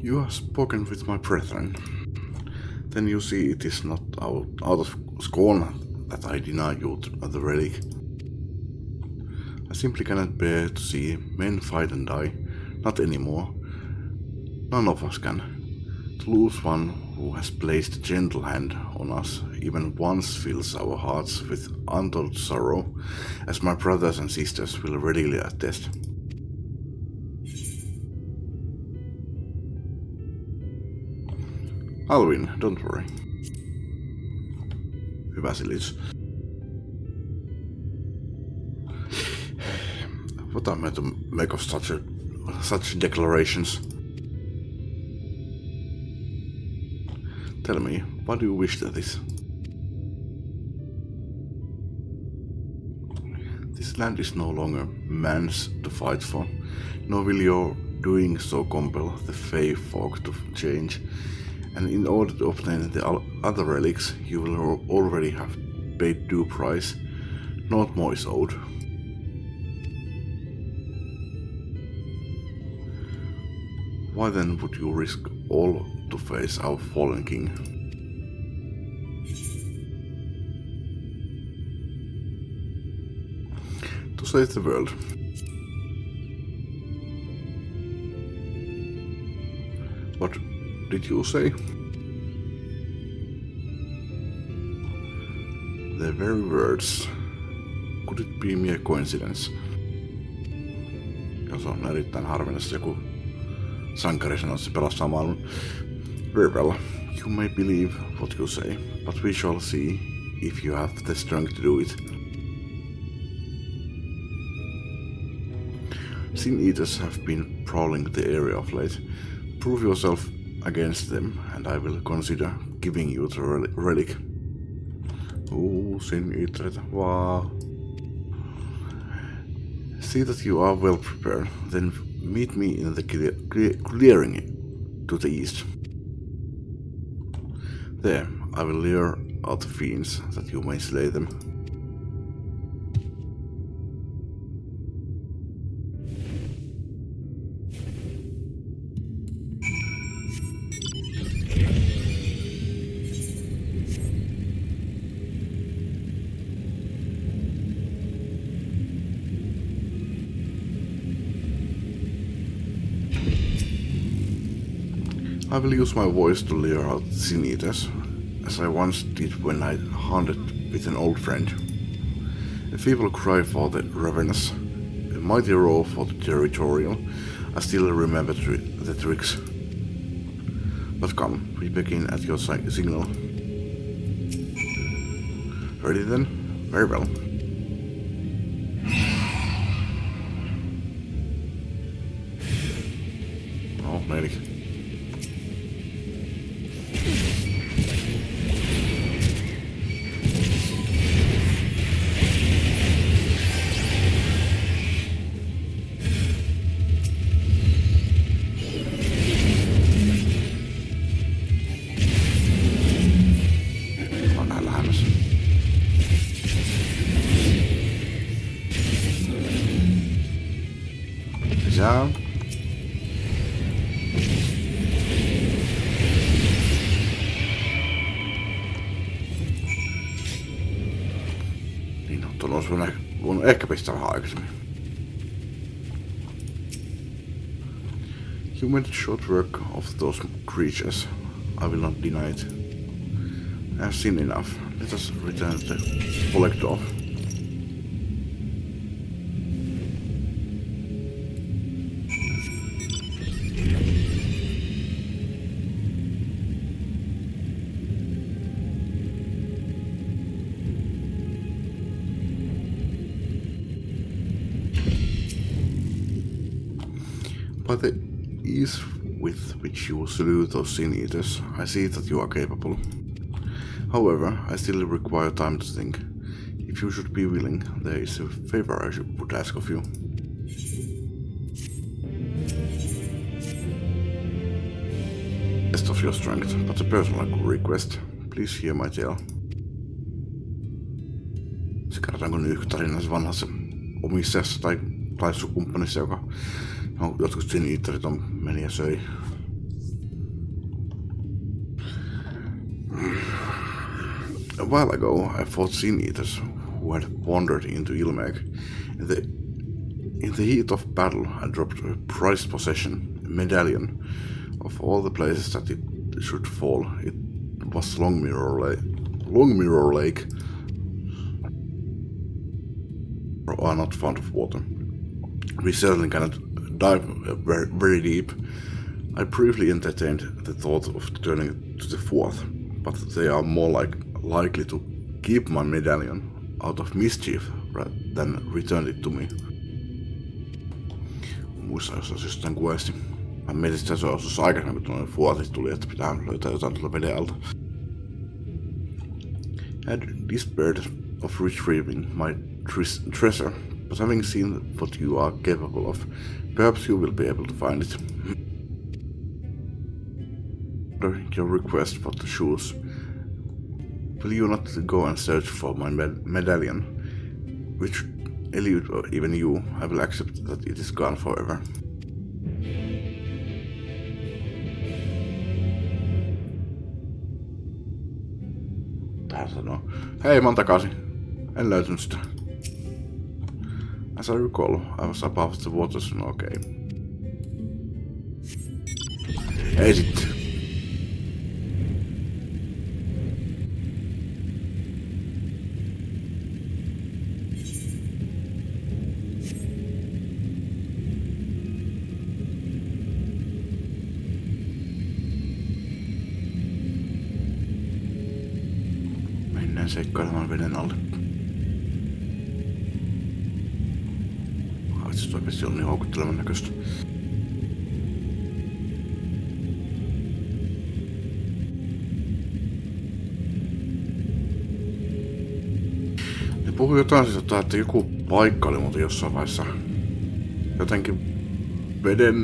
You have spoken with my brethren. Then you see it is not out of scorn that I deny you the relic. I simply cannot bear to see men fight and die. Not anymore. None of us can. To lose one who has placed a gentle hand on us even once fills our hearts with untold sorrow, as my brothers and sisters will readily attest. I'll win, don't worry. Hyvä selitys. What am I to make of such declarations? Tell me, why do you wish this? This land is no longer man's to fight for, nor will your doing so compel the Feyfolk to change, and in order to obtain the other relics, you will already have paid due price. Naught more is owed. Why then would you risk all to face our fallen king? To save the world. What did you say? The very words. Could it be mere coincidence? Ja se on erittäin harvinaista joku sankari sanoo, että se pelastaa maailman. Very well, you may believe what you say, but we shall see if you have the strength to do it. Sin-eaters have been prowling the area of late. Prove yourself against them, and I will consider giving you the relic. Sin-eatereitä, wow. see that you are well prepared, then meet me in the clearing to the east. There, I will lure out the fiends, that you may slay them. I will use my voice to lure out sin eaters, as I once did when I hunted with an old friend. A feeble cry for the ravenous, a mighty roar for the territorial. I still remember the tricks. But come, we begin at your signal. Ready then? Very well. Oh, maybe. Ja. Niin, tuon olisi voinut ehkä pistää vähän aikaisemmin. You made short work of those creatures. I will not deny it. I have seen enough. Let us return to Collector. By the ease with which you slew those sin eaters, I see that you are capable. However, I still require time to think. If you should be willing, there is a favor I would ask of you. Best of your strength, but a personal request. Please hear my tale. Se kerrotaanko nyyhtarinassa vanhassa omistajassa tai taissukumppanissa, joka jotkut sin eaterit on meni ja söi. A while ago, I fought sin eaters who had wandered into Ilmeg. In the heat of battle, I dropped a prized possession, a medallion. Of all the places that it should fall, it was Long Mirror Lake. Are not fond of water. We certainly cannot dive very deep. I briefly entertained the thought of turning it to the fourth, but they are more likely to keep my medallion out of mischief than return it to me. Muista jos olisi jostain questi. Mä mietin sitä, se olisi aikaisemmin, kun tuollainen vuosi tuli, että pitää löytää jotain tuolta veden alta. I had despaired of retrieving my treasure, but having seen what you are capable of, perhaps you will be able to find it. Your request for the shoes. Will you not go and search for my medallion? Which elude even you, I will accept that it is gone forever. Tää sanoo. Hei, mä oon takaisin. En löytynyt sitä. As I recall, I was above the waters. Okay. Ei sitten. Mennään seikkailemaan veden alle. Se oikeasti on niin houkuttelevan näköistä. Ne puhui jotain siitä, että joku paikka oli muuten jossain vaiheessa jotenkin veden...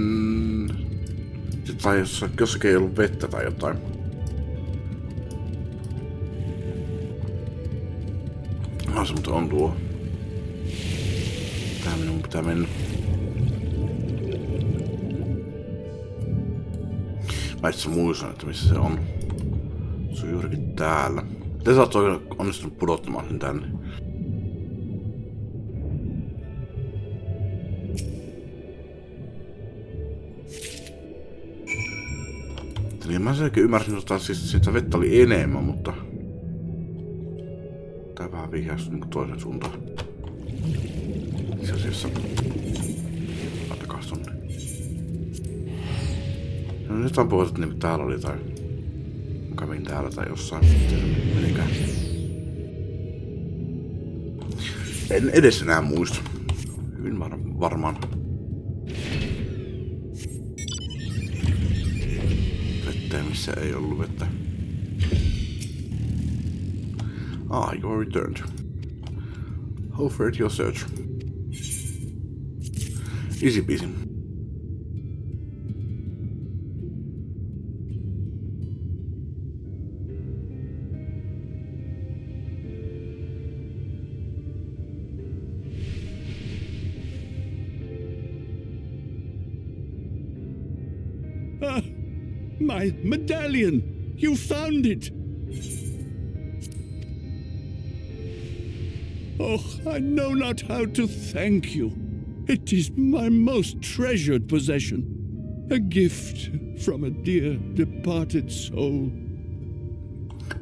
Tai jossakin ei ollut vettä tai jotain. Se mutta on tuo. Tää minun pitää mennä. Mä itse muistan, että missä se on. Se on juurikin täällä. Te sä oot onnistunut pudottamaan sen tänne. Eli mä selkeä ymmärsin, että siis sitä vettä oli enemmän, mutta... Tää vähän vihjasi niin toisen suuntaan. Itse asiassa... Laittakaa tonne. No nyt on puhuttu, että niin täällä oli tai... Mä kävin täällä tai jossain. Menikään. En edes enää muista. Hyvin varmaan. Vettä, missä ei ollut vettä. You are returned. How fared your search? Easy peasy. My medallion! You found it! Oh, I know not how to thank you. It is my most treasured possession. A gift from a dear departed soul. He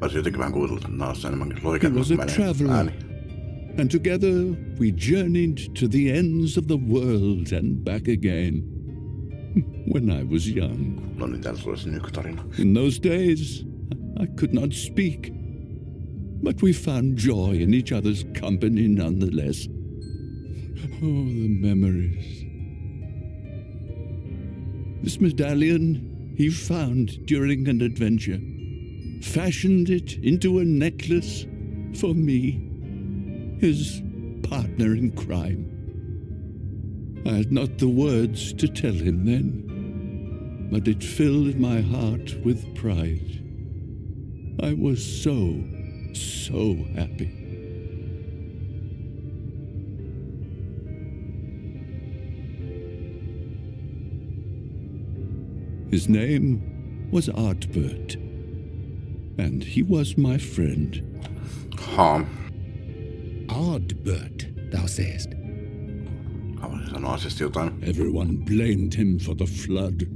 was a traveler, and together we journeyed to the ends of the world and back again. When I was young. In those days, I could not speak. But we found joy in each other's company nonetheless. Oh, the memories. This medallion he found during an adventure, fashioned it into a necklace for me, his partner in crime. I had not the words to tell him then, but it filled my heart with pride. I was so happy. His name was Artbert, and he was my friend. Ardbert, thou sayest? Everyone blamed him for the flood.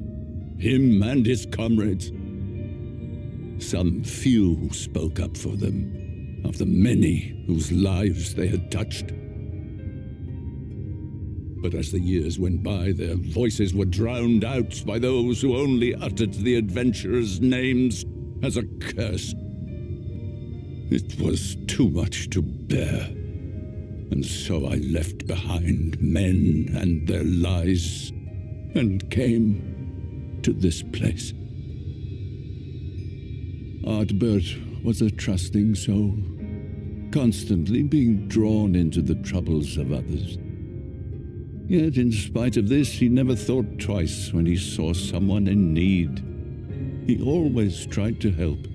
Him and his comrades. Some few spoke up for them, of the many whose lives they had touched. But as the years went by, their voices were drowned out by those who only uttered the adventurers' names as a curse. It was too much to bear, and so I left behind men and their lies, and came to this place. Ardbert was a trusting soul, constantly being drawn into the troubles of others. Yet in spite of this, he never thought twice when he saw someone in need. He always tried to help.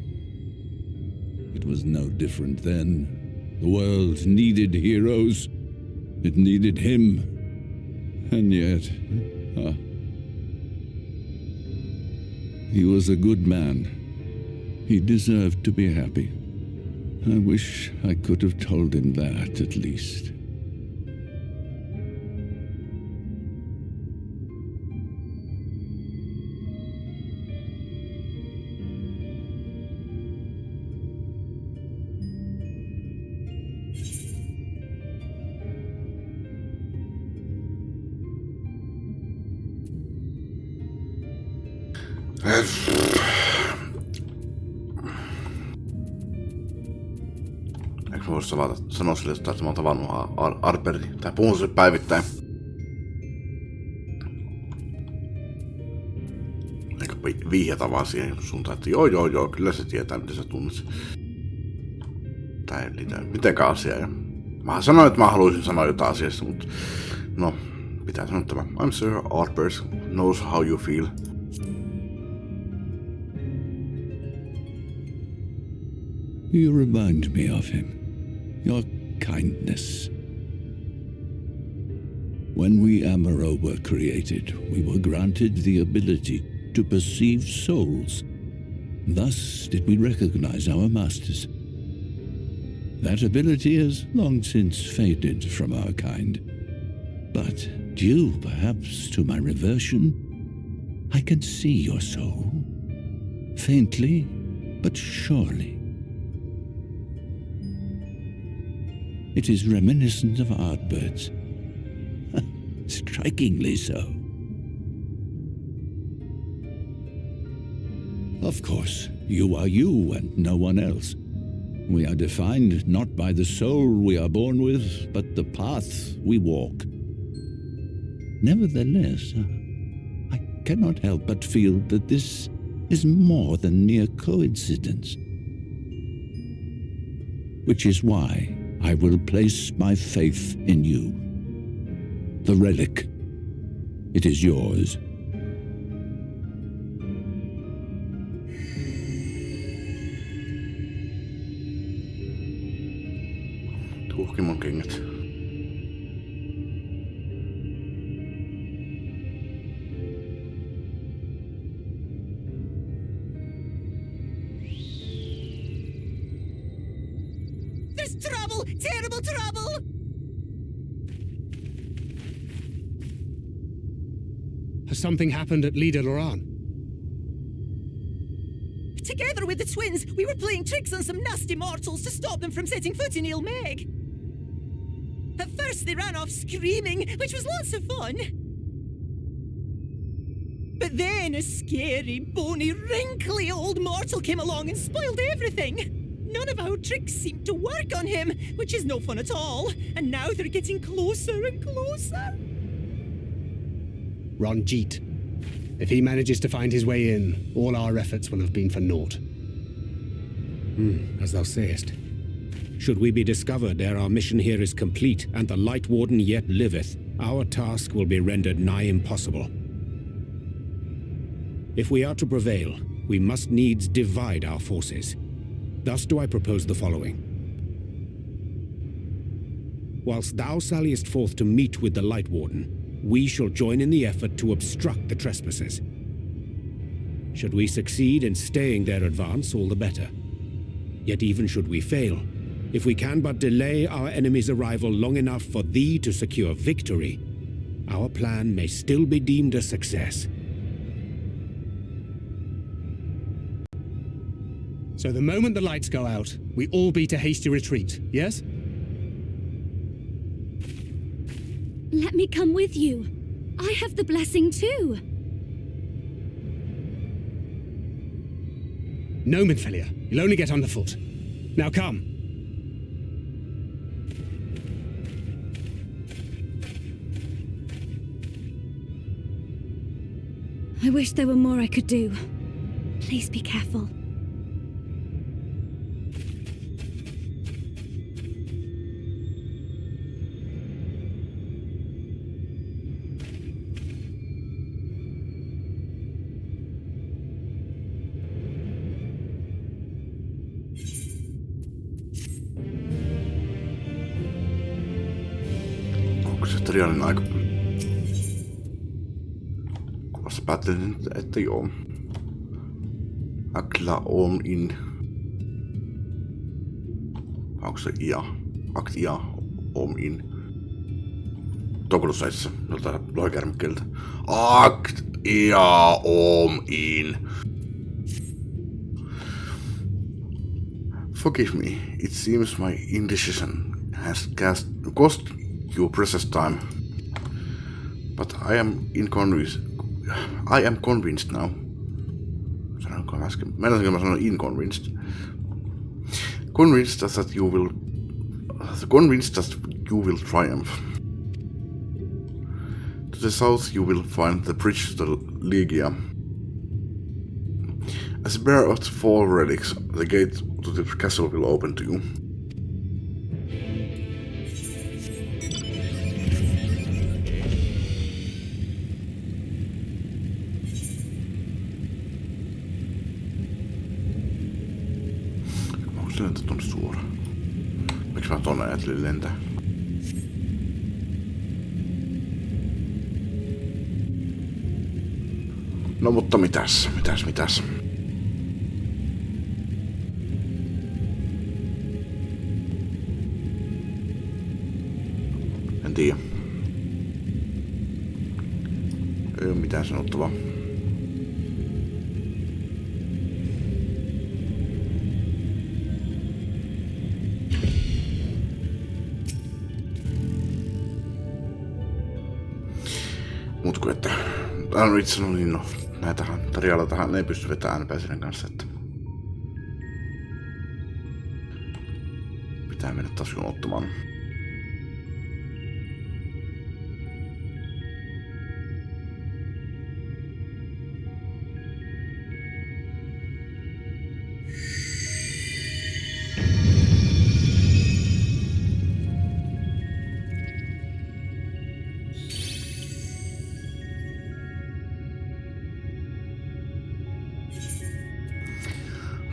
It was no different then. The world needed heroes. It needed him. And yet, he was a good man. He deserved to be happy. I wish I could have told him that, at least. Eikö voisi sanoa sille, että mä oon tavannut Arbertin, tai puhun sille päivittäin. Eikä vihjata vaan siihen suuntaan, että joo, kyllä se tietää, miten sä tunnet. Tää ei liitä mitenkään asiaa. Mä sanoin, että mä haluaisin sanoa jotain asiasta, mutta no, Pitää sanottava. I'm sure Artbird knows how you feel. You remind me of him. Your kindness. When we Amaro were created, we were granted the ability to perceive souls. Thus did we recognize our masters. That ability has long since faded from our kind. But due perhaps to my reversion, I can see your soul. Faintly, but surely. It is reminiscent of Artbird's. Strikingly so. Of course, you are you and no one else. We are defined not by the soul we are born with, but the path we walk. Nevertheless, I cannot help but feel that this is more than mere coincidence. Which is why I will place my faith in you. The relic. It is yours. Tuhkimon kengät. There's trouble! Terrible trouble! Has something happened at Lida Loran? Together with the twins, we were playing tricks on some nasty mortals to stop them from setting foot in Il Meg. At first they ran off screaming, which was lots of fun. But then a scary, bony, wrinkly old mortal came along and spoiled everything. None of our tricks seemed to work on him, which is no fun at all. And now they're getting closer and closer. Ranjit. If he manages to find his way in, all our efforts will have been for naught. As thou sayest. Should we be discovered ere our mission here is complete, and the Light Warden yet liveth, our task will be rendered nigh impossible. If we are to prevail, we must needs divide our forces. Thus do I propose the following. Whilst thou salliest forth to meet with the Light Warden, we shall join in the effort to obstruct the trespassers. Should we succeed in staying their advance, all the better. Yet even should we fail, if we can but delay our enemy's arrival long enough for thee to secure victory, our plan may still be deemed a success. So the moment the lights go out, we all beat a hasty retreat, yes? Let me come with you. I have the blessing too. No, Minfilia. You'll only get underfoot. Now come. I wish there were more I could do. Please be careful. Trialin aika kovassa päättelin, että joo. Akla on in. Onko se ia? Akt ia om in. Tokulussaissa joltain lohikärmikkeeltä. Akt ia om in. Forgive me, it seems my indecision has cost you precious time, but I am convinced now. Sanoinko äsken? Meinasinko mä sanoin inconvinced? Convinced that you will triumph. To the south you will find the bridge to the Ligia. As a bearer of the four relics, the gate to the castle will open to you. tuonne ajattelin lentää. No mutta mitäs? En tiedä. Ei oo mitään sanottavaa. Mut kun että... itse sanoin, niin no, näitähän tarjalla ei pysty vetämään äänenpäisyyden kanssa, että... Pitää mennä taas jonottamaan.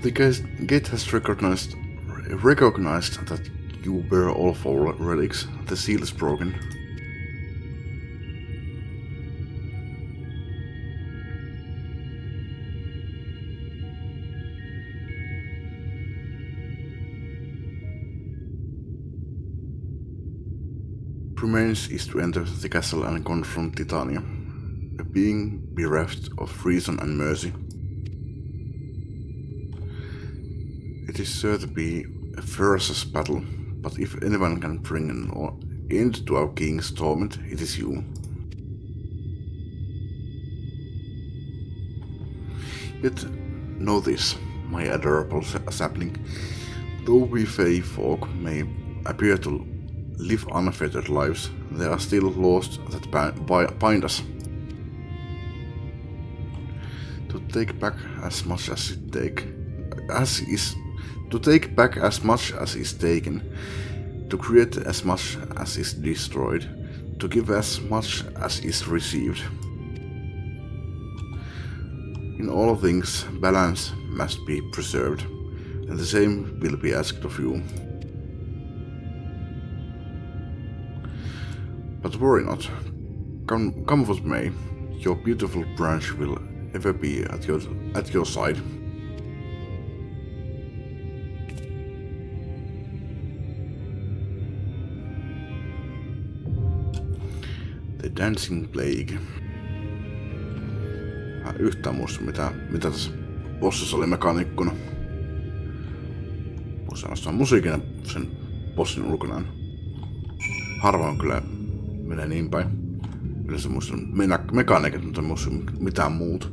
The gate has recognized that you were all four relics. The seal is broken. What remains is to enter the castle and confront Titania, a being bereft of reason and mercy. It is sure to be a ferocious battle, but if anyone can bring an end to our king's torment, it is you. Yet know this, my adorable sapling, though we Fey folk may appear to live unfettered lives, there are still laws that bind us. To take back as much as is taken, to create as much as is destroyed, to give as much as is received. In all things, balance must be preserved, and the same will be asked of you. But worry not. Come what may, your beautiful branch will ever be at your side. The Dancing Plague. Mä en yhtään muista mitä tässä bossissa oli mekaniikkona. Voisi ainoastaan musiikin sen bossin ulkonaan. Harvoin kyllä menee niin päin. Yleensä muistan mekaniikat, mutta en muista mitään muuta.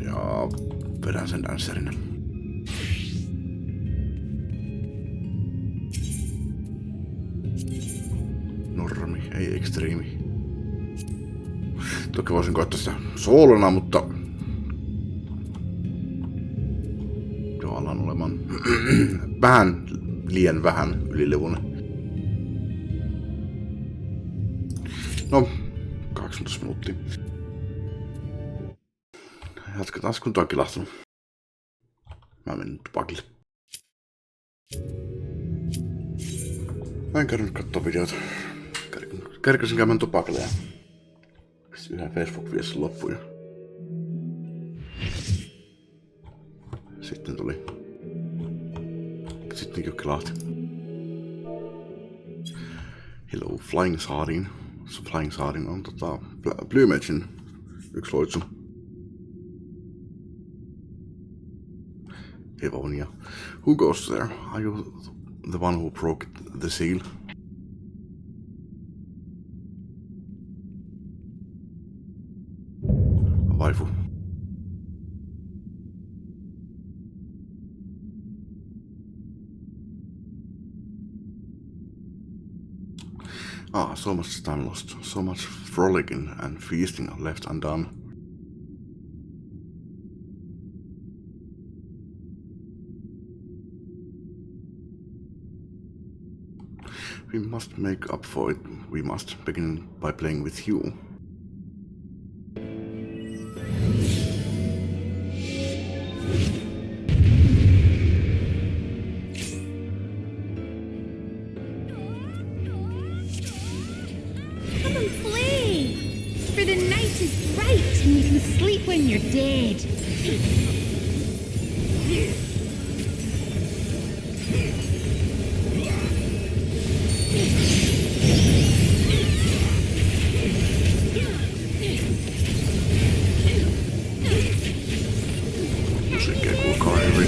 Ja vedän sen dancerina. Normi, ei ekstriimi. Toki voisin koettaa sitä soolona, mutta... Joo, alan olemaan liian vähän ylilevuinen. No, 18 minuuttia. Jatketaan kun toi on kilahtunut. Mä menen tupakille. Mä en käynyt kattoo videoita. Kerkäsin käymään tupakille ja yhden Facebook-viestin loppuun. Sitten tuli. Sitten kilahti. Hello, Flying Sardine. Flying Sardine on Bluemagein yksi loitsu. Evonia. Who goes there? Are you the one who broke the seal? Waifu. So much time lost, so much frolicking and feasting left undone. We must make up for it. We must begin by playing with you. play! For the night is bright and you can sleep when you're dead. Musiikkia kuulkaa hyvin.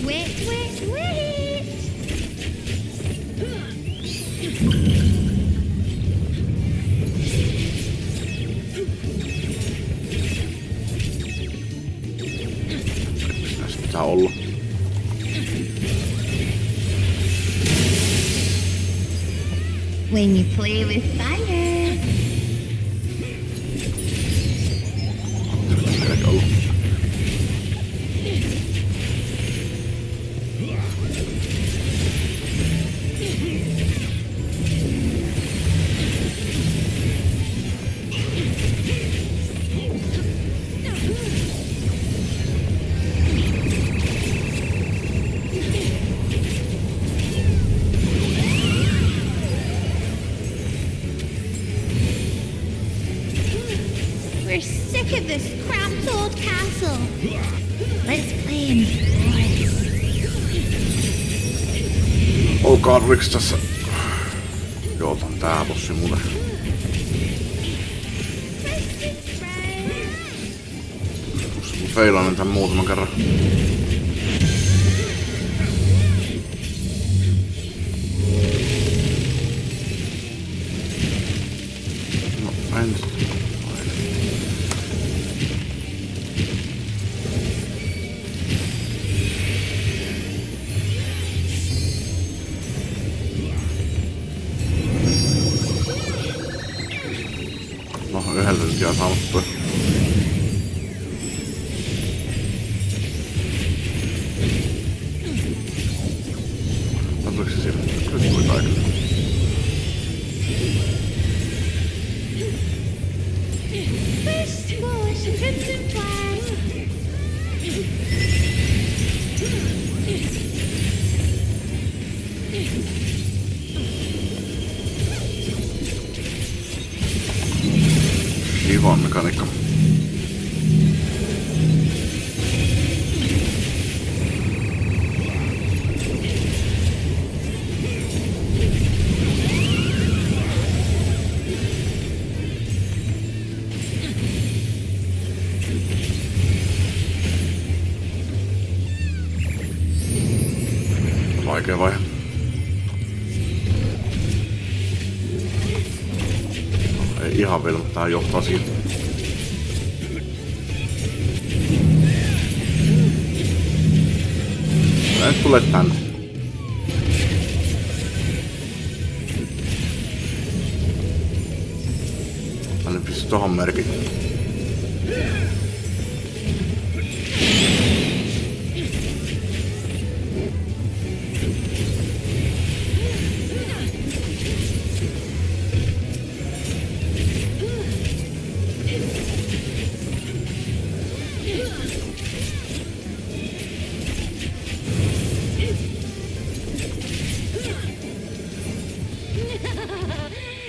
Wait, wait, wait! Tässä pitää olla. When you play with fire. Eikä ollut. We're sick of this cramped old castle. Let's play in the forest. Oh god, oliko tässä... Joo, otan tää bossi muuten. Mä feilaan tän muutaman kerran. No, en... No, yhdeltä nyt jää saamassa. Oliko se siellä? Kyllä tuli taika. First squash, crimson flag. Kiva mekaniikka. Vaikea vaihe. Ei ihan vielä, mutta tää johtaa siihen. Tää nyt tulee tänne. Tänne pistää tohon merkin.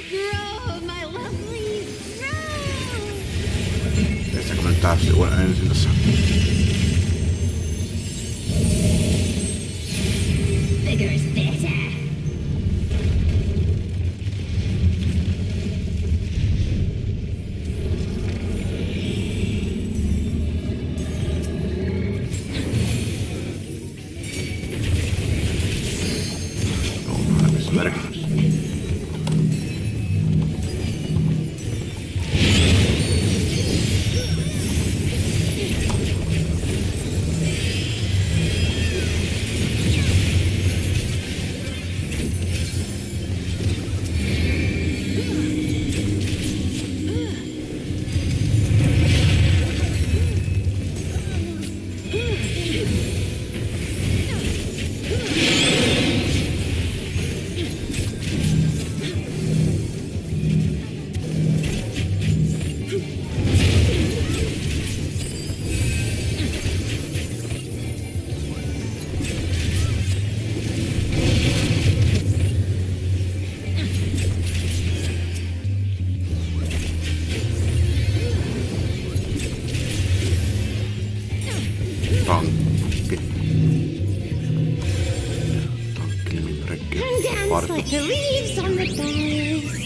Grow, my lovely, grow! Tehdäänkö me nyt täysin ensin tässä? Bigger is better. Tankki. Tankkinimin rekki. And dance like the leaves on the boughs.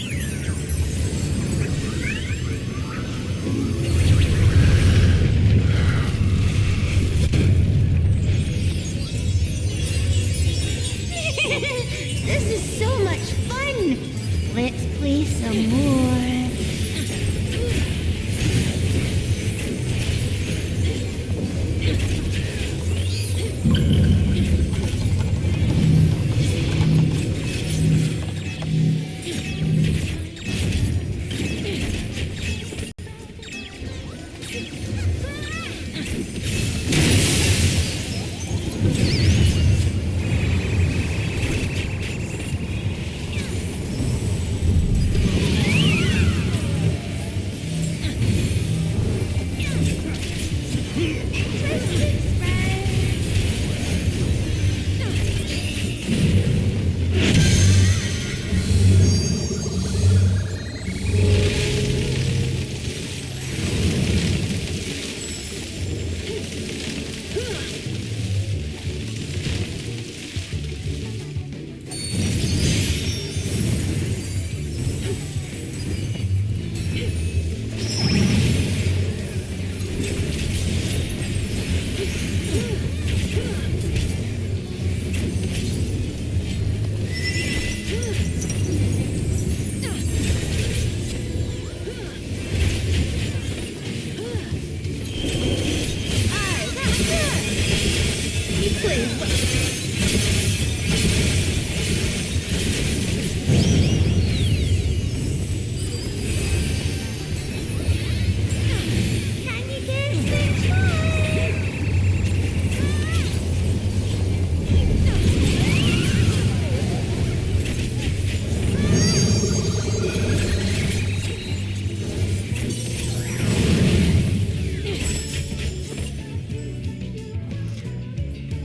This is so much fun. Let's play some more.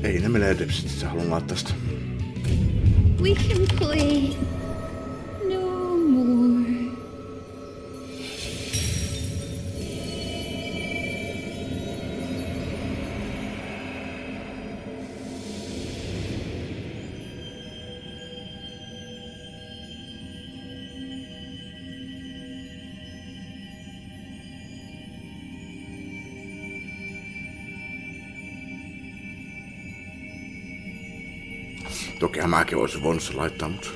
Ei ne menee depsit, sä haluan laittaa tästä. We can play no more. Tokihan mäkin olisin voinut se laittaa, mutta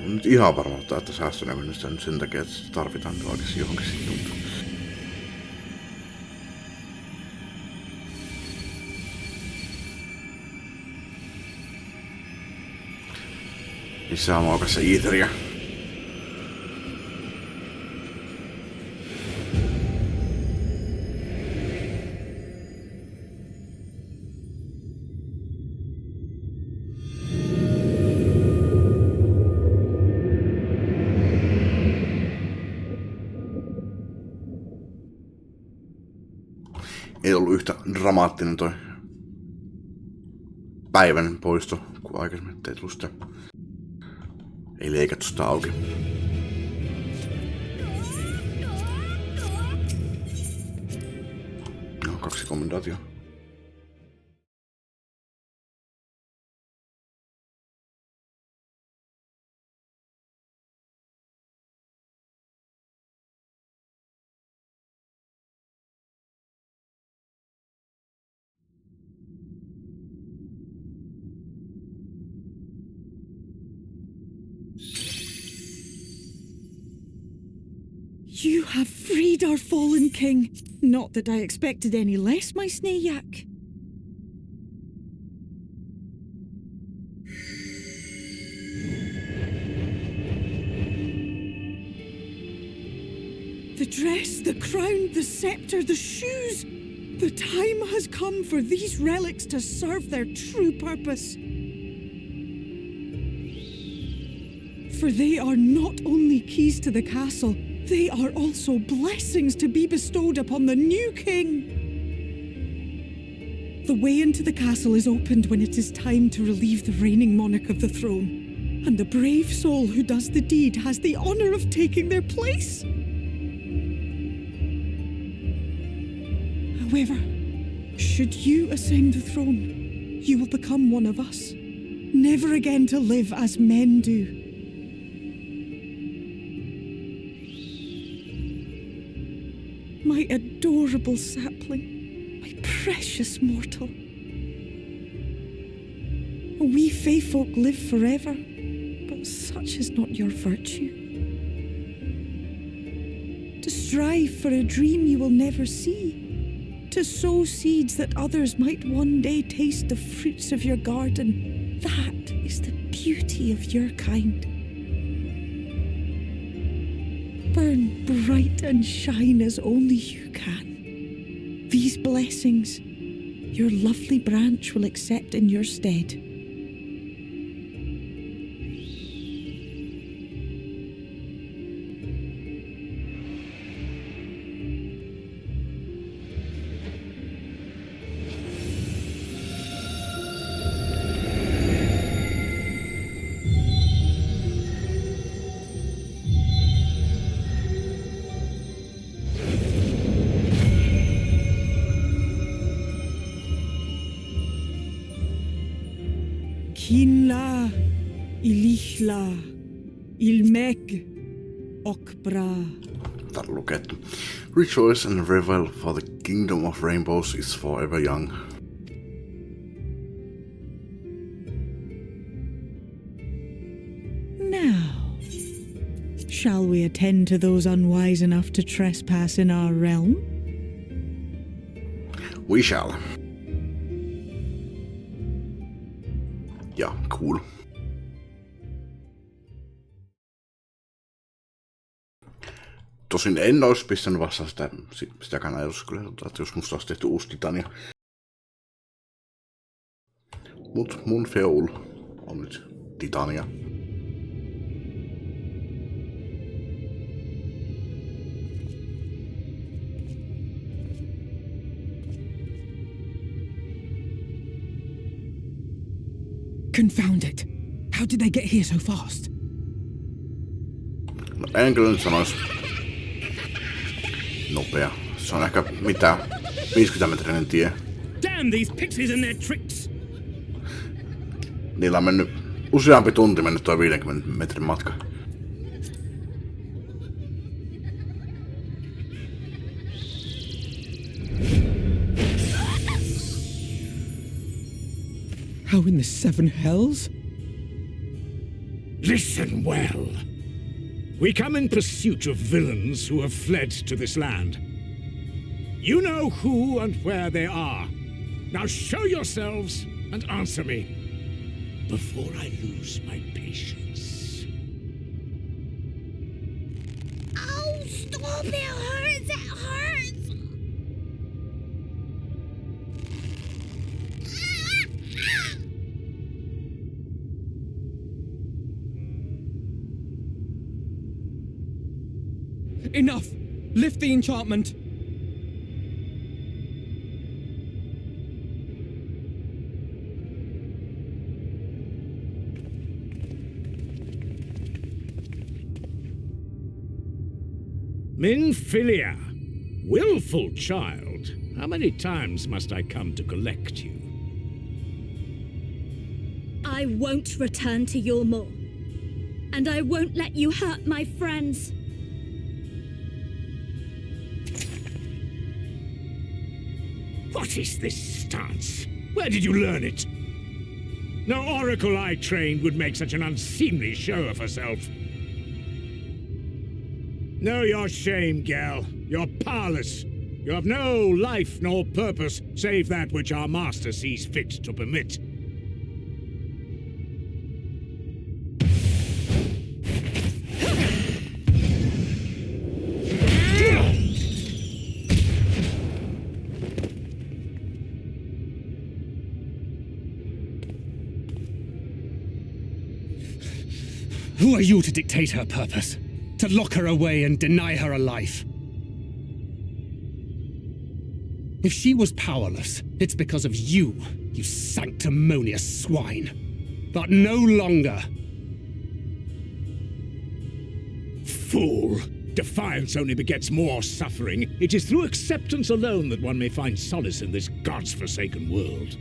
nyt ihan varma, että säästönämynnistä nyt sen takia, että sitä tarvitaan oikeasti johonkin sitten. Lisää maukassa iiteriä. Ei ollut yhtä dramaattinen toi päivän poisto, kun aikaisemmin ei tullut sitä. Ei leikattu sitä auki. No, 2 kommentaatio. You have freed our fallen king. Not that I expected any less, my Snayak. The dress, the crown, the scepter, the shoes. The time has come for these relics to serve their true purpose. For they are not only keys to the castle, they are also blessings to be bestowed upon the new king. The way into the castle is opened when it is time to relieve the reigning monarch of the throne, and the brave soul who does the deed has the honor of taking their place. However, Should you ascend the throne, you will become one of us, never again to live as men do. My adorable sapling, my precious mortal. We Fae folk live forever, but such is not your virtue. To strive for a dream you will never see, to sow seeds that others might one day taste the fruits of your garden, that is the beauty of your kind. Burn bright and shine as only you can. These blessings your lovely branch will accept in your stead. Kinla, Ilihla, Ilmek, Okbra. That'll look at. Rejoice and revel, for the kingdom of rainbows is forever young. Now, shall we attend to those unwise enough to trespass in our realm? We shall. Ja, cool. Tosin en olisi pistänyt vastaan sitäkään ajatus kyllä, että jos musta olisi tehty uusi Titania. Mut mun feul on nyt Titania. Confound it! How did they get here so fast? No, en kyllä nyt sanois nopea. Se on ehkä mitä 50-metrinen tie. Damn these pixies and their tricks! Niillä on mennyt useampi tunti mennyt tuo 50 metrin matka. How in the seven hells? Listen well. We come in pursuit of villains who have fled to this land. You know who and where they are. Now show yourselves and answer me, before I lose my patience. Oh, stop! It hurts! It hurts! Enough! Lift the enchantment! Minfilia, willful child, how many times must I come to collect you? I won't return to Yormore. And I won't let you hurt my friends. What is this stance? Where did you learn it? No oracle I trained would make such an unseemly show of herself. Know your shame, gal. You're powerless. You have no life nor purpose save that which our master sees fit to permit. Who are you to dictate her purpose? To lock her away and deny her a life? If she was powerless, it's because of you, you sanctimonious swine. But no longer. Fool! Defiance only begets more suffering. It is through acceptance alone that one may find solace in this god's-forsaken world.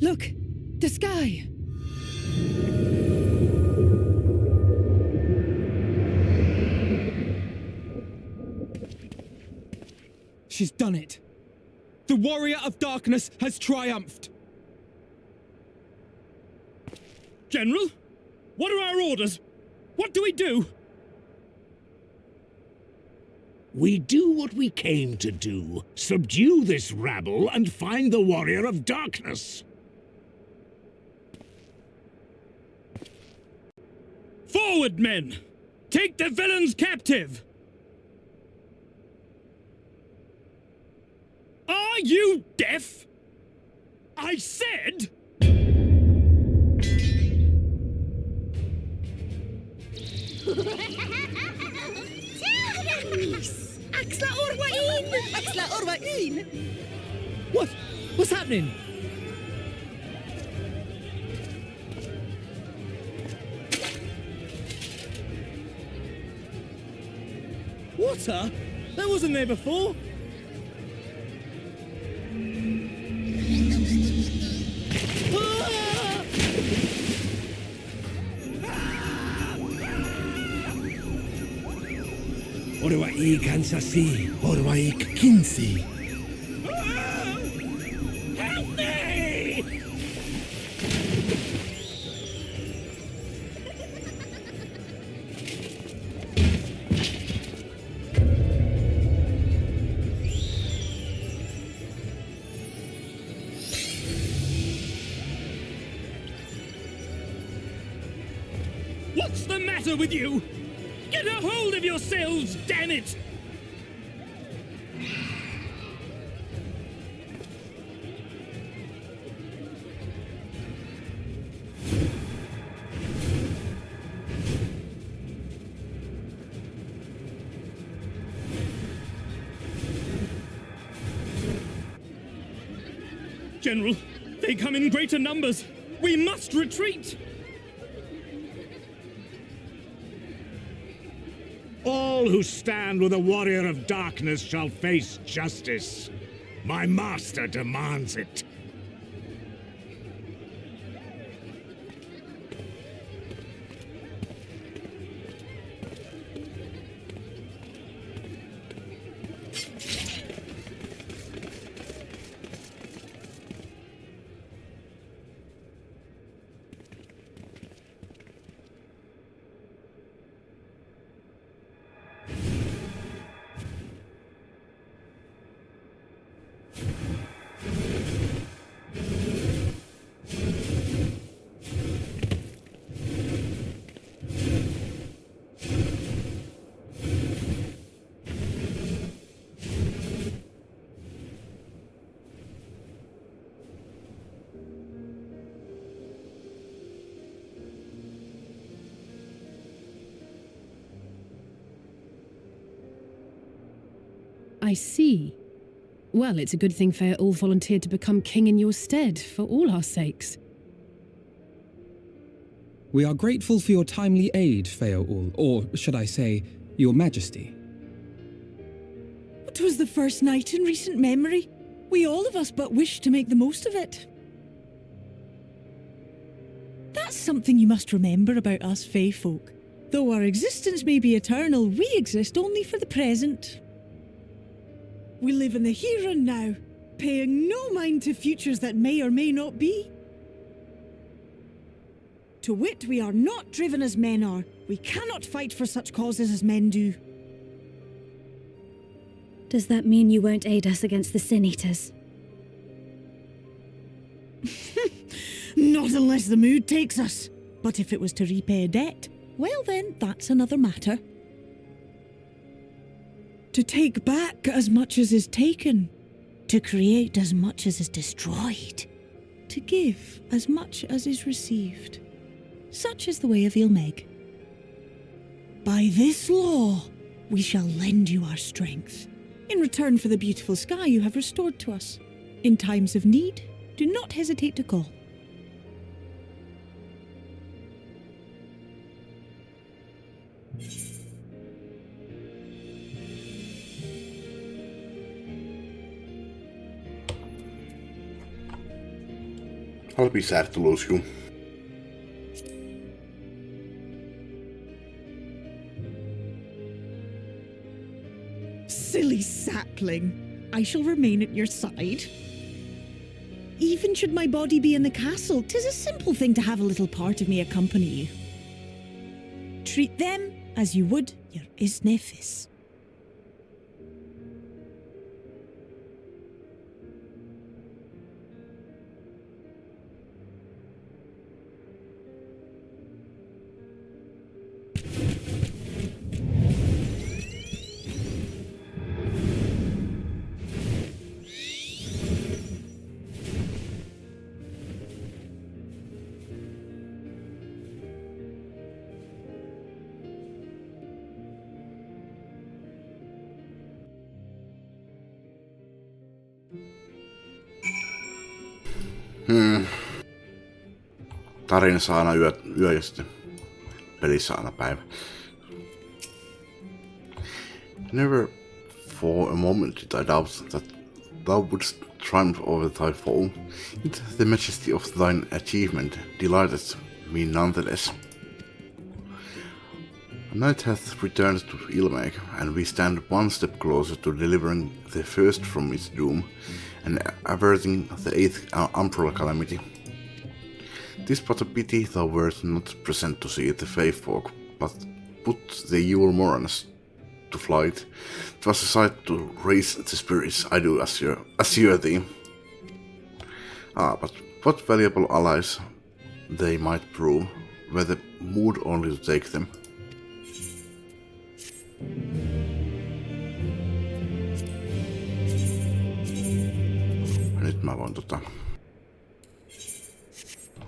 Look! The sky! She's done it! The Warrior of Darkness has triumphed! General? What are our orders? What do we do? We do what we came to do. Subdue this rabble and find the Warrior of Darkness. Forward, men! Take the villains captive! Are you deaf? I said... Axla Orwain! Axla Orwain! What? What's happening? Water? That wasn't there before. Orwaik Ansasi, Orwaik Kinsi. Help me! What's the matter with you? Get a hold of yourselves, damn it! General, they come in greater numbers. We must retreat! All who stand with the Warrior of Darkness shall face justice. My master demands it. I see. Well, it's a good thing Fear-Ul volunteered to become king in your stead, for all our sakes. We are grateful for your timely aid, Fear-Ul, or should I say, your majesty. It was the first night in recent memory. We all of us but wished to make the most of it. That's something you must remember about us Fae folk. Though our existence may be eternal, we exist only for the present. We live in the here and now, paying no mind to futures that may or may not be. To wit, we are not driven as men are. We cannot fight for such causes as men do. Does that mean you won't aid us against the Sin Eaters? Not unless the mood takes us. But if it was to repay a debt, well then, that's another matter. To take back as much as is taken. To create as much as is destroyed. To give as much as is received. Such is the way of Ilmeg. By this law, we shall lend you our strength, in return for the beautiful sky you have restored to us. In times of need, do not hesitate to call. I'll be sad to lose you. Silly sapling. I shall remain at your side. Even should my body be in the castle, 'tis a simple thing to have a little part of me accompany you. Treat them as you would your Isnefis. Tarinassa aina yö ja sitten pelissä aina päivä. Never for a moment did I doubt that thou wouldst triumph over thy foe. Yet the majesty of thine achievement delighted me nonetheless. Night hath returned to Ilmeik, and we stand one step closer to delivering the first from its doom and averting the 8th umbral calamity. 'Tis but a pity thou wert not present to see the faith folk, but put the evil Moranas to flight. 'Twas a sight to raise the spirits, I do assure thee. But what valuable allies they might prove, were the mood only to take them. Nyt mä voin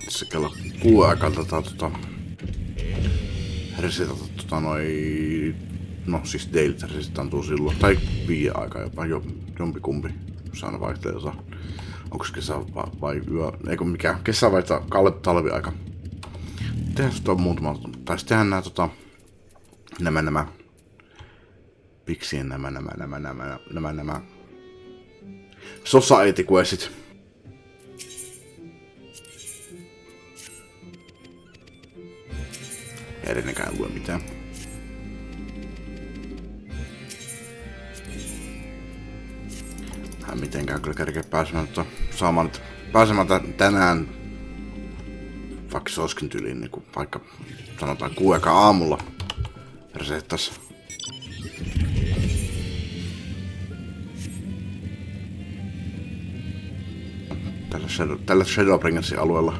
se kello 6 aikaa resetata no siis dailit resetantuu silloin, tai 5 aikaa jopa, jompikumpi, jos aina vaihtelee, onks kesä vai yö, eikö mikään, kesä vai talviaika. Tehdään muutama, tai tehdään nämä piksien nämä society questit. Ei edenkään lue mitään. Hän mitenkään kyllä kerkeä pääsemään tänään, vaikka se olisikin tyyliin, niin vaikka sanotaan 6 aamulla resettas. Tällä Shadowbringersin alueella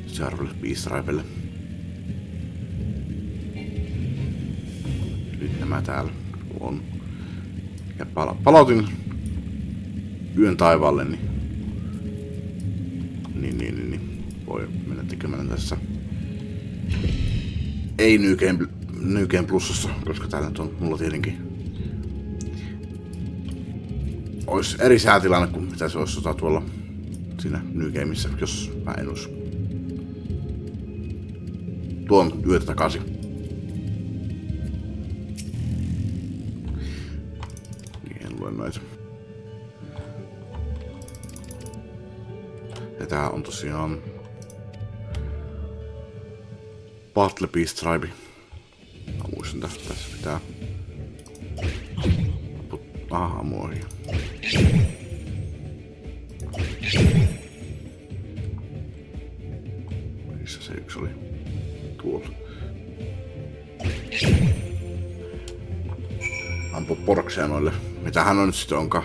seuraavalle Beastrivelle. Nyt nämä täällä on. Ja palautin yön taivaalle, niin voi mennä tekemään tässä. Ei New Game Plusassa, koska täällä nyt on mulla tietenkin olisi eri säätilanne kuin mitä se olisi tuolla siinä New Gameissa, jos mä en olisi tuon yötä takaisin. Niin en lue noita. Ja tää on tosiaan Battle Beast Tribe. Mä muistan tässä pitää. Aha, moi. Missä se yksi oli? Tuolla. Ampu porkseja noille. Mitähän on nyt sitten onkaan?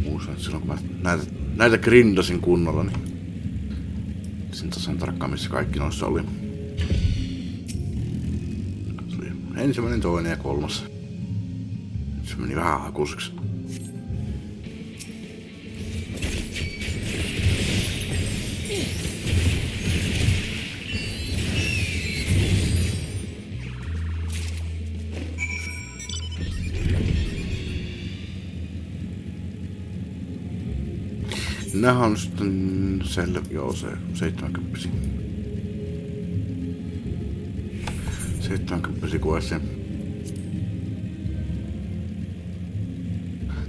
Muistan, että silloin kun mä näitä grindasin kunnolla, niin sen tasan tarkkaan missä kaikki noissa oli. Se oli ensimmäinen, toinen ja kolmas. Nyt se meni vähän hakusiksi. Nämähän on sitten joo, se 70. 70 koessa.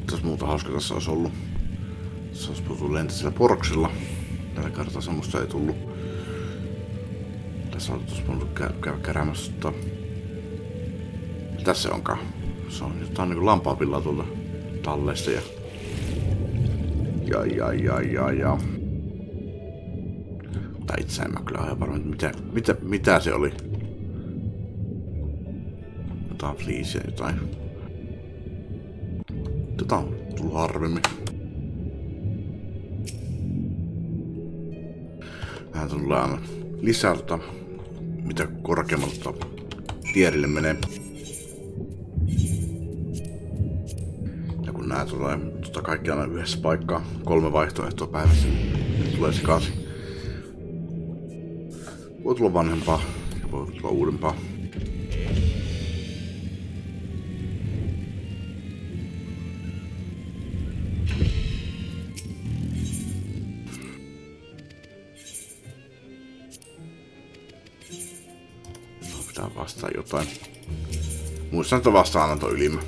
Tässä muuta hauska tässä olisi ollut. Tässä olisi puhuttu lentää sillä poroksilla. Tällä kertaa semmoista ei tullut. Tässä on tuossa voinut käydä keräämässä, mutta... Mitäs se onkaan? Se on jotain niinku lampaapillaa tuolta talleista ja... Ja. Tai itse en mä kyllä ajan varmaan, mitä se oli. Jotain fliisiä, jotain. Tätä on tullut harvemmin. Vähän tulee aina lisää mitä korkeammalta tierille menee. Ja kun nää tulee kaikki aina yhdessä paikkaa, 3 vaihtoehtoa päivässä, niin tulee sekaisin. Voi tulla vanhempaa ja voi tulla uudempaa. Pitää vastaa jotain. Muistan, että vastaananto ylimmä.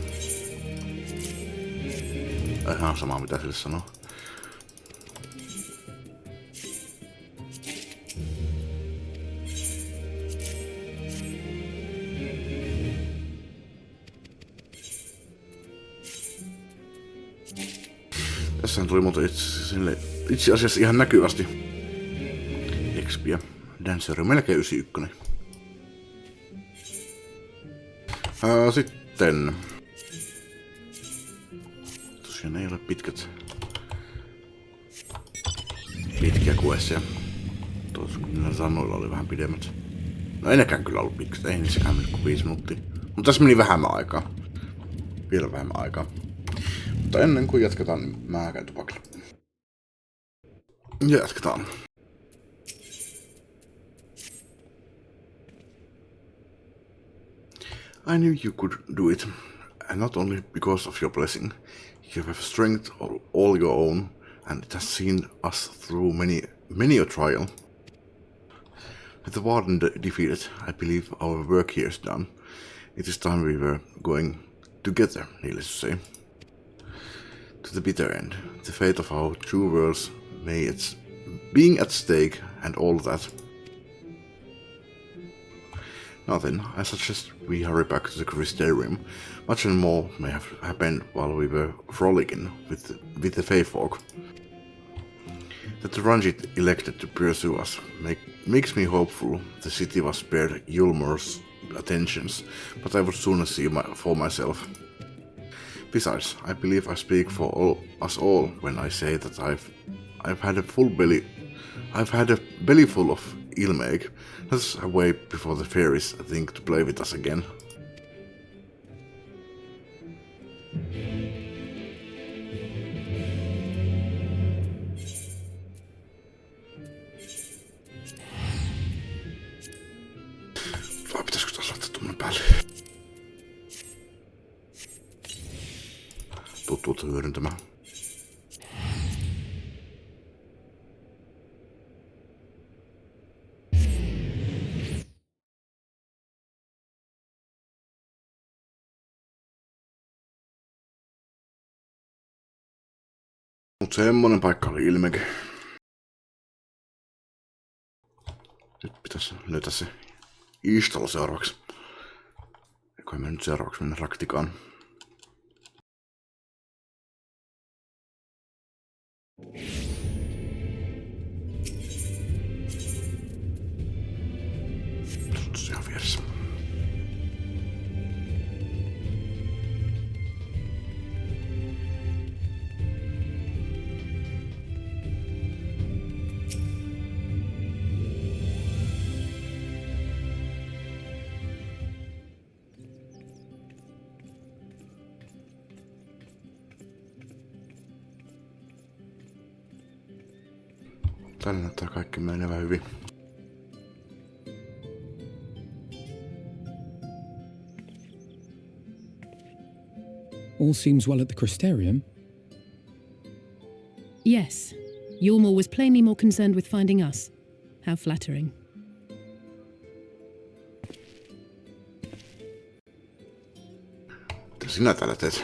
Ihan sama mitä sille sanoo. Tässähän tuli muuta itse asiassa ihan näkyvästi. Expiä. Dancer on melkein 91. Sitten... Tosiaan ei ole pitkiä kuesseja. Tuossa kun sanoilla oli vähän pidemmät. No ei nekään kyllä ollut pitkät, ei niissäkään mennyt kuin 5 minuuttia. Mutta tässä meni vähemmän aikaa. Vielä vähemmän aikaa. Mutta ennen kuin jatketaan, niin mä käyn tupakilla. Ja jatketaan. I knew you could do it, and not only because of your blessing. You have strength all your own, and it has seen us through many a trial. With the warden defeated, I believe our work here is done. It is time we were going together, needless to say. To the bitter end, the fate of our 2 worlds being at stake, and all that. Now then, I suggest we hurry back to the Crystarium. Much and more may have happened while we were frolicking with the Feyfolk. That the Ranjit elected to pursue us makes me hopeful the city was spared Yulmur's attentions, but I would sooner see for myself. Besides, I believe I speak for us all when I say that I've had a belly full of Ilmeg. Let's away before the fairies think to play with us again. Vai pitäisikö taas laittaa tuommoinen päälle? Tuttuutta hyödyntämään. Mut semmonen paikka oli Ilmeg. Nyt pitäis löytää se Istalo seuraavaksi. Eiköhän me nyt seuraavaksi mennä Raktikaan. Tuossa ihan vieressä. Tällä näyttää kaikki menevän hyvin. All seems well at the Crystarium. Yes. Ylmor was plainly more concerned with finding us. How flattering. Mitä sinä täällä teet?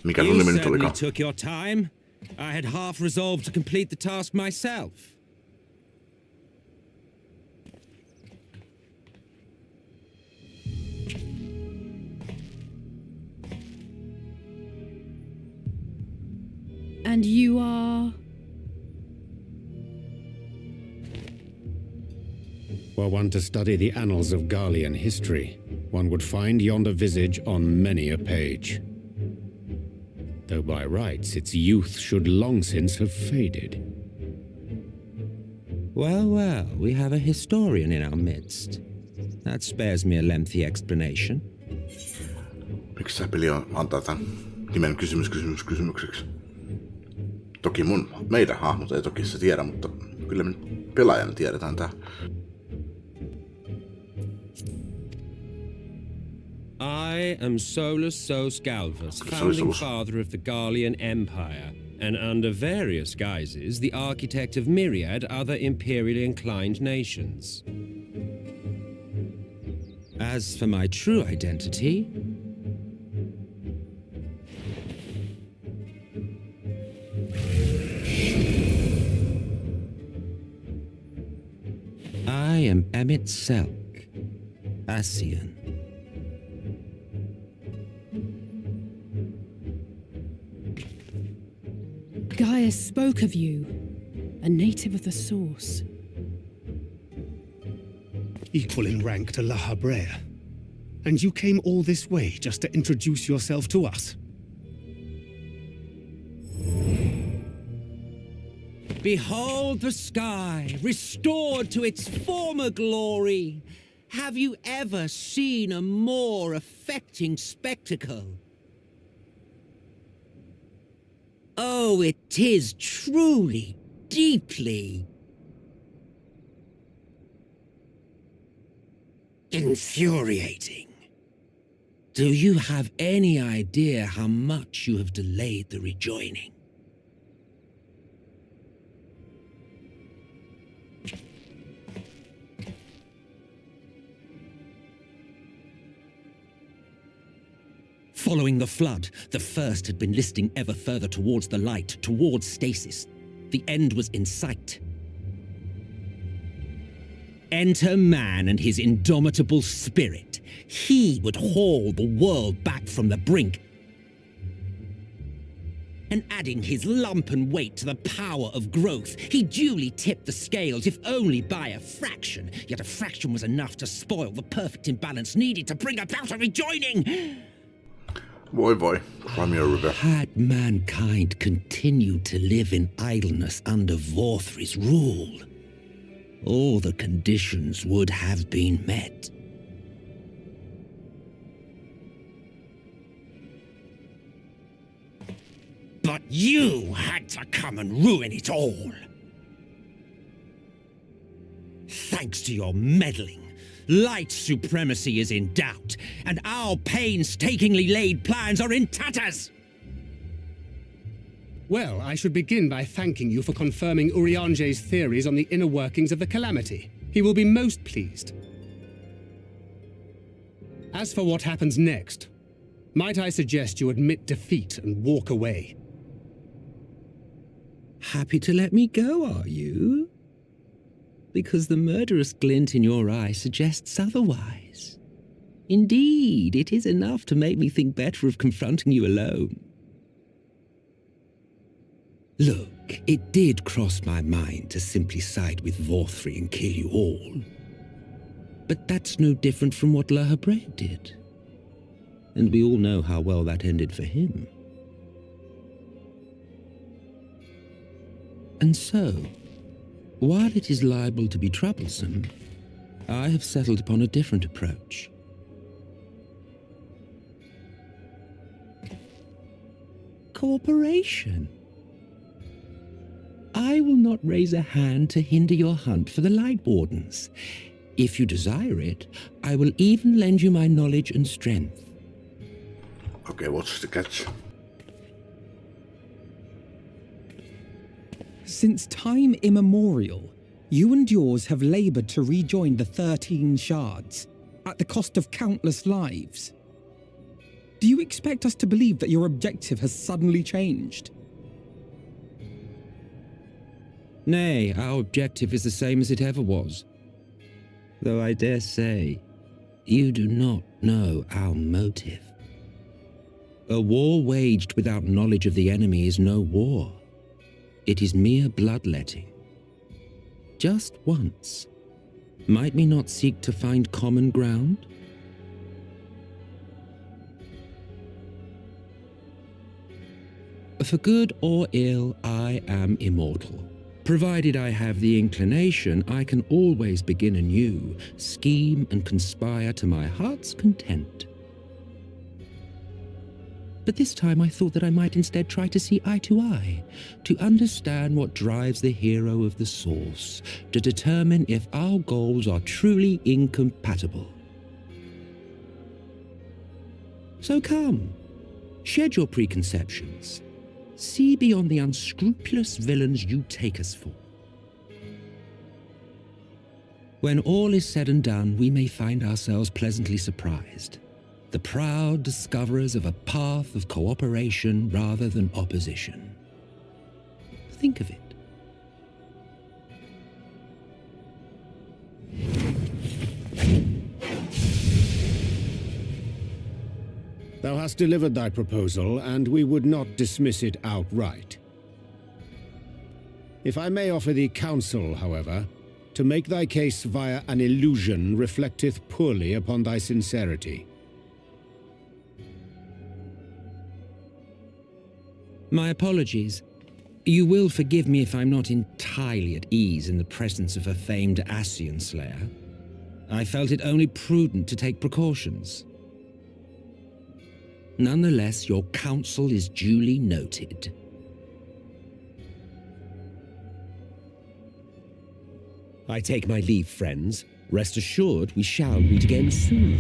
Mikä sun You nimi nyt certainly olikaan? took your time. I had half resolved to complete the task myself. And you are... Were one to study the annals of Garlean history, one would find yonder visage on many a page. Though by rights its youth should long since have faded. Well, well, we have a historian in our midst. That spares me a lengthy explanation. Miksi sä peli antaa tämän nimen kysymykseksi? Toki meidän hahmot ei toki se tiedä, mutta kyllä me pelaajana tiedetään tää. I am Solus Sos Galvus, founding father of the Garlean Empire, and under various guises, the architect of myriad other imperially inclined nations. As for my true identity, I am Emmett Selk, Asian. Gaius spoke of you, a native of the Source. Equal in rank to La Habrea. And you came all this way just to introduce yourself to us? Behold the sky, restored to its former glory. Have you ever seen a more affecting spectacle? Oh, it is truly, deeply infuriating. Do you have any idea how much you have delayed the rejoining? Following the flood, the first had been listing ever further towards the light, towards stasis. The end was in sight. Enter man and his indomitable spirit. He would haul the world back from the brink. And adding his lumpen weight to the power of growth, he duly tipped the scales, if only by a fraction. Yet a fraction was enough to spoil the perfect imbalance needed to bring about a rejoining. Voi, Crimea River. Had mankind continued to live in idleness under Vorthry's rule, all the conditions would have been met. But you had to come and ruin it all. Thanks to your meddling, light supremacy is in doubt, and our painstakingly laid plans are in tatters! Well, I should begin by thanking you for confirming Urianger's theories on the inner workings of the Calamity. He will be most pleased. As for what happens next, might I suggest you admit defeat and walk away? Happy to let me go, are you? Because the murderous glint in your eye suggests otherwise. Indeed, it is enough to make me think better of confronting you alone. Look, it did cross my mind to simply side with Vorthry and kill you all. But that's no different from what La Habrea did. And we all know how well that ended for him. And so, while it is liable to be troublesome, I have settled upon a different approach. Cooperation. I will not raise a hand to hinder your hunt for the Light Wardens. If you desire it, I will even lend you my knowledge and strength. Okay, what's the catch? Since time immemorial, you and yours have labored to rejoin the 13 shards, at the cost of countless lives. Do you expect us to believe that your objective has suddenly changed? Nay, our objective is the same as it ever was. Though I dare say, you do not know our motive. A war waged without knowledge of the enemy is no war. It is mere bloodletting. Just once, might we not seek to find common ground? For good or ill, I am immortal. Provided I have the inclination, I can always begin anew, scheme and conspire to my heart's content. But this time I thought that I might instead try to see eye to eye, to understand what drives the hero of the source, to determine if our goals are truly incompatible. So come, shed your preconceptions. See beyond the unscrupulous villains you take us for. When all is said and done, we may find ourselves pleasantly surprised, the proud discoverers of a path of cooperation rather than opposition. Think of it. Thou hast delivered thy proposal, and we would not dismiss it outright. If I may offer thee counsel, however, to make thy case via an illusion reflecteth poorly upon thy sincerity. My apologies. You will forgive me if I'm not entirely at ease in the presence of a famed Ascian slayer. I felt it only prudent to take precautions. Nonetheless, your counsel is duly noted. I take my leave, friends. Rest assured we shall meet again soon.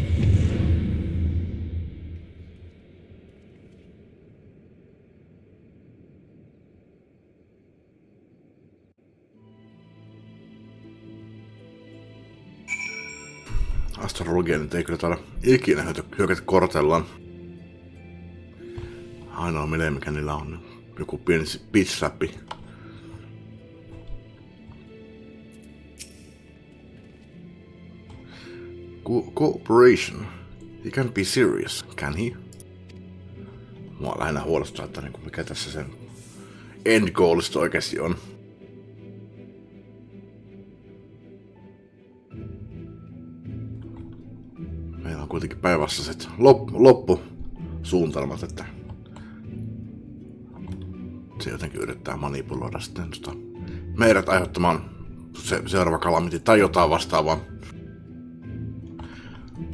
Astrologia nyt ei kyllä taida ikinä hyökätä kortellaan. Ainoa mele, mikä niillä on joku pieni pitch-läppi. Cooperation. He can't be serious, can he? Mua lähinnä huolestuttaa, että mikä tässä sen end goalista oikeasti on. Meillä on kuitenkin päinvastaiset loppusuunnitelmat, että se jotenkin yrittää manipuloida sitten meidät aiheuttamaan seuraava kalamiti tai jotain vastaavaa.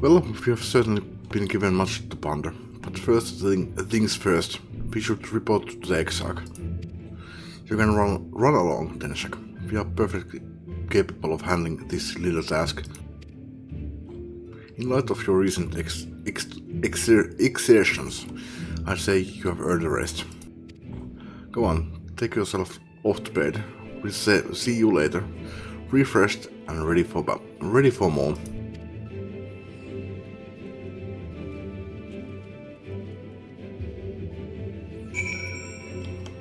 Well, we have certainly been given much to ponder, but first things first, we should report to the Exarch. You can run along, Deneshek. We are perfectly capable of handling this little task. In light of your recent exertions, I'd say you have earned a rest. Go on, take yourself off to bed. We'll see you later, refreshed and ready for more.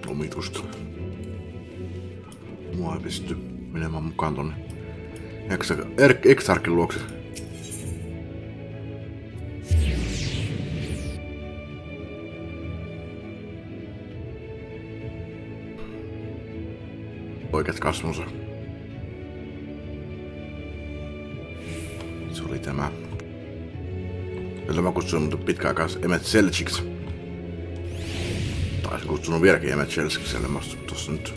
Omitusta. Mua ei pysty menemään mukaan tonne Exarchin luokse. Oikeat kasvonsa. Se oli tämä. Jota mä kutsuin pitkäaikais Emmet Selchiksi. Tai se kutsunut vieläkin Emmet Selchiksi, eli mä tossa nyt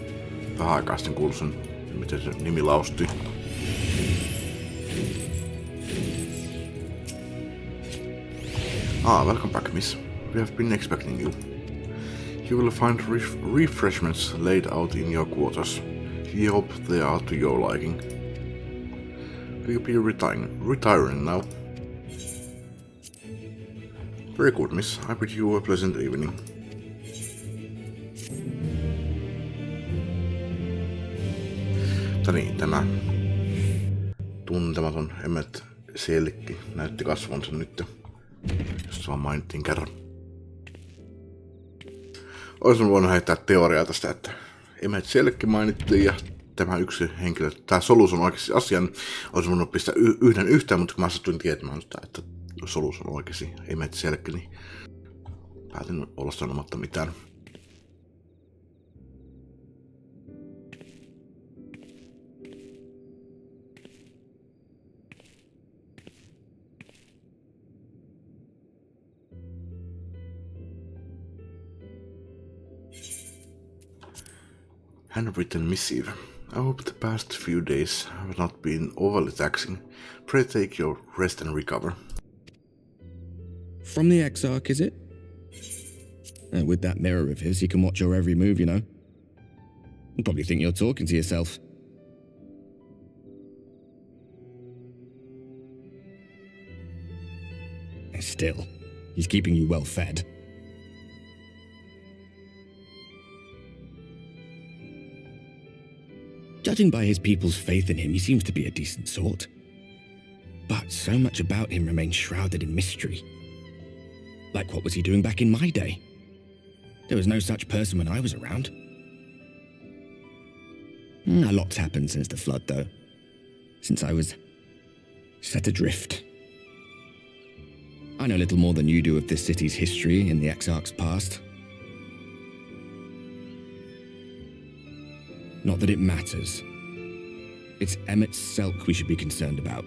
vähän aikaa sitten kuullut sen, miten se nimi laustui. Welcome back, miss. We have been expecting you. You will find refreshments laid out in your quarters. We hope they are to your liking. Will you be retiring now? Very good, miss. I bid you a pleasant evening. Niin, tämä tuntematon Emmet Selkki näytti kasvonsa nyt, jos vaan mainittiin kerran. Olisin voinut heittää teoriaa tästä, että Emmet Selkki mainittiin ja tämä yksi henkilö, tämä Solus on oikeasti asian, olisin voinut pistää yhden yhteen, mutta kun mä satuin tietämään sitä, että Solus on oikeasti Emmet Selkki, niin päätin olla sanomatta mitään. Handwritten missive. I hope the past few days have not been overly taxing. Pray take your rest and recover. From the Exarch, is it? With that mirror of his, he can watch your every move, you know. You probably think you're talking to yourself. Still, he's keeping you well fed. Judging by his people's faith in him, he seems to be a decent sort. But so much about him remains shrouded in mystery. Like, what was he doing back in my day? There was no such person when I was around. A lot's happened since the flood, though. Since I was set adrift. I know little more than you do of this city's history and the Exarch's past. Not that it matters. It's Emmet Selk we should be concerned about.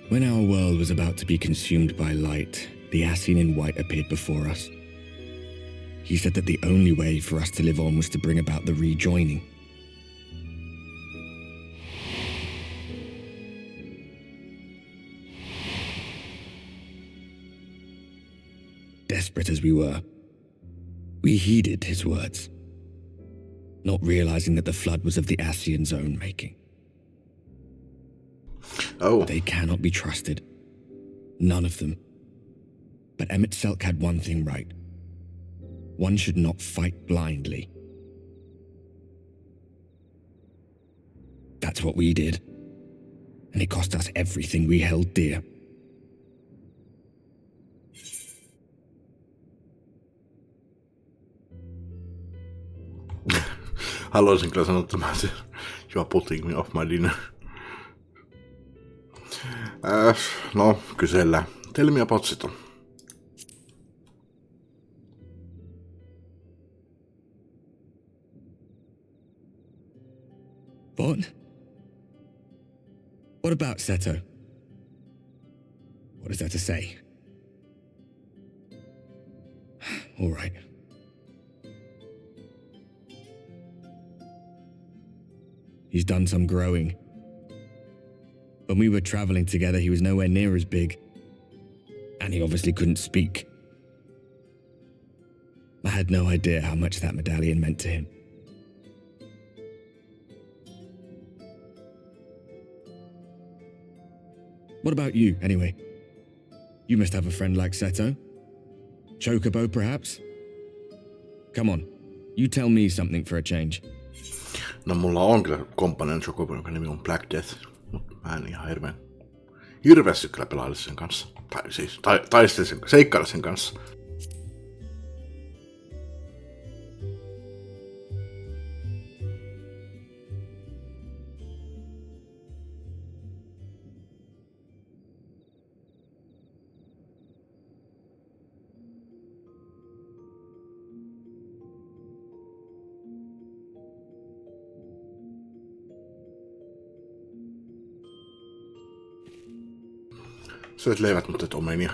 When our world was about to be consumed by light, the Ascian in white appeared before us. He said that the only way for us to live on was to bring about the rejoining. Desperate as we were, we heeded his words, not realizing that the flood was of the Ascian's own making. Oh. They cannot be trusted. None of them. But Emmet Selk had one thing right. One should not fight blindly. That's what we did. And it cost us everything we held dear. Haluaisin kyllä sanoa tämän, että you are putting me off my dinner. No, kysellään. Tell me about it. What? What about Seto? What is there to say? All right. He's done some growing. When we were traveling together, he was nowhere near as big. And he obviously couldn't speak. I had no idea how much that medallion meant to him. What about you, anyway? You must have a friend like Seto. Chocobo, perhaps? Come on, you tell me something for a change. No mulla on kyllä kompanian Chocobo, jonka nimi on Black Death, mutta mä en ihan hirveästi kyllä pelaile sen kanssa. Tai siis, taistele sen, seikkaile sen kanssa. Syöt leivät, mutta et omenia.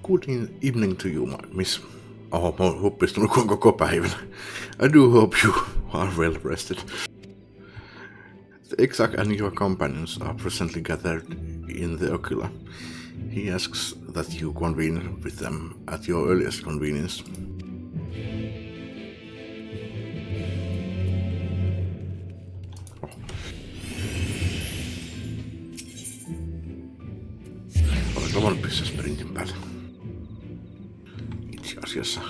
Good evening to you, miss. Oho, mä oon huppistunut koko päivän. I do hope you are well rested. The Exarch and your companions are presently gathered in the Ocular. He asks that you convene with them at your earliest convenience. Oletko voinut pistää sprintin päälle? Itse asiassa.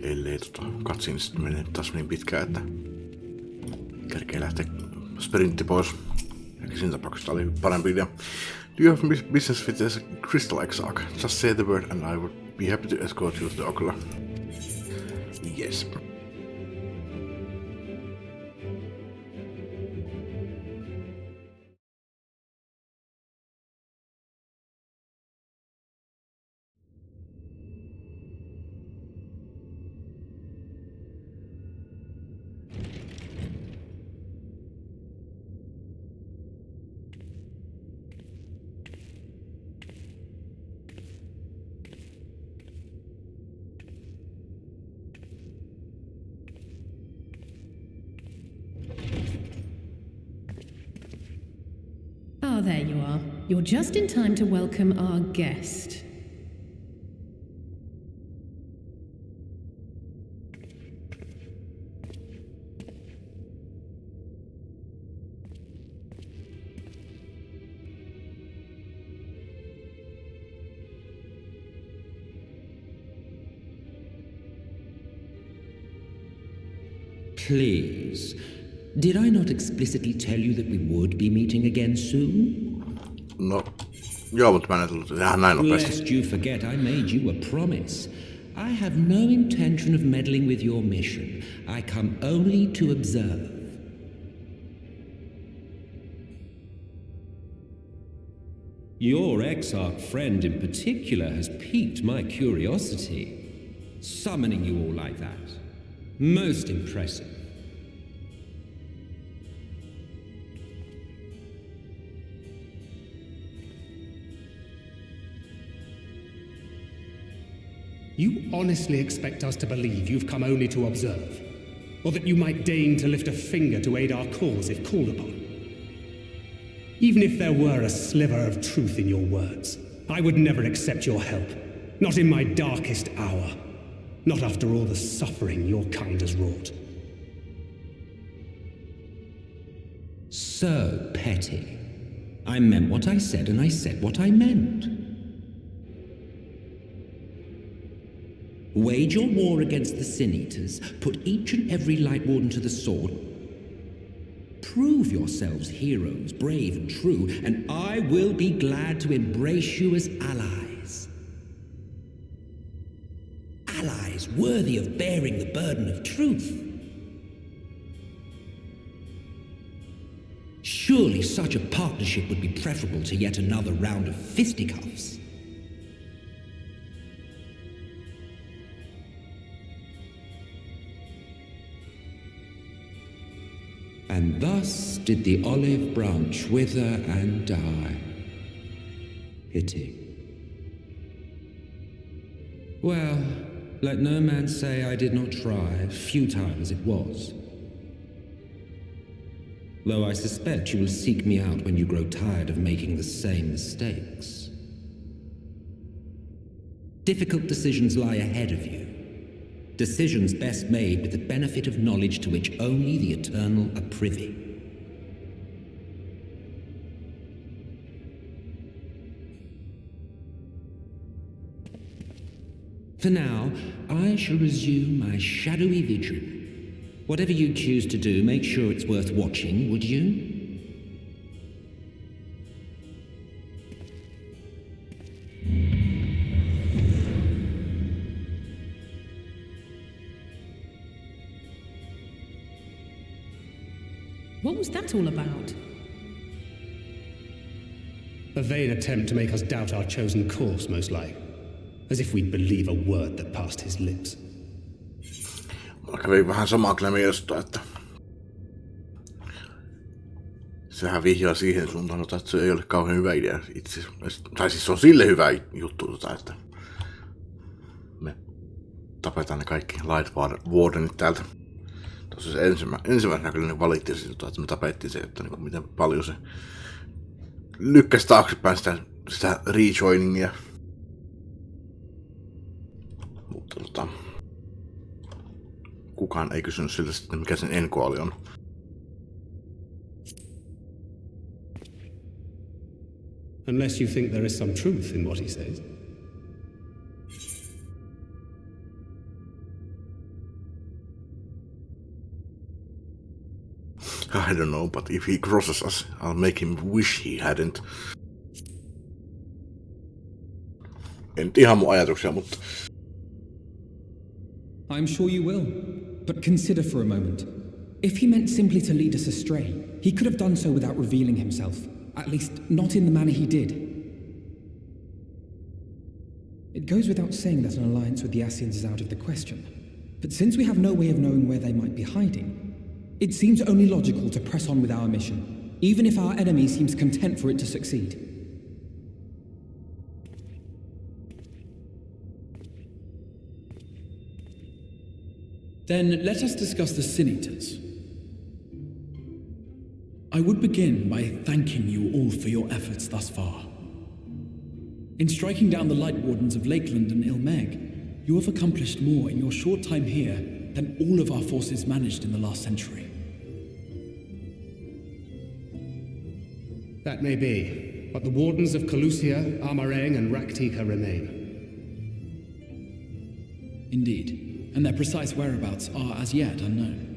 Ellei katsin sitten menee taas niin pitkään, että kerkee lähteä sprintti pois. Ehkä siinä tapauksessa oli parempi idea. Do you have business with this Crystal Exarch? Just say the word and I would be happy to escort you to the Ocular. Yes. Ah, there you are. You're just in time to welcome our guest. Please. Did I not explicitly tell you that we would be meeting again soon? No. Joo, mutta mä en tullut ihan näin nopeasti. Lest you forget, I made you a promise. I have no intention of meddling with your mission. I come only to observe. Your Exarch friend in particular has piqued my curiosity. Summoning you all like that. Most impressive. You honestly expect us to believe you've come only to observe? Or that you might deign to lift a finger to aid our cause if called upon? Even if there were a sliver of truth in your words, I would never accept your help. Not in my darkest hour. Not after all the suffering your kind has wrought. So petty. I meant what I said and I said what I meant. Wage your war against the Sin Eaters, put each and every Light Warden to the sword, prove yourselves heroes, brave and true, and I will be glad to embrace you as allies. Allies worthy of bearing the burden of truth. Surely such a partnership would be preferable to yet another round of fisticuffs. And thus did the olive branch wither and die. Pity. Well, let no man say I did not try, futile as it was. Though I suspect you will seek me out when you grow tired of making the same mistakes. Difficult decisions lie ahead of you. Decisions best made with the benefit of knowledge to which only the eternal are privy. For now, I shall resume my shadowy vigil. Whatever you choose to do, make sure it's worth watching, would you? What was that all about? A vain attempt to make us doubt our chosen course, most like. As if we'd believe a word that passed his lips. Mulla kävi vähän samaa kyllä mielestä, että sehän vihjaa siihen suuntaan, että se ei ole kauhean hyvä idea itse. Tai siis se on sille hyvä juttu, että me tapetaan ne kaikki Light Wardenit täältä. Tuossa se ensimmäisenä kyllä valittiin sitä, että me tapettiin se, että niin miten paljon se lykkäsi taaksepäin sitä rejoiningia. Mutta kukaan ei kysynyt siltä sitten, mikä sen enkoali on. Unless you think there is some truth in what he says. I don't know, but if he crosses us, I'll make him wish he hadn't. En nyt ihan mun ajatuksia, mutta... I'm sure you will. But consider for a moment. If he meant simply to lead us astray, he could have done so without revealing himself. At least, not in the manner he did. It goes without saying that an alliance with the Ascians is out of the question. But since we have no way of knowing where they might be hiding, it seems only logical to press on with our mission, even if our enemy seems content for it to succeed. Then let us discuss the Sin Eaters. I would begin by thanking you all for your efforts thus far. In striking down the Light Wardens of Lakeland and Ilmeg, you have accomplished more in your short time here than all of our forces managed in the last century. That may be, but the Wardens of Calusia, Amarang and Raktika remain. Indeed, and their precise whereabouts are as yet unknown.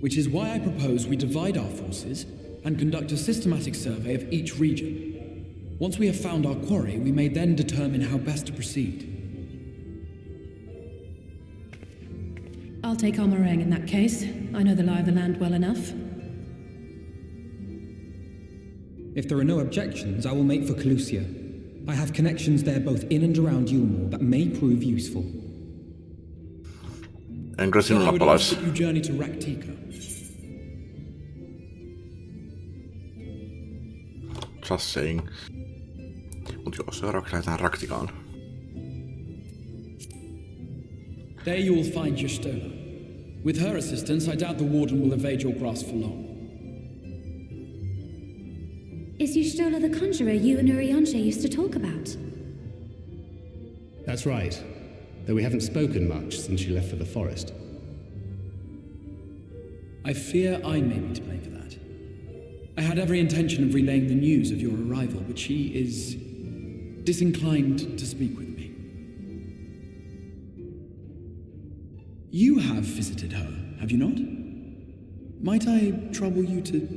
Which is why I propose we divide our forces and conduct a systematic survey of each region. Once we have found our quarry, we may then determine how best to proceed. I'll take Amarang in that case. I know the lie of the land well enough. If there are no objections, I will make for Calusia. I have connections there both in and around Yulmore that may prove useful. Enkö sinulla I would palais? ask that you journey to Raktika. Just saying. Mut joo, seuraavaksi lähdetään Raktikaan. There you will find Y'shtola. With her assistance, I doubt the Warden will evade your grasp for long. Is Y'shtola the conjurer you and Urianshe used to talk about? That's right, though we haven't spoken much since she left for the forest. I fear I may be to blame for that. I had every intention of relaying the news of your arrival, but she is disinclined to speak with me. You have visited her, have you not? Might I trouble you to...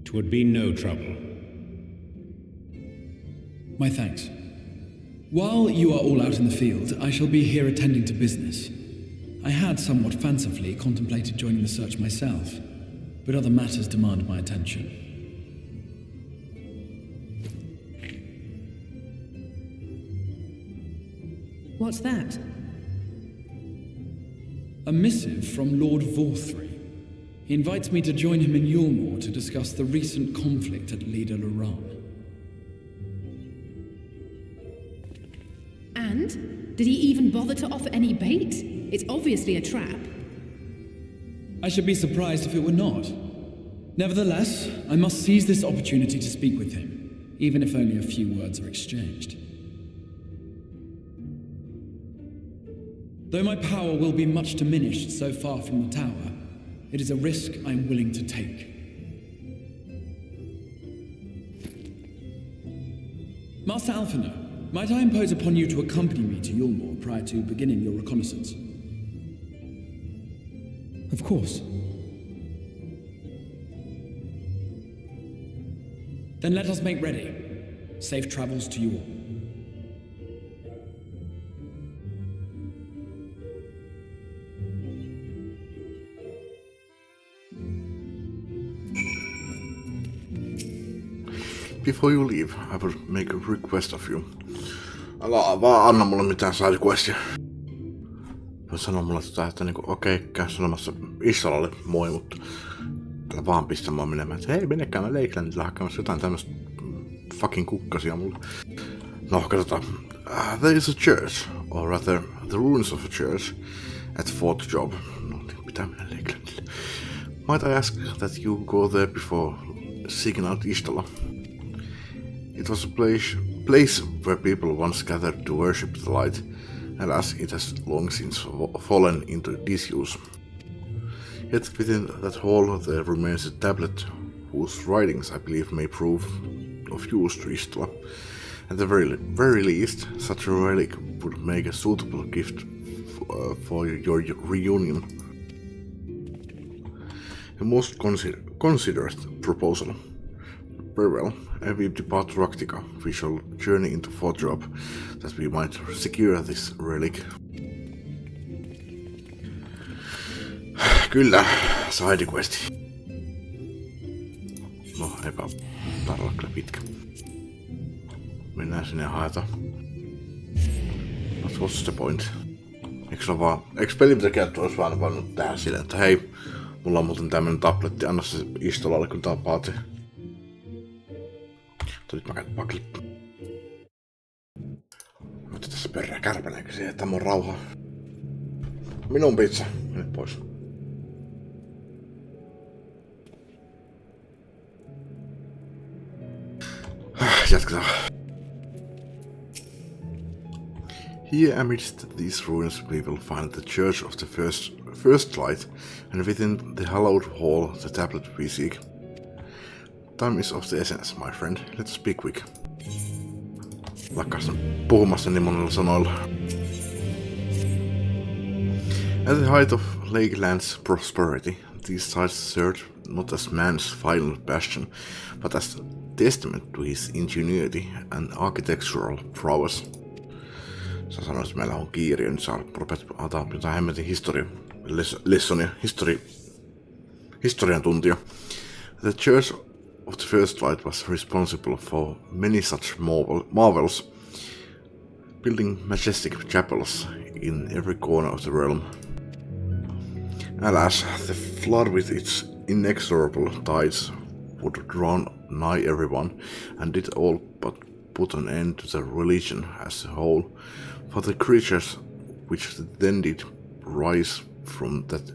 'Twould be no trouble. My thanks. While you are all out in the field, I shall be here attending to business. I had somewhat fancifully contemplated joining the search myself, but other matters demand my attention. What's that? A missive from Lord Vorthry. He invites me to join him in Yulmore to discuss the recent conflict at Lida Luran. And? Did he even bother to offer any bait? It's obviously a trap. I should be surprised if it were not. Nevertheless, I must seize this opportunity to speak with him, even if only a few words are exchanged. Though my power will be much diminished so far from the tower, it is a risk I am willing to take. Master Alphinaud, might I impose upon you to accompany me to Yulmore prior to beginning your reconnaissance? Of course. Then let us make ready. Safe travels to you all. Before you leave, I will make a request of you. Älä vaan anna mulle mitään side questia. Voit sanoa mulle että niinku okei, käy sanomassa Issalalle moi, mutta vaan pistämään menemään, että hei, menekään mä Lakelandilla hakemassa jotain tämmöstä fucking kukkasia mulle. No, katsotaan. There is a church, or rather, the ruins of a church, at Fort Job. No, pitää mennä Lakelandille. Might I ask that you go there before seeking out Ishtala? It was a place where people once gathered to worship the light, and as it has long since fallen into disuse. Yet within that hall there remains a tablet whose writings I believe may prove of use to Ishtala. At the very least, such a relic would make a suitable gift for your reunion. A most considerate proposal. Very well, as we depart Raktika, we shall journey into Fort Job, that we might secure this relic. Kyllä, side quest. No, eipä tarvitse kyllä pitkä. Mennään sinne ja haetaan. What's the point? Eikö pelintekijät olisi vaan voinut tehdä silleen, että hei, mulla on muuten tämmönen tabletti, anna se Ishtalalle kun tapaat. Nyt mä käyn pakli. Mutta tässä perää kärpäneekä siihen, että mun rauha. Minun pizza. Mene pois. Jatketaan. Here amidst these ruins we will find the Church of the First Light, and within the hallowed hall the tablet we seek. Time is of the essence, my friend. Let us be quick. Lakkasin puhumassa niin monella sanoilla. At the height of Lakeland's prosperity, these sites served not as man's final bastion, but as testament to his ingenuity and architectural prowess. Sä sanoit, että meillä on kiiri ja nyt saa rupeat antaa jotain hemmetin historian tuntia. The Church of the First Light was responsible for many such marvels, building majestic chapels in every corner of the realm. Alas, the flood with its inexorable tides would drown nigh everyone, and did all but put an end to the religion as a whole, for the creatures which then did rise from that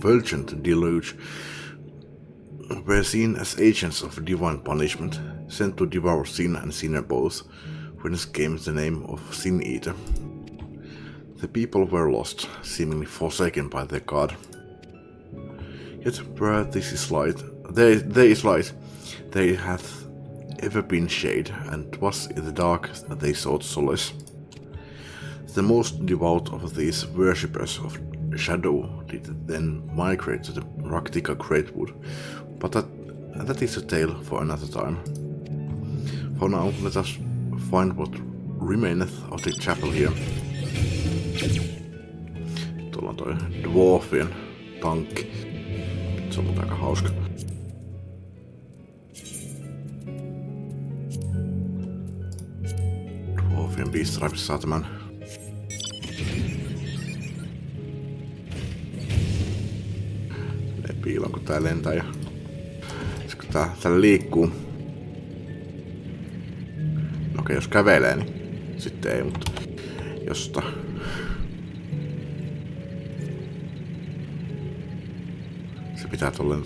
fulgent deluge were seen as agents of divine punishment, sent to devour sin and sinner both, whence came the name of Sin Eater. The people were lost, seemingly forsaken by their god. Yet where this is light, there is light, there hath ever been shade, and 'twas in the dark that they sought solace. The most devout of these worshippers of shadow did then migrate to the Raktika Greatwood, but that is a tale for another time. For now, let us find what remaineth of the chapel here. Tuolla on toi dwarfien tankki. Se on aika hauska. Dwarfien beastripes saa tämän. Silleen piilon kun tää lentää ja kun täällä liikkuu. No okei, jos kävelee niin sitten ei, mutta josta se pitää tolleen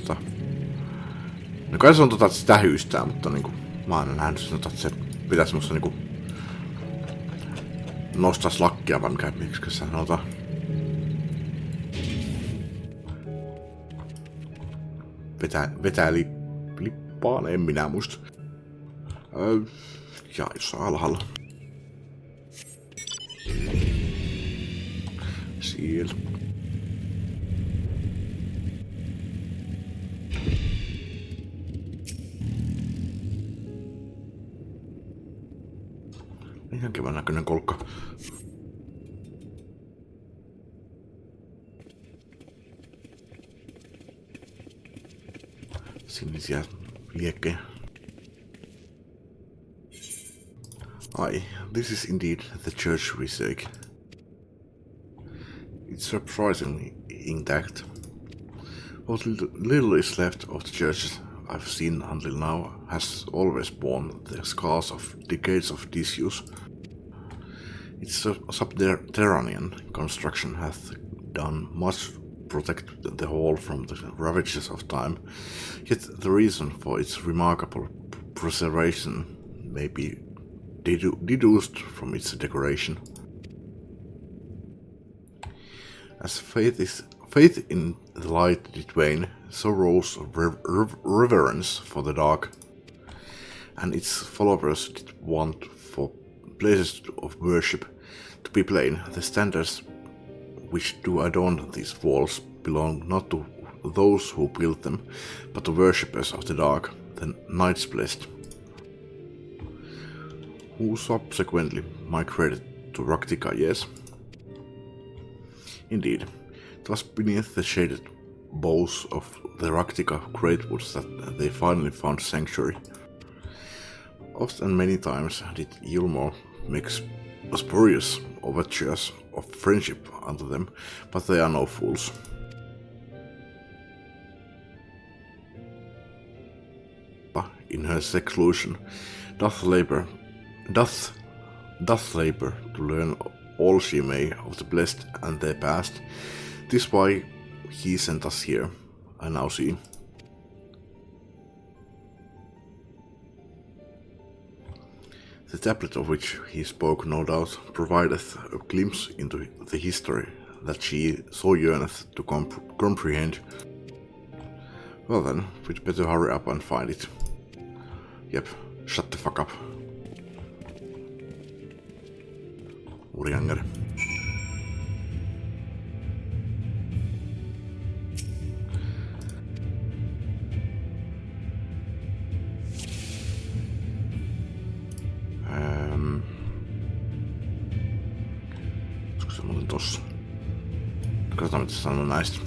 no kai se on että sitä hyystää, mutta niinku mä oon nähnyt sen, että se pitää semmoista niinku nostaa slakkia vai mikä, miksi se sanotaan. Vetää lippaan, en minä muista. Ja jossain alhaalla. Siellä. Ihan kivän näköinen kolkka. Sinisiä liekkejä. Aye, this is indeed the church we seek. It's surprisingly intact. What little is left of the churches I've seen until now has always borne the scars of decades of disuse. Its subterranean construction hath done much to protect the hall from the ravages of time, yet the reason for its remarkable preservation may be deduced from its decoration. As faith in the light did wane, so rose reverence for the dark, and its followers did want for places of worship to be plain. The standards which do adorn these walls belong not to those who built them, but to worshippers of the dark, the Knights Blessed, who subsequently migrated to Raktika, yes. Indeed, it was beneath the shaded boughs of the Raktika greatwoods that they finally found sanctuary. Oft and many times did Ylmor make spurious overtures of friendship unto them, but they are no fools. In her seclusion doth labor to learn all she may of the blessed and their past. 'Tis why he sent us here, I now see. The tablet of which he spoke no doubt provideth a glimpse into the history that she so yearneth to comprehend. Well then, we'd better hurry up and find it. Yep, shut the fuck up. Urianger. Olisiko se muuten tossa? Katsotaan mitä se sanoo näistä.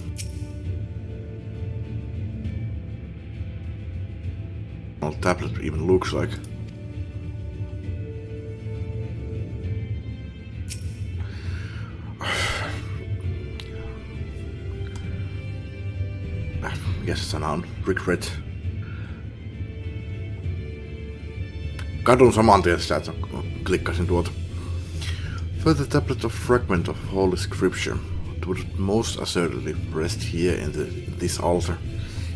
What tablet even looks like. Mikä se sana on? Regret. Kadun saman tien sitä, että klikkasin tuota. Further tablet of fragment of holy scripture. It would most assuredly rest here in this altar.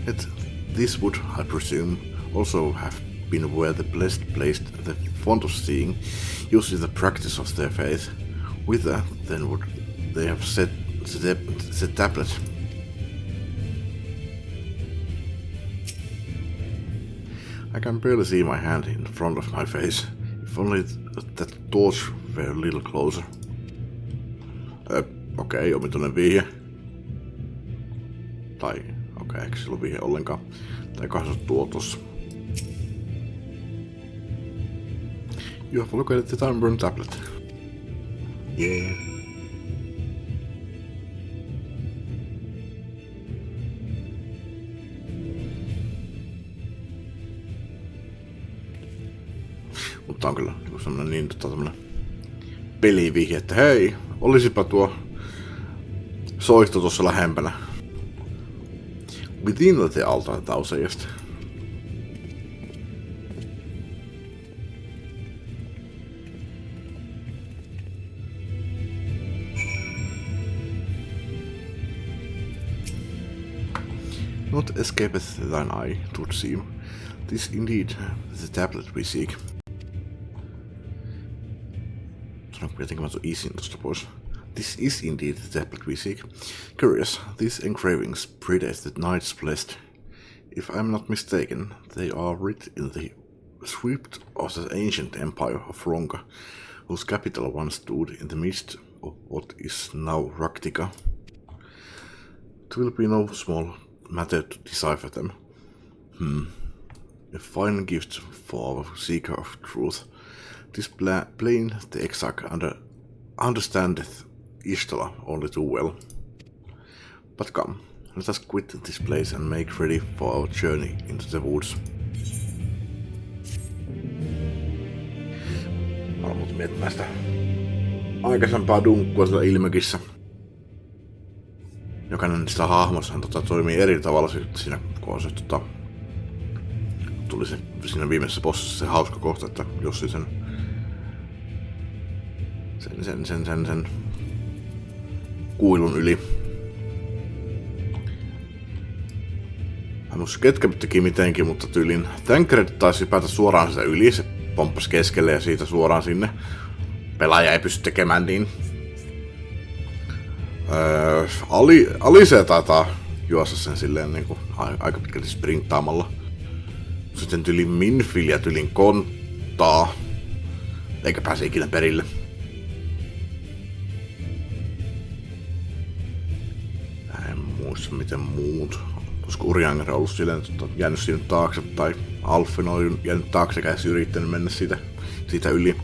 Yet this would, I presume, also have been where the blessed placed the font of seeing, using the practice of their faith. Whither then would they have set the tablet? I can barely see my hand in front of my face. If only that torch were a little closer. Okei, omituinen vihje. Tai eikö sillä ole vihje ollenkaan? Tai kai se on tuo tossa. You have located the time burn tablet. Yeah. Mutta on kyllä joku semmonen niin tämmönen pelivihje, että hei, olisipa tuo soihtu tuossa lähempänä. Within the altar, thou sayest. Not escapeth thine eye, twould seem. 'Tis indeed the tablet we seek. Sanonko jotenkin mä tuon isin tosta pois? This is indeed the tablet we seek. Curious, these engravings predate the Knights Blessed. If I am not mistaken, they are writ in the script of the ancient empire of Ronka, whose capital once stood in the midst of what is now Raktika. It will be no small matter to decipher them. A fine gift for our seeker of truth. 'Tis plain the Exarch understandeth Ishtala only too well. But come, let us quit this place and make ready for our journey into the woods. Haluan muuten miettimään sitä aikaisempaa dunkkua siellä ilmekissä. jokainen sitä hahmossa toimii eri tavalla siinä, kun se tuli se siinä viimeisessä bossissa se hauska kohta, että Jossi sen kuilun yli. Mä musta ketkä teki mitenkin, mutta tyylin Tancred taisi päätä suoraan sitä yli, se pomppasi keskelle ja siitä suoraan sinne. Pelaaja ei pysty tekemään niin. Alice taitaa juossa sen silleen niinku aika pitkälti sprinttaamalla. Sitten tylin Minfil ja tylin konttaa. Eikä pääse ikinä perille. En muista miten muut. Koska Urianger on ollut silleen, että jäänyt siinä taakse, tai Alfin on jäänyt taakse ja yrittänyt mennä siitä yli.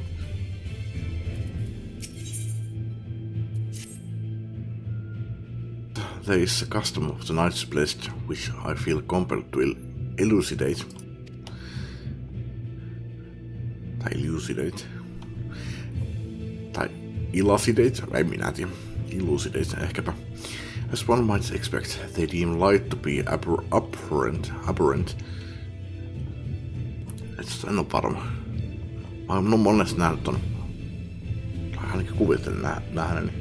There is a custom of the Knight's Blessed which I feel compelled to elucidate. Tai elucidate. Tai elucidate? Ei minä tiedä. Elucidate ehkäpä. As one might expect, they deem light to be abhorrent. En oo varma. Mä oon monesti nähnyt ton. Ainakin kuvittelen nähneeni.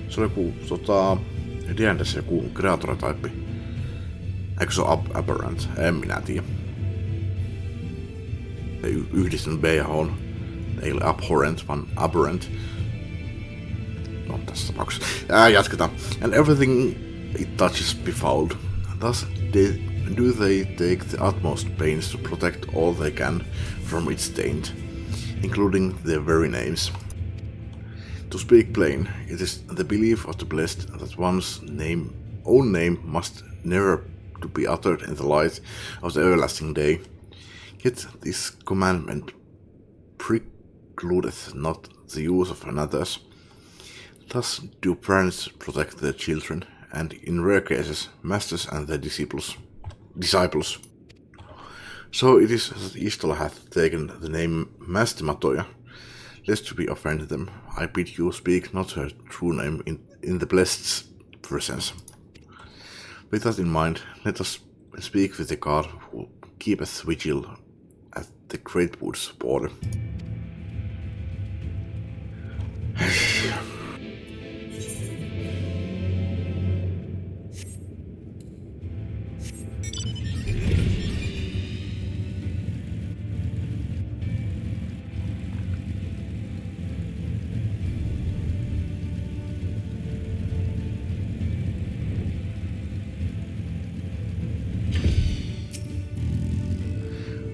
Se oli joku D&D:ssä joku kreatorityppi. Eikö se ole aberrant? En minä tiedä. Ei yhdistänyt B ja H. Ei ole abhorrent, vaan aberrant. No, tässä tapauksessa. Jatketaan. And everything it touches befouled. Thus do they take the utmost pains to protect all they can from its taint, including their very names. To speak plain, it is the belief of the blessed that one's own name must never to be uttered in the light of the everlasting day. Yet this commandment precludeth not the use of another's. Thus do parents protect their children, and in rare cases, masters and their disciples. So it is that Istola hath taken the name Mastimatoja, lest to be offend them. I bid you speak not her true name in the blessed's presence. With that in mind, let us speak with the god who keepeth vigil at the great wood's border.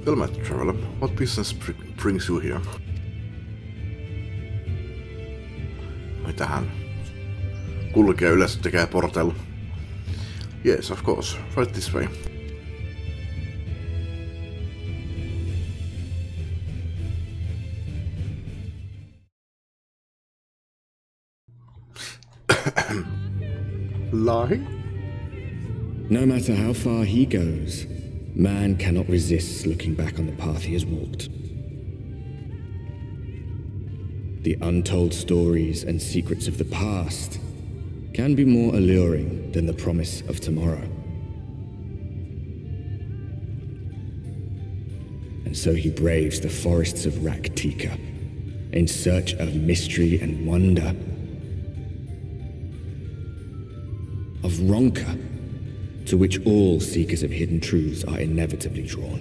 Well met, traveler. What business brings you here? Mitähän? Kulkee yleensä tekee portella. Yes, of course. Right this way. Lie? No matter how far he goes, man cannot resist looking back on the path he has walked. The untold stories and secrets of the past can be more alluring than the promise of tomorrow. And so he braves the forests of Raktika in search of mystery and wonder, of Ronka, to which all seekers of hidden truths are inevitably drawn.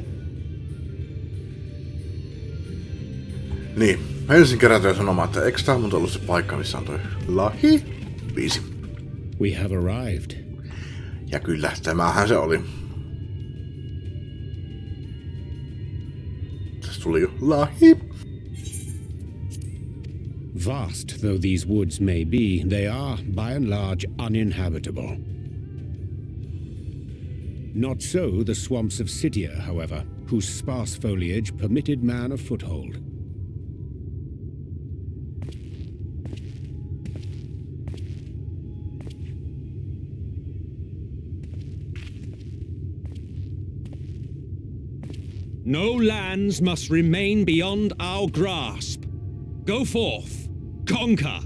Niin, ensin kerätään sanomaan, että eikö tää mun ollut se paikka, missä on toi Lahi-biisi? We have arrived. Ja kyllä, tämähän se oli. Tässä tuli jo Lahi. Vast though these woods may be, they are, by and large, uninhabitable. Not so the swamps of Cydia, however, whose sparse foliage permitted man a foothold. No lands must remain beyond our grasp. Go forth, conquer,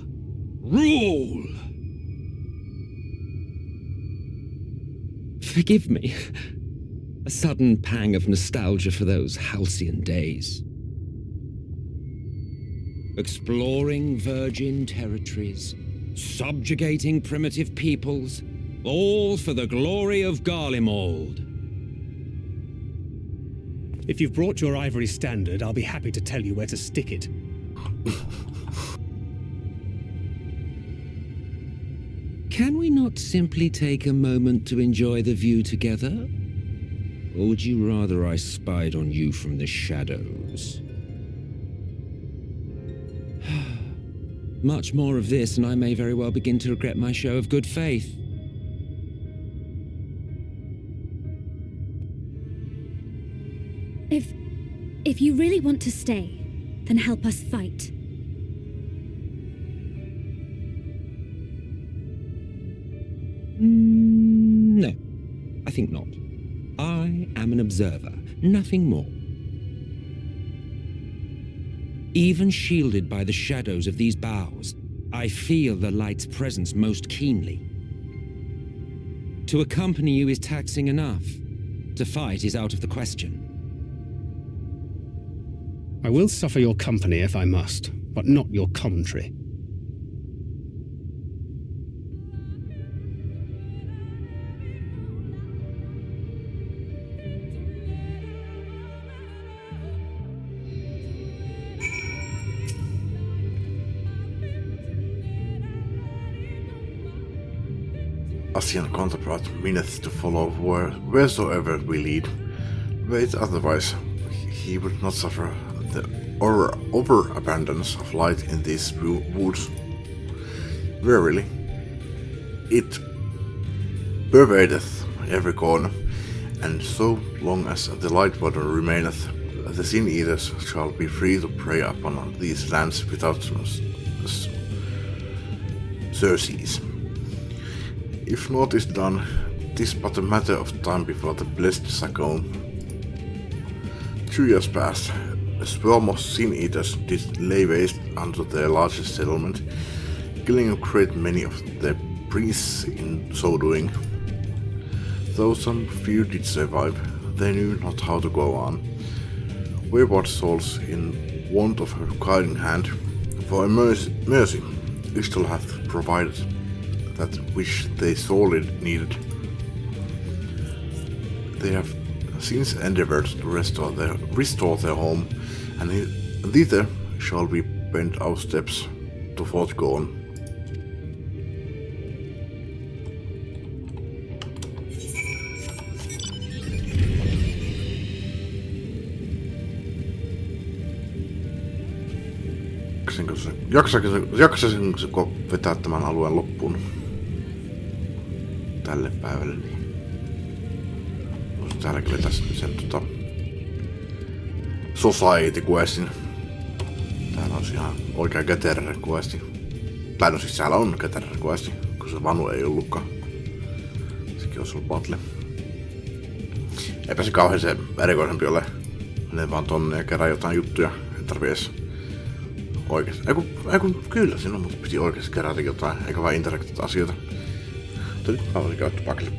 rule! Forgive me. A sudden pang of nostalgia for those halcyon days. Exploring virgin territories, subjugating primitive peoples, all for the glory of Garlemald. If you've brought your ivory standard, I'll be happy to tell you where to stick it. Can we not simply take a moment to enjoy the view together? Or would you rather I spied on you from the shadows? Much more of this, and I may very well begin to regret my show of good faith. If you really want to stay, then help us fight. No, I think not. I am an observer, nothing more. Even shielded by the shadows of these boughs, I feel the light's presence most keenly. To accompany you is taxing enough. To fight is out of the question. I will suffer your company if I must, but not your commentary. Asian counterpart meaneth to follow wheresoever we lead. Wait, otherwise he would not suffer the overabundance of light in these woods. Verily, it pervadeth every corner, and so long as the light water remaineth, the sin eaters shall be free to prey upon these lands without surcease. If naught is done, 'tis but a matter of time before the blessed Sakon. 2 years passed. A swarm of sin-eaters did lay waste unto their largest settlement, killing a great many of their priests in so doing. Though some few did survive, they knew not how to go on. Wayward souls in want of a guiding hand, for a mercy Ishtal hath provided that which they sorely needed. They have since endeavored to restore their home, and thither shall we bend our steps to forego on. Jaksaisinko vetää tämän alueen loppuun tälle päivälle, niin voisin täälläkin vetää sen Society Questin. Täällä on ihan oikea Gatherer Questi. Tai no siis täällä on Gatherer Questi, kun se Vanu ei ollutkaan. Sekin olisi ollut battle. Eipä se kauhean se erikoisempi ole. Menee vaan tonne ja kerää jotain juttuja. Ei tarvii edes oikeesti. Kyllä siinä on, mutta piti oikeesti kerätä jotain, eikä vaan interaktiivista asioita. Mutta nyt mä voisin käyttää pakille.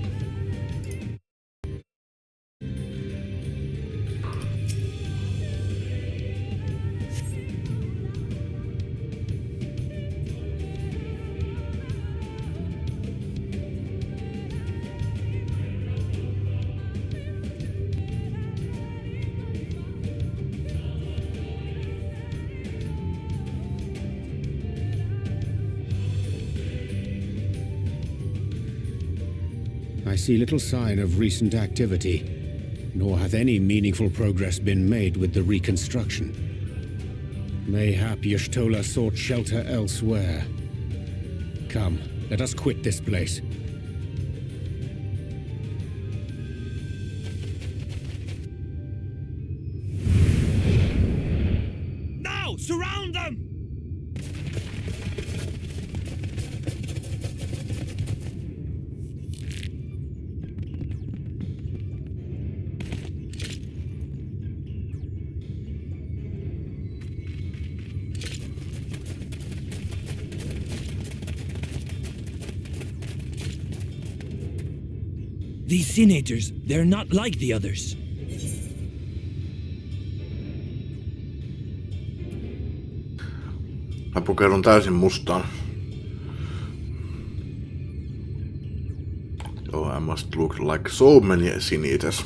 I see little sign of recent activity, nor hath any meaningful progress been made with the reconstruction. Mayhap Y'shtola sought shelter elsewhere. Come, let us quit this place. Now, surround them! These senators, they're not like the others. Mä pukeudun täysin mustaan. Oh, I must look like so many sin-eaters.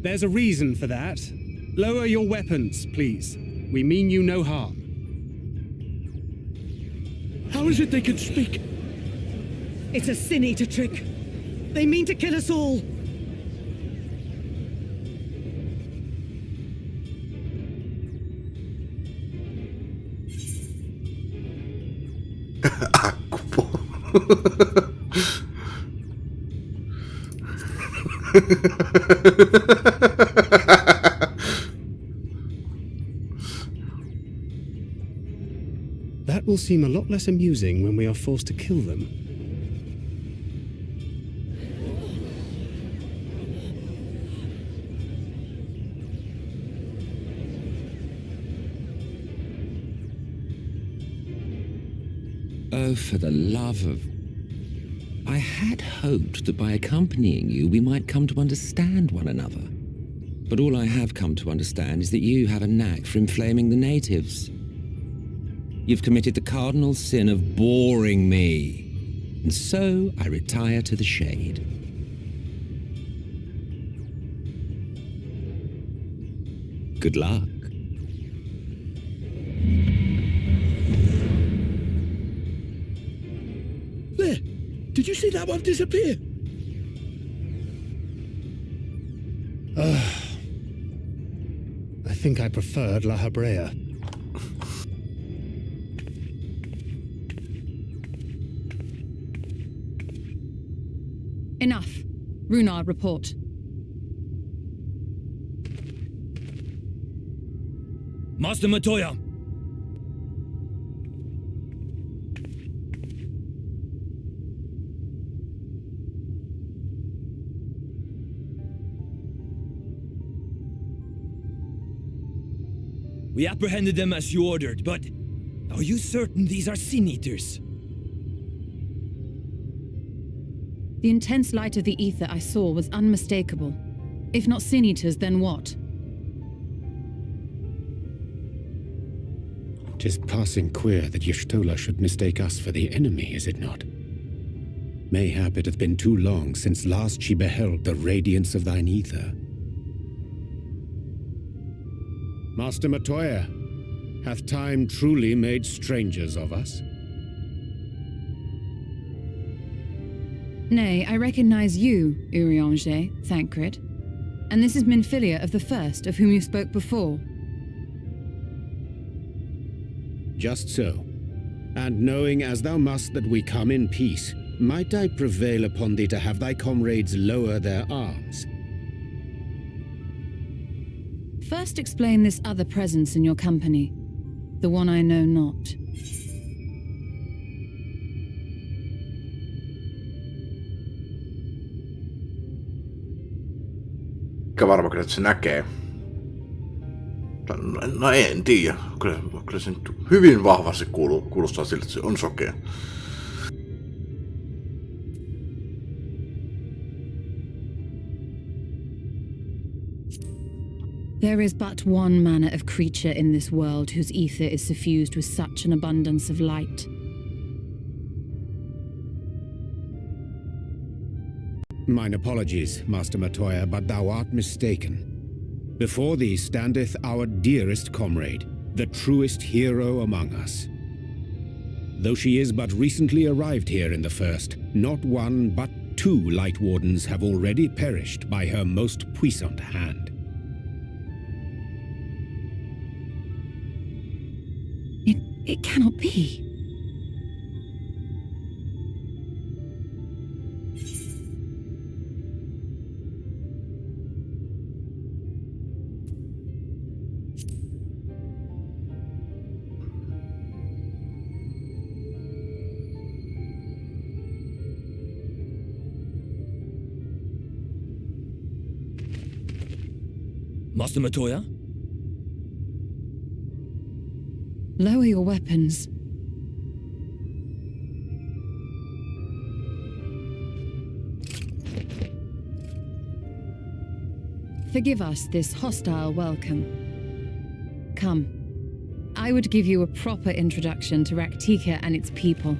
There's a reason for that. Lower your weapons, please. We mean you no harm. How is it they can speak? It's a sin-eater trick. They mean to kill us all. That will seem a lot less amusing when we are forced to kill them. Oh, for the love of... I had hoped that by accompanying you, we might come to understand one another. But all I have come to understand is that you have a knack for inflaming the natives. You've committed the cardinal sin of boring me. And so I retire to the shade. Good luck. There! Did you see that one disappear? I think I preferred La Habrea. Enough. Runard, report. Master Matoya! We apprehended them as you ordered, but are you certain these are sin-eaters? The intense light of the ether I saw was unmistakable. If not sin-eaters, then what? 'Tis passing queer that Y'shtola should mistake us for the enemy, is it not? Mayhap it hath been too long since last she beheld the radiance of thine ether. Master Matoya, hath time truly made strangers of us? Nay, I recognize you, Urianger, Thancred. And this is Minfilia of the First, of whom you spoke before. Just so. And knowing as thou must that we come in peace, might I prevail upon thee to have thy comrades lower their arms? First explain this other presence in your company, the one I know not. Mikä varma kyllä, että se näkee? No en tiedä. Kyllä se nyt hyvin vahvasti kuulostaa siltä, että se on sokea. There is but one manner of creature in this world whose ether is suffused with such an abundance of light. Mine apologies, Master Matoya, but thou art mistaken. Before thee standeth our dearest comrade, the truest hero among us. Though she is but recently arrived here in the First, not one but two Light Wardens have already perished by her most puissant hand. It cannot be. Master Matoya? Lower your weapons. Forgive us this hostile welcome. Come. I would give you a proper introduction to Raktika and its people.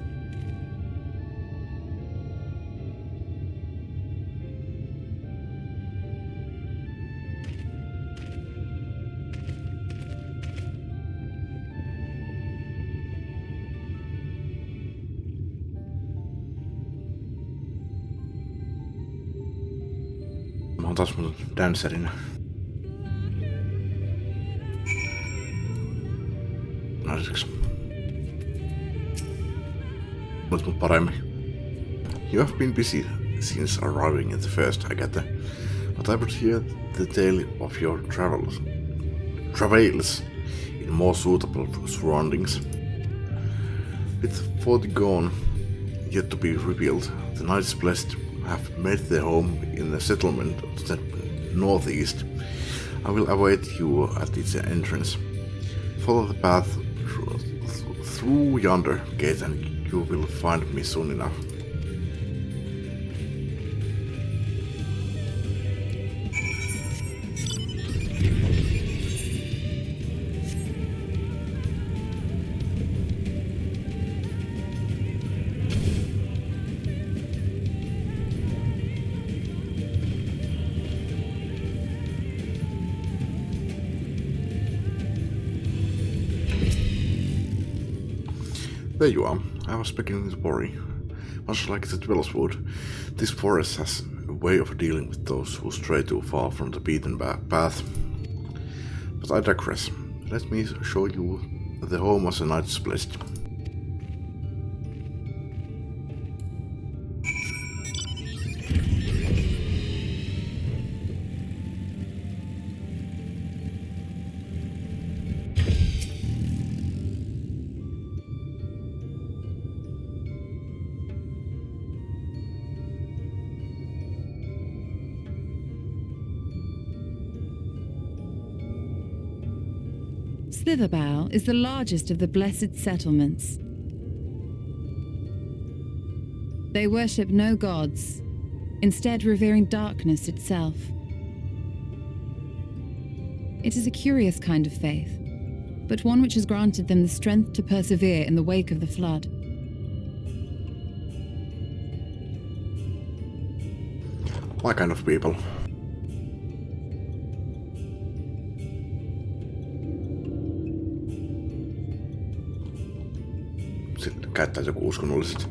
Mä oon taas mun danserinä. Naiseksi. Olet mut paremmin. You have been busy since arriving at the first, I gather. But I would hear the tale of your travels in more suitable surroundings. With 40 gone, yet to be rebuilt, the Knights Blessed have made their home in a settlement to the northeast. I will await you at its entrance. Follow the path through yonder gate and you will find me soon enough. There you are. I was beginning to worry. Much like the Dwellerswood, this forest has a way of dealing with those who stray too far from the beaten path. But I digress. Let me show you the home of the Knights Blessed. Slitherbough is the largest of the blessed settlements. They worship no gods, instead revering darkness itself. It is a curious kind of faith, but one which has granted them the strength to persevere in the wake of the flood. My kind of people. Käyttää joku uskonnolliset.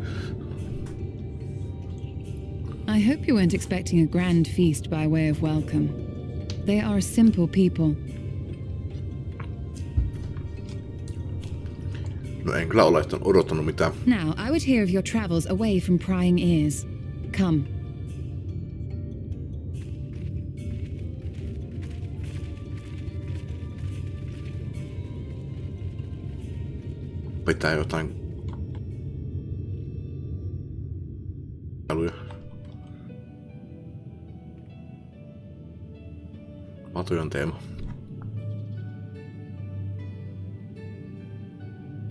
I hope you weren't expecting a grand feast by way of welcome. They are a simple people. No en kyllä ole odottanut mitään. Now, I would hear of your travels away from prying ears. Come. Pitää jotain Matujan teema.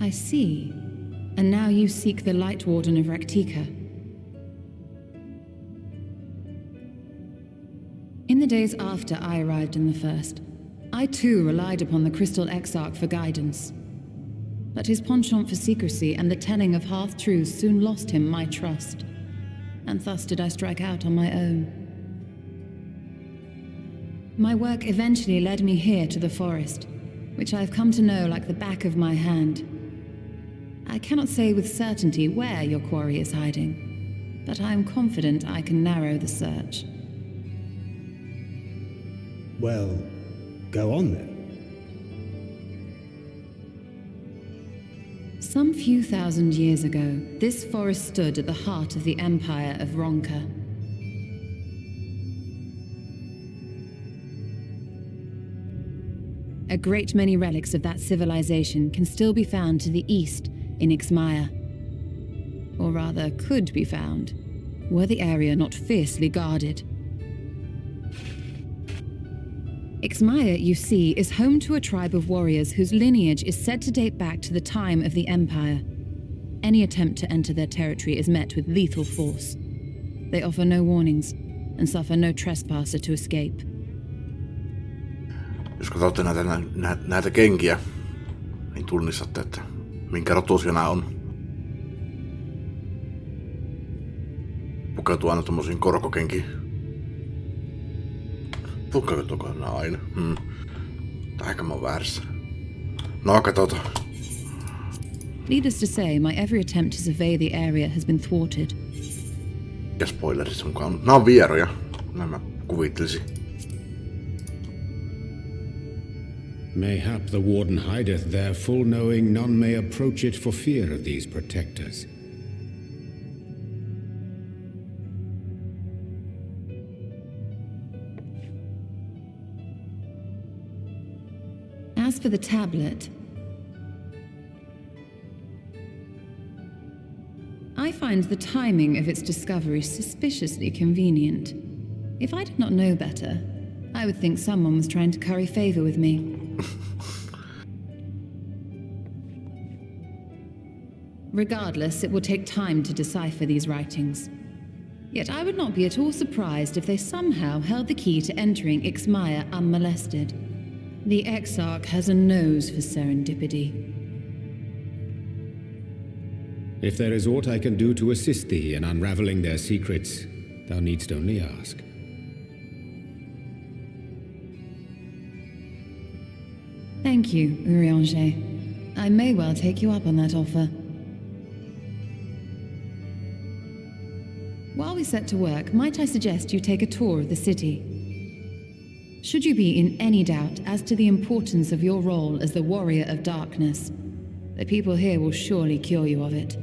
I see. And now you seek the Light Warden of Raktika. In the days after I arrived in the First, I too relied upon the Crystal Exarch for guidance. But his penchant for secrecy and the telling of half-truths soon lost him my trust. And thus did I strike out on my own. My work eventually led me here to the forest, which I have come to know like the back of my hand. I cannot say with certainty where your quarry is hiding, but I am confident I can narrow the search. Well, go on then. Some few thousand years ago, this forest stood at the heart of the Empire of Ronka. A great many relics of that civilization can still be found to the east in Ixmaya. Or rather, could be found, were the area not fiercely guarded. Ixmaya, you see, is home to a tribe of warriors whose lineage is said to date back to the time of the Empire. Any attempt to enter their territory is met with lethal force. They offer no warnings and suffer no trespasser to escape. Jos katsotte näitä kenkiä, niin tunnistatte, että minkä rotuisia nämä on. Pukeutuu aina tommosiin korkokenkiin. Pukeutuuko nämä aina? Tai ehkä mä oon väärässä. No, katsotaan. Needless to say, my every attempt to survey the area has been thwarted. Ja spoilerit mukaan. Nämä on vieroja. Nämä kuvittelisin. Mayhap the Warden hideth there, full knowing none may approach it for fear of these protectors. As for the tablet, I find the timing of its discovery suspiciously convenient. If I did not know better, I would think someone was trying to curry favor with me. Regardless, it will take time to decipher these writings. Yet I would not be at all surprised if they somehow held the key to entering Ixmaya unmolested. The Exarch has a nose for serendipity. If there is aught I can do to assist thee in unraveling their secrets, thou needst only ask. Thank you, Urianger. I may well take you up on that offer. While we set to work, might I suggest you take a tour of the city? Should you be in any doubt as to the importance of your role as the Warrior of Darkness, the people here will surely cure you of it.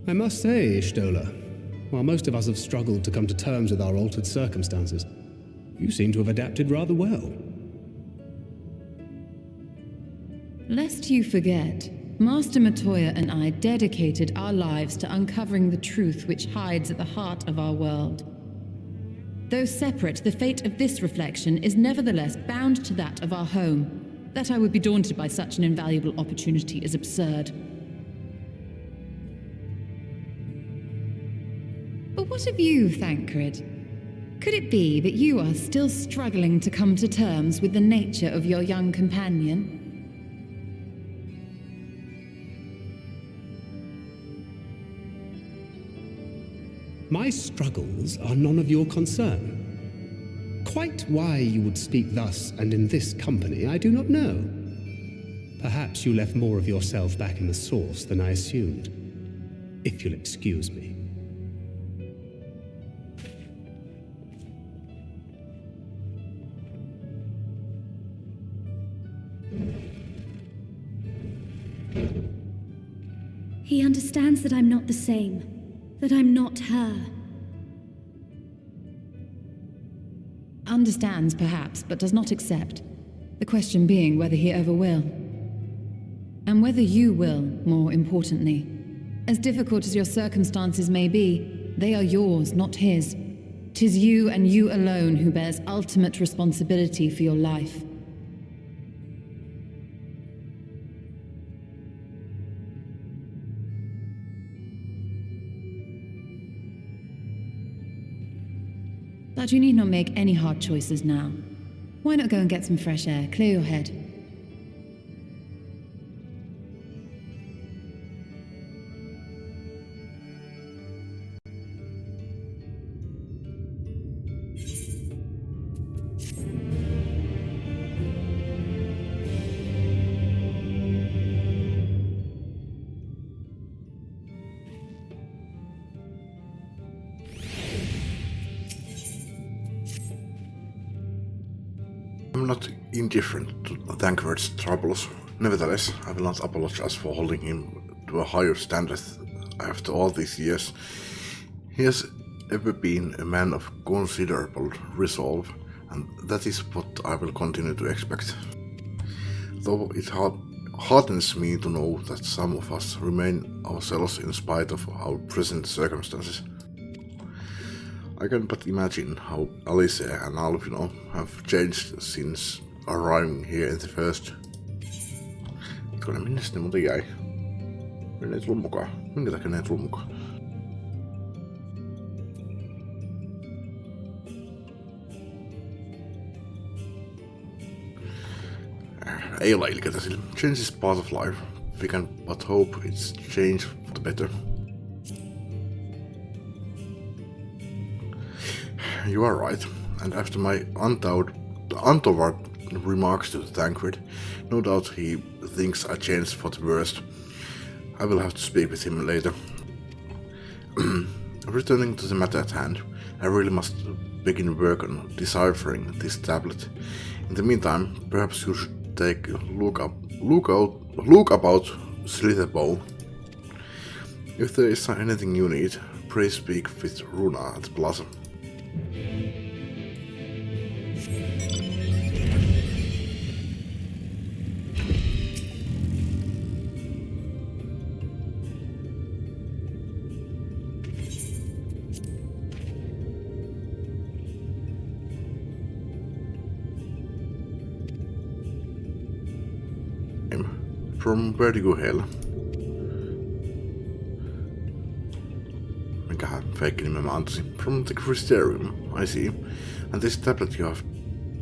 I must say, Ishtola, while most of us have struggled to come to terms with our altered circumstances, you seem to have adapted rather well. Lest you forget, Master Matoya and I dedicated our lives to uncovering the truth which hides at the heart of our world. Though separate, the fate of this reflection is nevertheless bound to that of our home. That I would be daunted by such an invaluable opportunity is absurd. But what of you, Thancred? Could it be that you are still struggling to come to terms with the nature of your young companion? My struggles are none of your concern. Quite why you would speak thus and in this company, I do not know. Perhaps you left more of yourself back in the source than I assumed. If you'll excuse me. He understands that I'm not the same, that I'm not her. Understands, perhaps, but does not accept. The question being whether he ever will. And whether you will, more importantly. As difficult as your circumstances may be, they are yours, not his. 'Tis you and you alone who bears ultimate responsibility for your life. But you need not make any hard choices now. Why not go and get some fresh air, clear your head? I'm not indifferent to Thancred's troubles. Nevertheless, I will not apologize for holding him to a higher standard after all these years. He has ever been a man of considerable resolve, and that is what I will continue to expect. Though it heartens me to know that some of us remain ourselves in spite of our present circumstances. I can but imagine how Alice and Alvino have changed since arriving here in the first. Minne ne muuten jäi? Ne ei tullut mukaan. Minkä takia ne ei tullut mukaan? ei ole ilkeä, change is part of life. We can but hope it's change for the better. You are right, and after my untoward remarks to the Tancred, no doubt he thinks I changed for the worst. I will have to speak with him later. Returning to the matter at hand, I really must begin work on deciphering this tablet. In the meantime, perhaps you should take a look about Slitherbow. If there is anything you need, pray speak with Runa at the plaza. From where do you hail? Minkähän feikki nimen mä antaisin? From the Crysterium, I see. And this tablet you have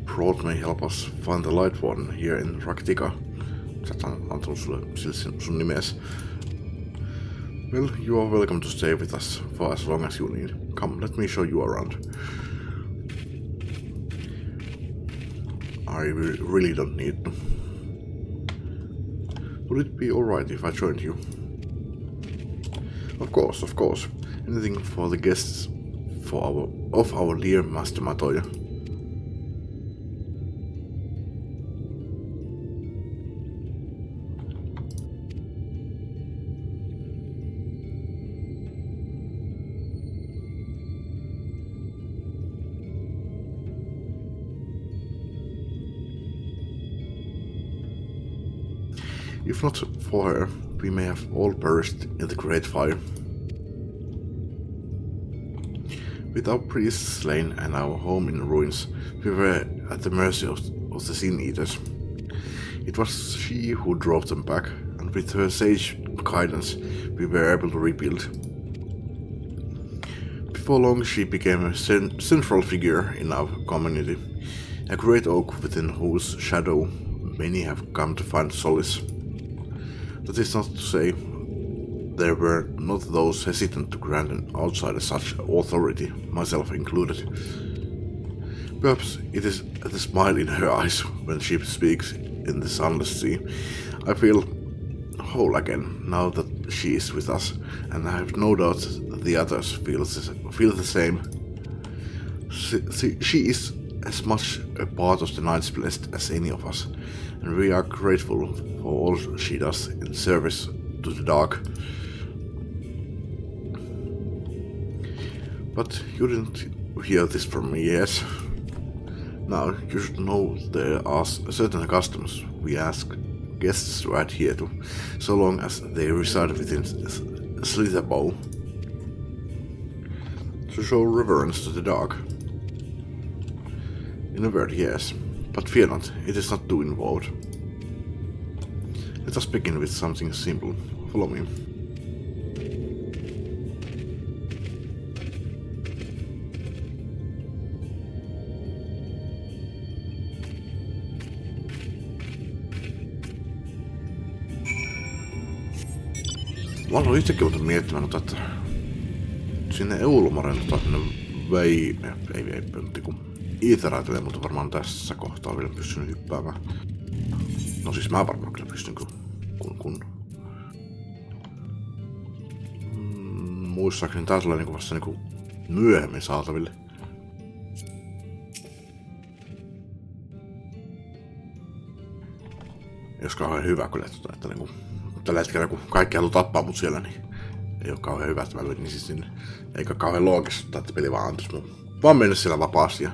brought may help us find the Light Warden here in Raktika. Sä oot antanut sulle sun nimes. Well, you are welcome to stay with us for as long as you need. Come, let me show you around. I really don't need to. Would it be alright if I joined you? Of course. Anything for the guests of our dear Master Matoya. If not for her, we may have all perished in the Great Fire. With our priests slain and our home in ruins, we were at the mercy of the Sin Eaters. It was she who drove them back, and with her sage guidance, we were able to rebuild. Before long, she became a central figure in our community, a great oak within whose shadow many have come to find solace. That is not to say there were not those hesitant to grant an outsider such authority, myself included. Perhaps it is the smile in her eyes when she speaks in the sunless sea. I feel whole again now that she is with us, and I have no doubt the others feel the same. She is as much a part of the Night's Blessed as any of us, and we are grateful for all she does in service to the dark. But you didn't hear this from me, yes? Now, you should know there are certain customs we ask guests to adhere to, so long as they reside within Slitherbow. To show reverence to the dark. In a word, yes. But fear not, it is not too involved. Let us begin with something simple. Follow me. Mä aloin itsekin oltu miettimään, että sinne Eulumaren ei kun Iiteraitelle, mutta varmaan tässä kohtaa vielä pystyn hyppäämään. No siis mä varmaan kyllä pystyn, kun muistaakseni tää tulee niinku vasta niinku myöhemmin saataville. Jos kauhean hyvä kyllä, että niinku tällä hetkellä kun kaikki haluaa tappaa mut siellä, niin ei oo kauhean hyvä, että mä löydin siis sinne. Eikä kauhean loogista, että peli vaan antais mun vaan mennä siellä vapaasti ja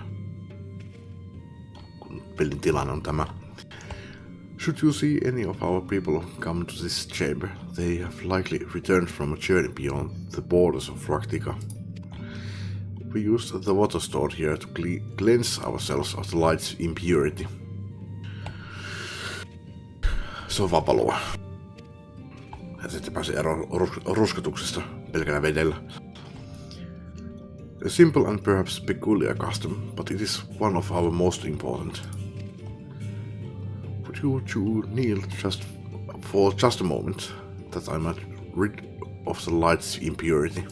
kun pelin tilanne on tämä. Should you see any of our people come to this chamber, they have likely returned from a journey beyond the borders of Raktika. We used the water stored here to cleanse ourselves of the light's impurity. Se on vapalua. Et ette pääse eroon ruskatuksesta pelkällä vedellä. A simple and perhaps peculiar custom, but it is one of our most important. Would Would you kneel for just a moment, that I might rid of the light's impurity?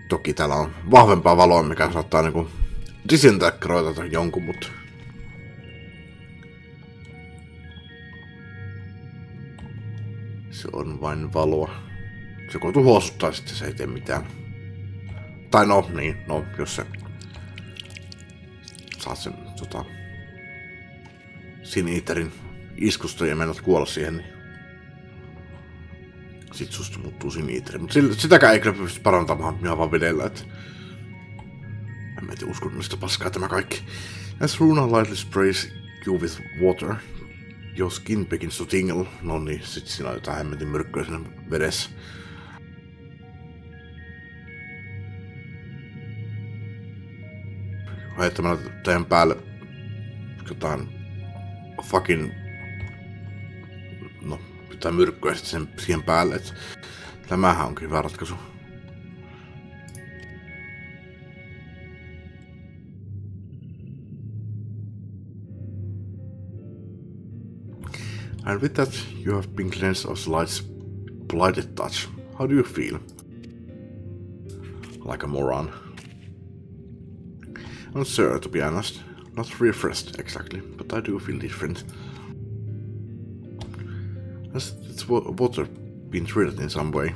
Toki täällä on vahvempaa valoa, mikä saattaa niinku disintegroida jonkun, mut se on vain valoa. Se kun tuhossuttaa, sitten se ei tee mitään. Tai no, niin, no, jos se saat sen Sin-Eaterin iskusta ja mennät kuolla siihen, niin sit susta muuttuu Sin-Eateri. Mut sitäkään ei kyllä pysty parantamaan ihan vaan vedellä, et en mä tiedä uskonnollista paskaa tämä kaikki. As Runa lightly sprays you with water, your skin begins to tingle. No niin, sit siinä on jotain hemmetin myrkkyä siinä vedessä. Heittämällä teidän päälle jotain fucking jotain myrkkyä sitten siihen päälle, et tämähän onkin hyvä ratkaisu. And with that, you have been cleansed of the light's blighted touch. How do you feel? Like a moron. I'm sure, to be honest. Not refreshed exactly, but I do feel different. Has its water been treated in some way?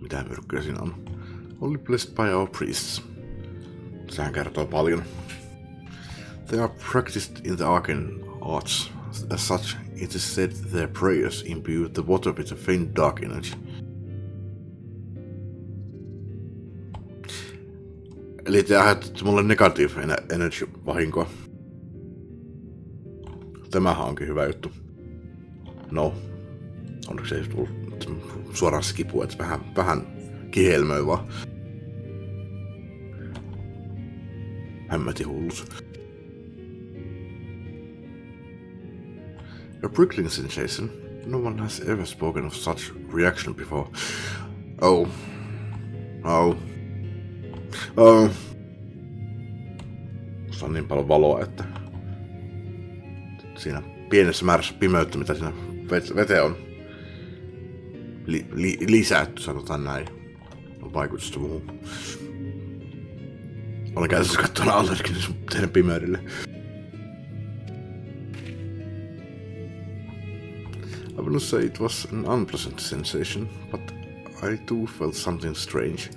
Mitä myrkkyä siinä on? Only blessed by our priests. Sehän kertoo paljon. They are practiced in the arcane arts. As such, it is said their prayers imbue the water with a faint dark energy. Eli te aiheuttatte mulle negative energy vahinkoa. Tämähän onkin hyvä juttu. No, onneksi ei tullut suoraan skipua, että vähän kihelmöi vaan. Hämmäti hullut. A prickling sensation. No one has ever spoken of such reaction before. Oh. Se on niin paljon valoa, että siinä pienessä määrässä pimeyttä, mitä siinä veteen on lisätty, sanotaan näin, on vaikutusta muuhun. Olen käytössä kattona allerginen teidän pimeydelle. I wouldn't say it was an unpleasant sensation, but I too felt something strange.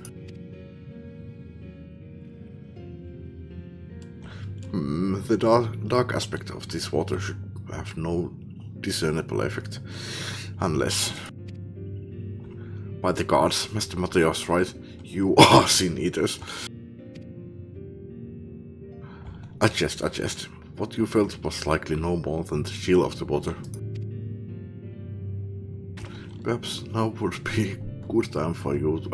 The dark aspect of this water should have no discernible effect, unless... By the gods, Master Mateos, right? You are Sin-Eaters. Adjust. What you felt was likely no more than the chill of the water. Perhaps now would be a good time for you to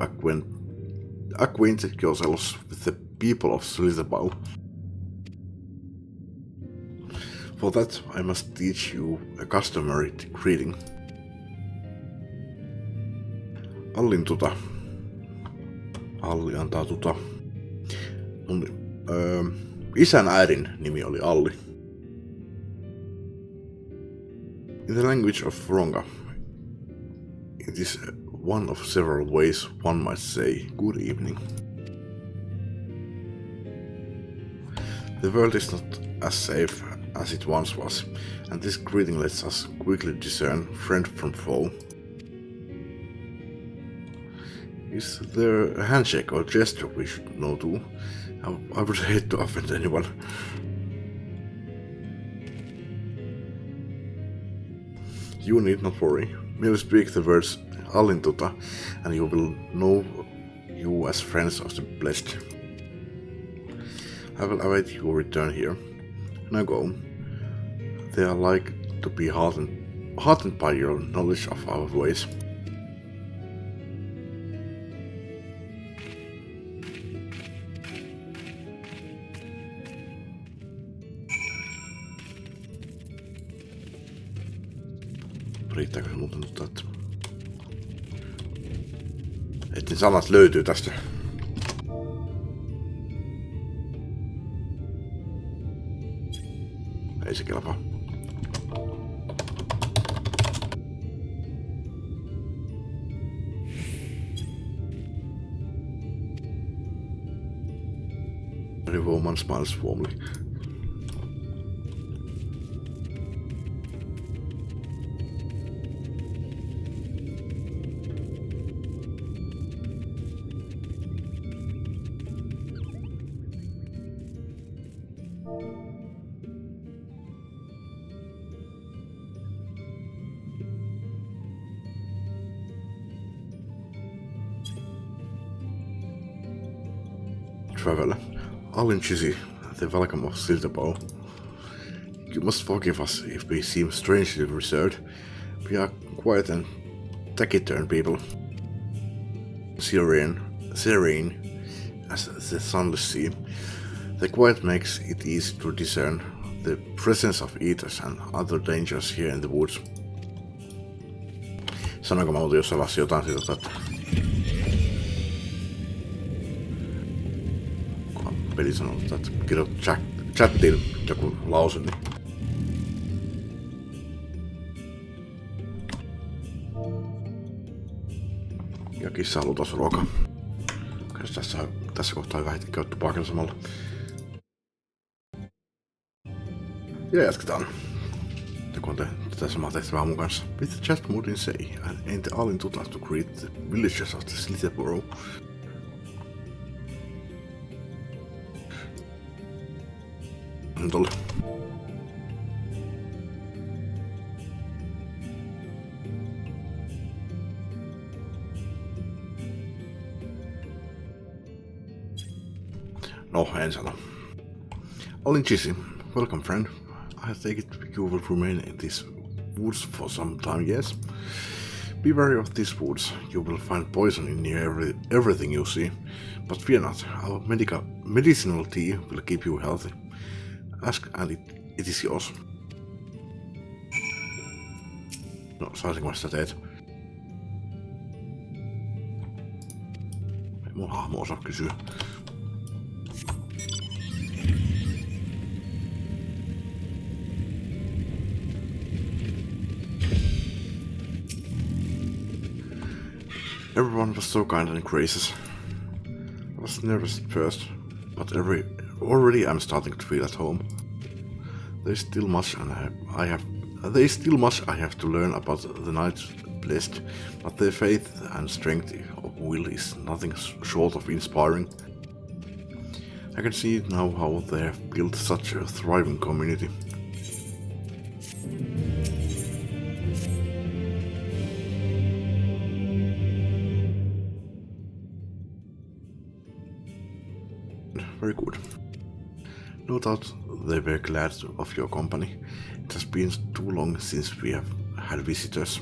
acquaint yourselves with the people of Slitherbow. For that, I must teach you a customary greeting. Alli antaa mun isän äidin nimi oli Alli. In the language of Ronga, it is one of several ways one might say good evening. The world is not as safe as it once was, and this greeting lets us quickly discern friend from foe. Is there a handshake or gesture we should know too? I would hate to offend anyone. You need not worry. Merely speak the words Allintuta, and you will know you as friends of the blessed. I will await your return here. Now go. They are like to be heartened by your knowledge of our ways. Riittääkö se muuten nyt, että... Etsin sanat löytyy tästä. Ei se kelpaa. The woman smiles warmly. Traveler, Alin Chizzy, the welcome of Silterbow. You must forgive us if we seem strangely reserved. We are quiet and taciturn people. Serene as the sunless sea. The quiet makes it easy to discern the presence of eaters and other dangers here in the woods. Sanoinko mä muuten jossain vaiheessa jotain siitä, että peli sanoo, että kirjoita chattiin joku lause, niin... Ja kissa haluaa taas ruokaa. Tässä kohtaa hyvä hetki käydä tupakilla samalla. Ja jatketaan. Kun te tätä samaa tehtävää mun kanssa. With the chat mood in say, and ain't all in tutas to greet the villagers of the Slitterborough. Tolle. No, en sano. Olin Chizzy. Welcome, friend. I take it you will remain in these woods for some time, yes? Be wary of these woods. You will find poison in near everything you see. But fear not, our medicinal tea will keep you healthy. Ask and it is yours. No, saisinko mä sitä teet? Ei mun hahmo osaa kysyä. Everyone was so kind and gracious. I was nervous at first, but already I'm starting to feel at home. There's still much I have to learn about the Night's Blessed, but their faith and strength of will is nothing short of inspiring. I can see now how they have built such a thriving community. Very good. No doubt they were glad of your company. It has been too long since we have had visitors.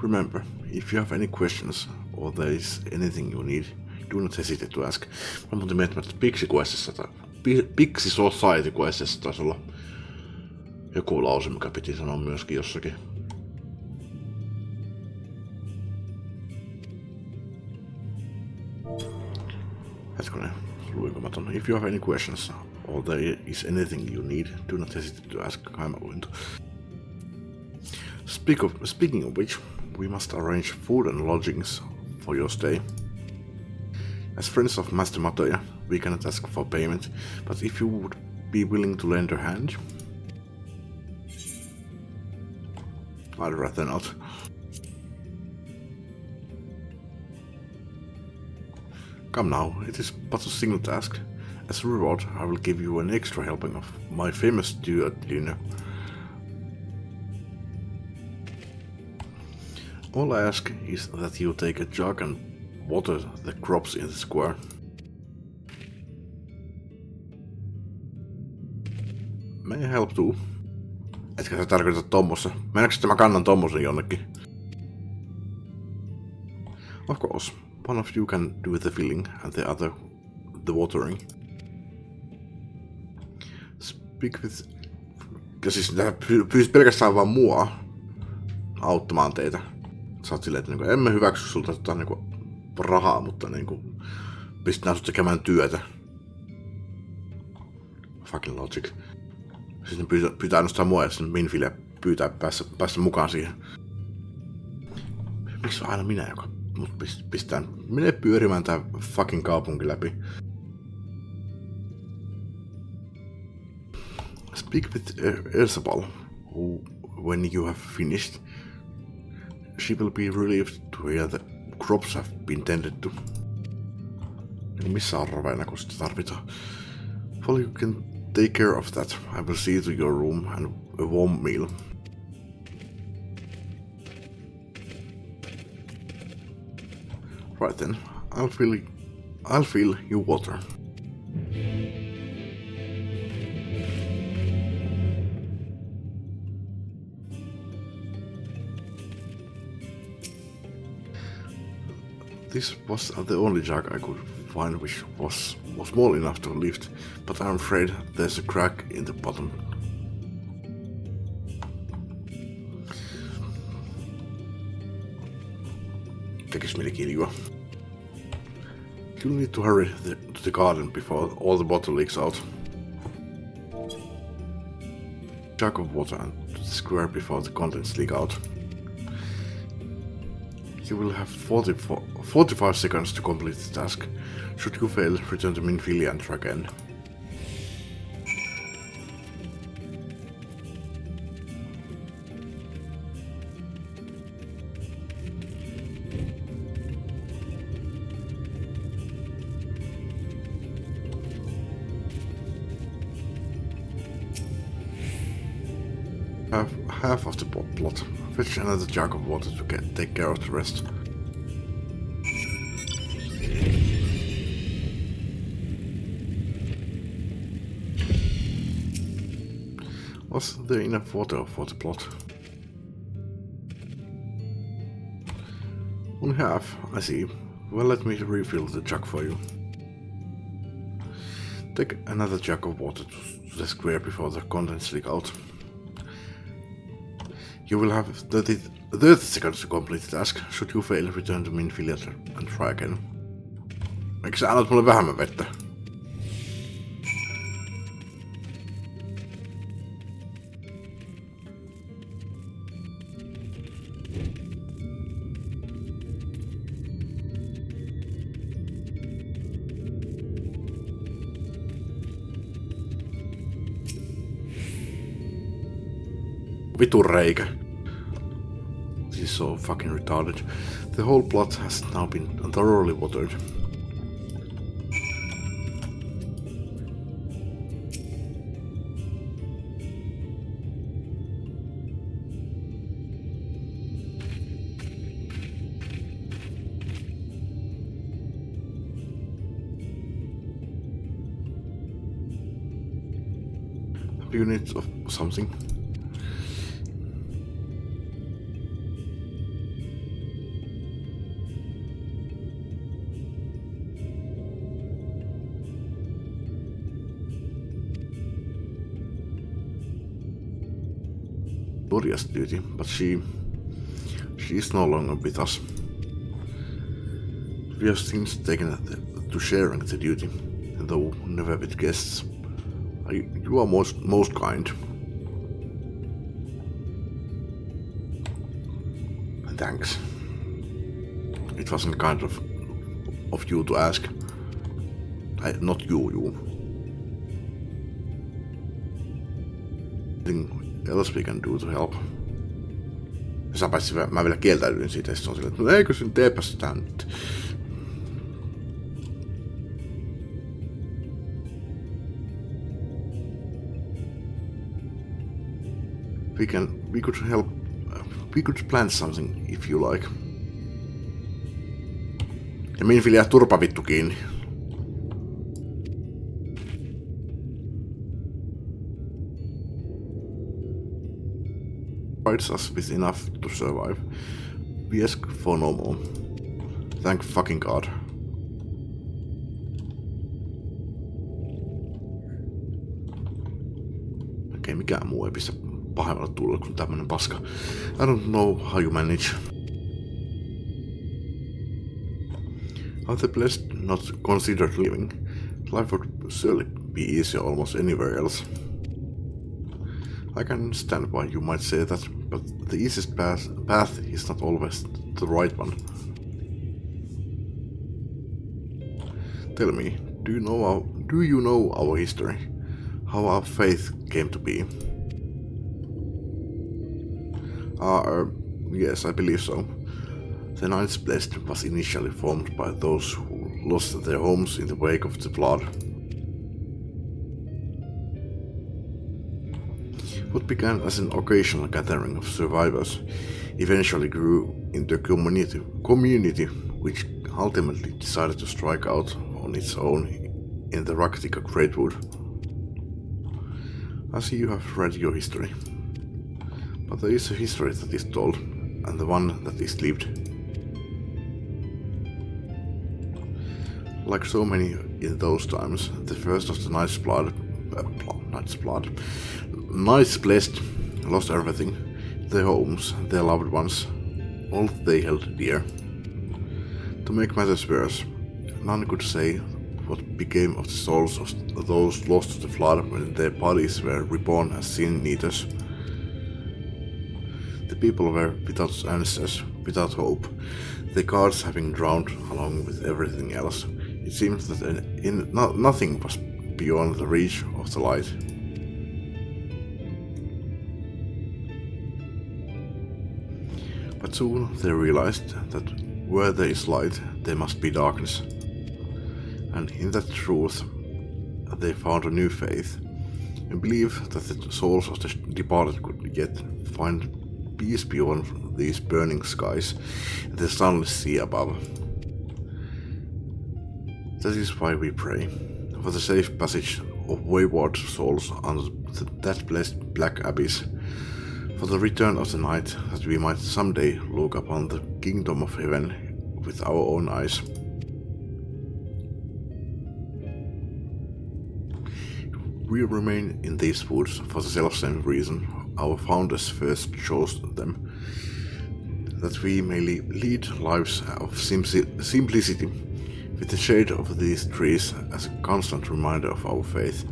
Remember, if you have any questions or there is anything you need, do not hesitate to ask. Mä muuten miettimään, että Pixie Society Questissa taisi olla joku lause, mikä piti sanoa myöskin jossakin. Hetkonen. If you have any questions or there is anything you need, do not hesitate to ask. I'm going to. Speaking of which, we must arrange food and lodgings for your stay. As friends of Master Matoya, we cannot ask for payment, but if you would be willing to lend a hand, I'd rather not. Come now, it is but a single task. As a reward, I will give you an extra helping of my famous stew at dinner. All I ask is that you take a jug and water the crops in the square. May I help too? Etkä sä tarkoita tommossa? Mennäänkö sitten mä kannan tommosen jonnekin? Of course. One of you can do the filling and the other the watering. Speak with... Ja siis pyysit pelkästään vaan mua. auttamaan teitä. Sä oot silleen, että niinku, emme hyväksy sulta niinku rahaa, mutta niinku pistetään sut tekemään työtä. Fucking logic. Siis ne pyytää ainoastaan mua ja sitten Minfilia pyytää päästä mukaan siihen. Miksi on aina minä, joka mut pistää menee pyörimään tää fucking kaupunki läpi? Speak with Elzabal, who, when you have finished, she will be relieved to hear the crops have been tended to. Missä on raveina, kun sitä tarvitaan? Well, you can take care of that. I will see to your room and a warm meal. Right then, I'll fill you water. This was the only jug I could find which was small enough to lift, but I'm afraid there's a crack in the bottom. Tekis mieli kiljua. You'll need to hurry to the garden before all the water leaks out. Jug of water and to the square before the contents leak out. You will have 45 seconds to complete the task. Should you fail, return to Minfilia and try again. Half of the plot. Fetch another jug of water to take care of the rest. Was there enough water for the plot? Only half, I see. Well, let me refill the jug for you. Take another jug of water to the square before the contents leak out. You will have 30 seconds to complete the task. Should you fail, return to Minfilia and try again. Eikö sä annat mulle vähemmän vettä? Vitun reikä. This is so fucking retarded. The whole plot has now been thoroughly watered. Units of something. Gloria's duty, but she is no longer with us. We have since taken to sharing the duty, and though never with guests. You are most kind. Thanks. It wasn't kind of you to ask. Not you. Anything else we can do to help? Ja paitsi mä vielä kieltäydyin siitä, ja sitten on silleen, että no eikö sen teepä sitä nyt. We could help. We could plan something if you like. Ja Minfilia turpa vittu kiinni. Provides us with enough to survive. We ask for no more. Thank fucking God. Okei, mikään muu ei pistä pahemmalle tuulelle kuin tämmönen paska. I don't know how you manage. Are the blessed not considered living? Life would surely be easier almost anywhere else. I can understand why you might say that, but the easiest path is not always the right one. Tell me, do you know our history? How our faith came to be? Yes, I believe so. The Knights Blessed was initially formed by those who lost their homes in the wake of the flood. What began as an occasional gathering of survivors eventually grew into a community which ultimately decided to strike out on its own in the Raktika Greatwood. I see you have read your history, but there is a history that is told, and the one that is lived. Like so many in those times, the first of the Knights Blessed lost everything, their homes, their loved ones, all that they held dear. To make matters worse, none could say what became of the souls of those lost to the flood when their bodies were reborn as sin eaters. The people were without answers, without hope, their gods having drowned along with everything else. It seems that nothing was beyond the reach of the light. But soon they realized that where there is light, there must be darkness. And in that truth, they found a new faith, and believe that the souls of the departed could yet find peace beyond these burning skies and the sunless sea above. That is why we pray, for the safe passage of wayward souls under that blessed black abyss, for the return of the night, that we might someday look upon the kingdom of heaven with our own eyes. We remain in these woods for the self-same reason our founders first chose them, that we may lead lives of simplicity, with the shade of these trees as a constant reminder of our faith.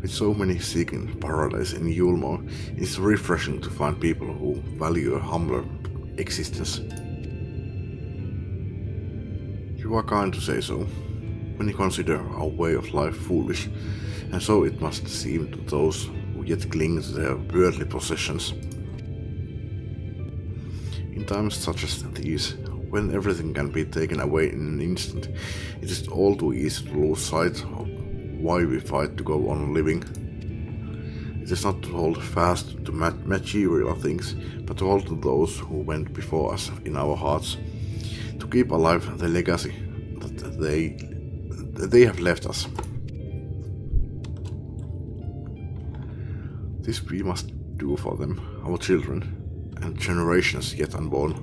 With so many seeking paradise in Yulmore, it's refreshing to find people who value a humbler existence. You are kind to say so, when you consider our way of life foolish, and so it must seem to those who yet cling to their worldly possessions. In times such as these, when everything can be taken away in an instant, it is all too easy to lose sight of why we fight to go on living. It is not to hold fast to material things, but to hold to those who went before us in our hearts, to keep alive the legacy that they have left us. This we must do for them, our children, and generations yet unborn.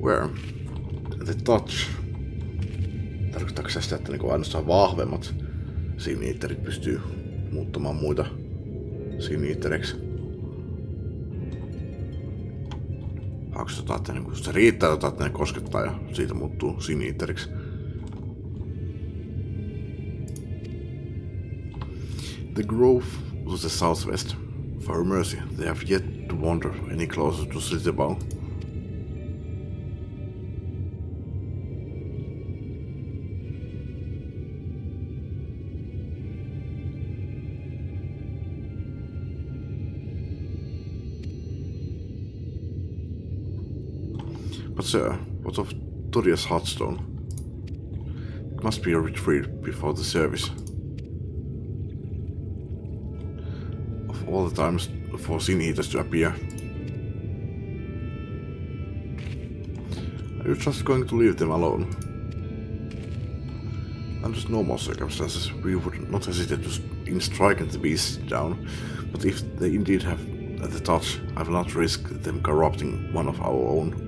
Where? The touch. Tarkoittaako se sitä, että niinku ainoastaan vahvemmat Sin Eaterit pystyy muuttamaan muita Sin Eateriksi? Maksetaan, että niin se riittää, että ne koskettaa ja siitä muuttuu siniitteriksi. The grove to the southwest. For mercy, they have yet to wander any closer to Citybau. But sir, what of Toria's heartstone? It must be a retreat before the service. Of all the times for Sin Eaters to appear. Are you just going to leave them alone? Under normal circumstances, we would not hesitate in striking the beasts down, but if they indeed have the touch, I will not risk them corrupting one of our own.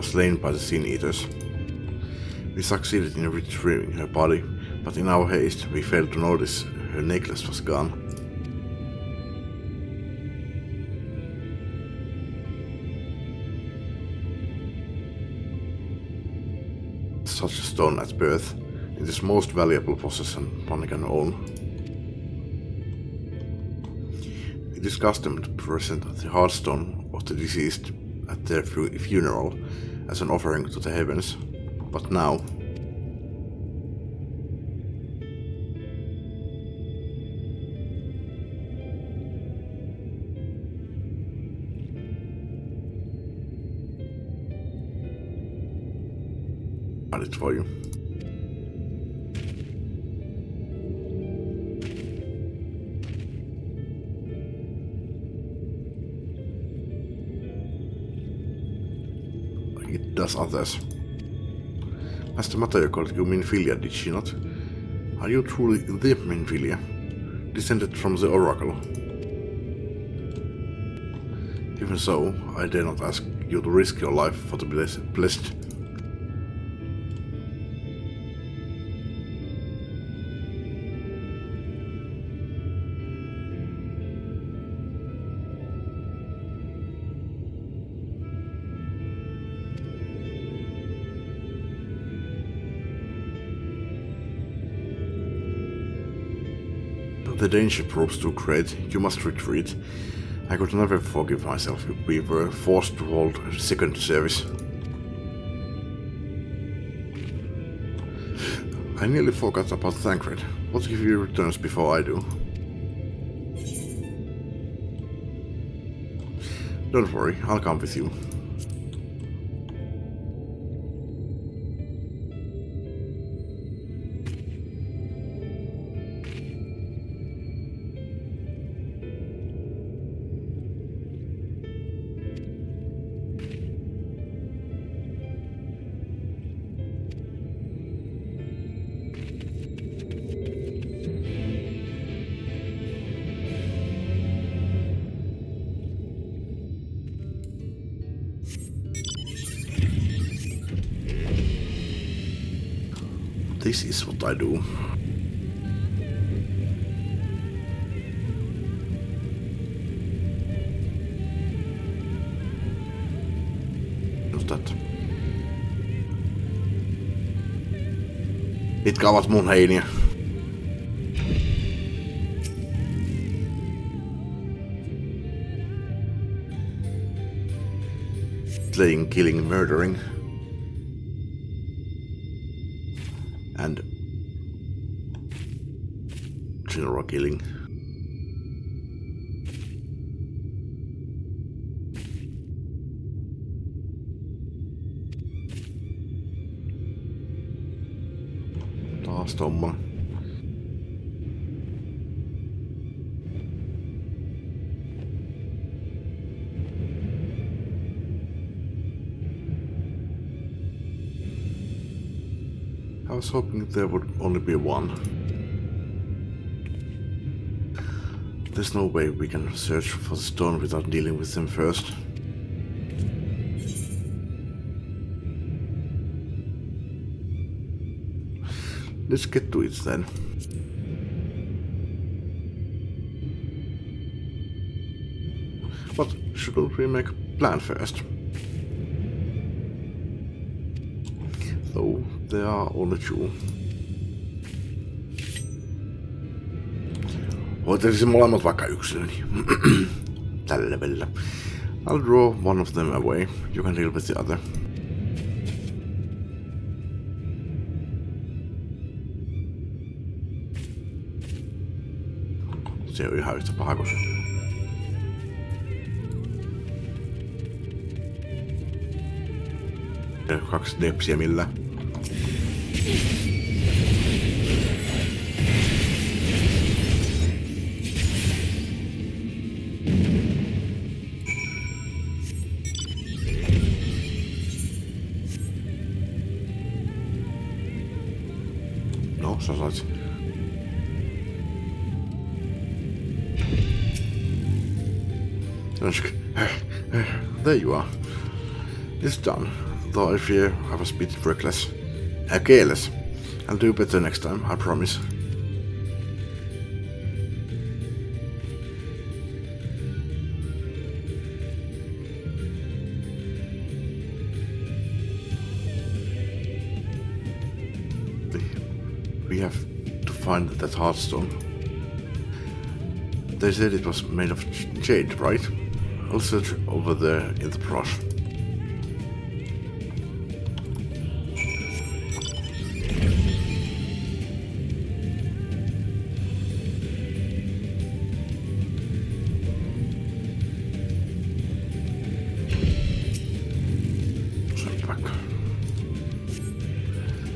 Slain by the Sin Eaters. We succeeded in retrieving her body, but in our haste we failed to notice her necklace was gone. Such a stone at birth, it is most valuable possession one can own. It is custom to present the heartstone of the deceased at their funeral as an offering to the heavens, but now I did it for you. It does others. Master Mateo called you Minfilia, did she not? Are you truly the Minfilia, descended from the Oracle? Even so, I dare not ask you to risk your life for the blessed. The danger proves too great, you must retreat. I could never forgive myself if we were forced to hold a second service. I nearly forgot about Thancred. What if he returns before I do? Don't worry, I'll come with you. This is what I do. What's that? Mitkä ovat mun heiniä? Slaying, killing, murdering. And general killing. Taas tommonen. I was hoping there would only be one. There's no way we can search for the stone without dealing with them first. let's get to it then. But shouldn't we make a plan first? Though there are only two. Hoitelisin molemmat vaikka yksilöni. Tällä levelillä. I'll draw one of them away. You can deal with the other. Se on ihan yhtä paha kuin se. Ja 2 depsiä millä. No, sä sait. There you are. It's done. Though I fear I was a bit reckless. Careless. I'll do better next time, I promise. We have to find that heartstone. They said it was made of jade, right? I'll search over there in the brush.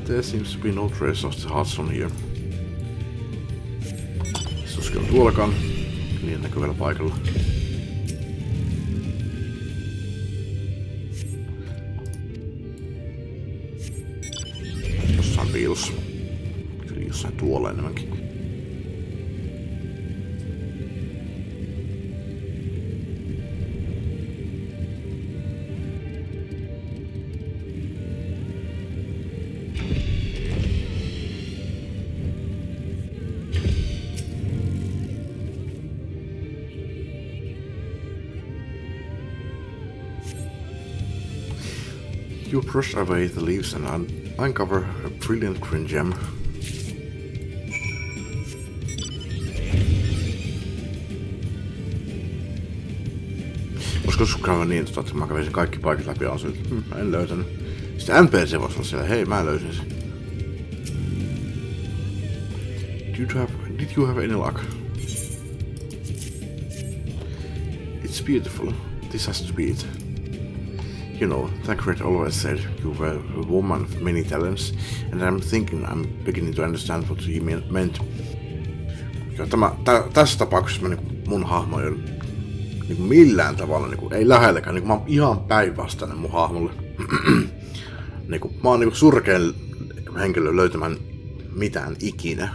There seems to be no trace of the heartstone here. Suski on tuollakaan. Niin näkyvällä paikalla. Jossain piilossa. Kyllä jossain tuolla enemmänkin. You brush away the leaves and uncover a brilliant green gem. Olisiko joskus käydä niin, että mä kävisin kaikki paikat läpi ja on siltä, en löytänyt. Sitten NPC voisi olla siellä, hei mä löysin sen. Did you have any luck? It's beautiful. This has to be it. You know, Thackeray always said you were a woman of many talents, and I'm thinking I'm beginning to understand what he meant. Ja tässä tapauksessa mun hahmo ei ole millään tavalla, ei lähelläkään, mä oon ihan päinvastainen mun hahmolle. Mä oon surkein henkilö löytämään mitään ikinä.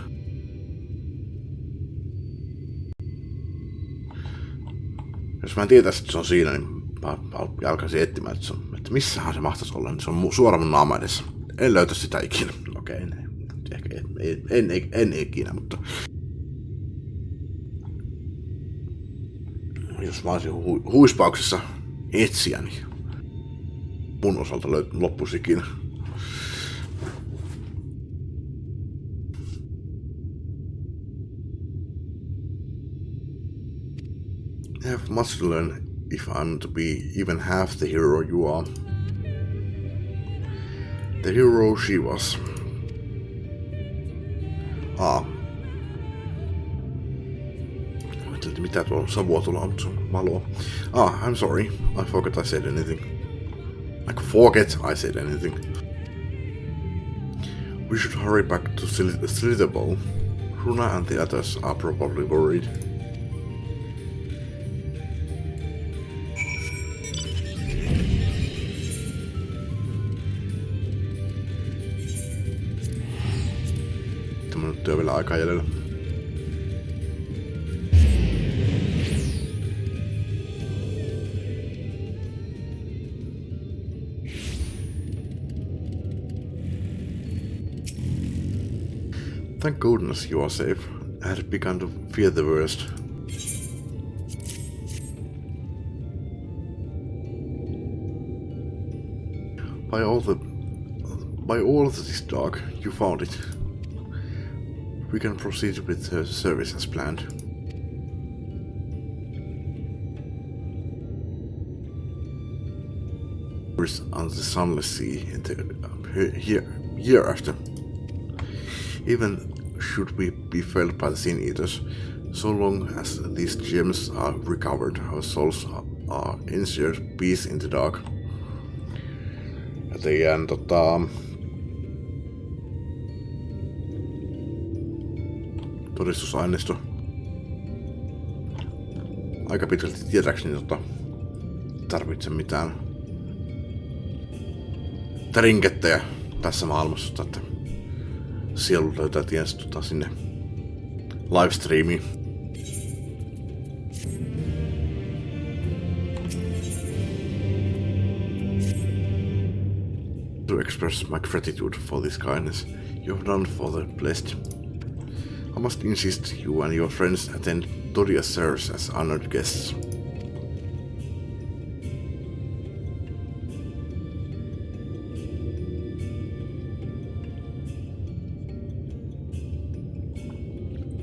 Jos mä en tietäisi, että se on siinä, niin mä alkaisin etsimään, että missähän se mahtaisi olla, niin se on suora mun naama edessä. En löytä sitä ikinä. Okei, ehkä en ikinä, mutta jos mä olisin huispauksessa etsiä, niin mun osalta loppuisi ikinä. I have much to learn if I'm to be even half the hero you are. The hero she was. Ajattelin, mitä tuolla savua tuolla on, mutta se on valoa. I'm sorry. I forgot I said anything. I said anything. We should hurry back to Slitherbow. Runa and the others are probably worried. Minuuttia vielä aikaa jäljellä. Thank goodness you are safe. I had begun to fear the worst. By all that is dark, you found it. We can proceed with the service as planned. On the sunless sea in the year after. Even should we be felled by the Sin Eaters, so long as these gems are recovered, our souls are ensured peace in the dark. Ja teidän todistusaineisto aika pitkälti tietääkseni tarvitse mitään trinkettejä tässä maailmassa, että sielu löytää tiensä sinne livestreamiin. To express my gratitude for this kindness you have done for the blessed. I must insist you and your friends attend Todia's service as honored guests.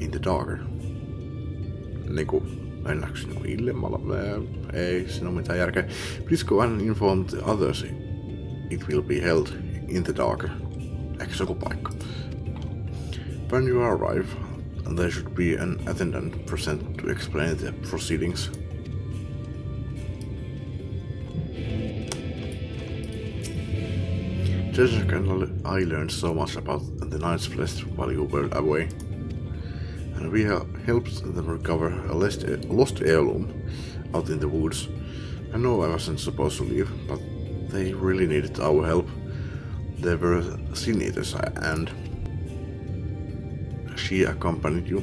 In the darker. Niinku, mennäänkö niinku illemmalla? Ei siinä ole mitään järkeä. Please go and inform the others. It will be held in the darker. Eikö se joku paikka? When you arrive, there should be an attendant present to explain the proceedings. Jessica and I learned so much about the Night's Flesh while you were away, and we have helped them recover a lost heirloom out in the woods. I know I wasn't supposed to leave, but they really needed our help. They were Sin Eaters and she accompanied you,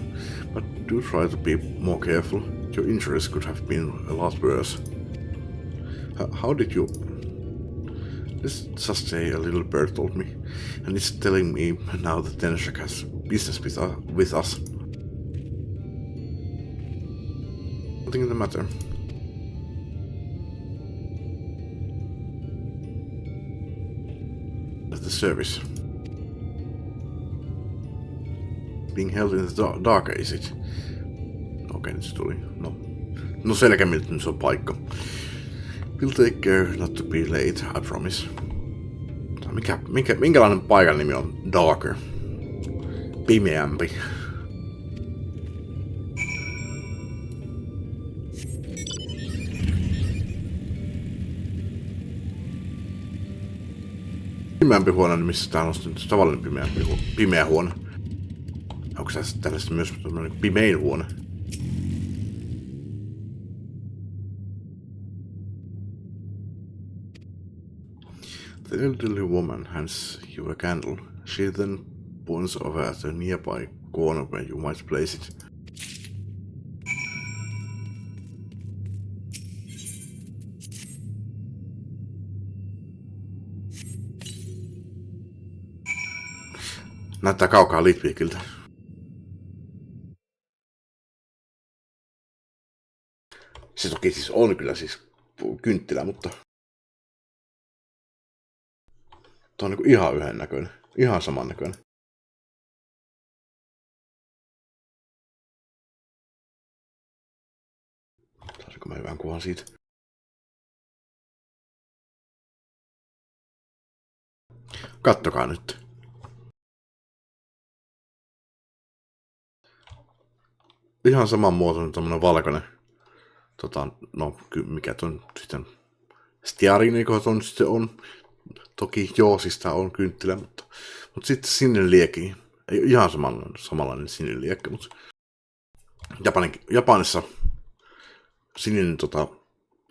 but do try to be more careful. Your injuries could have been a lot worse. How did you... This just a little bird told me, and it's telling me now that Tenshak has business with us. Nothing the matter. The service. Being held in the dark, is it? Okei, nyt se tuli. No selkämiltä nyt se on paikka. We'll take care not to be late, I promise. Minkälainen paikan nimi on Darker? Pimeämpi. Pimeämpi huone, niin missä täällä on tavallinen pimeä huone? Onko tässä tällaista myös pimein huone? The elderly woman hands you a candle. She then points over at a nearby corner where you might place it. Näyttää kaukaa Litvikiltä. Se toki siis on kyllä siis kynttilä, mutta tuo on niinku ihan yhden näköinen. Ihan saman näköinen. Saisinko mä hyvän kuvan siitä? Kattokaa nyt. Ihan saman muotoinen tämmönen valkoinen. No mikä ton sitten stiariniko ton sitten on. Toki joo, siis tää on kynttilä, mutta sitten sininen liekki. Ei ihan samanlainen sininen liekki, mutta Japanissa sininen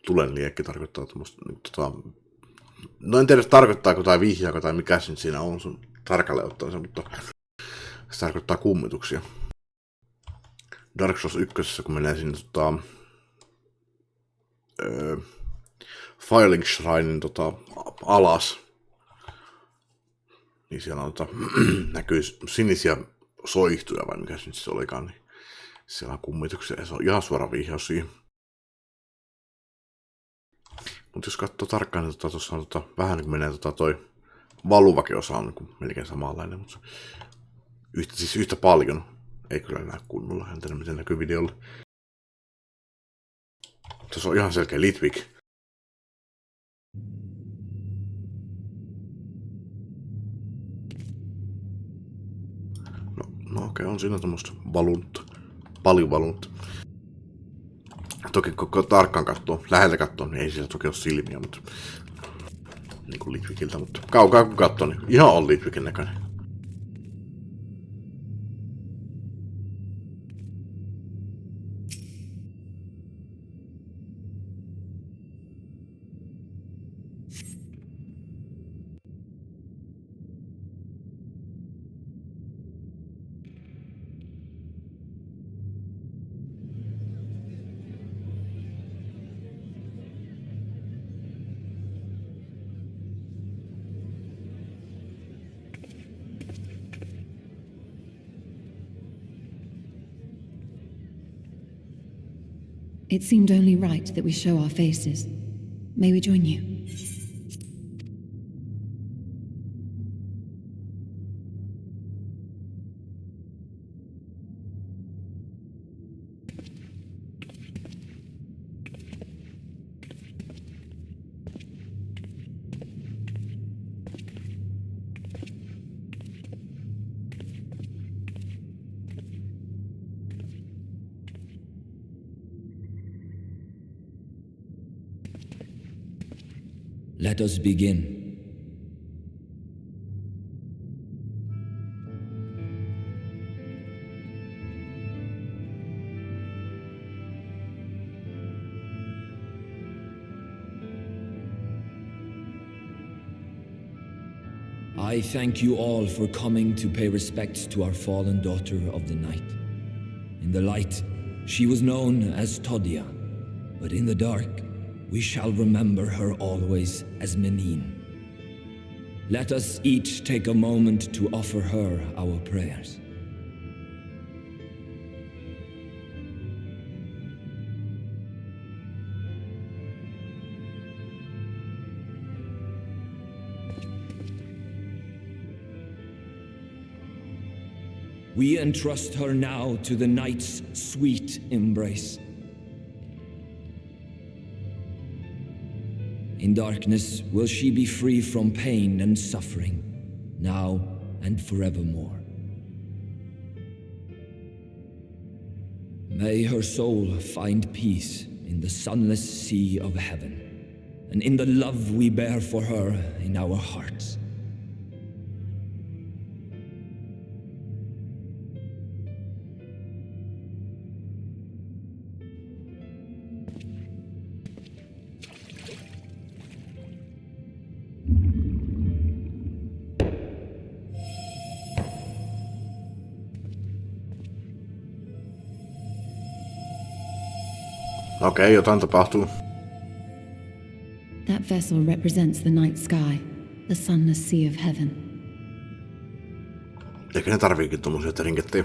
tulen liekki tarkoittaa tommoista no en tiedä tarkoittaako tai vihjaako tai mikä siinä on sun tarkalleen ottaen, mutta se tarkoittaa kummituksia. Dark Souls 1, kun menee sinne Filing Shrinein alas, niin siellä on näkyy sinisiä soihtuja vai mikä se nyt se olikaan, niin siellä on kummituksia ja se on ihan suora vihjaus siihen. Mutta jos katsoo tarkkaan, niin tuossa on vähän niin kuin menee toi valuvakeosa on niin melkein samanlainen, mutta yhtä paljon. Ei kyllä näy kunnolla, en tiedä miten näkyy videolla. Tuossa on ihan selkeä Litvik. No okei, on siinä tommoista valunta. Paljon valunta. Toki koko tarkkaan katsoo, läheltä katsoo, niin ei siellä toki ole silmiä, mutta niin kuin Litvikiltä, mutta kaukaa kun katsoo, niin ihan on Litvikin näköinen. It seemed only right that we show our faces. May we join you? Let us begin. I thank you all for coming to pay respects to our fallen daughter of the night. In the light, she was known as Todia, but in the dark, we shall remember her always as Menine. Let us each take a moment to offer her our prayers. We entrust her now to the night's sweet embrace. In darkness will she be free from pain and suffering, now and forevermore. May her soul find peace in the sunless sea of heaven, and in the love we bear for her in our hearts. Okei, jotain tapahtuu. That vessel represents the night sky, the sunless sea of heaven. Ehkä ne tarviikin tommosia trinkettejä.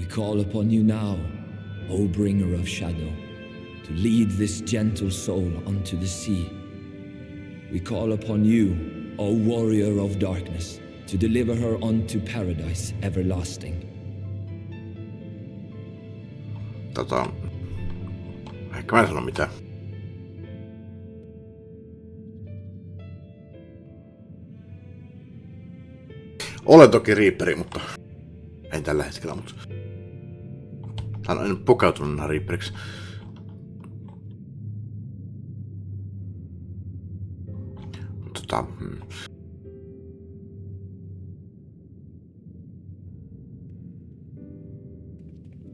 Call upon you now, O bringer of shadow, to lead this gentle soul onto the sea. We call upon you, O warrior of darkness, to deliver her onto paradise everlasting. Ehkä mä en sano mitään. Olen toki Reaperi, mutta en tällä hetkellä, mutta hän on pukeutunut Reaperiksi.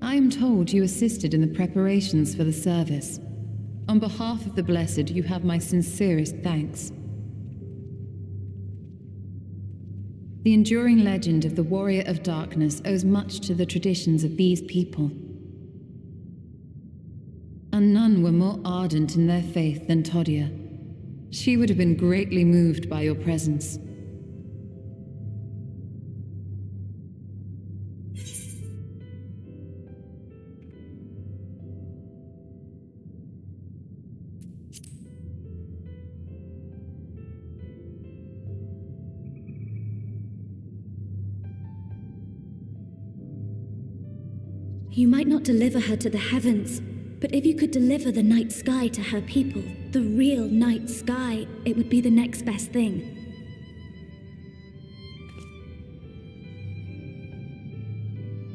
I am told you assisted in the preparations for the service. On behalf of the Blessed, you have my sincerest thanks. The enduring legend of the Warrior of Darkness owes much to the traditions of these people. And none were more ardent in their faith than Todia. She would have been greatly moved by your presence. You might not deliver her to the heavens, but if you could deliver the night sky to her people, the real night sky, it would be the next best thing.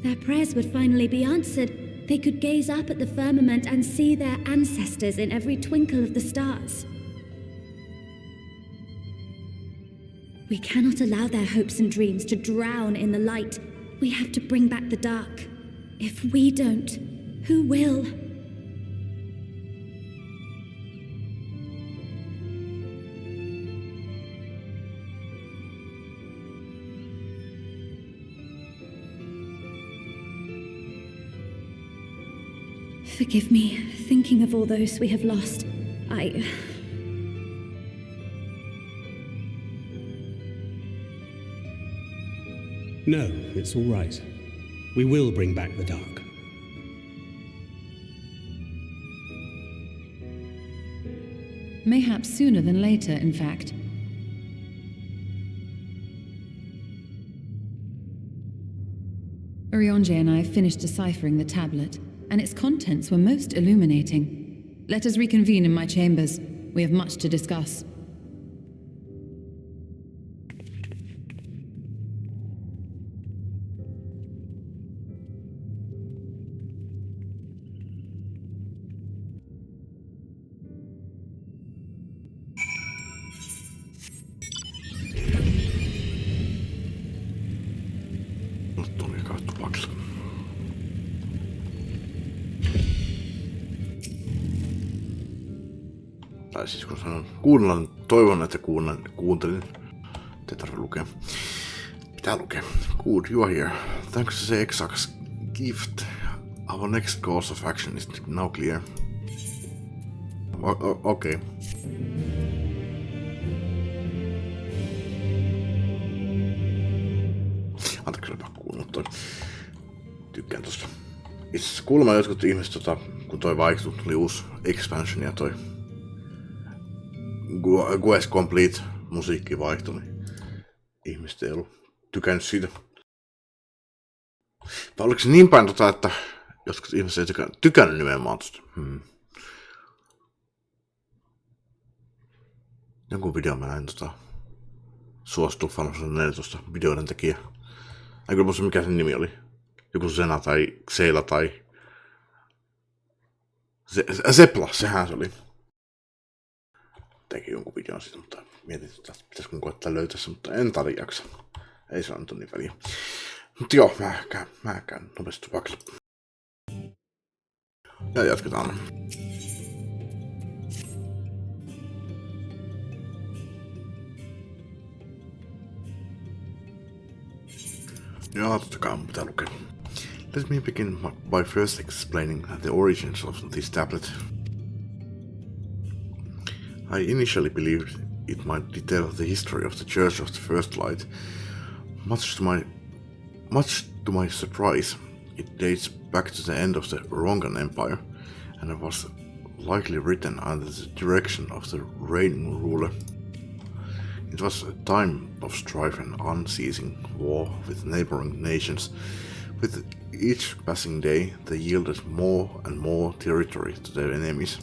Their prayers would finally be answered. They could gaze up at the firmament and see their ancestors in every twinkle of the stars. We cannot allow their hopes and dreams to drown in the light. We have to bring back the dark. If we don't, who will? Forgive me, thinking of all those we have lost. No, it's all right. We will bring back the dark. Mayhaps sooner than later, in fact. Urianger and I finished deciphering the tablet, and its contents were most illuminating. Let us reconvene in my chambers. We have much to discuss. Tai siis kun sanon kuunnellaan, toivon, että kuuntelin. Ei tarvitse lukea. Pitää lukea. Good, you are here. Thanks to the XIV's gift, our next course of action is now clear. Okay. Anteeksi, oli pakko kuunnella toi. Tykkään tosta. Itse kuulemma jotkut ihmiset, kun toi vaihtui, tuli uusi expansion ja toi Quest Complete musiikki vaihtui, niin ihmiset ei ollut tykännyt siitä. Vai oliko se niin päin, että joskus ihmiset ei tykännyt nimenomaan tosta? Jonkun videon mä näin suosittu Final Fantasy 14 videoiden tekijä. En kyllä muista mikä sen nimi oli. Joku Sena tai Xeila tai Sepla, sehän se oli. Teki jonkun videon siitä, mutta mietin, että pitäisikö koettaa löytää se, mutta en jaksa. Ei se ole nyt niin väliä. Mutta joo, mä käyn nopeasti tupakille. Ja jatketaan. Ja totta kai mun pitää lukea. Let me begin by first explaining the origins of this tablet. I initially believed it might detail the history of the Church of the First Light. Much to my surprise, it dates back to the end of the Rongan Empire, and it was likely written under the direction of the reigning ruler. It was a time of strife and unceasing war with neighboring nations. With each passing day, they yielded more and more territory to their enemies.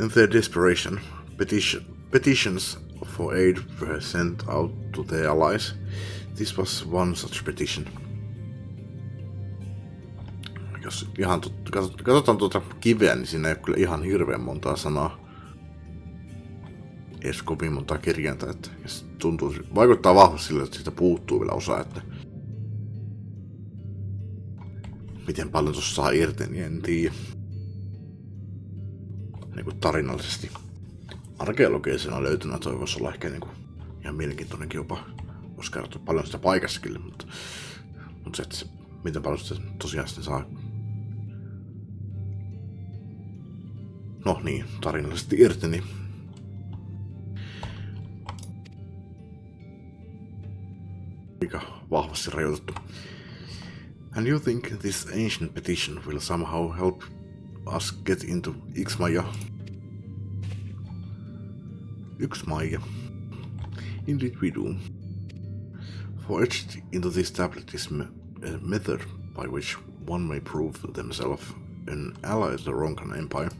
In their desperation, petitions for aid were sent out to their allies. This was one such petition. Jos ihan katsotaan tuota kiveä, niin siinä ei ole kyllä ihan hirveän montaa sanaa. Edes kovin montaa kirjainta, että tuntuu, vaikuttaa vahvasti sille, että siitä puuttuu vielä osa, että miten paljon tuossa saa irti, niin en tiedä. niinku tarinallisesti. Arkeologisena löytönä toi voisi olla ehkä niinku ihan mielenkiintoinenkin jopa. Voisi kertoa paljon sitä paikassakin, mutta se, että miten paljon sitä tosiaan sitten saa. No niin, tarinallisesti irti, niin aika vahvasti rajoitettu. And you think this ancient petition will somehow help us get into X-Maya? Indeed we do. For etched into this tablet is a method by which one may prove themselves an ally of the Ronkan Empire.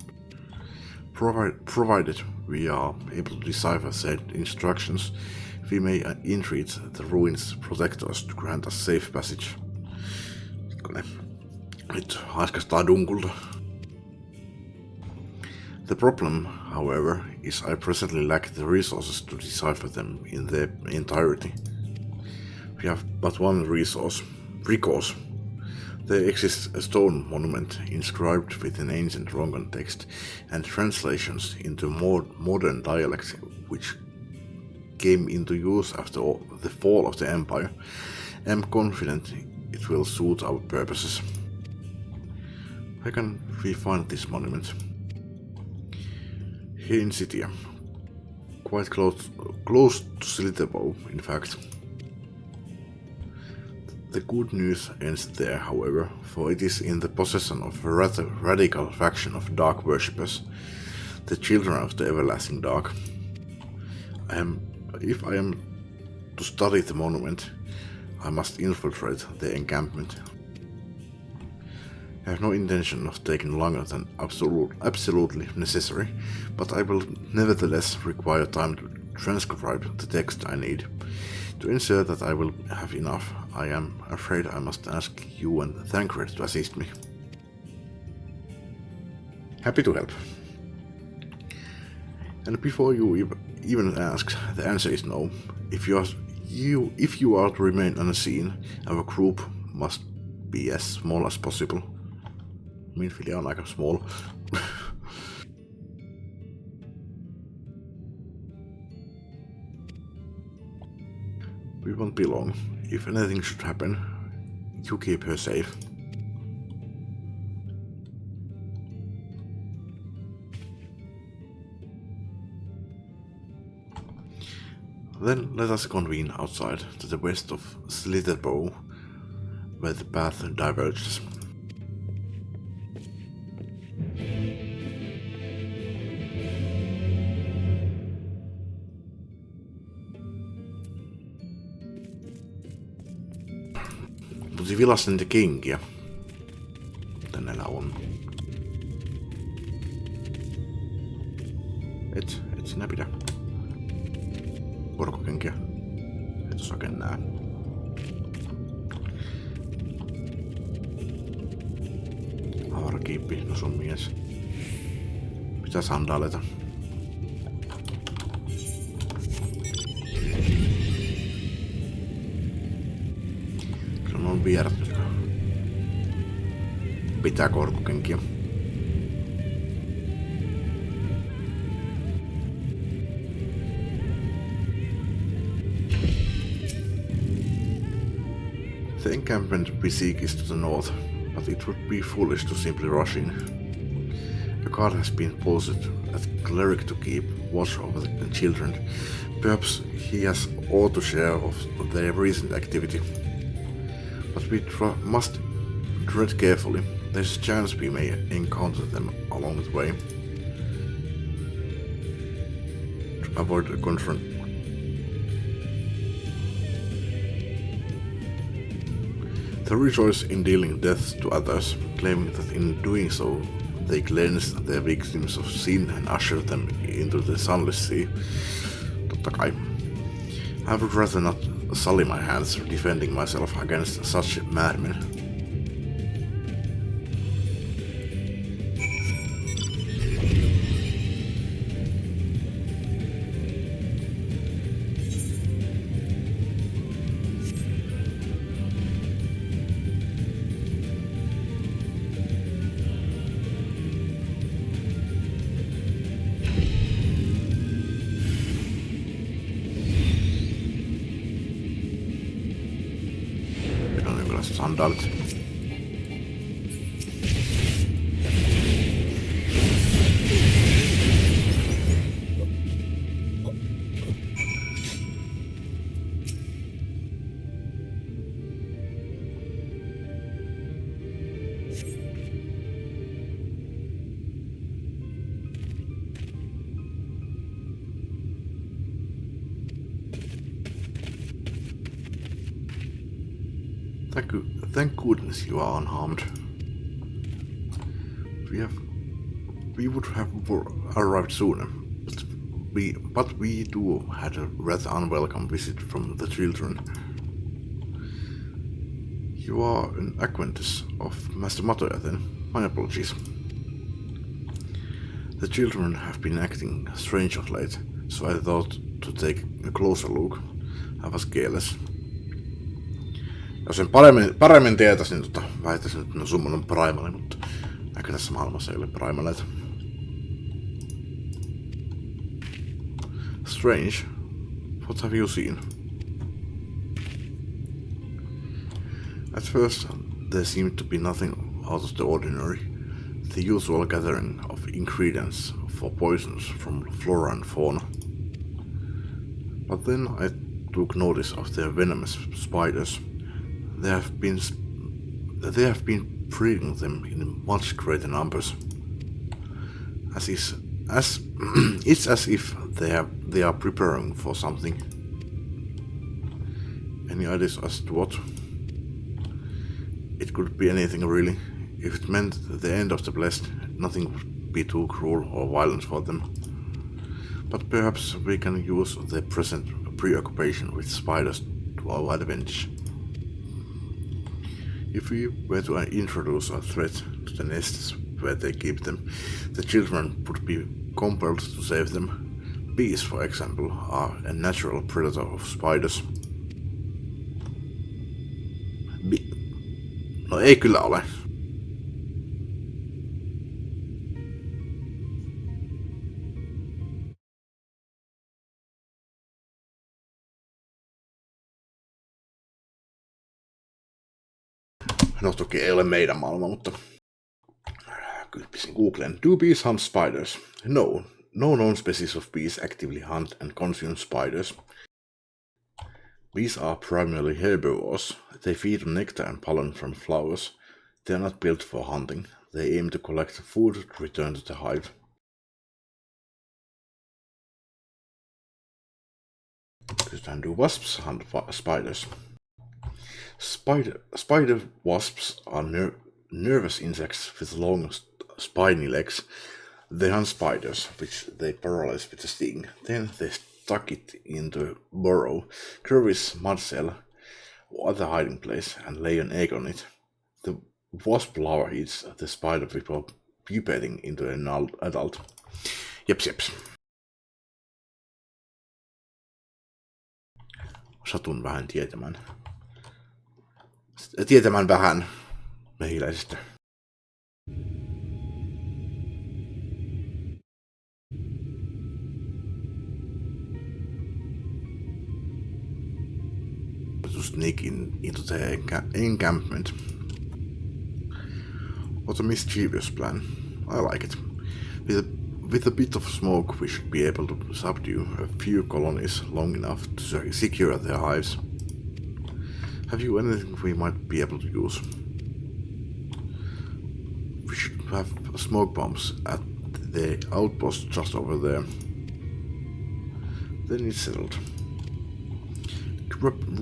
Provided we are able to decipher said instructions, we may entreat the ruins protectors to grant us safe passage. Nyt haiskastaa dunkulta. The problem, however, is I presently lack the resources to decipher them in their entirety. We have but one recourse. There exists a stone monument inscribed with an ancient Rongan text and translations into more modern dialect which came into use after the fall of the Empire. I am confident it will suit our purposes. Where can we find this monument? Here in Scythia. Quite close to Silitabo, in fact. The good news ends there, however, for it is in the possession of a rather radical faction of dark worshippers, the children of the everlasting dark. If I am to study the monument, I must infiltrate the encampment. I have no intention of taking longer than absolutely necessary, but I will nevertheless require time to transcribe the text I need. To ensure that I will have enough, I am afraid I must ask you and Thancred to assist me. Happy to help. And before you even ask, the answer is no. If you are to remain unseen, our group must be as small as possible. Min filia on aika small. We won't be long. If anything should happen, you keep her safe. Then let us convene outside to the west of Slitherbow, where the path diverges. Mutta vilasin niitä kenkiä. Mitä näillä on? Et sinä pidä. Korkokenkiä. Et os oikein näe. Avarakiippi, no sun mies. Mitä sandaaleita? Kyllä on vierat, jotka pitää korkokenkiä. The encampment we seek is to the north, but it would be foolish to simply rush in. A guard has been posted as cleric to keep watch over the children. Perhaps he has all to share of their recent activity. But we must tread carefully. There's a chance we may encounter them along the way. To avoid a confront. They rejoice in dealing death to others, claiming that in doing so they cleanse their victims of sin and usher them into the sunless sea. Totta kai. I would rather not sully my hands defending myself against such madmen. sandaalit. Thank goodness you are unharmed. We would have arrived sooner, but we too had a rather unwelcome visit from the children. You are an acquaintance of Master Matoya then? My apologies. The children have been acting strange of late, so I thought to take a closer look. I was careless. Jos sen paremmin tietäisin, niin väittäisin, että ne on summannut Primali, mutta ehkä tässä maailmassa ei ole Primaleita. Strange. What have you seen? At first, there seemed to be nothing out of the ordinary. The usual gathering of ingredients for poisons from flora and fauna. But then I took notice of their venomous spiders. They have been breeding them in much greater numbers. It's as if they are preparing for something. Any ideas as to what? It could be anything really. If it meant the end of the blessed, nothing would be too cruel or violent for them. But perhaps we can use their present preoccupation with spiders to our advantage. If we were to introduce a threat to the nests where they keep them, the children would be compelled to save them. Bees, for example, are a natural predator of spiders. No ei kyllä ole. No toki ei ole meidän maailma, mutta kyllä pisin Googlen. Do bees hunt spiders? No. No known species of bees actively hunt and consume spiders. Bees are primarily herbivores. They feed on nectar and pollen from flowers. They are not built for hunting. They aim to collect food to return to the hive. Kysytään, do wasps hunt spiders? Spider wasps are nervous insects with long spiny legs. They hunt spiders, which they paralyze with a sting. Then they stuck it into a burrow, crevice, mud cell, or other hiding place, and lay an egg on it. The wasp larva eats the spider before pupating into an adult. Jeps. Satun vähän tietämään vähän mehiläisistä. To sneak into the encampment. What a mischievous plan. I like it. With a bit of smoke, we should be able to subdue a few colonies long enough to secure their hives. Have you anything we might be able to use? We should have smoke bombs at the outpost just over there. Then it's settled.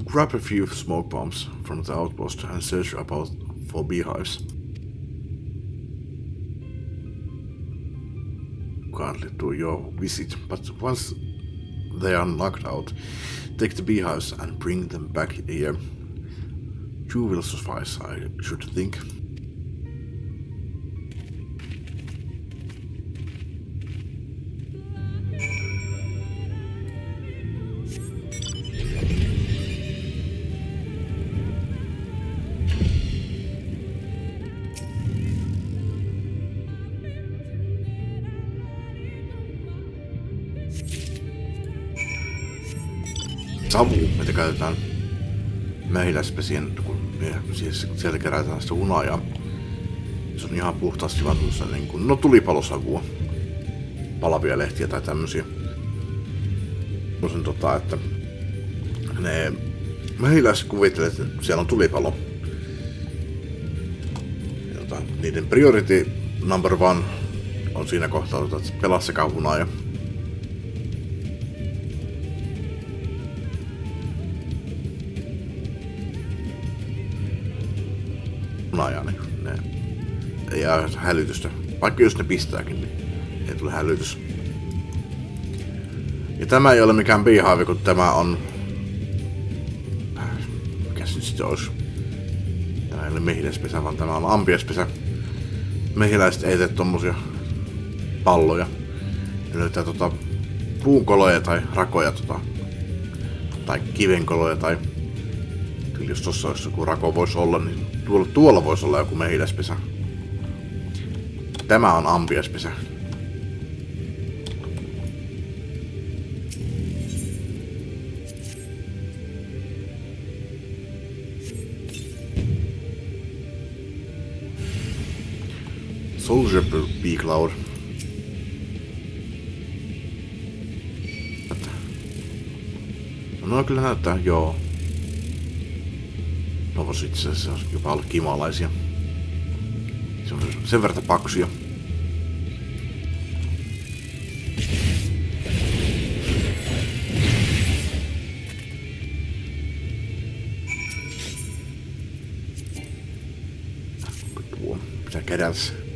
Grab a few smoke bombs from the outpost and search about for beehives. Currently do your visit, but once they are knocked out, take the beehives and bring them back here. Two will suffice, I should think. Savu, mitä käytetään. mehiläispesien, kun sieltä kerätään sitä hunajaa. Se on ihan puhtaasti vaan niin kuin, no tulipalosavua. Palavia lehtiä tai tämmösiä. Tosin että ne mehiläiset kuvittelee, että siellä on tulipalo. Ja, niiden priority number one on siinä kohtaa, että pelaa sekä hunaja. Hunajaa, niin ne ei jää hälytystä. Vaikka jos ne pistääkin, niin ei tule hälytys. Ja tämä ei ole mikään beehive, kun tämä on... Mikä se nyt sitten olisi? Tämä ei ole mehiläispesä, vaan tämä on ampiaispesä. Mehiläiset ei tee tommosia palloja. Ne löytää puunkoloja tai rakoja tai kivenkoloja tai... Kyllä jos tossa olisi joku rako voisi olla, niin tuolla voisi olla joku mehiläispesä. Tämä on ampiaispesä. Soldier Bee Cloud. No kyllä näyttää, joo. No vois itse asiassa jopa olla kimalaisia. Se on sen verran paksuja. Tuo pitää kerätä.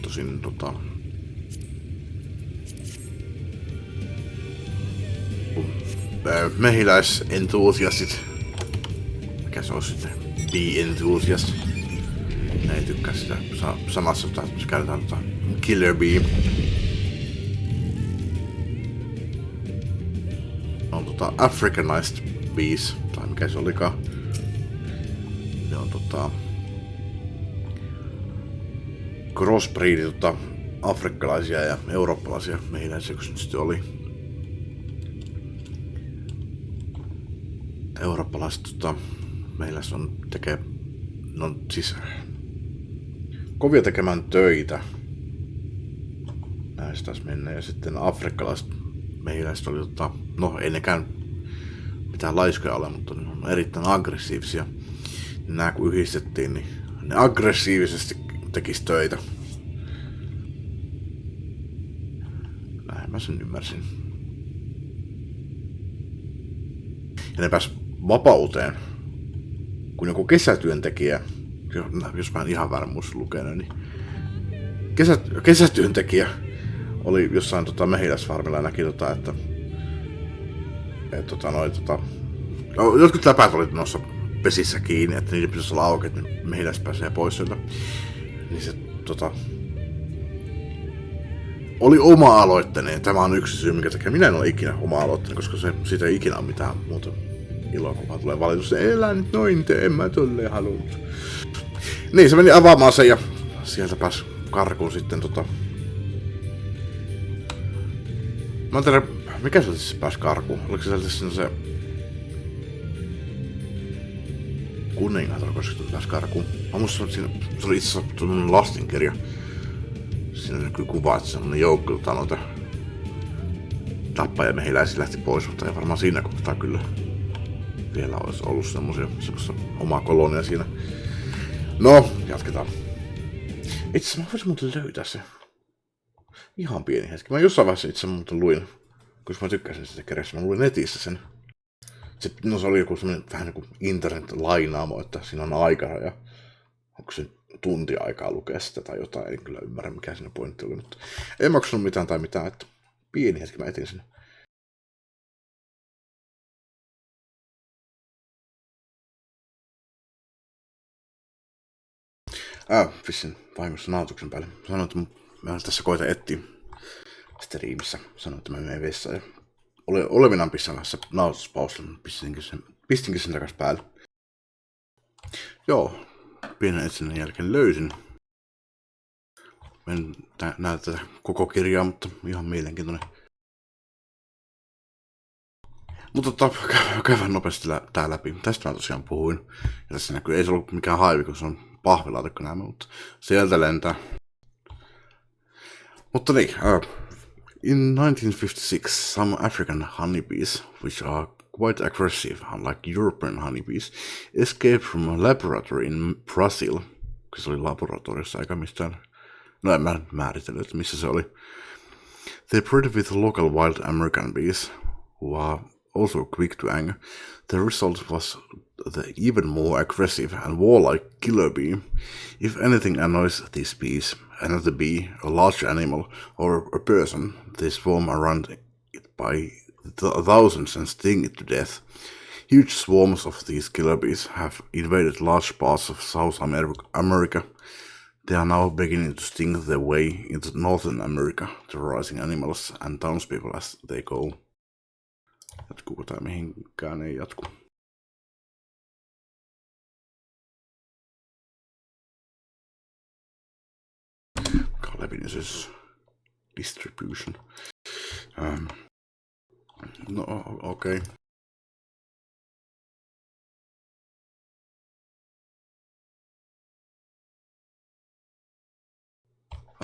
Tosin mehiläisentusiastit, mikä se on sitten, bee-enthusiast, ne ei tykkää sitä sanassa, että se käytetään killer bee. On Africanized bees, tai mikä se olikaan. Ne on crossbreedit afrikkalaisia ja eurooppalaisia mehiläisiä, kun se nyt sitten oli. Eurooppalaiset mehiläiset on siis kovia tekemään töitä. Näistä taas mennä. Ja sitten afrikkalaiset mehiläiset oli no ei nekään mitään laiskoja ole, mutta ne on erittäin aggressiivisia. Nämä kun yhdistettiin, niin ne aggressiivisesti tekis töitä. Näin mä sen ymmärsin. Ja ne pääs vapauteen, kun joku kesätyöntekijä, jos mä en ihan väärin muista lukenut, niin kesätyöntekijä oli jossain mehiläisfarmilla ja näki, että jotkut läpäät oli noissa pesissä kiinni, että niiden pitäisi olla auki, että mehiläis pääsee pois sieltä. Niin se oli oma-aloitteinen. Tämä on yksi syy, minkä takia minä en ole ikinä oma-aloitteinen, koska siitä ei ikinä ole mitään muuta iloa, kun vaan tulee valitus. Elä nyt noin tee, en mä tolleen halunnut. Niin, se meni avaamaan sen ja sieltä pääsi karkuun sitten Mä en tiedä, mikä se siis pääsi karkuun? Oliko se sieltä se kuningatar, koska pääsi karkuun? Mä muistan, että se oli itse asiassa lastenkirja. Siinä on kyllä kuva, että semmonen joukko noita tappajamehiläisiä lähti pois, mutta ei varmaan siinä kohtaa kyllä vielä olisi ollut semmoista omaa kolonia siinä. No, jatketaan. Itse asiassa mä voisin muuten löytää se. Ihan pieni hetki. Mä jossain vaiheessa itse muuten luin, koska mä tykkäsin sitä kirjasta. Mä luin netissä sen Se oli joku semmoinen vähän niin kuin internet-lainaamo, että siinä on aikaraja. Onko se tunti aikaa lukea sitä tai jotain, en kyllä ymmärrä mikä siinä pointti oli, mutta ei maksanut mitään tai mitään, että pieni hetki mä etin sinne. Pissin vahingossa nautuksen päälle. Sanoin, että mä tässä koitan etsiä striimissä. Sanoin, että mä menen vessaan ja olevinaan pissamassa nautuspausilla. Pistinkin sen takas päälle. Joo, pienen etsinnän jälkeen löysin. En näe tätä koko kirjaa, mutta ihan mielenkiintoinen. Mutta käydään nopeasti tää läpi. Tästä mä tosiaan puhuin. Ja tässä näkyy, ei se ollut mikään haivi, kun se on pahvilaatikko nämä, mutta sieltä lentää. Mutta niin, in 1956, some African honeybees, which are quite aggressive, unlike European honeybees, escaped from a laboratory in Brazil. Se oli laboratoriossa eikä mistään. No en mä määritellyt, että missä se oli. They bred with local wild American bees, who are also quick to anger. The result was the even more aggressive and warlike killer bee. If anything annoys these bees, another bee, a large animal, or a person, they swarm around it by thousands and sting it to death. Huge swarms of these killer bees have invaded large parts of South America. They are now beginning to sting their way into Northern America, terrorizing animals and townspeople as they go. Jatkuuko tää mihinkään? Ei jatku. Levinneisyyys. Distribution. No, okei. Okay.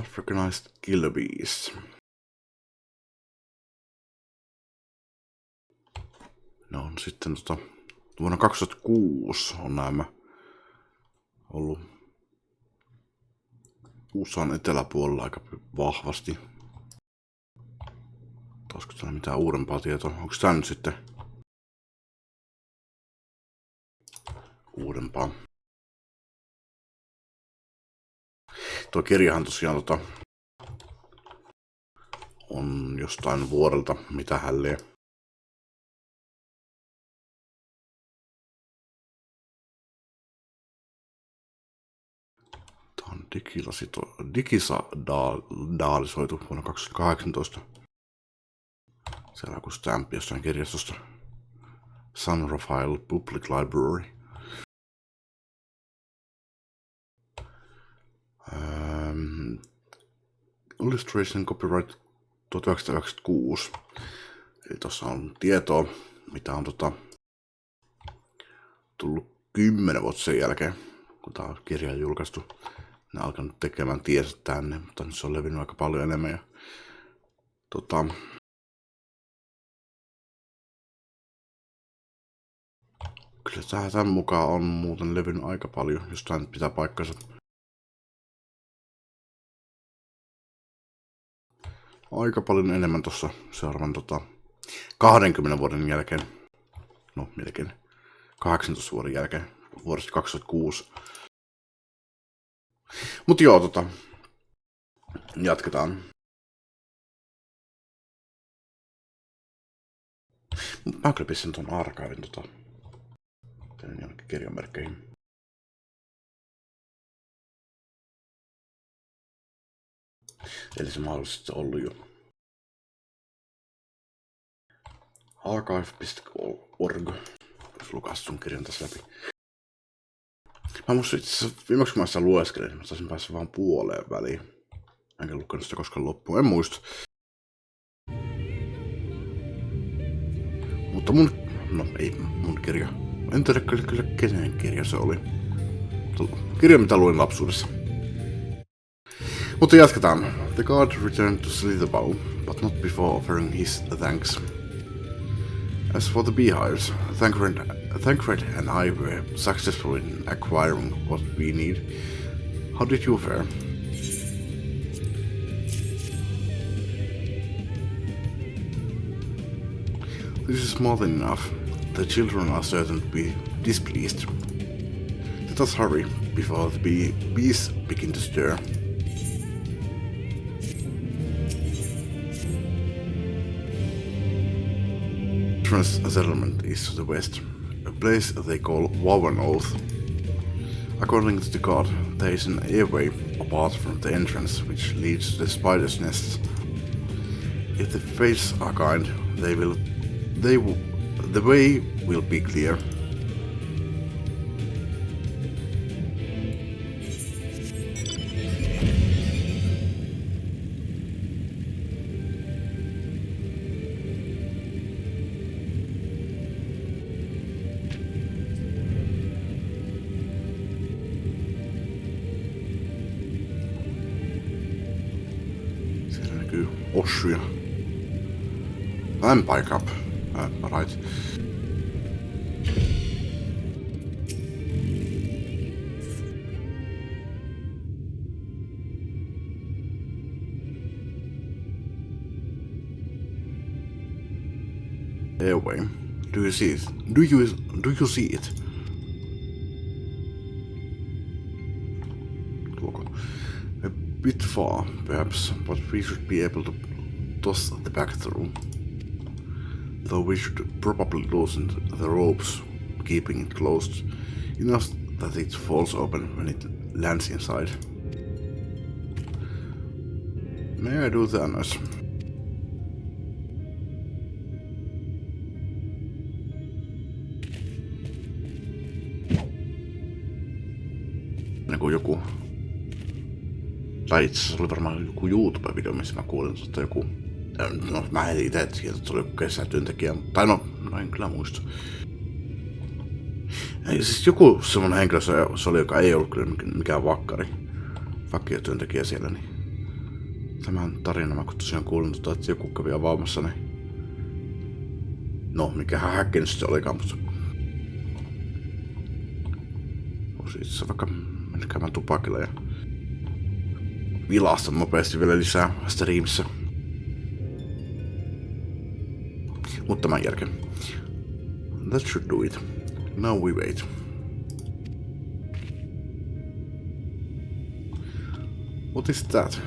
Africanized killer bees. No sitten vuonna 2006 on nämä ollut USAn eteläpuolella aika vahvasti. Olisiko täällä mitään uudempaa tietoa? Onko tää nyt sitten uudempaa? Tuo kirjahan tosiaan on jostain vuodelta, mitä hälleä. Tämä on digitalisoitu vuonna 2018. Siellä on joku stampi jostain kirjastosta. San Rafael Public Library. Illustration copyright 1996. Eli tuossa on tietoa, mitä on tullut 10 vuotta sen jälkeen, kun tämä kirja on julkaistu. Ne on alkanut tekemään tiesä tänne, mutta nyt se on levinnyt aika paljon enemmän. Ja, kyllä tämän mukaan on muuten levinnyt aika paljon, jos tämä nyt pitää paikkansa. Aika paljon enemmän tuossa seuraavan 20 vuoden jälkeen. No, melkein 18 vuoden jälkeen, vuodesta 2006. Mut joo, jatketaan. Mä kyllä pissin ton arkaivin tänne jonnekin kirjanmerkkeihin. Eli se mahdollisesti ollut jo. Archive.org. Jos lukaisi sun kirjan tässä läpi. Mä musta itse asiassa viimeksi kun mä sitä lueskelin, mä taisin päästä vaan puoleen väliin. Enkä lukenut sitä koskaan loppuun, en muista. Mutta mun kirja. En tiedä kyllä kenen kirja se oli. Kirja mitä luin lapsuudessa. Mutta jatketaan. The god returned to Slitherbow, but not before offering his thanks. As for the beehives, Thancred and I were successful in acquiring what we need. How did you fare? This is more than enough. the children are certain to be displeased. Let us hurry before the bees begin to stir. The settlement is to the west, a place they call Woven Oath. According to the god, there is an airway apart from the entrance which leads to the spider's nests. If the fates are kind, the way will be clear. Ossuja. Vampire Cup. Right. Airway. Do you see it? Do you see it? A bit far, perhaps, but we should be able to toss the back through. Though we should probably loosen the ropes, keeping it closed enough that it falls open when it lands inside. May I do the honors? Joku tai itse asiassa oli varmaan joku YouTube-video, missä mä kuulin, että joku, no mä en itse tiedä, että se oli joku kesätyöntekijä, tai no en kyllä muista. Ja siis joku semmonen henkilö se oli, joka ei ollut kyllä mikään vakiotyöntekijä siellä, niin tämän tarinan mä tosiaan kuulin, että joku kävi avaamassa, niin no mikähän häkkinyt se olikaan, mutta voisi itse asiassa vaikka mennä käymään tupakilla ja vilasta nopeasti vielä lisää streamissä. Mutta tämän jälkeen. That should do it. Now we wait. What is that?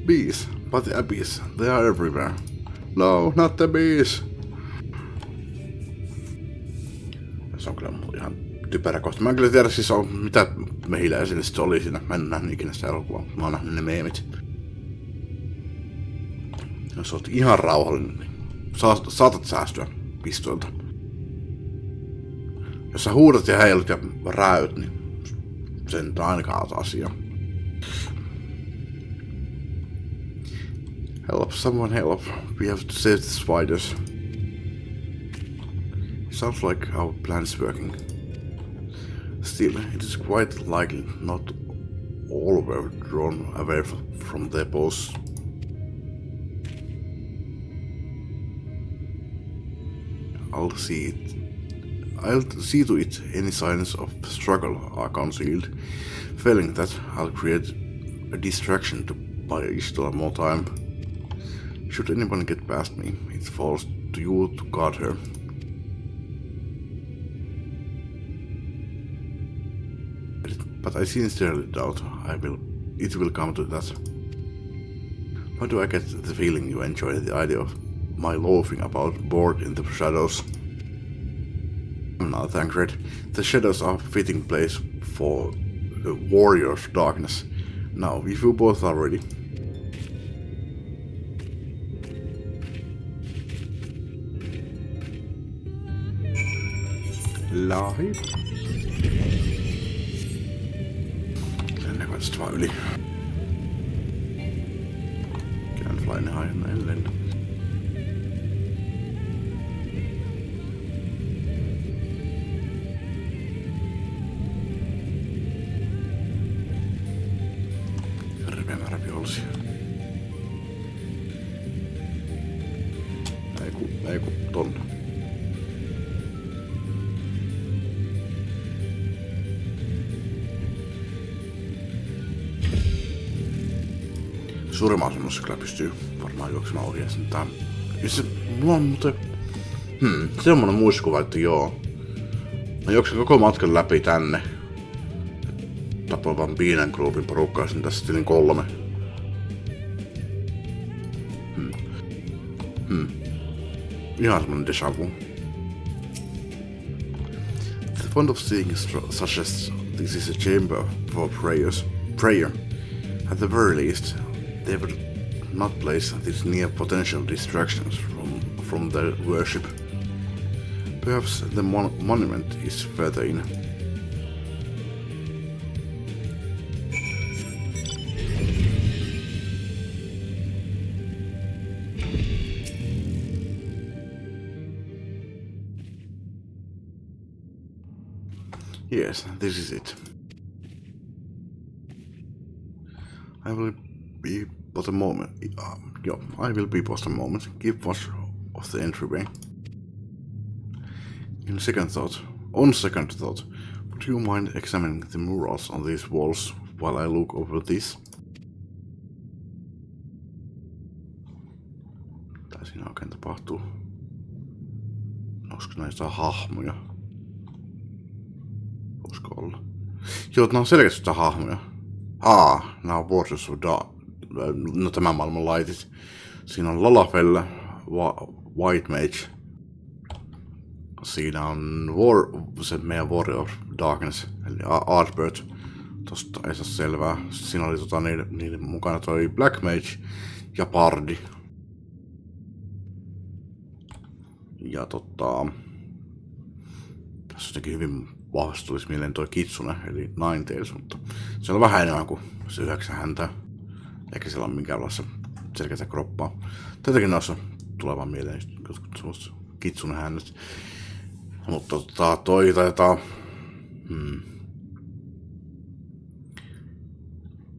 Bees, but the abyss, they are everywhere. No, not the bees! Se on kyllä ihan typerä kohta. Mä en kyllä tiedä siis mitä mehiläisille sitten oli siinä. Mä en nähnyt ikinä sitä elokuvaa. Mä oon nähnyt ne meemit. Jos oot ihan rauhallinen, niin saatat säästyä pistoilta. Jos sä huudat ja heilut ja rääyt, niin se nyt on ainakaan asia. Help, someone help. We have to save the spiders. It sounds like our plan is working. Still, it is quite likely not all were drawn away from their posts. I'll see to it any signs of struggle are concealed. Failing that, I'll create a distraction to buy Ishtar more time. Should anyone get past me, it falls to you to guard her. But I sincerely doubt it will come to that. Why do I get the feeling you enjoy the idea of my loafing about bored in the shadows? Now, Thancred, the shadows are a fitting place for a warrior of darkness. Now, if you both are ready. Lahi. Lennäkö sitten vaan yli? Can't fly any higher than lennä. Ei ku tonne. Suurimman asunnossa kyllä pystyy varmaan juoksemaan ohi. Mulla on muuten Semmonen muistikuva, että joo. Mä juoksin koko matkan läpi tänne. Tapoin vaan Bean Groupin porukkaa, sitten tässä tilin 3. Ihan semmonen déjà vu. The point of seeing suggests this is a chamber for prayer. At the very least, they would not place these near potential distractions from their worship. Perhaps the monument is further in. Yes, this is it. I will be but a moment. I will be but a moment. Keep watch of the entryway. On second thought, would you mind examining the murals on these walls while I look over this? Mitä siinä oikein tapahtuu? Olisiko näistä hahmoja? Voisiko olla? Joo, nämä on selkeästi sitä hahmoja. Nämä on Waters of Dark. No tämän maailman laitit. Siinä on Lalafell, White Mage. Siinä on se meidän Warrior of Darkness, eli Artbird. Tosta ei saa selvää. Siinä oli niiden mukana toi Black Mage ja Bardi. Ja tässä jotenkin hyvin vahvasti tulisi mieleen toi Kitsune, eli Ninetales, mutta se on vähän enemmän kuin se 9 häntä. Eikä siellä ole minkäänlaista selkeää kroppaa. Tätäkin noissa tulee vaan mieleen jotkut semmoista Kitsune hännät. Mutta toi taitaa...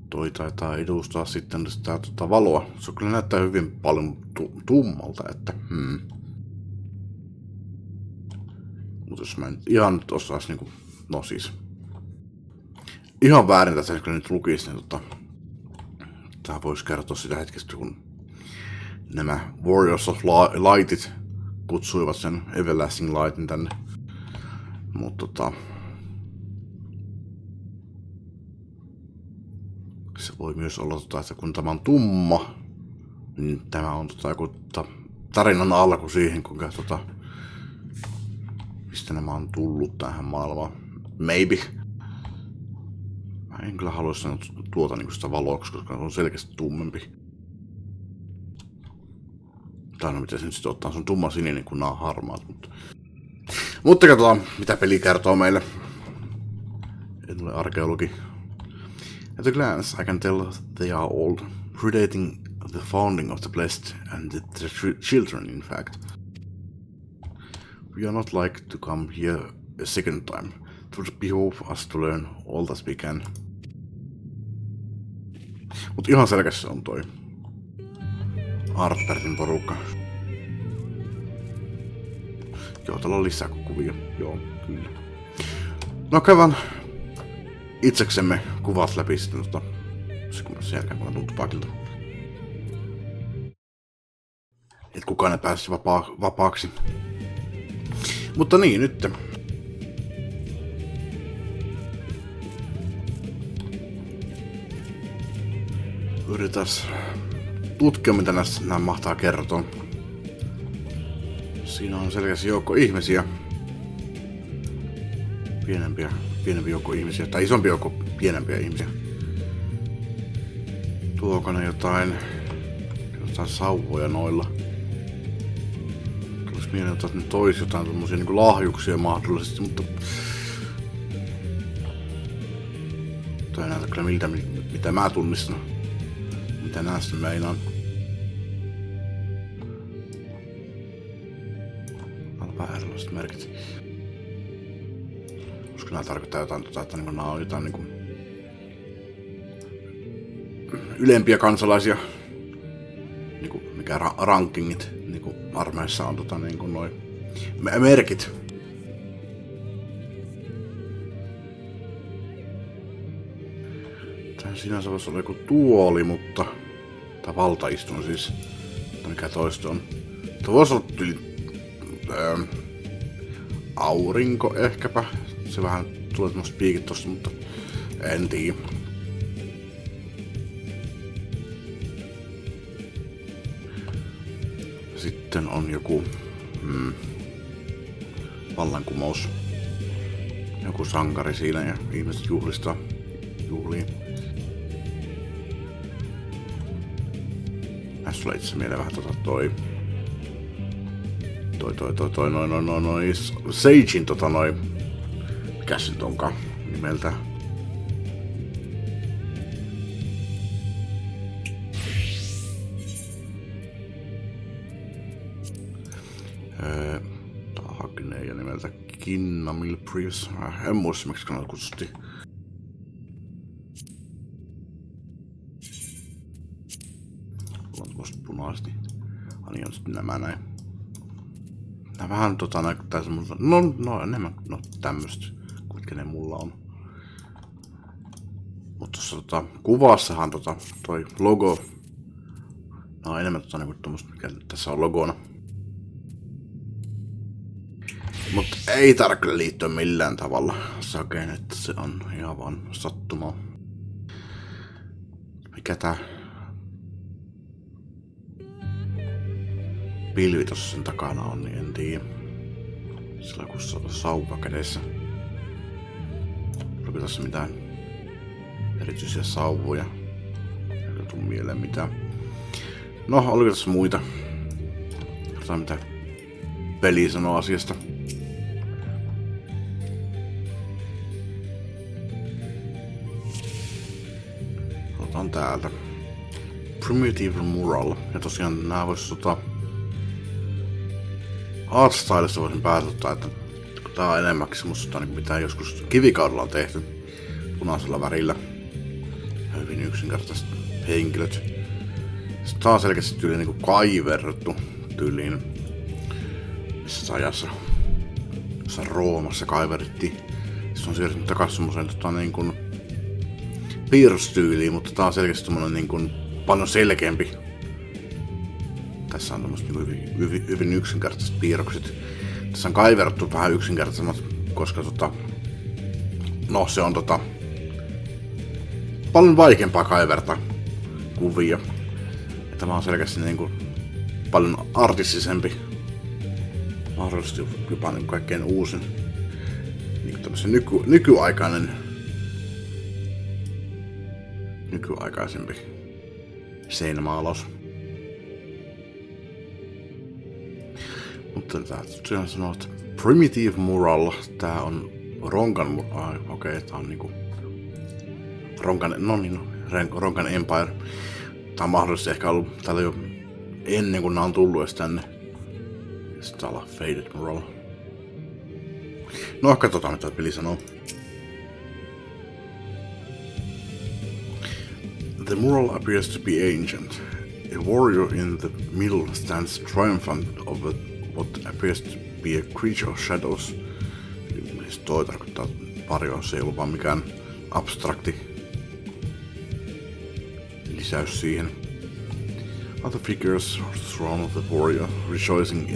Toi taitaa edustaa sitten sitä valoa. Se kyllä näyttää hyvin paljon tummalta, että... Mutta jos mä ihan nyt osais niinku... No siis... Ihan väärin tässä kyllä nyt lukisi, niin tää vois kertoa sitä hetkestä, kun nämä Warriors of Lightit kutsuivat sen Everlasting Lightin tänne. Mutta se voi myös olla, että kun tämä on tumma, niin tämä on joku tarinan alku siihen, kuinka mistä nämä on tullut tähän maailmaan. Maybe. Mä en kyllä halua sanoa niinku sitä valoksi, koska se on selkeästi tummempi. Tai no mitä se nyt sitten ottaa, se on tumma sininen, kun nämä on harmaat. Mutta katsotaan, mitä peli kertoo meille. En ole arkeologi. At a glance, I can tell they are old, predating the founding of the Blessed and the children, in fact. We are not like to come here a second time. It would behoove us to learn all that we can. Mut ihan selkeästi on toi Artbertin porukka. Joo, täällä on lisää kuvia. Joo, kyllä. No käydään itseksemme kuvat läpi sitten sen jälkeen, kun on tullut pakilta. Et kukaan ei pääsisi vapaaksi. Mutta niin, nyt. Yritäs tutkia, mitä nämä mahtaa kertoa. Siinä on selkeästi joukko ihmisiä. Pienempi joukko ihmisiä. Tai isompi joukko pienempiä ihmisiä. Tuoko ne jotain sauvoja noilla? Tulisi mieleen, että ne toisi jotain tommosia niinku lahjuksia mahdollisesti, mutta... Toi ei näytä kyllä miltä, mitä mä tunnistan. Mitä nää sitten meinaan. Vähän erilaiset merkit. Koska nää tarkoittaa jotain, että niinku nää on jotain niinku... ylempiä kansalaisia. Niinku mikä rankingit. Niinku armeijassa on niinku noi merkit. Tää sinänsä voisi olla joku tuoli, mutta... Tai valtaistun siis. Mikä toista on. Tuo voisi olla Aurinko ehkäpä. Se vähän tulee tämmöset piikit tosta, mutta en tiedä. Sitten on joku vallankumous. Joku sankari siinä ja ihmiset juhlistaa juhliin. Tässä tulee itse mieleen vähän toi Sagein mikäs se nyt onkaan nimeltä? Agneja nimeltä Kinnamil Prius. En muista miksi kanssa kutsuttiin. On tuosta punaisesti. Ani on sitten nämä näin. Nää vähän näyttää semmoista. No enemmän tämmöstä. Mitkä ne mulla on. Mut tossa kuvassahan toi logo. No enemmän niinku tommosta mikä tässä on logona. Mutta ei tarvitse liittyä millään tavalla Sageen, että se on ihan vaan sattumaa. Mikä tää pilvi tossa sen takana on, niin en tiedä. Sillä kun sauva kädessä. Oliko tässä mitään erityisiä sauvoja? Ei tuu mieleen mitään. No, oliko tässä muita? Katsotaan mitä peli sanoo asiasta. Otetaan täältä. Primitive Mural. Ja tosiaan nää vois Artstylesta voisin päätellä, että tää on enemmäksi semmoista niin mitä joskus kivikaudella on tehty. Punaisella värillä. Hyvin yksinkertaiset henkilöt. Sitten tää on selkeästi tyyliin niinku kaiverrettu tyyliin. Missä ajassa? Jossain Roomassa kaiverittiin. Sitten on siirrytty takas semmoseen niin kuin piirrostyyliin, mutta tää on selkeästi semmonen niin kuin paljon selkeämpi. Tässä on tämmöset niin hyvin yksinkertaiset piirrokset. Tässä on kaiverrettu vähän yksinkertaisemmat, koska no se on paljon vaikeampaa kaivertaa kuvia. Ja tämä on selkeästi niin kuin paljon artistisempi. Mahdollisesti jopa niin kaikkein uusin. Niin kuin tämmösen nykyaikaisempi seinämaalaus. Mutta tää tosiaan sanoo, että Primitive Mural, tää on Rongan, okei, tää on niinku Rongan Empire. Tää on mahdollisesti ehkä ollut täällä jo ennen kuin nää on tullut edes tänne. Ja sit täällä on Faded Mural. No, katsotaan mitä peli sanoo. The mural appears to be ancient. A warrior in the middle stands triumphant over what appears to be a creature of shadows. Siis toi tarkoittaa paria, se ei ollut vaan mikään abstrakti lisäys siihen. Other figures surround the warrior, rejoicing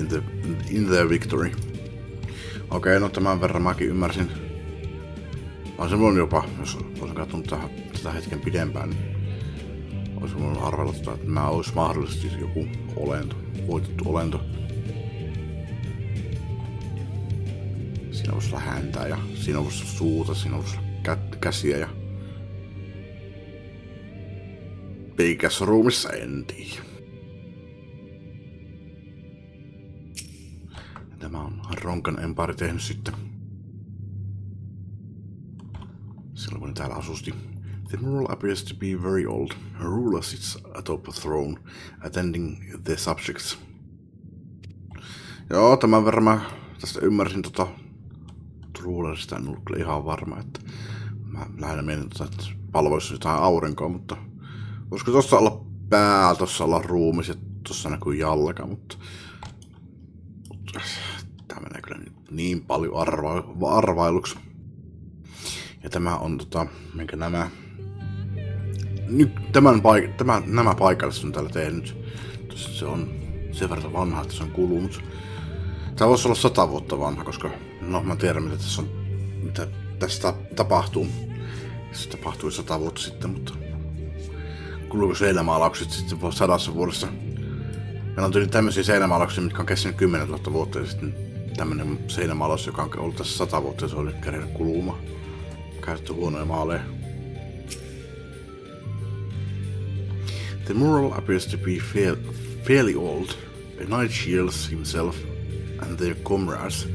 in their victory. Okei, no tämän verran mäkin ymmärsin. Olisin voinut jopa, jos olisin katsonut tätä hetken pidempään, niin olisin voinut arvella, että mä olisi mahdollisesti joku olento, voitettu olento. Siinä voisi olla häntä ja siinä voisi olla suuta, siinä voisi olla käsiä ja peikässä ruumissa en tiedä. Tämä on Rongan Empire tehnyt sitten. Silloin kun ne täällä asusti. The mural appears to be very old. A ruler sits atop a throne, attending the subjects. Joo, tämän verran mä tästä ymmärsin rulerista, en ollut kyllä ihan varma, että mä lähinnä mietin että palvoisi jotain aurinkoa, mutta voisiko tossa olla pää, tossa olla ruumis ja tossa näkyy jalka, mutta tää menee kyllä niin paljon arvailuksi. Ja tämä on minkä nämä paikalliset on täällä tehnyt. Se on sen verran vanha, että se on kulunut. Tämä voisi olla 100 vuotta vanha, koska no mä tiedän mitä tässä tapahtuu. Se tapahtui 100 vuotta sitten, mutta kuluuko seinämaalaukset sitten 100 vuodessa? Meillä on tyyli tämmöisiä seinämaalauksia, mitkä on kestänyt 10 000 vuotta ja sitten tämmönen seinämaalaus, joka on ollut tässä 100 vuotta ja se on nyt kerennyt kulumaan. Käytetty huonoja maaleja. The mural appears to be fairly old. A knight shields himself and their comrades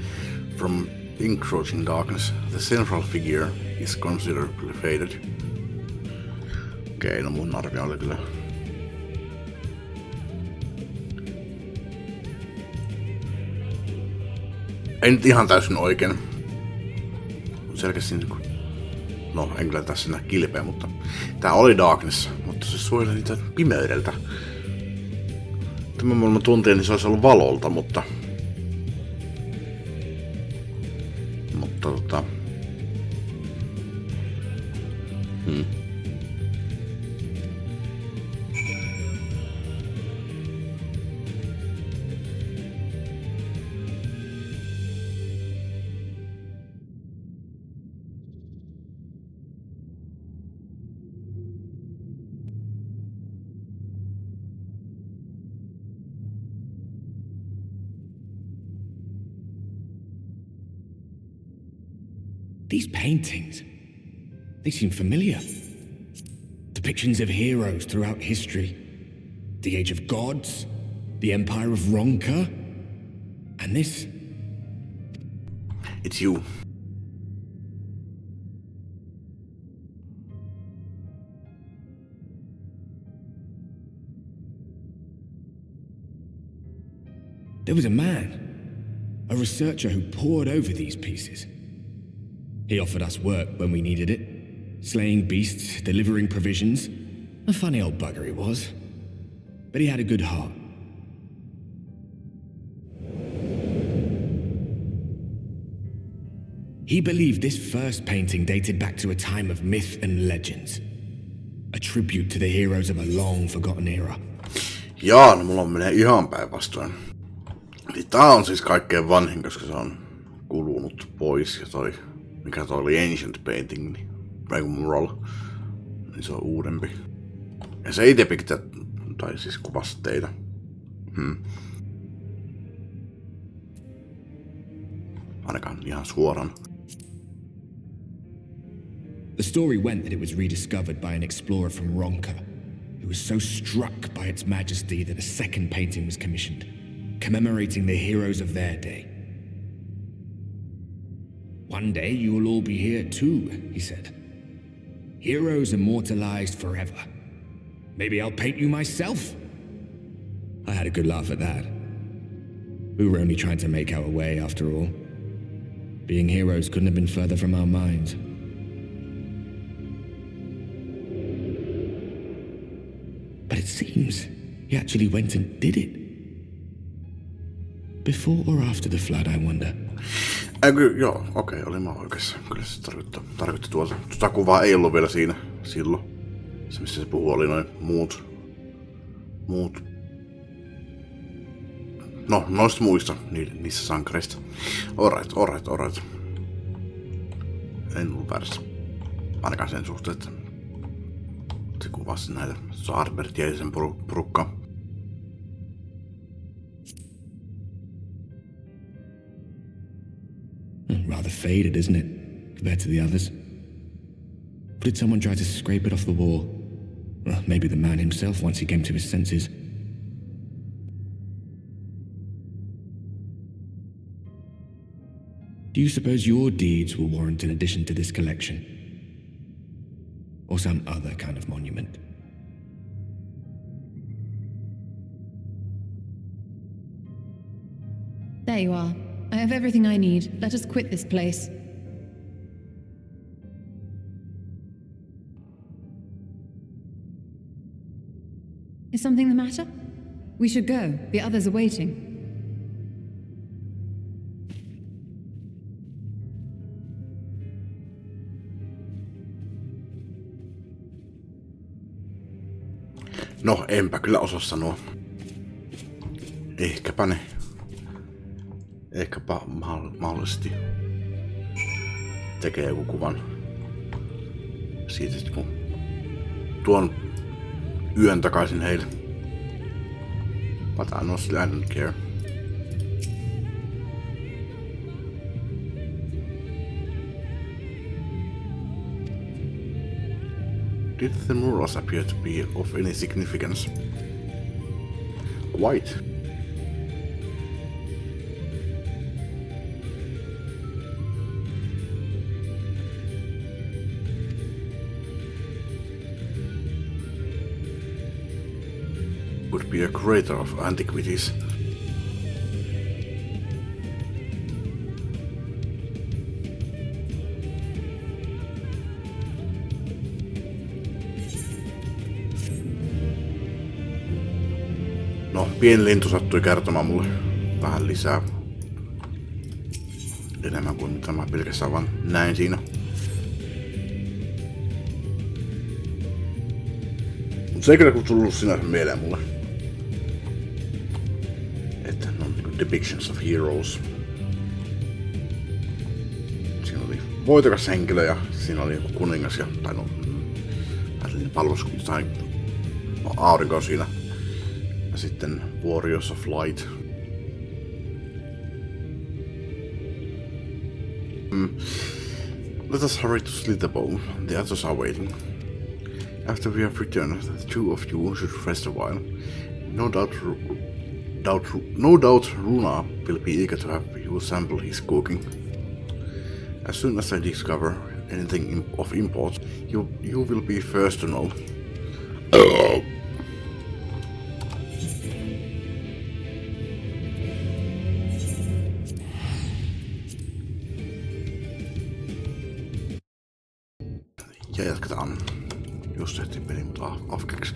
from encroaching darkness. The central figure is considerably faded. Okei, no mun arvio oli kyllä. Ei nyt ihan täysin oikein. Selkeästi niinku... No, en kyllä tässä näe kilpeä, mutta... Tää oli Darkness, mutta se suojeli niitä pimeydeltä. Tämän maailman tunteen, niin se olisi ollut valolta, mutta... These paintings, they seem familiar. Depictions of heroes throughout history. The Age of Gods, the Empire of Ronka, and this. It's you. There was a man, a researcher who pored over these pieces. He offered us work when we needed it, slaying beasts, delivering provisions. A funny old bugger he was, but he had a good heart. He believed this first painting dated back to a time of myth and legends, a tribute to the heroes of a long-forgotten era. Jaa, no mulla menee ihan päinvastoin. Eli tää on siis kaikkein vanhin, koska se on kulunut pois ja mikä toi oli Ancient Painting, niin mural, niin se on uudempi. Ja se ei depictä, tai siis kuvasi teitä. Ainakaan ihan suoraan. The story went that it was rediscovered by an explorer from Ronka, who was so struck by its majesty that a second painting was commissioned, commemorating the heroes of their day. One day you will all be here too, he said. Heroes immortalized forever. Maybe I'll paint you myself. I had a good laugh at that. We were only trying to make our way after all. Being heroes couldn't have been further from our minds. But it seems he actually went and did it. Before or after the flood, I wonder. Joo, okei, olin mä oikeassa. Kyllä se tarkoitti tuota. Tota kuvaa ei ollut vielä siinä silloin. Se missä se puhuu oli noin muut. No, noista muista, niissä sankareista. Alright. En ollut väärässä. Ainakaan sen suhteen, että se kuvasi näitä Saarbertia ja sen porukkaa. Rather faded, isn't it, compared to the others? Did someone try to scrape it off the wall? Well, maybe the man himself once he came to his senses. Do you suppose your deeds will warrant an addition to this collection? Or some other kind of monument? There you are. I have everything I need. Let us quit this place. Is something the matter? We should go. The others are waiting. No, enpä kyllä osaa sanoa. Ehkäpä mahdollisesti tekee joku kuvan siitä, kun tuon yön takaisin heille. But honestly, I don't care. Did the murals appear to be of any significance? Quite. Would be a curator of antiquities. No, pieni lintu sattui kertomaan mulle vähän lisää. Enemmän kuin mitä mä pelkästään vaan näin siinä. Mut se ei kyllä tullut sinänsä mieleen mulle. Että ne on niinku depictions of heroes. Siinä oli voitokas henkilö ja siinä oli joku kuningas ja tai no palvos jotain aurinko siinä. Ja sitten Warriors of Light. Let us hurry to Slitherbow. The others are waiting. After we have returned, the two of you should rest a while. No doubt Runa will be eager to have you sample his cooking. As soon as I discover anything of import, you will be first to know. Ja jatketaan. Just tehtiin peli, mutta afkeeksi.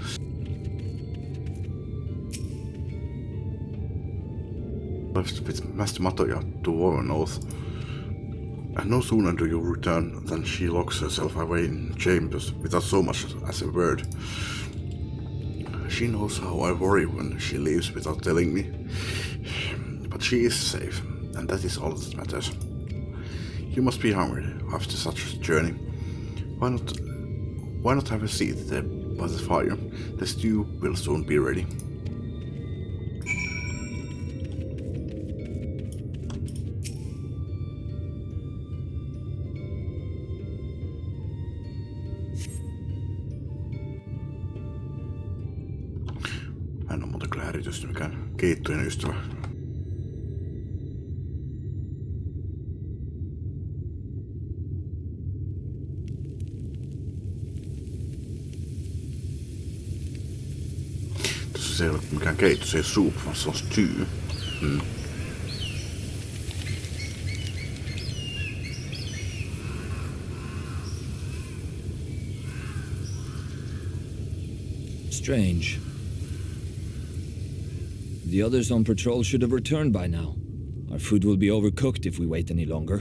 Left with Master Matoya to Warren Oath. And no sooner do you return than she locks herself away in chambers without so much as a word. She knows how I worry when she leaves without telling me. But she is safe, and that is all that matters. You must be hungry after such a journey. Why not have a seat there by the fire? The stew will soon be ready. Mä en oo muuten kyllä erityisesti mikään keittojen ystävä. Se ei ole mikään keitto, se ei ole soup, vaan se on stew. Strange. The others on patrol should have returned by now. Our food will be overcooked if we wait any longer.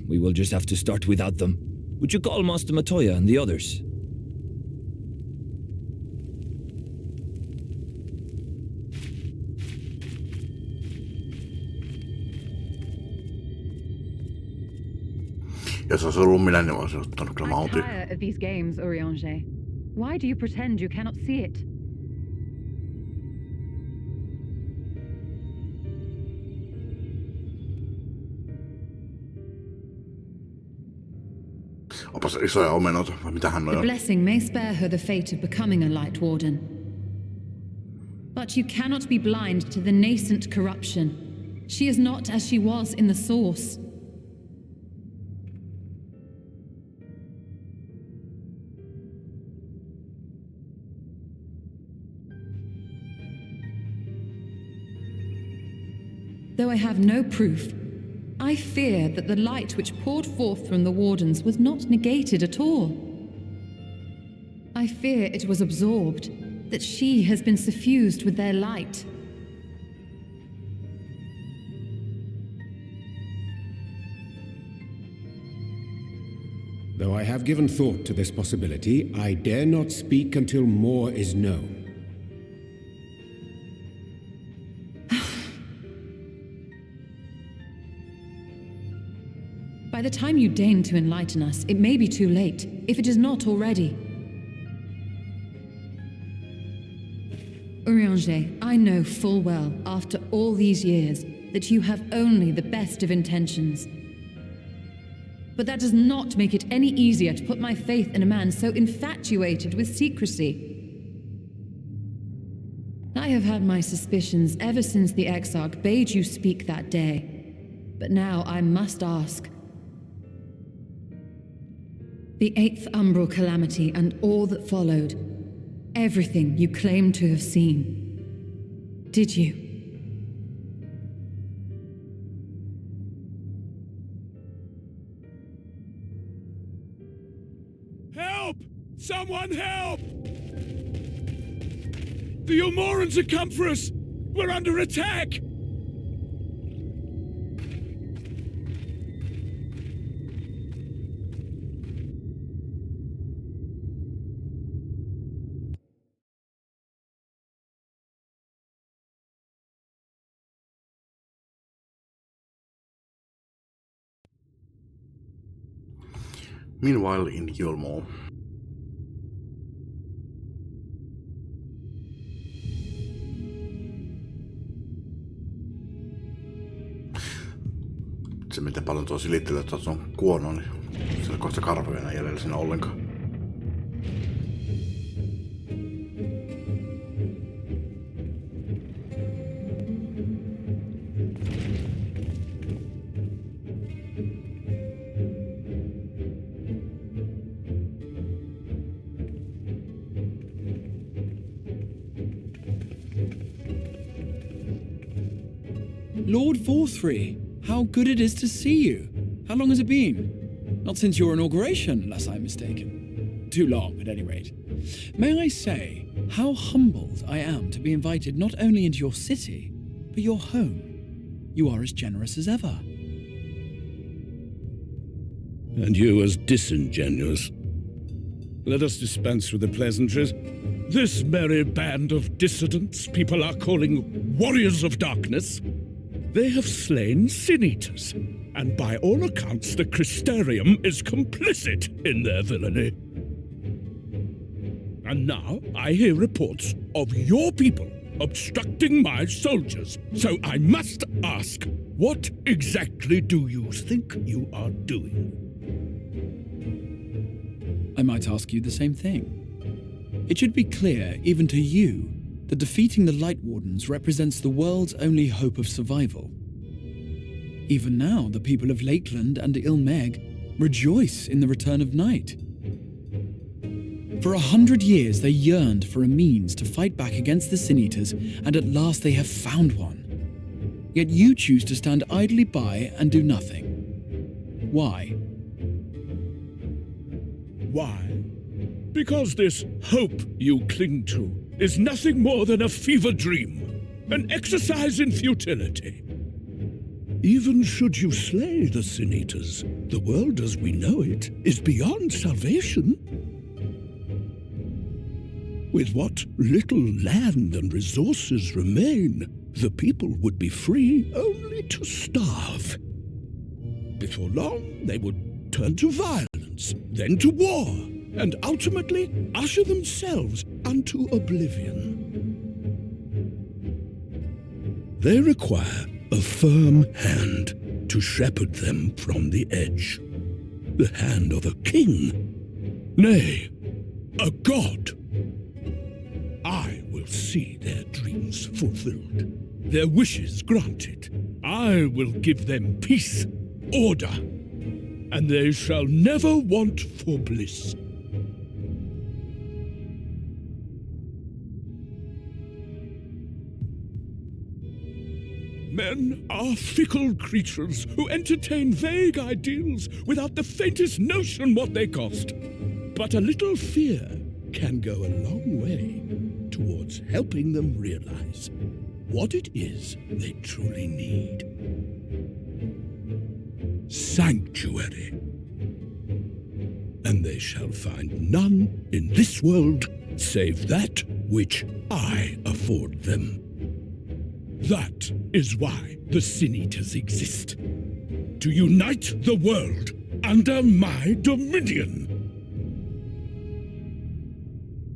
We will just have to start without them. Would you call Master Matoya and the others? Jos olisi ollut minä, niin olisin ottanut kyllä mautin. I'm tired of these games, Urianger. Why do you pretend you cannot see it? Opas isoja omenoita, vai mitä hän The on? blessing may spare her the fate of becoming a Light Warden. But you cannot be blind to the nascent corruption. She is not as she was in the source. Though I have no proof, I fear that the light which poured forth from the Wardens was not negated at all. I fear it was absorbed, that she has been suffused with their light. Though I have given thought to this possibility, I dare not speak until more is known. By the time you deign to enlighten us, it may be too late, if it is not already. Urianger, I know full well, after all these years, that you have only the best of intentions. But that does not make it any easier to put my faith in a man so infatuated with secrecy. I have had my suspicions ever since the Exarch bade you speak that day. But now I must ask. The 8th Umbral Calamity and all that followed, everything you claim to have seen, did you? Help! Someone help! The Ilmorans have come for us! We're under attack! Meanwhile in Yulmore. Se miten paljon tuo silittelee, että se on kuono, niin siellä kohta karvoja enää jäljellä siinä ollenkaan. Lord Vorthry, how good it is to see you. How long has it been? Not since your inauguration, unless I'm mistaken. Too long, at any rate. May I say how humbled I am to be invited not only into your city, but your home. You are as generous as ever. And you as disingenuous. Let us dispense with the pleasantries. This merry band of dissidents people are calling Warriors of Darkness, they have slain Sin-Eaters, and by all accounts the Crystarium is complicit in their villainy. And now I hear reports of your people obstructing my soldiers, so I must ask, what exactly do you think you are doing? I might ask you the same thing. It should be clear, even to you, that defeating the Light Wardens represents the world's only hope of survival. Even now, the people of Lakeland and Ilmeg rejoice in the return of night. For 100 years, they yearned for a means to fight back against the Sin-Eaters, and at last they have found one. Yet you choose to stand idly by and do nothing. Why? Why? Because this hope you cling to is nothing more than a fever dream, an exercise in futility. Even should you slay the Sin-Eaters, the world as we know it is beyond salvation. With what little land and resources remain, the people would be free only to starve. Before long, they would turn to violence, then to war, and ultimately usher themselves unto oblivion. They require a firm hand to shepherd them from the edge. The hand of a king, nay, a god. I will see their dreams fulfilled, their wishes granted. I will give them peace, order, and they shall never want for bliss. Men are fickle creatures who entertain vague ideals without the faintest notion what they cost. But a little fear can go a long way towards helping them realize what it is they truly need. Sanctuary. And they shall find none in this world save that which I afford them. That is why the Sin-Eaters exist. to unite the world under my dominion.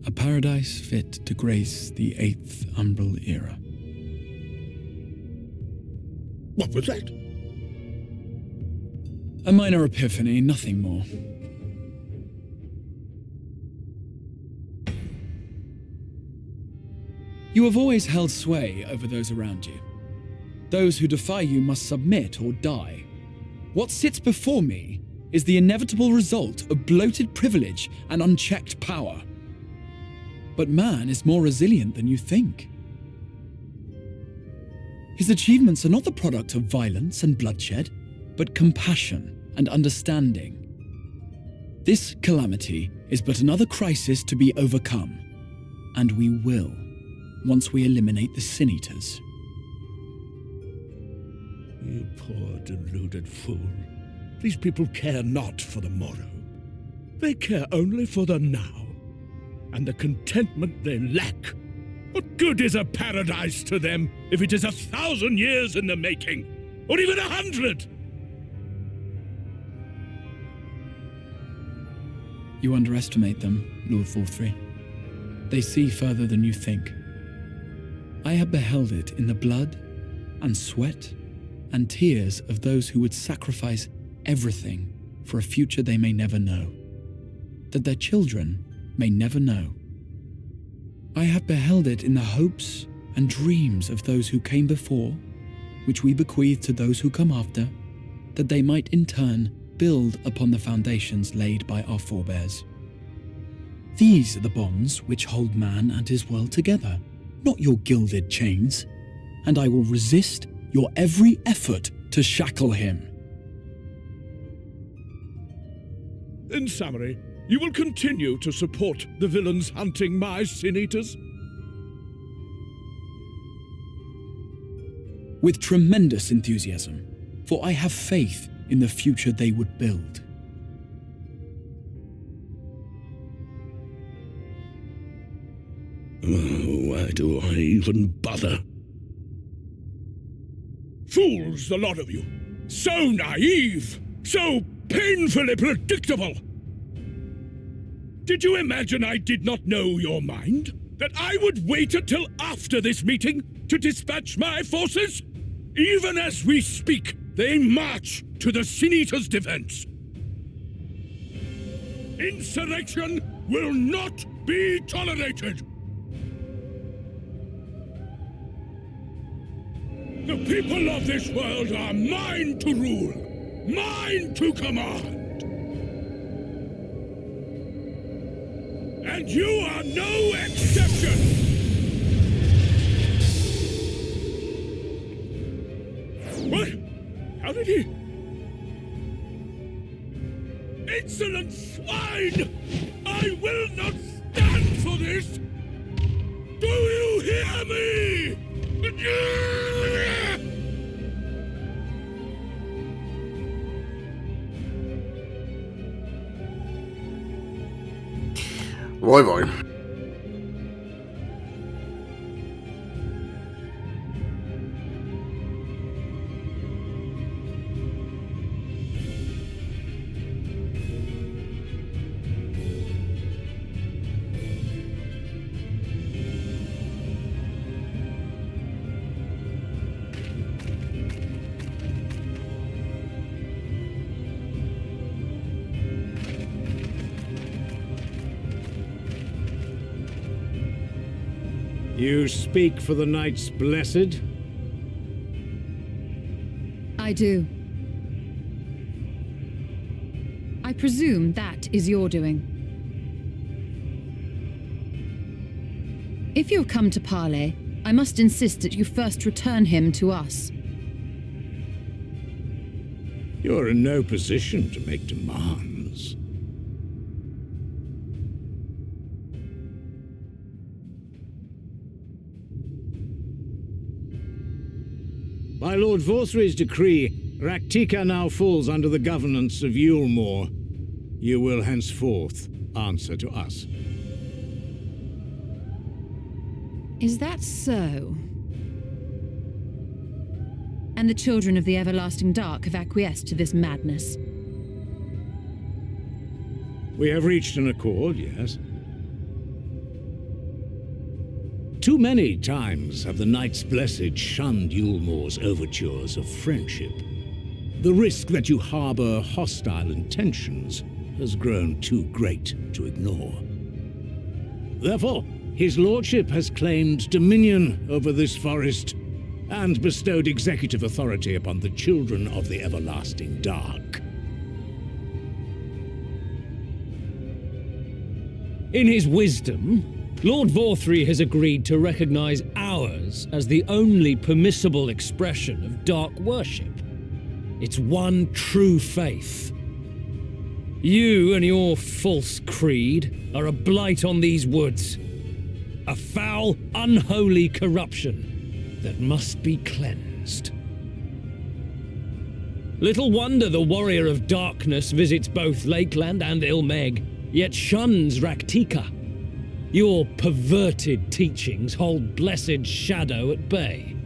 A paradise fit to grace the 8th Umbral era. What was that? A minor epiphany, nothing more. You have always held sway over those around you. Those who defy you must submit or die. What sits before me is the inevitable result of bloated privilege and unchecked power. But man is more resilient than you think. His achievements are not the product of violence and bloodshed, but compassion and understanding. This calamity is but another crisis to be overcome, and we will, once we eliminate the Sin Eaters. You poor deluded fool. These people care not for the morrow. They care only for the now, and the contentment they lack. What good is a paradise to them if it is 1,000 years in the making, or even 100? You underestimate them, Lord Vorthry. They see further than you think. I have beheld it in the blood and sweat and tears of those who would sacrifice everything for a future they may never know, that their children may never know. I have beheld it in the hopes and dreams of those who came before, which we bequeath to those who come after, that they might in turn build upon the foundations laid by our forebears. These are the bonds which hold man and his world together, not your gilded chains, and I will resist your every effort to shackle him. In summary, you will continue to support the villains hunting my Sin Eaters? With tremendous enthusiasm, for I have faith in the future they would build. Why do I even bother? Fools, the lot of you! So naive! So painfully predictable! Did you imagine I did not know your mind? That I would wait until after this meeting to dispatch my forces? Even as we speak, they march to the Sin Eaters' defense. Insurrection will not be tolerated! The people of this world are mine to rule, mine to command. And you are no exception! What? How did he? Insolent swine! I will not stand for this! Do you hear me? Voi voi. You speak for the Knights Blessed? I do. I presume that is your doing. If you have come to parley, I must insist that you first return him to us. You're in no position to make demands. By Lord Vorthry's decree, Raktika now falls under the governance of Yulmore. You will henceforth answer to us. Is that so? And the children of the everlasting dark have acquiesced to this madness. We have reached an accord, yes. Too many times have the Knights Blessed shunned Yulmore's overtures of friendship. The risk that you harbor hostile intentions has grown too great to ignore. Therefore, his lordship has claimed dominion over this forest and bestowed executive authority upon the children of the everlasting dark. In his wisdom, Lord Vorthry has agreed to recognize ours as the only permissible expression of dark worship. It's one true faith. You and your false creed are a blight on these woods. A foul, unholy corruption that must be cleansed. Little wonder the warrior of darkness visits both Lakeland and Ilmeg, yet shuns Raktika. Your perverted teachings hold blessed shadow at bay.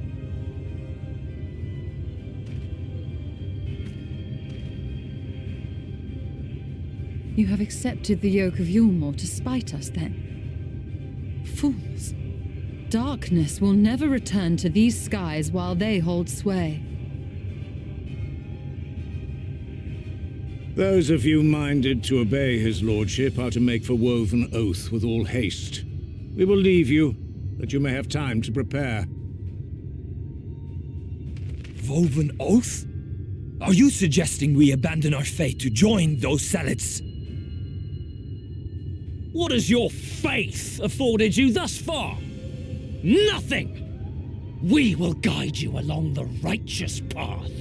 You have accepted the yoke of Yulmore to spite us, then? Fools! Darkness will never return to these skies while they hold sway. Those of you minded to obey his lordship are to make for woven oath with all haste. We will leave you, that you may have time to prepare. Woven oath? Are you suggesting we abandon our fate to join those zealots? What has your faith afforded you thus far? Nothing! We will guide you along the righteous path.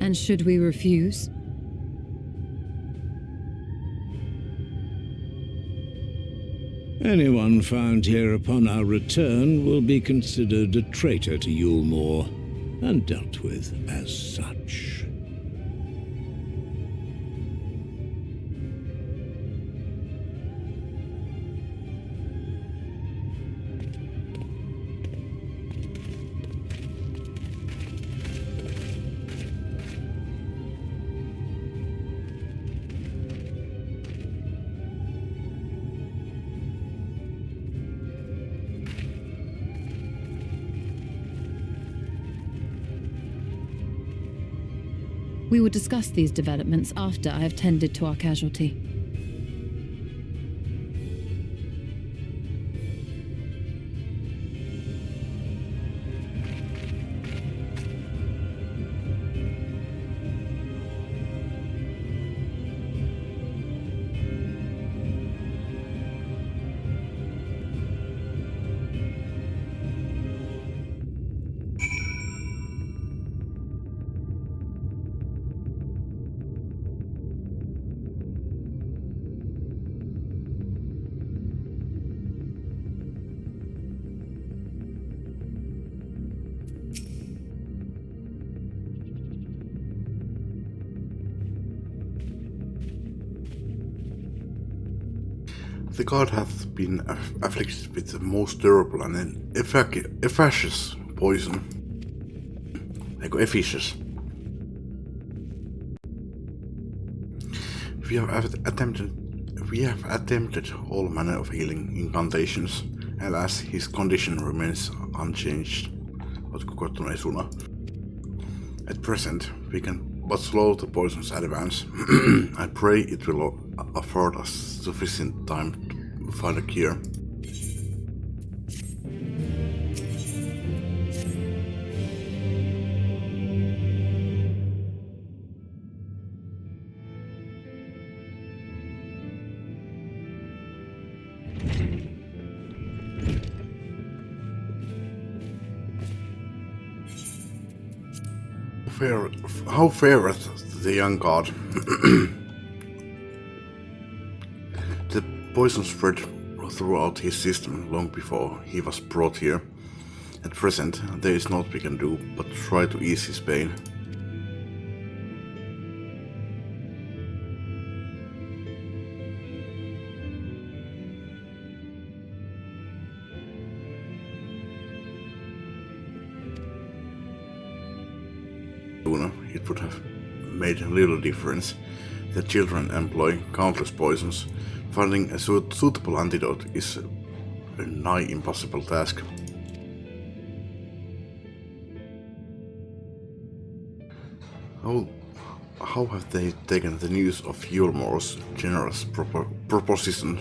And should we refuse? Anyone found here upon our return will be considered a traitor to Yulmore, and dealt with as such. We will discuss these developments after I have tended to our casualty. The god hath been afflicted with the most durable and efficacious poison. Efficacious. We have attempted all manner of healing incantations, and as his condition remains unchanged. At present, we can but slow the poison's advance. I pray it will afford us sufficient time to find a cure. How fareth the young god? The poison spread throughout his system long before he was brought here. At present, there is naught we can do but try to ease his pain. schooner, it would have made little difference. The children employ countless poisons. Finding a suitable antidote is a nigh impossible task. How have they taken the news of Yulmore's generous proposition?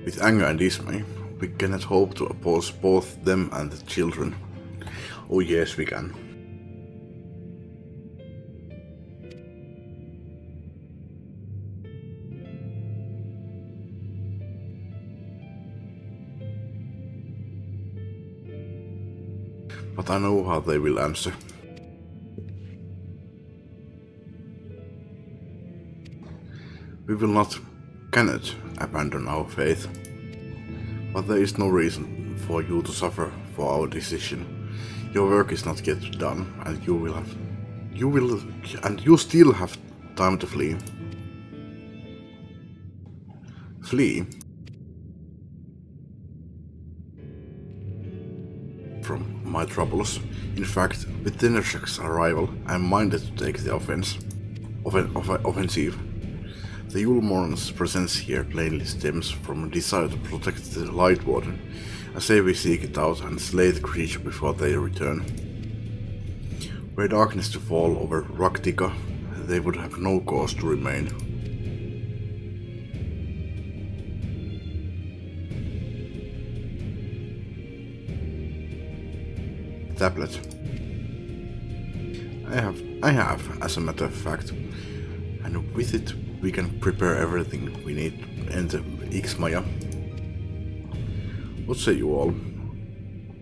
With anger and dismay, we cannot hope to oppose both them and the children. Oh yes, we can. But I know how they will answer. We cannot abandon our faith. But there is no reason for you to suffer for our decision. Your work is not yet done, and you still have time to flee. Flee from my troubles. In fact, with Tenershek's arrival, I am minded to take the offensive. The Yulmoran's presence here plainly stems from a desire to protect the Light Warden. I say we seek it out and slay the creature before they return. Were darkness to fall over Raktika, they would have no cause to remain. Tablet. I have, as a matter of fact, and with it we can prepare everything we need to enter Ixmaya. What say you all?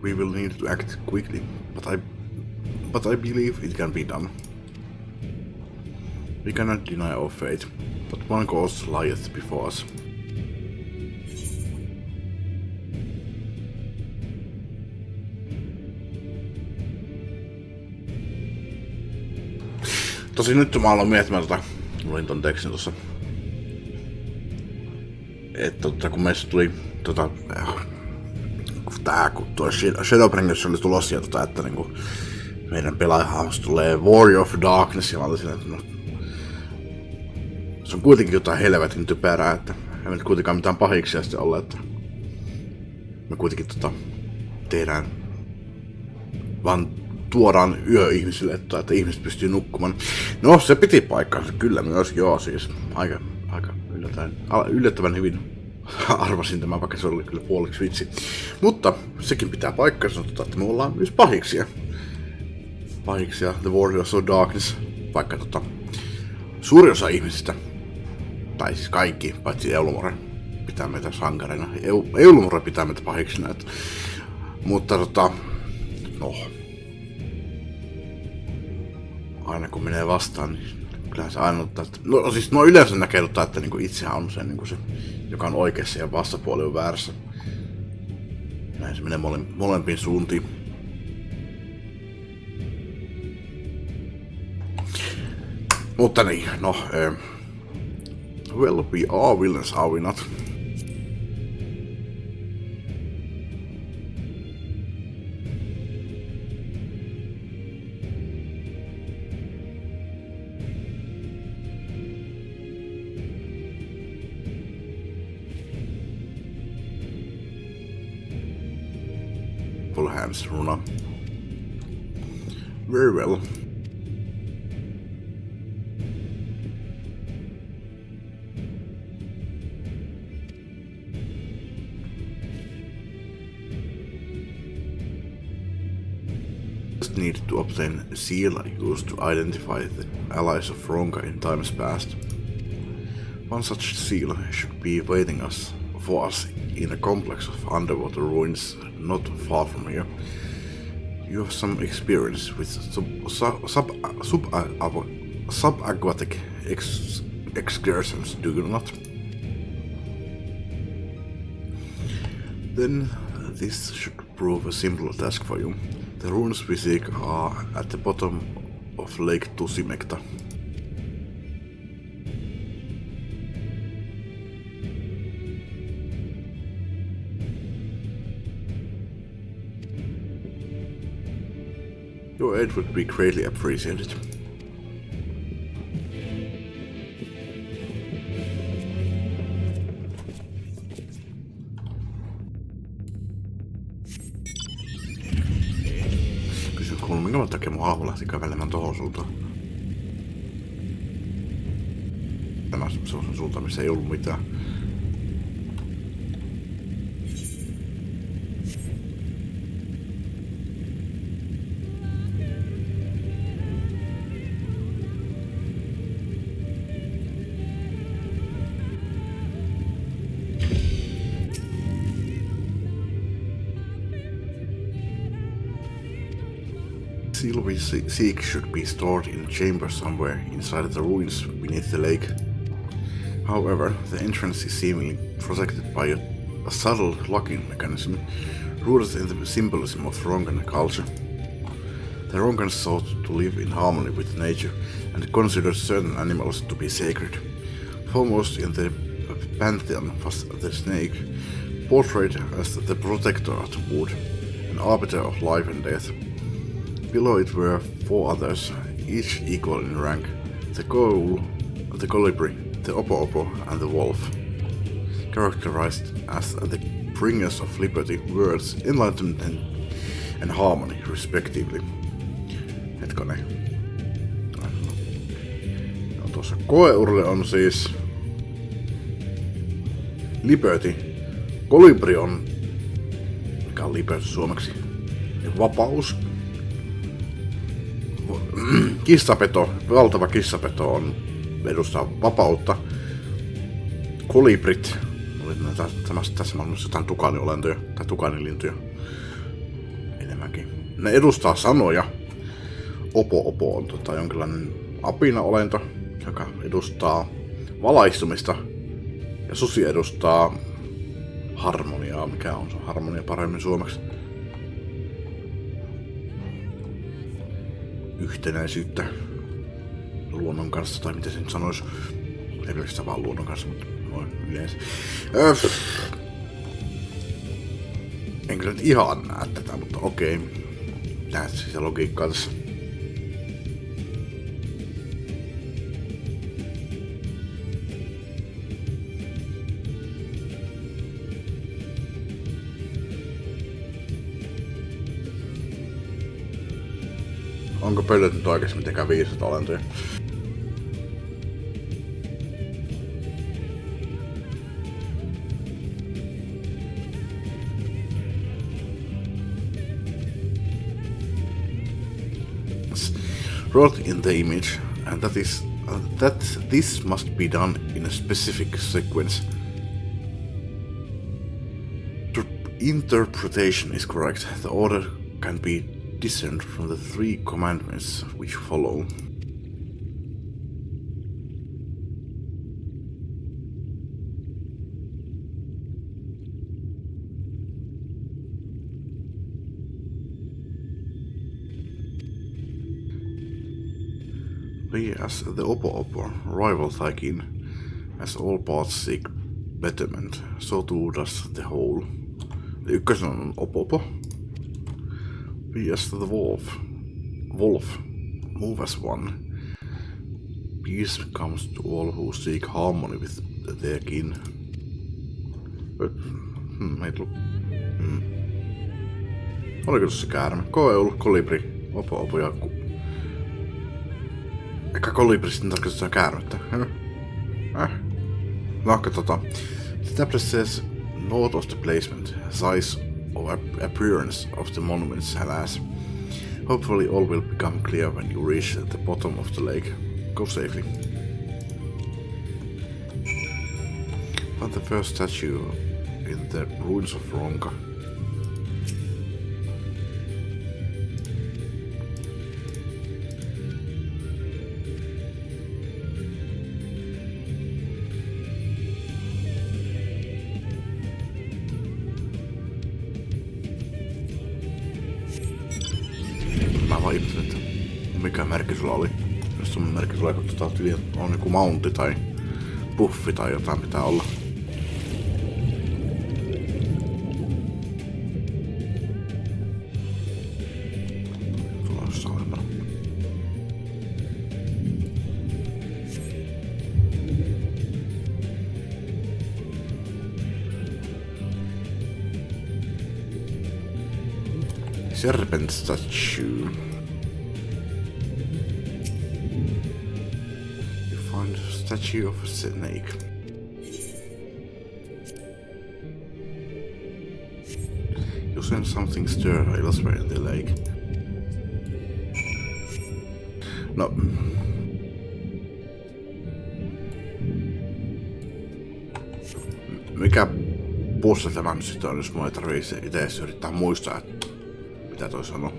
We will need to act quickly, but I believe it can be done. We cannot deny our fate, but one course lieth before us. Tosi nyt mä aloin miettimään luin ton tekstin tossa. Että kun meistä tuli kun tuo Shadowbringers oli tulossa ja että niinku meidän pelaajahan tulee Warrior of Darkness ja mä olin silleen, että no, se on kuitenkin jotain helvetin typerää, että ei nyt kuitenkaan mitään pahiksia sitten olla, että me kuitenkin tehdään vaan tuodaan yöihmisille, että ihmiset pystyy nukkumaan. No, se piti paikkaansa kyllä myös, joo siis. Aika yllättävän hyvin arvasin tämän, vaikka se oli kyllä puoliksi vitsi. Mutta sekin pitää paikkaansa, että me ollaan myös pahiksia. Pahiksia, The Warriors of Darkness, vaikka suuri osa ihmisistä, tai siis kaikki, paitsi Eulumore, pitää meitä sankareina. Eulumore pitää meitä pahiksina, mutta no. Aina kun menee vastaan, niin kyllähän se aina ottaa, että no yleensä näkee, että niinku itsehän on se, niinku se, joka on oikeassa ja vastapuoli on väärässä. Näin se menee molempiin suuntiin. Mutta niin, no, well, we are villains, are we not? Full hands, Runa. Very well. Just need to obtain a seal used to identify the allies of Ronka in times past. One such seal should be waiting for us in a complex of underwater ruins not far from here. You have some experience with subaquatic excursions, do you not? Then this should prove a simple task for you. The ruins we seek are at the bottom of Lake Tusimekta. Your aid would be greatly appreciated. Kysyn kuulun, minkä takia mun hahmo lähti kävelemään tohon suuntaan. Tämä sellaisen suuntaan, missä ei ollut mitään. XIV Seek should be stored in a chamber somewhere inside the ruins beneath the lake. However, the entrance is seemingly protected by a subtle locking mechanism rooted in the symbolism of Rongan culture. The Rongans sought to live in harmony with nature and considered certain animals to be sacred. Foremost in the pantheon was the snake, portrayed as the protector of the wood, an arbiter of life and death. Below it were 4 others, each equal in rank: the ghoul, the colibri, the opo-opo, and the wolf, characterized as the bringers of liberty, words, enlightenment, and harmony, respectively. Hetkonen. No, tuossa koeurille on siis liberty. Kolibri on... Mikä on liberty suomeksi? Vapaus. Kissapeto, valtava kissapeto on edustaa vapautta. Kolibrit, tässä maailmassa jotain tukaniolentoja tai tukanilintuja enemmänkin. Ne edustaa sanoja. Opo-opo on jonkinlainen apinaolento, joka edustaa valaistumista. Ja susi edustaa harmoniaa. Mikä on se harmonia paremmin suomeksi? Yhtenäisyyttä luonnon kanssa, tai miten se nyt sanois. Ei yleensä vaan luonnon kanssa, mutta noin yleensä. En kyllä nyt ihan näe tätä, mutta okei. Näet siis logiikkaa tässä. Onko pöydät nyt oikeesti mitenkään 500 olentoja? Wrote in the image, and that this must be done in a specific sequence. Interpretation is correct. The order can be discerned from the 3 commandments which follow. Be as the opo-opo, rival thy kin, as all parts seek betterment, so too does the whole. Ykkösen on opo-opo. Be as the wolf, move as one. Peace comes to all who seek harmony with their kin. Oliko se käärme? Koeul, kolibri, opo-opo ja eikä kolibri sitten tarkoittaa käärmettä. No, the tablet says note of the placement, size or appearance of the monuments has. Hopefully all will become clear when you reach the bottom of the lake. Go safely. Find the first statue in the ruins of Ronka. Mä vaan ihmettelen, että mikä merkki sulla oli. Jos sun merkki tulee, kun on joku mountti tai buffi tai jotain pitää olla. Tuossa Serpent statue. You find a statue of a snake. You sense something stir elsewhere in the lake. No. Mikä bossa tämä nyt sitten on, jos mua ei tarvitse itse yrittää muistaa, että mitä toi sanoo.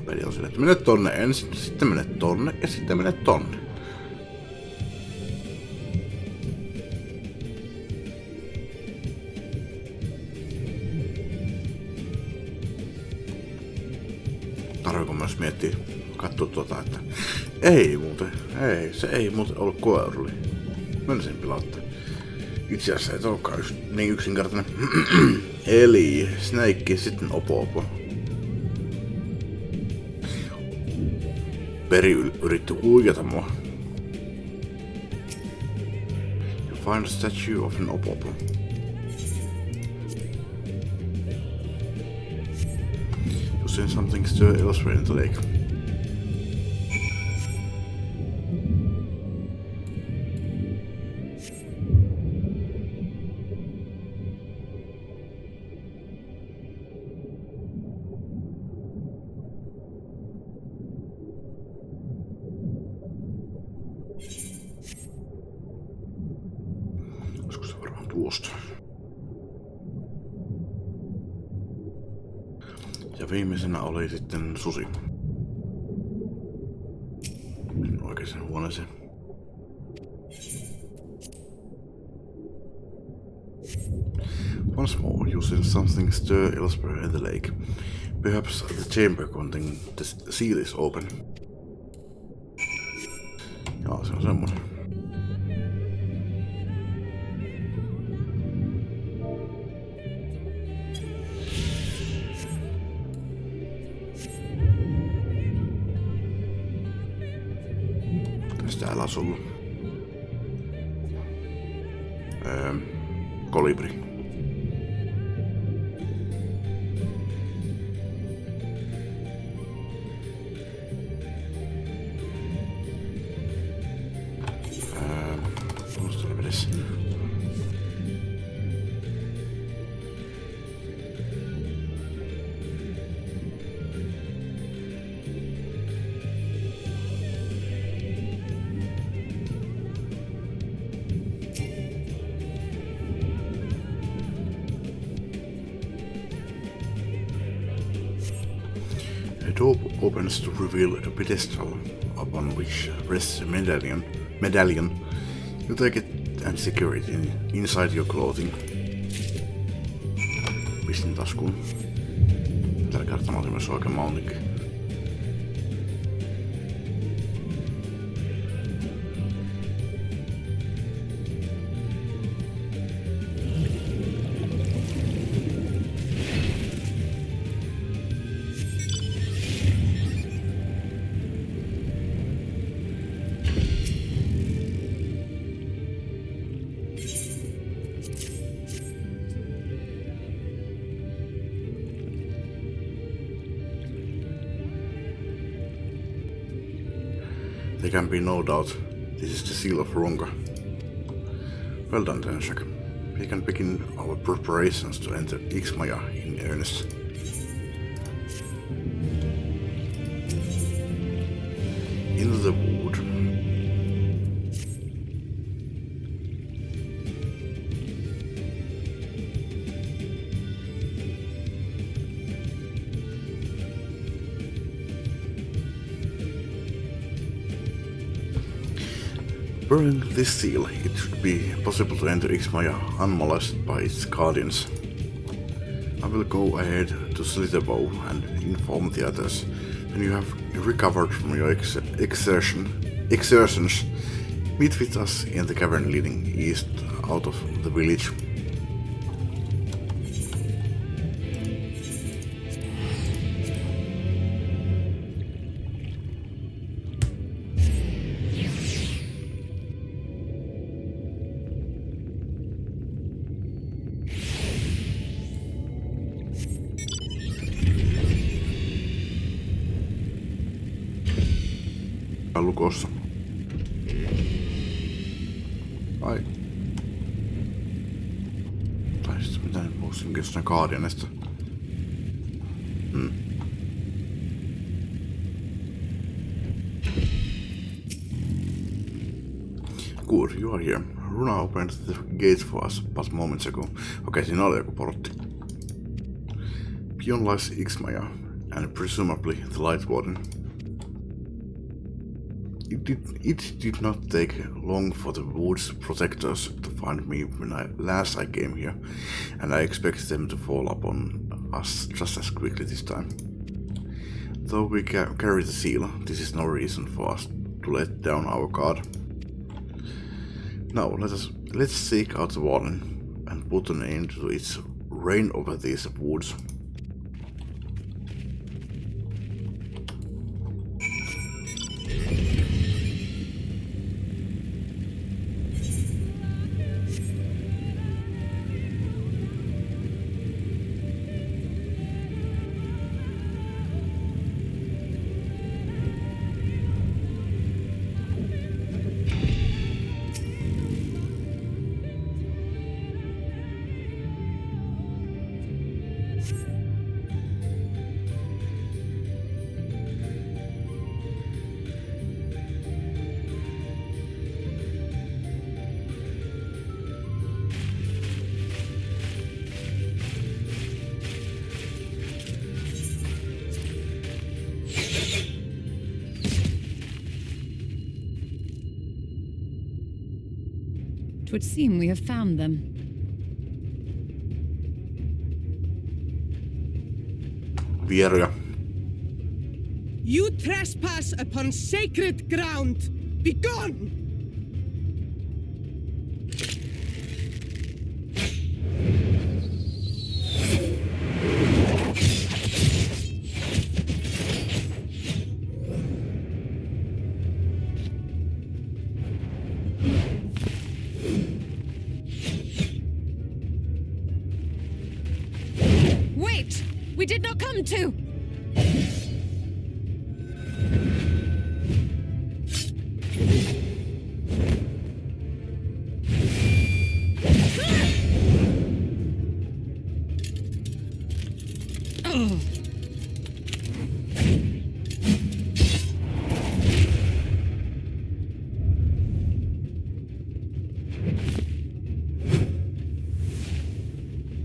Peli on silleen, että mene tonne ensin, sitten mene tonne ja sitten mene tonne. Tarviiko myös miettiä, katsoa että se ei muuten ollut koiruli. Menisin pilauttaa. Itse asiassa ei olekaan niin yksinkertainen. Eli Snake, sitten Opo. Peri yritti huijata mua. You find a statue of an Opo. You see something stir elsewhere in the lake. Tuosta. Ja viimeisenä oli sitten susi. Menin oikeaan huoneeseen. Once more, you sense something stir elsewhere in the lake. Perhaps the chamber containing the seal is open. Jaa, se on semmonen. Täällä on ollut kolibri. Muistelen edes. A door opens to reveal a pedestal upon which rests a medallion. You take it and secure it inside your clothing. Pistin taskuun. Tällä kertaa oli myös oikein mounting. There can be no doubt this is the seal of Runga. Well done, Tenshak. We can begin our preparations to enter Ixmaya in earnest. Into the wood. Bearing this seal, it should be possible to enter Ixmaya unmolested by its guardians. I will go ahead to Slitherbow and inform the others. When you have recovered from your exertions, meet with us in the cavern leading east out of the village. lukossa. Ai. Tai sitten mitä nyt voisin jossain Guardianista. Good, you are here. Runa opened the gates for us but moments ago. Okei, siinä oli joku portti. Beyond lies Ixmaya, and presumably the Light Warden. It did not take long for the Wood's protectors to find me when last I came here, and I expect them to fall upon us just as quickly this time. Though we carry the seal, this is no reason for us to let down our guard. Now let's seek out the Warden and put an end to its reign over these woods. It would seem we have found them. Vieruja. You trespass upon sacred ground! Begone! Wait! We did not come to!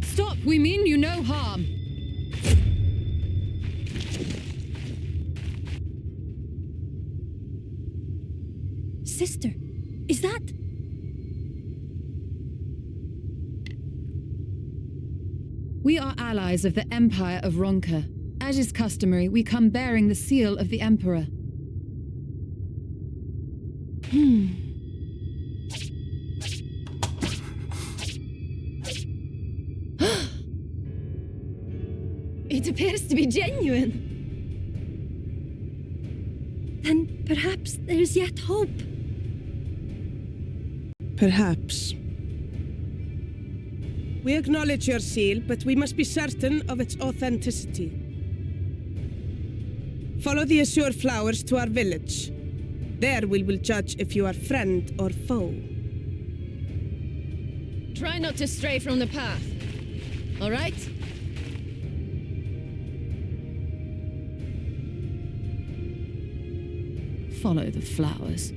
Stop! We mean you no harm. Sister, is that... We are allies of the Empire of Ronka. As is customary, we come bearing the seal of the Emperor. It appears to be genuine. Then perhaps there is yet hope. Perhaps. We acknowledge your seal, but we must be certain of its authenticity. Follow the azure flowers to our village. There we will judge if you are friend or foe. Try not to stray from the path. All right? Follow the flowers.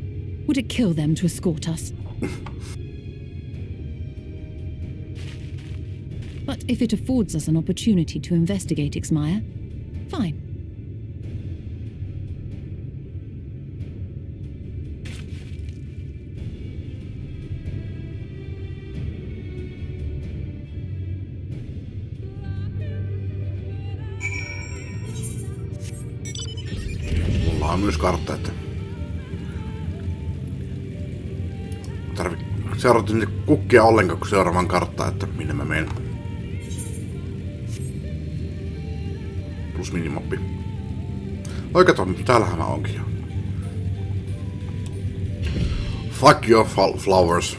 Would it kill them to escort us? But if it affords us an opportunity to investigate Ixmaya, fine. Mulla on myös kartta, että tarvii seurata niitä kukkia ollenkaan, kun seuraavan karttaa, että minne mä menen. Plus minimappi. Oi kato, täällähän mä onkin jo. Fuck your flowers.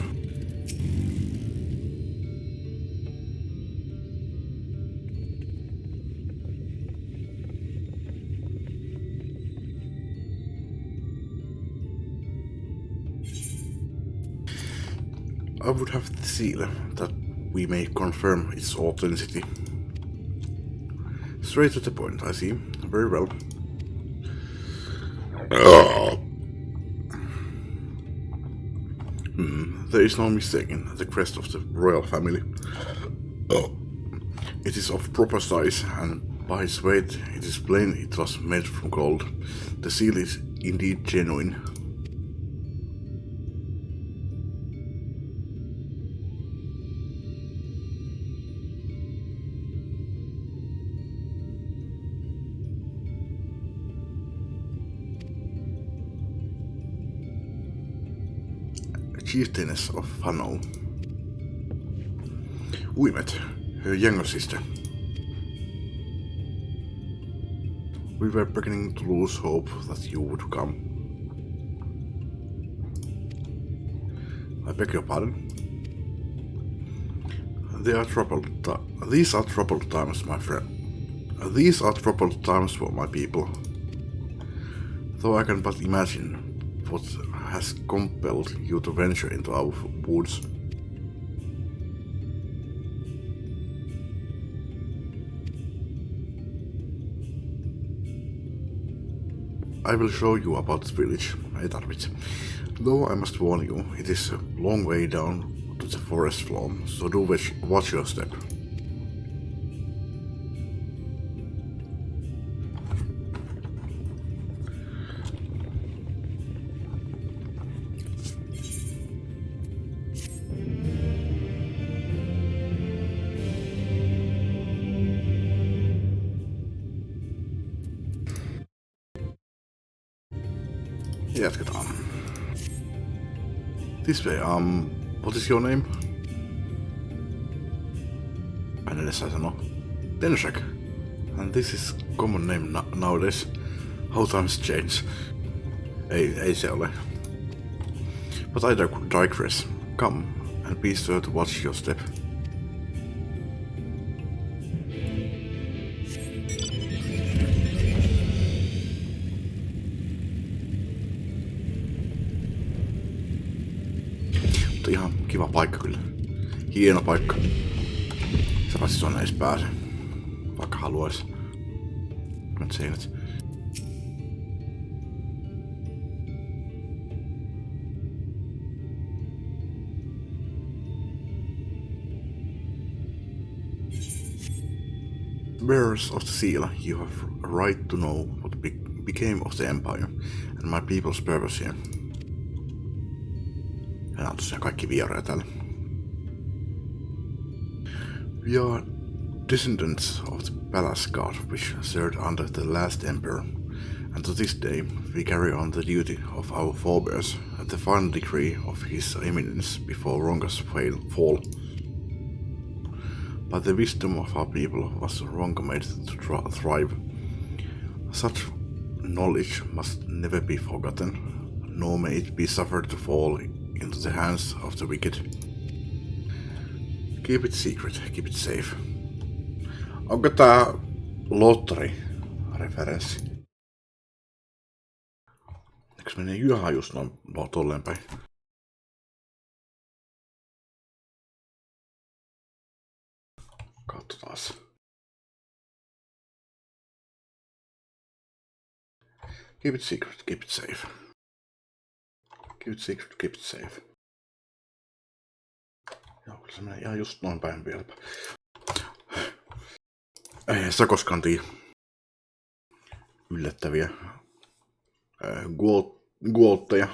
I would have the seal that we may confirm its authenticity. Straight to the point, I see. Very well. There is no mistaking the crest of the royal family. It is of proper size, and by its weight it is plain it was made from gold. The seal is indeed genuine. Chieftainess of Hanau. We met her younger sister. We were beginning to lose hope that you would come. I beg your pardon? These are troubled times, my friend. These are troubled times for my people. Though I can but imagine what has compelled you to venture into our woods. I will show you about this village, Etarvit. Though I must warn you, it is a long way down to the forest floor, so do watch your step. Jatketaan. This way, what is your name? En edes sai sanoa. Tenshek. And this is common name nowadays. How times change. Ei se ole. But I digress. Come, and be sure to watch your step. Ihan kiva paikka kyllä. Hieno paikka. Se paitsi tuonne edes pääse. Vaikka haluais. Nyt seinät. Bearers of the seal, you have a right to know what became of the Empire and my people's purpose here. Nämä on tosiaan kaikki vieroja täällä. We are descendants of the palace guard which served under the last emperor, and to this day we carry on the duty of our forebears at the final decree of his eminence before Ronga's fall. But the wisdom of our people was Ronga made to thrive. Such knowledge must never be forgotten, nor may it be suffered to fall into the hands of the wicked. Keep it secret, keep it safe. Onko tää lottari-referenssi? Eikö menee jyhä just noin tolleen päin? Katsotaan. Keep it secret, keep it safe. Keep it secret, keep it safe. Joo, kyllä se menee ihan just noin päin vieläpä. Ei sä koskaan tiedä yllättäviä guoltteja.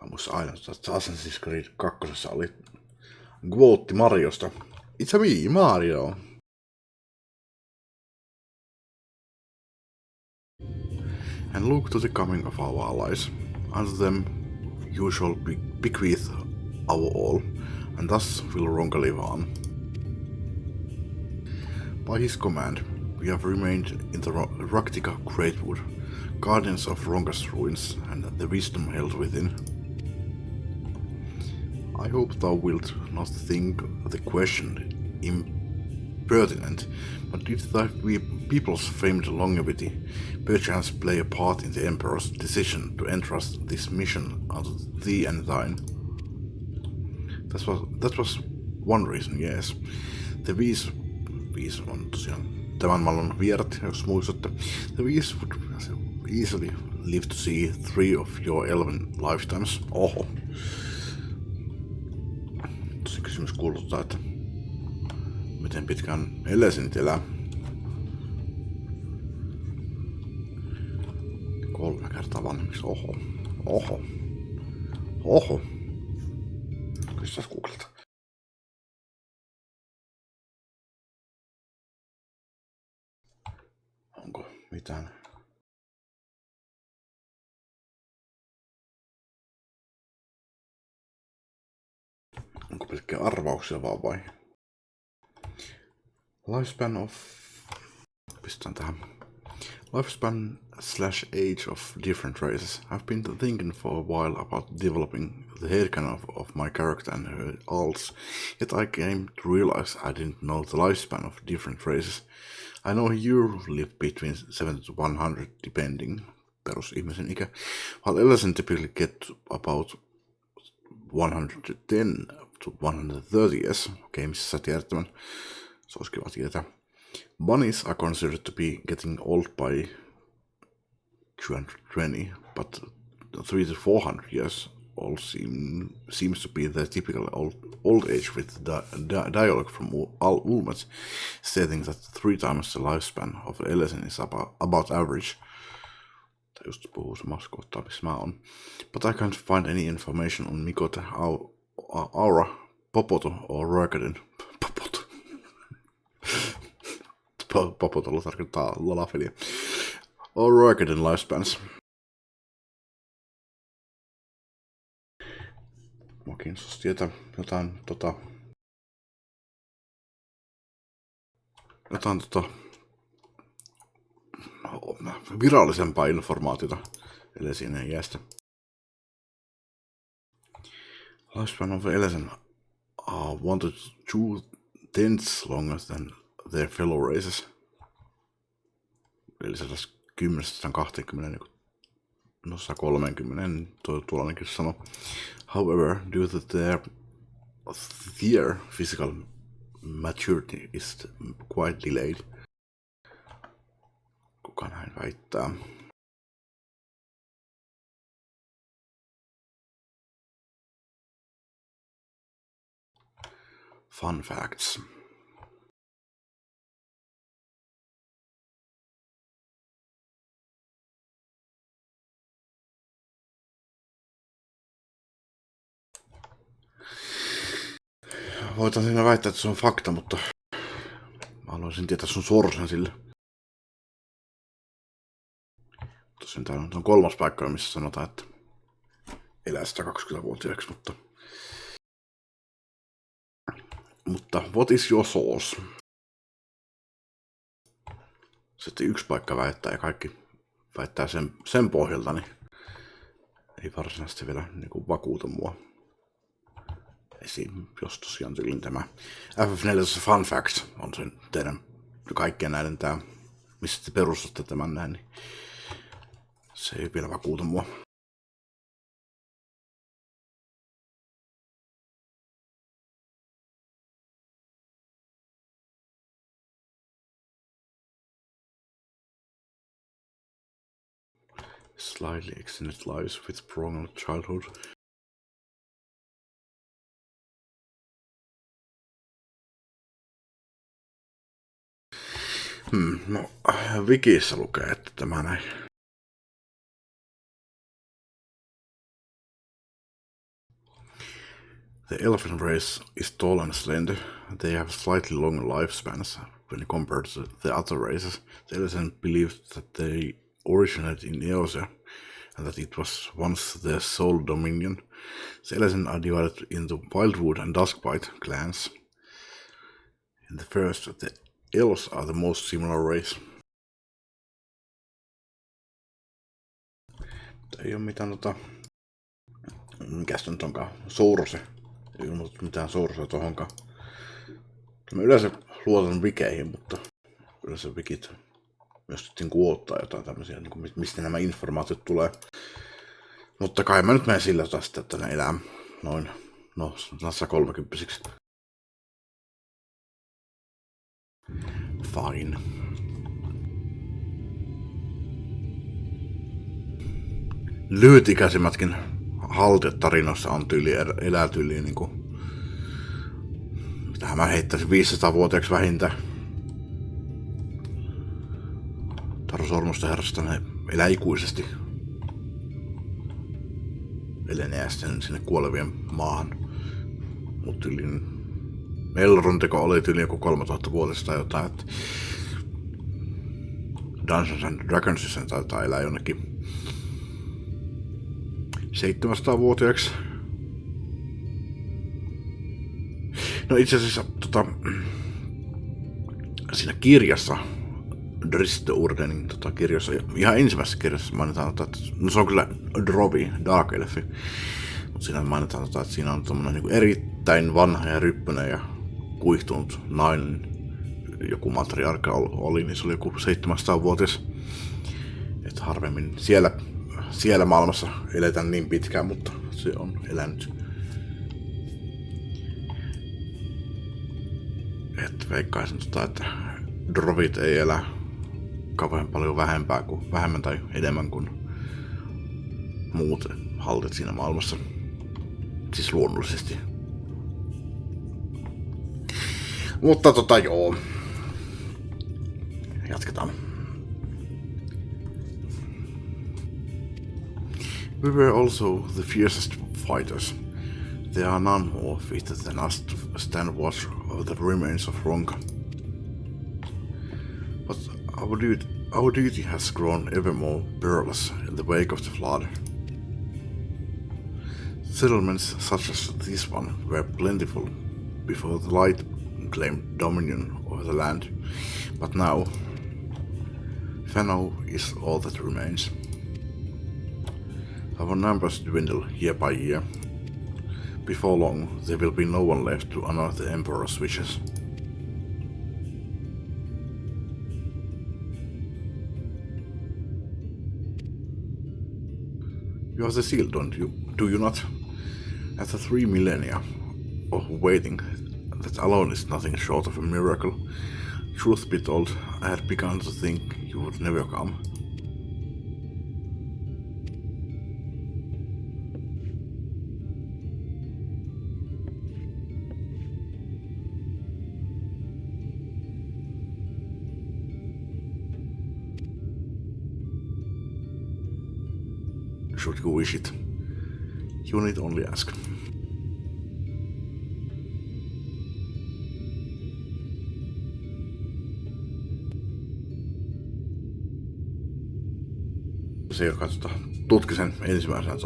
Mä muistan aina, että Assassin's Creed 2 oli guoltti Mariosta. It's me, Mario. And look to the coming of our allies. Unto them you shall bequeath our all, and thus will Ronga live on. By his command, we have remained in the Raktika Greatwood, guardians of Ronga's ruins and the wisdom held within. I hope thou wilt not think the question impertinent, but did thy people's famed longevity perchance play a part in the Emperor's decision to entrust this mission unto thee and thine? That was one reason, yes. The V's on tosiaan tämän maailman vierat, jos muistatte. The V's would easily live to see 3 of your 11 lifetimes. Oho. Tosin kysymys kuuluttaa, että miten pitkään Elesenit elää. 3 kertaa vanhemmiksi. Oho. Kysytäs Googlelta. Onko mitään? Onko pelkkiä arvauksia vaan vai? Lifespan of... Pistän tähän. Lifespan/age of different races. I've been thinking for a while about developing the headcanon of my character and her alts, yet I came to realize I didn't know the lifespan of different races. I know you live between 70 to 100 depending, perusihmisen ikä, while Elezen typically get about 110 to 130 years. Okei, missä sä tiedät tämän? Se olisi kiva tietää. Bunnies are considered to be getting old by 220, but 300 to 400 years old seems to be the typical old age, with the dialogue from Ulmet stating that 3 times the lifespan of Elezen is about average. Tai just puhuu samassa kohtaa, missä mä oon. But I can't find any information on Mikote, Aura, Popoto or Rökaden. Popotolla tarkoittaa lalafeliä. Or Rökaden lifespans. Mua kiinnostaisi tietää jotain virallisempaa informaatiota Elesineen iästä. Lifespan of Elezen are 1 to 2 tenths longer than their fellow races. Eli 10-20, no 130, tuolla ainakin sano. However, due to their physical maturity is quite delayed. Kuka näin väittää? Fun facts. Voitaisiin väittää, että se on fakta, mutta mä haluaisin tietää sun sorsen sille. Tosin täällä on 3. paikka, missä sanotaan, että elää 120-vuotiaaksi, mutta what is your source? Sitten 1 paikka väittää ja kaikki väittää sen pohjalta, niin ei varsinaisesti vielä niin vakuuta mua. Esim. Jos tosiaan tylin tämä FF4 Fun Facts on sen teidän kaikkien näiden tää, missä te perustatte tämän näin, niin se ei vielä vakuuta mua. Slightly extended lives with prolonged childhood. No, Wikissä lukee, että tämä näin. The elephant race is tall and slender. They have slightly longer lifespans when compared to the other races. The elephant believed that they originated in Eosia and that it was once their sole dominion. The elephants are divided into Wildwood and Duskbite clans. In the first, the Elves are the most similar race. Ei oo mitään mikäs nyt onkaan? Source. Ei ilmoitettu mitään sourcea tohonkaan. Mä yleensä luotan wikeihin, mutta yleensä wikit myös sitten kuottaa jotain tämmösiä, niin kuin mistä nämä informaatiot tulee. Mutta kai mä nyt menen sillä taas, että ne elää noin No, tässä 30-siksi. Fine. Lyhytikäisimmätkin haltijat tarinoissa on elää tyyliin niinku... Mitähän mä heittäisin 500-vuotiaaksi vähintään. Taru Sormusten herrasta ne elää ikuisesti. Elenee sinne kuolevien maahan. Mut tyyliin... Elronteko oli tyyliin joku 3000-vuotista tai jotain, että... Dungeons and Dragonsissa taitaa elää jonnekin 700-vuotiaaksi. No itse asiassa siinä kirjassa, Dristeurdenin kirjassa, ihan ensimmäisessä kirjassa mainitaan, että no se on kyllä Drovi, Dark Elfi, mutta siinä mainitaan, että siinä on tommonen niin erittäin vanha ja ryppyinen ja kuihtunut nainen, joku matriarkka oli, niin se oli joku 700-vuotias. Että harvemmin siellä maailmassa eletään niin pitkään, mutta se on elänyt. Että veikkaisin että drovit ei elä kauhean paljon vähemmän tai enemmän kuin muut haltit siinä maailmassa. Siis luonnollisesti. Mutta joo. Jatketaan. We were also the fiercest fighters. There are none more fit than us to stand watch over the remains of Ronka. But our duty has grown ever more perilous in the wake of the flood. Settlements such as this one were plentiful before the light claimed dominion over the land, but now Fano is all that remains. Our numbers dwindle year by year. Before long, there will be no one left to honor the Emperor's wishes. You have the seal, don't you? Do you not? After 3 millennia of waiting, that alone is nothing short of a miracle. Truth be told, I had begun to think you would never come. Should you wish it, you need only ask. Se, joka tutki sen ensimmäisenä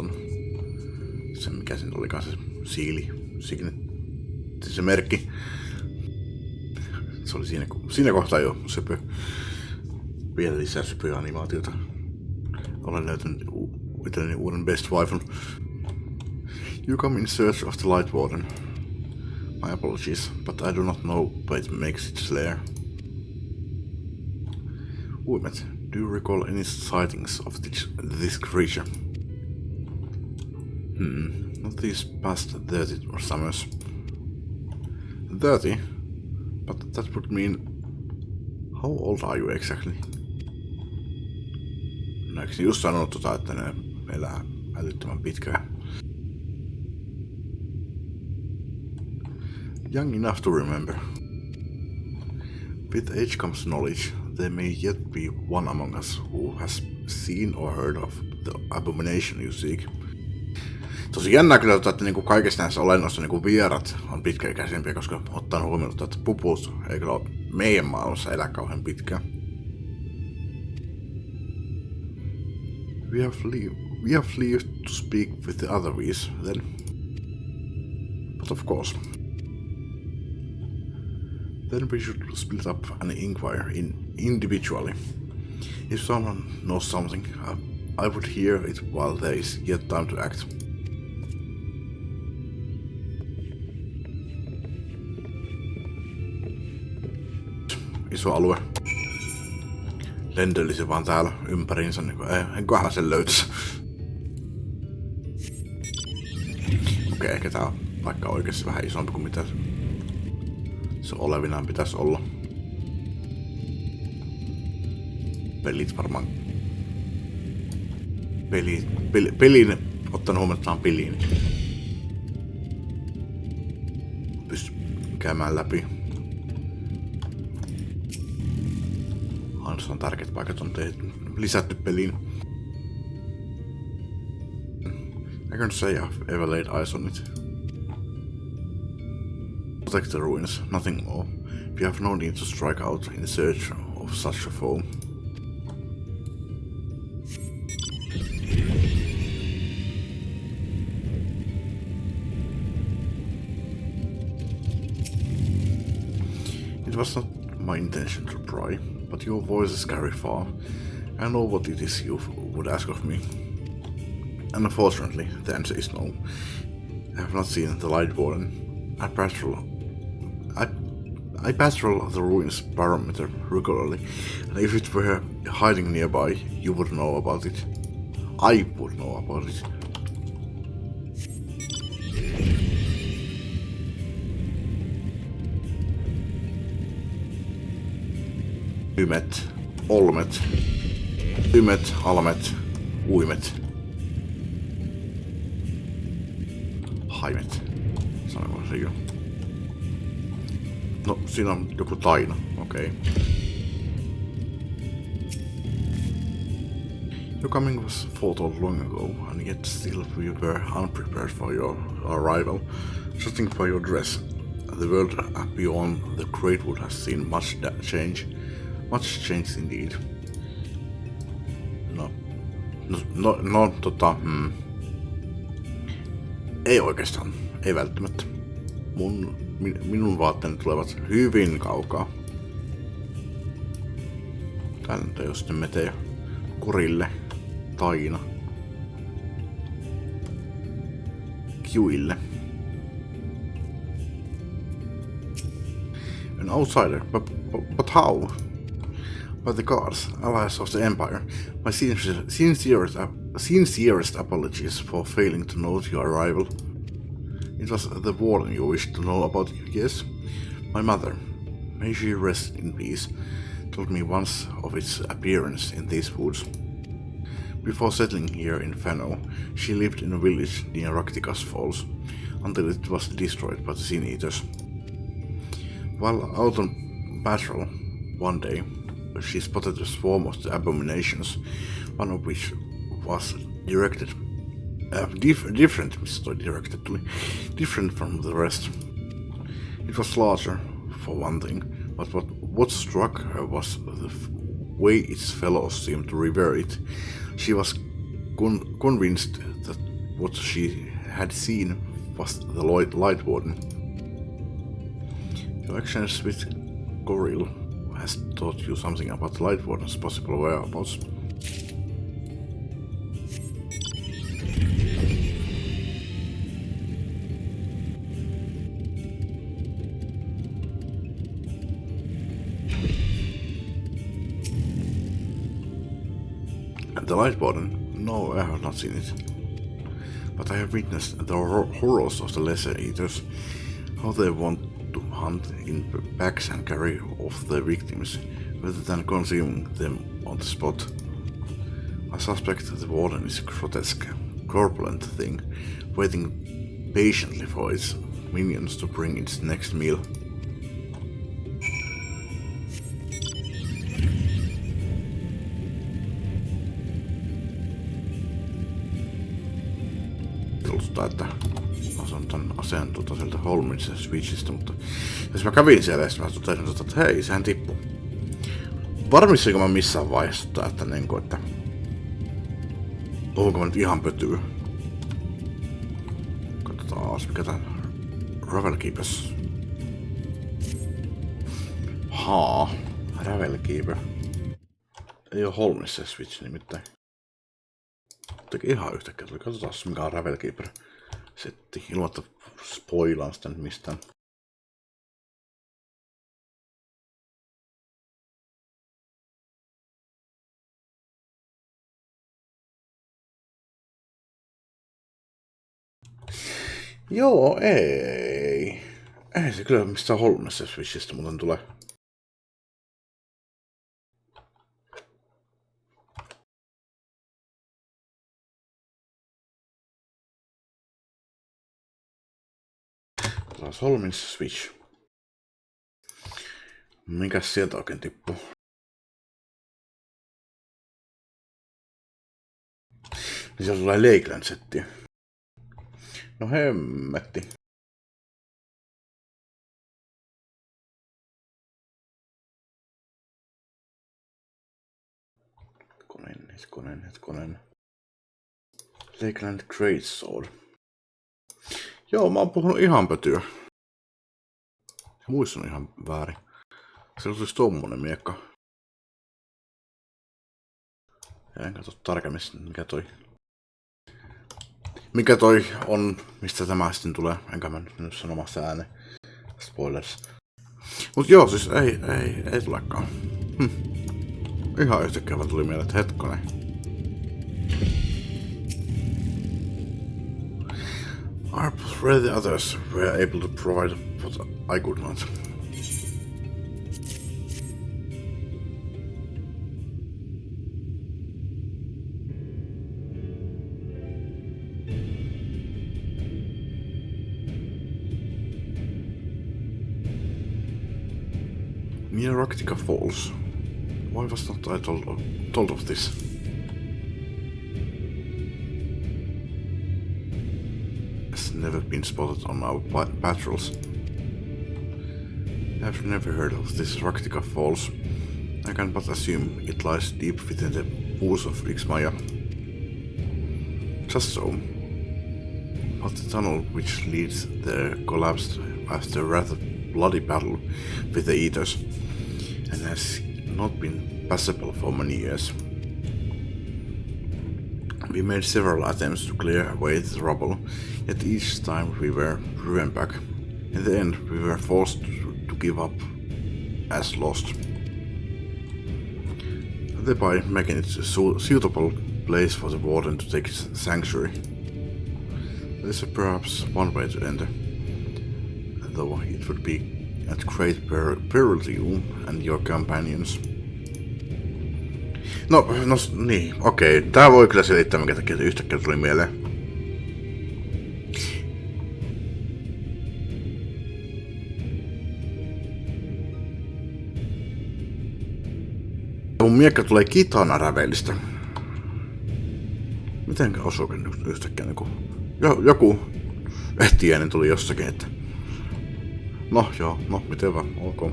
sen mikä siinä olikaan se siili, se merkki. Se oli siinä kohtaa jo söpö. Vielä lisää söpöä animaatiota. Olen löytänyt itselleni uuden best waifen. You come in search of the Light Warden. My apologies, but I do not know why it makes its lair. Uimet, do you recall any sightings of this creature? Not these past 30 summers. 30? But that would mean... How old are you exactly? No, eikö just sanonut että ne elää älyttömän pitkään? Young enough to remember. With age comes knowledge. There may yet be one among us who has seen or heard of the abomination you seek. Tosi jännää kyllä, että niinku kaikista näissä olennoissa niinku vierat on pitkäikäisempiä, koska ottaa huomioon, että puput ei kyllä ole meidän maailmassa elää kauhean pitkään. We have leave to speak with the other V's then. But of course. Then we should split up and inquire individually. If someone knows something, I would hear it while there is yet time to act. Iso alue. Lentelisi vaan täällä ympäriinsä, niin enköhän sen löytäisi. Okei, ehkä tää on vaikka oikeasti vähän isompi kuin mitä se olevinaan pitäisi olla. Pelit varmaan... Pelin, ottanut huomioon, että on peliin. Pysty käymään läpi. Ainoastaan tärkeät paikat on lisätty peliin. I can't say I've ever laid eyes on it. Protect the ruins, nothing more. We have no need to strike out in search of such a foe. It was not my intention to pry, but your voices carry far. I know what it is you would ask of me. And unfortunately, the answer is no. I have not seen the Light Warden. I patrol the ruins perimeter regularly, and if it were hiding nearby, you would know about it. I would know about it. Ymet, olmet, ymet, almet, uimet. Haimet. Sanoiko se jo? No, siinä on joku taina. Okei. Your coming was foretold long ago, and yet still we were unprepared for your arrival. Judging by your dress, the world beyond the Great Wood has seen much change. Much change indeed. Ei oikeastaan. Ei välttämättä. Minun vaatteeni tulevat hyvin kaukaa. Täällä nyt ei ole sitten metejä. Korille. Taina. Kiuille. An outsider, but how? By the gods, allies of the Empire, my sincerest apologies for failing to note your arrival. It was the warden you wished to know about, yes? My mother, may she rest in peace, told me once of its appearance in these woods. Before settling here in Fano, she lived in a village near Raktikas Falls, until it was destroyed by the Sin Eaters. While out on patrol, one day, she spotted a swarm of the abominations, one of which was different from the rest. It was larger, for one thing, but what struck her was the way its fellows seemed to revere it. She was convinced that what she had seen was the Light Warden. Your actions with Goril has taught you something about the Light Warden's possible whereabouts. And the Light Warden? No, I have not seen it. But I have witnessed the horrors of the Lesser Eaters, how they want to hunt in packs and carry off their victims, rather than consuming them on the spot. I suspect the Warden is a grotesque, corpulent thing, waiting patiently for its minions to bring its next meal. Että asun tän aseen sieltä Holminsen switchistä, mutta jos mä kävin siellä ja mä totesin, että hei, sehän tippuu. Varmissinko mä missään vaiheessa, että niinku, että onko mä nyt ihan pötyy. Katsotaan, mikä tän Ravel Keepers. Ravel Keeper. Ei oo Holminsen switch nimittäin. Teki ihan yhtäkkiä tuli. Katsotaan mikä on Ravel Keeper setti. Ilman, että spoilaan sitä nyt mistään. Joo, ei. Ei se kyllä mistään Holmessa Switchistä muuten tulee. Taas Holmins Switch. Mikäs sieltä oikein tippuu? Niin sieltä tulee Lakeland-settiä. No hemmetti. Hetkonen. Lakeland Greatsword. Joo, mä oon puhunut ihan pötyä. Muistan ihan väärin. Siellä olisi tommonen miekka. Ja en katso tarkemmin, mikä toi on, mistä tämä sitten tulee. Enkä mä nyt sanomassa ääneen. Spoilers. Mut joo, siis ei tulekaan. Ihan yhtäkkiä vaan tuli mieleen, että hetkonen. I pray the others were able to provide what I could not. Near Raktika Falls. Why was not I told of this? Has never been spotted on our patrols. I've never heard of this Raktika Falls. I can but assume it lies deep within the woods of XIV. Just so. But the tunnel which leads there collapsed after a rather bloody battle with the Eaters, and has not been passable for many years. We made several attempts to clear away the rubble, yet each time we were driven back. In the end, we were forced to give up as lost, thereby making it a suitable place for the warden to take sanctuary. There is perhaps one way to enter, though it would be at great peril to you and your companions. No niin, okei. Tää voi kyllä selittää, minkä takia yhtäkkiä tuli mieleen. Mun miekka tulee Kitana Ravelista. Miten osuukin yhtäkkiä joku ehtiäinen tuli jossakin, että no miten vaan, ok.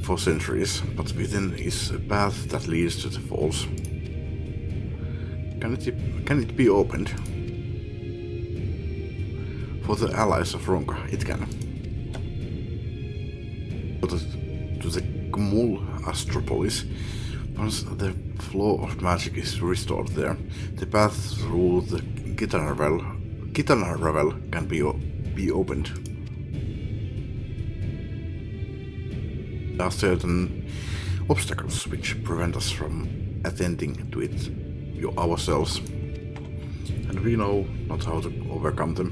For centuries, but within is a path that leads to the falls. Can it be opened? For the allies of Ronka, it can. To the Gmul Astropolis, once the flow of magic is restored there, the path through the Kitana Ravel can be opened. There are certain obstacles which prevent us from attending to it ourselves, and we know not how to overcome them.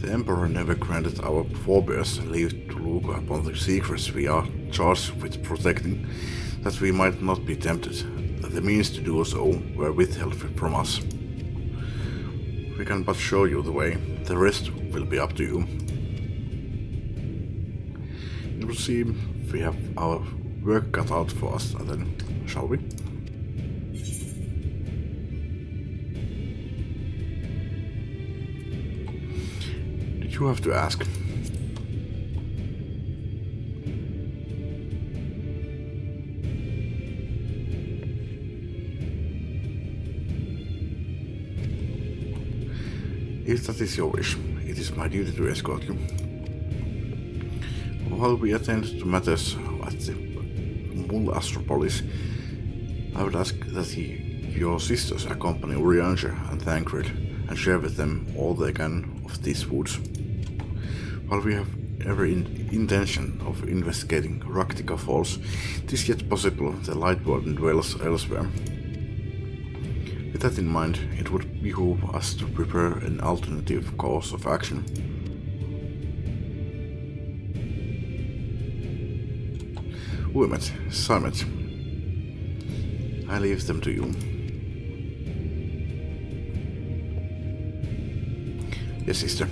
The Emperor never granted our forebears leave to look upon the secrets we are charged with protecting, that we might not be tempted. The means to do so were withheld from us. We can but show you the way. The rest will be up to you. It will seem we have our work cut out for us then, shall we? Did you have to ask? If that is your wish, it is my duty to escort you. While we attend to matters at the Mul Astropolis, I would ask that your sisters accompany Urianger and Thancred and share with them all they can of these woods. While we have every intention of investigating Raktika Falls, it is yet possible the Light Warden dwells elsewhere. With that in mind, it would behoove us to prepare an alternative course of action. Uimet, Simet, I leave them to you. Yes, sister.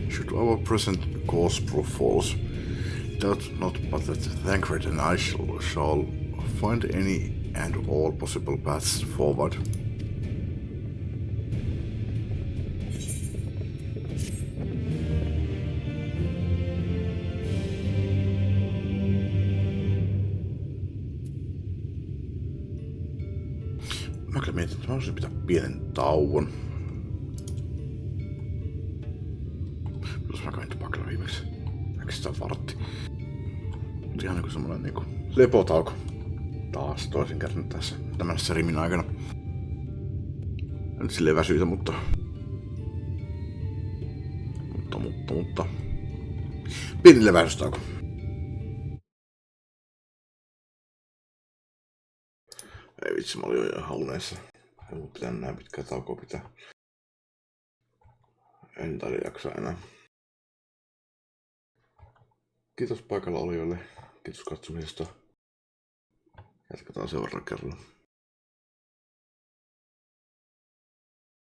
Should our present course prove false, doubt not but that Thancred and I shall find any and all possible paths forward. Mä kyllä mietin, että mä haluaisin pitää pienen tauon. Plus mä kävin tupakalla viimeksi. Oikeastaan vartti. Mut ihan niinku semmonen niinku lepotauko. Taas toisin kerran tässä tämän serimin aikana. Nyt silleen väsyitä, mutta pieni levähdystauko. Ei vitsi, mä olin jo ihan hauneessa. Ei mun pitänyt näin pitkää taukoa pitää. En taida jaksaa enää. Kiitos paikalla olijoille. Kiitos katsomisesta. Jatketaan seuraavalla kerralla.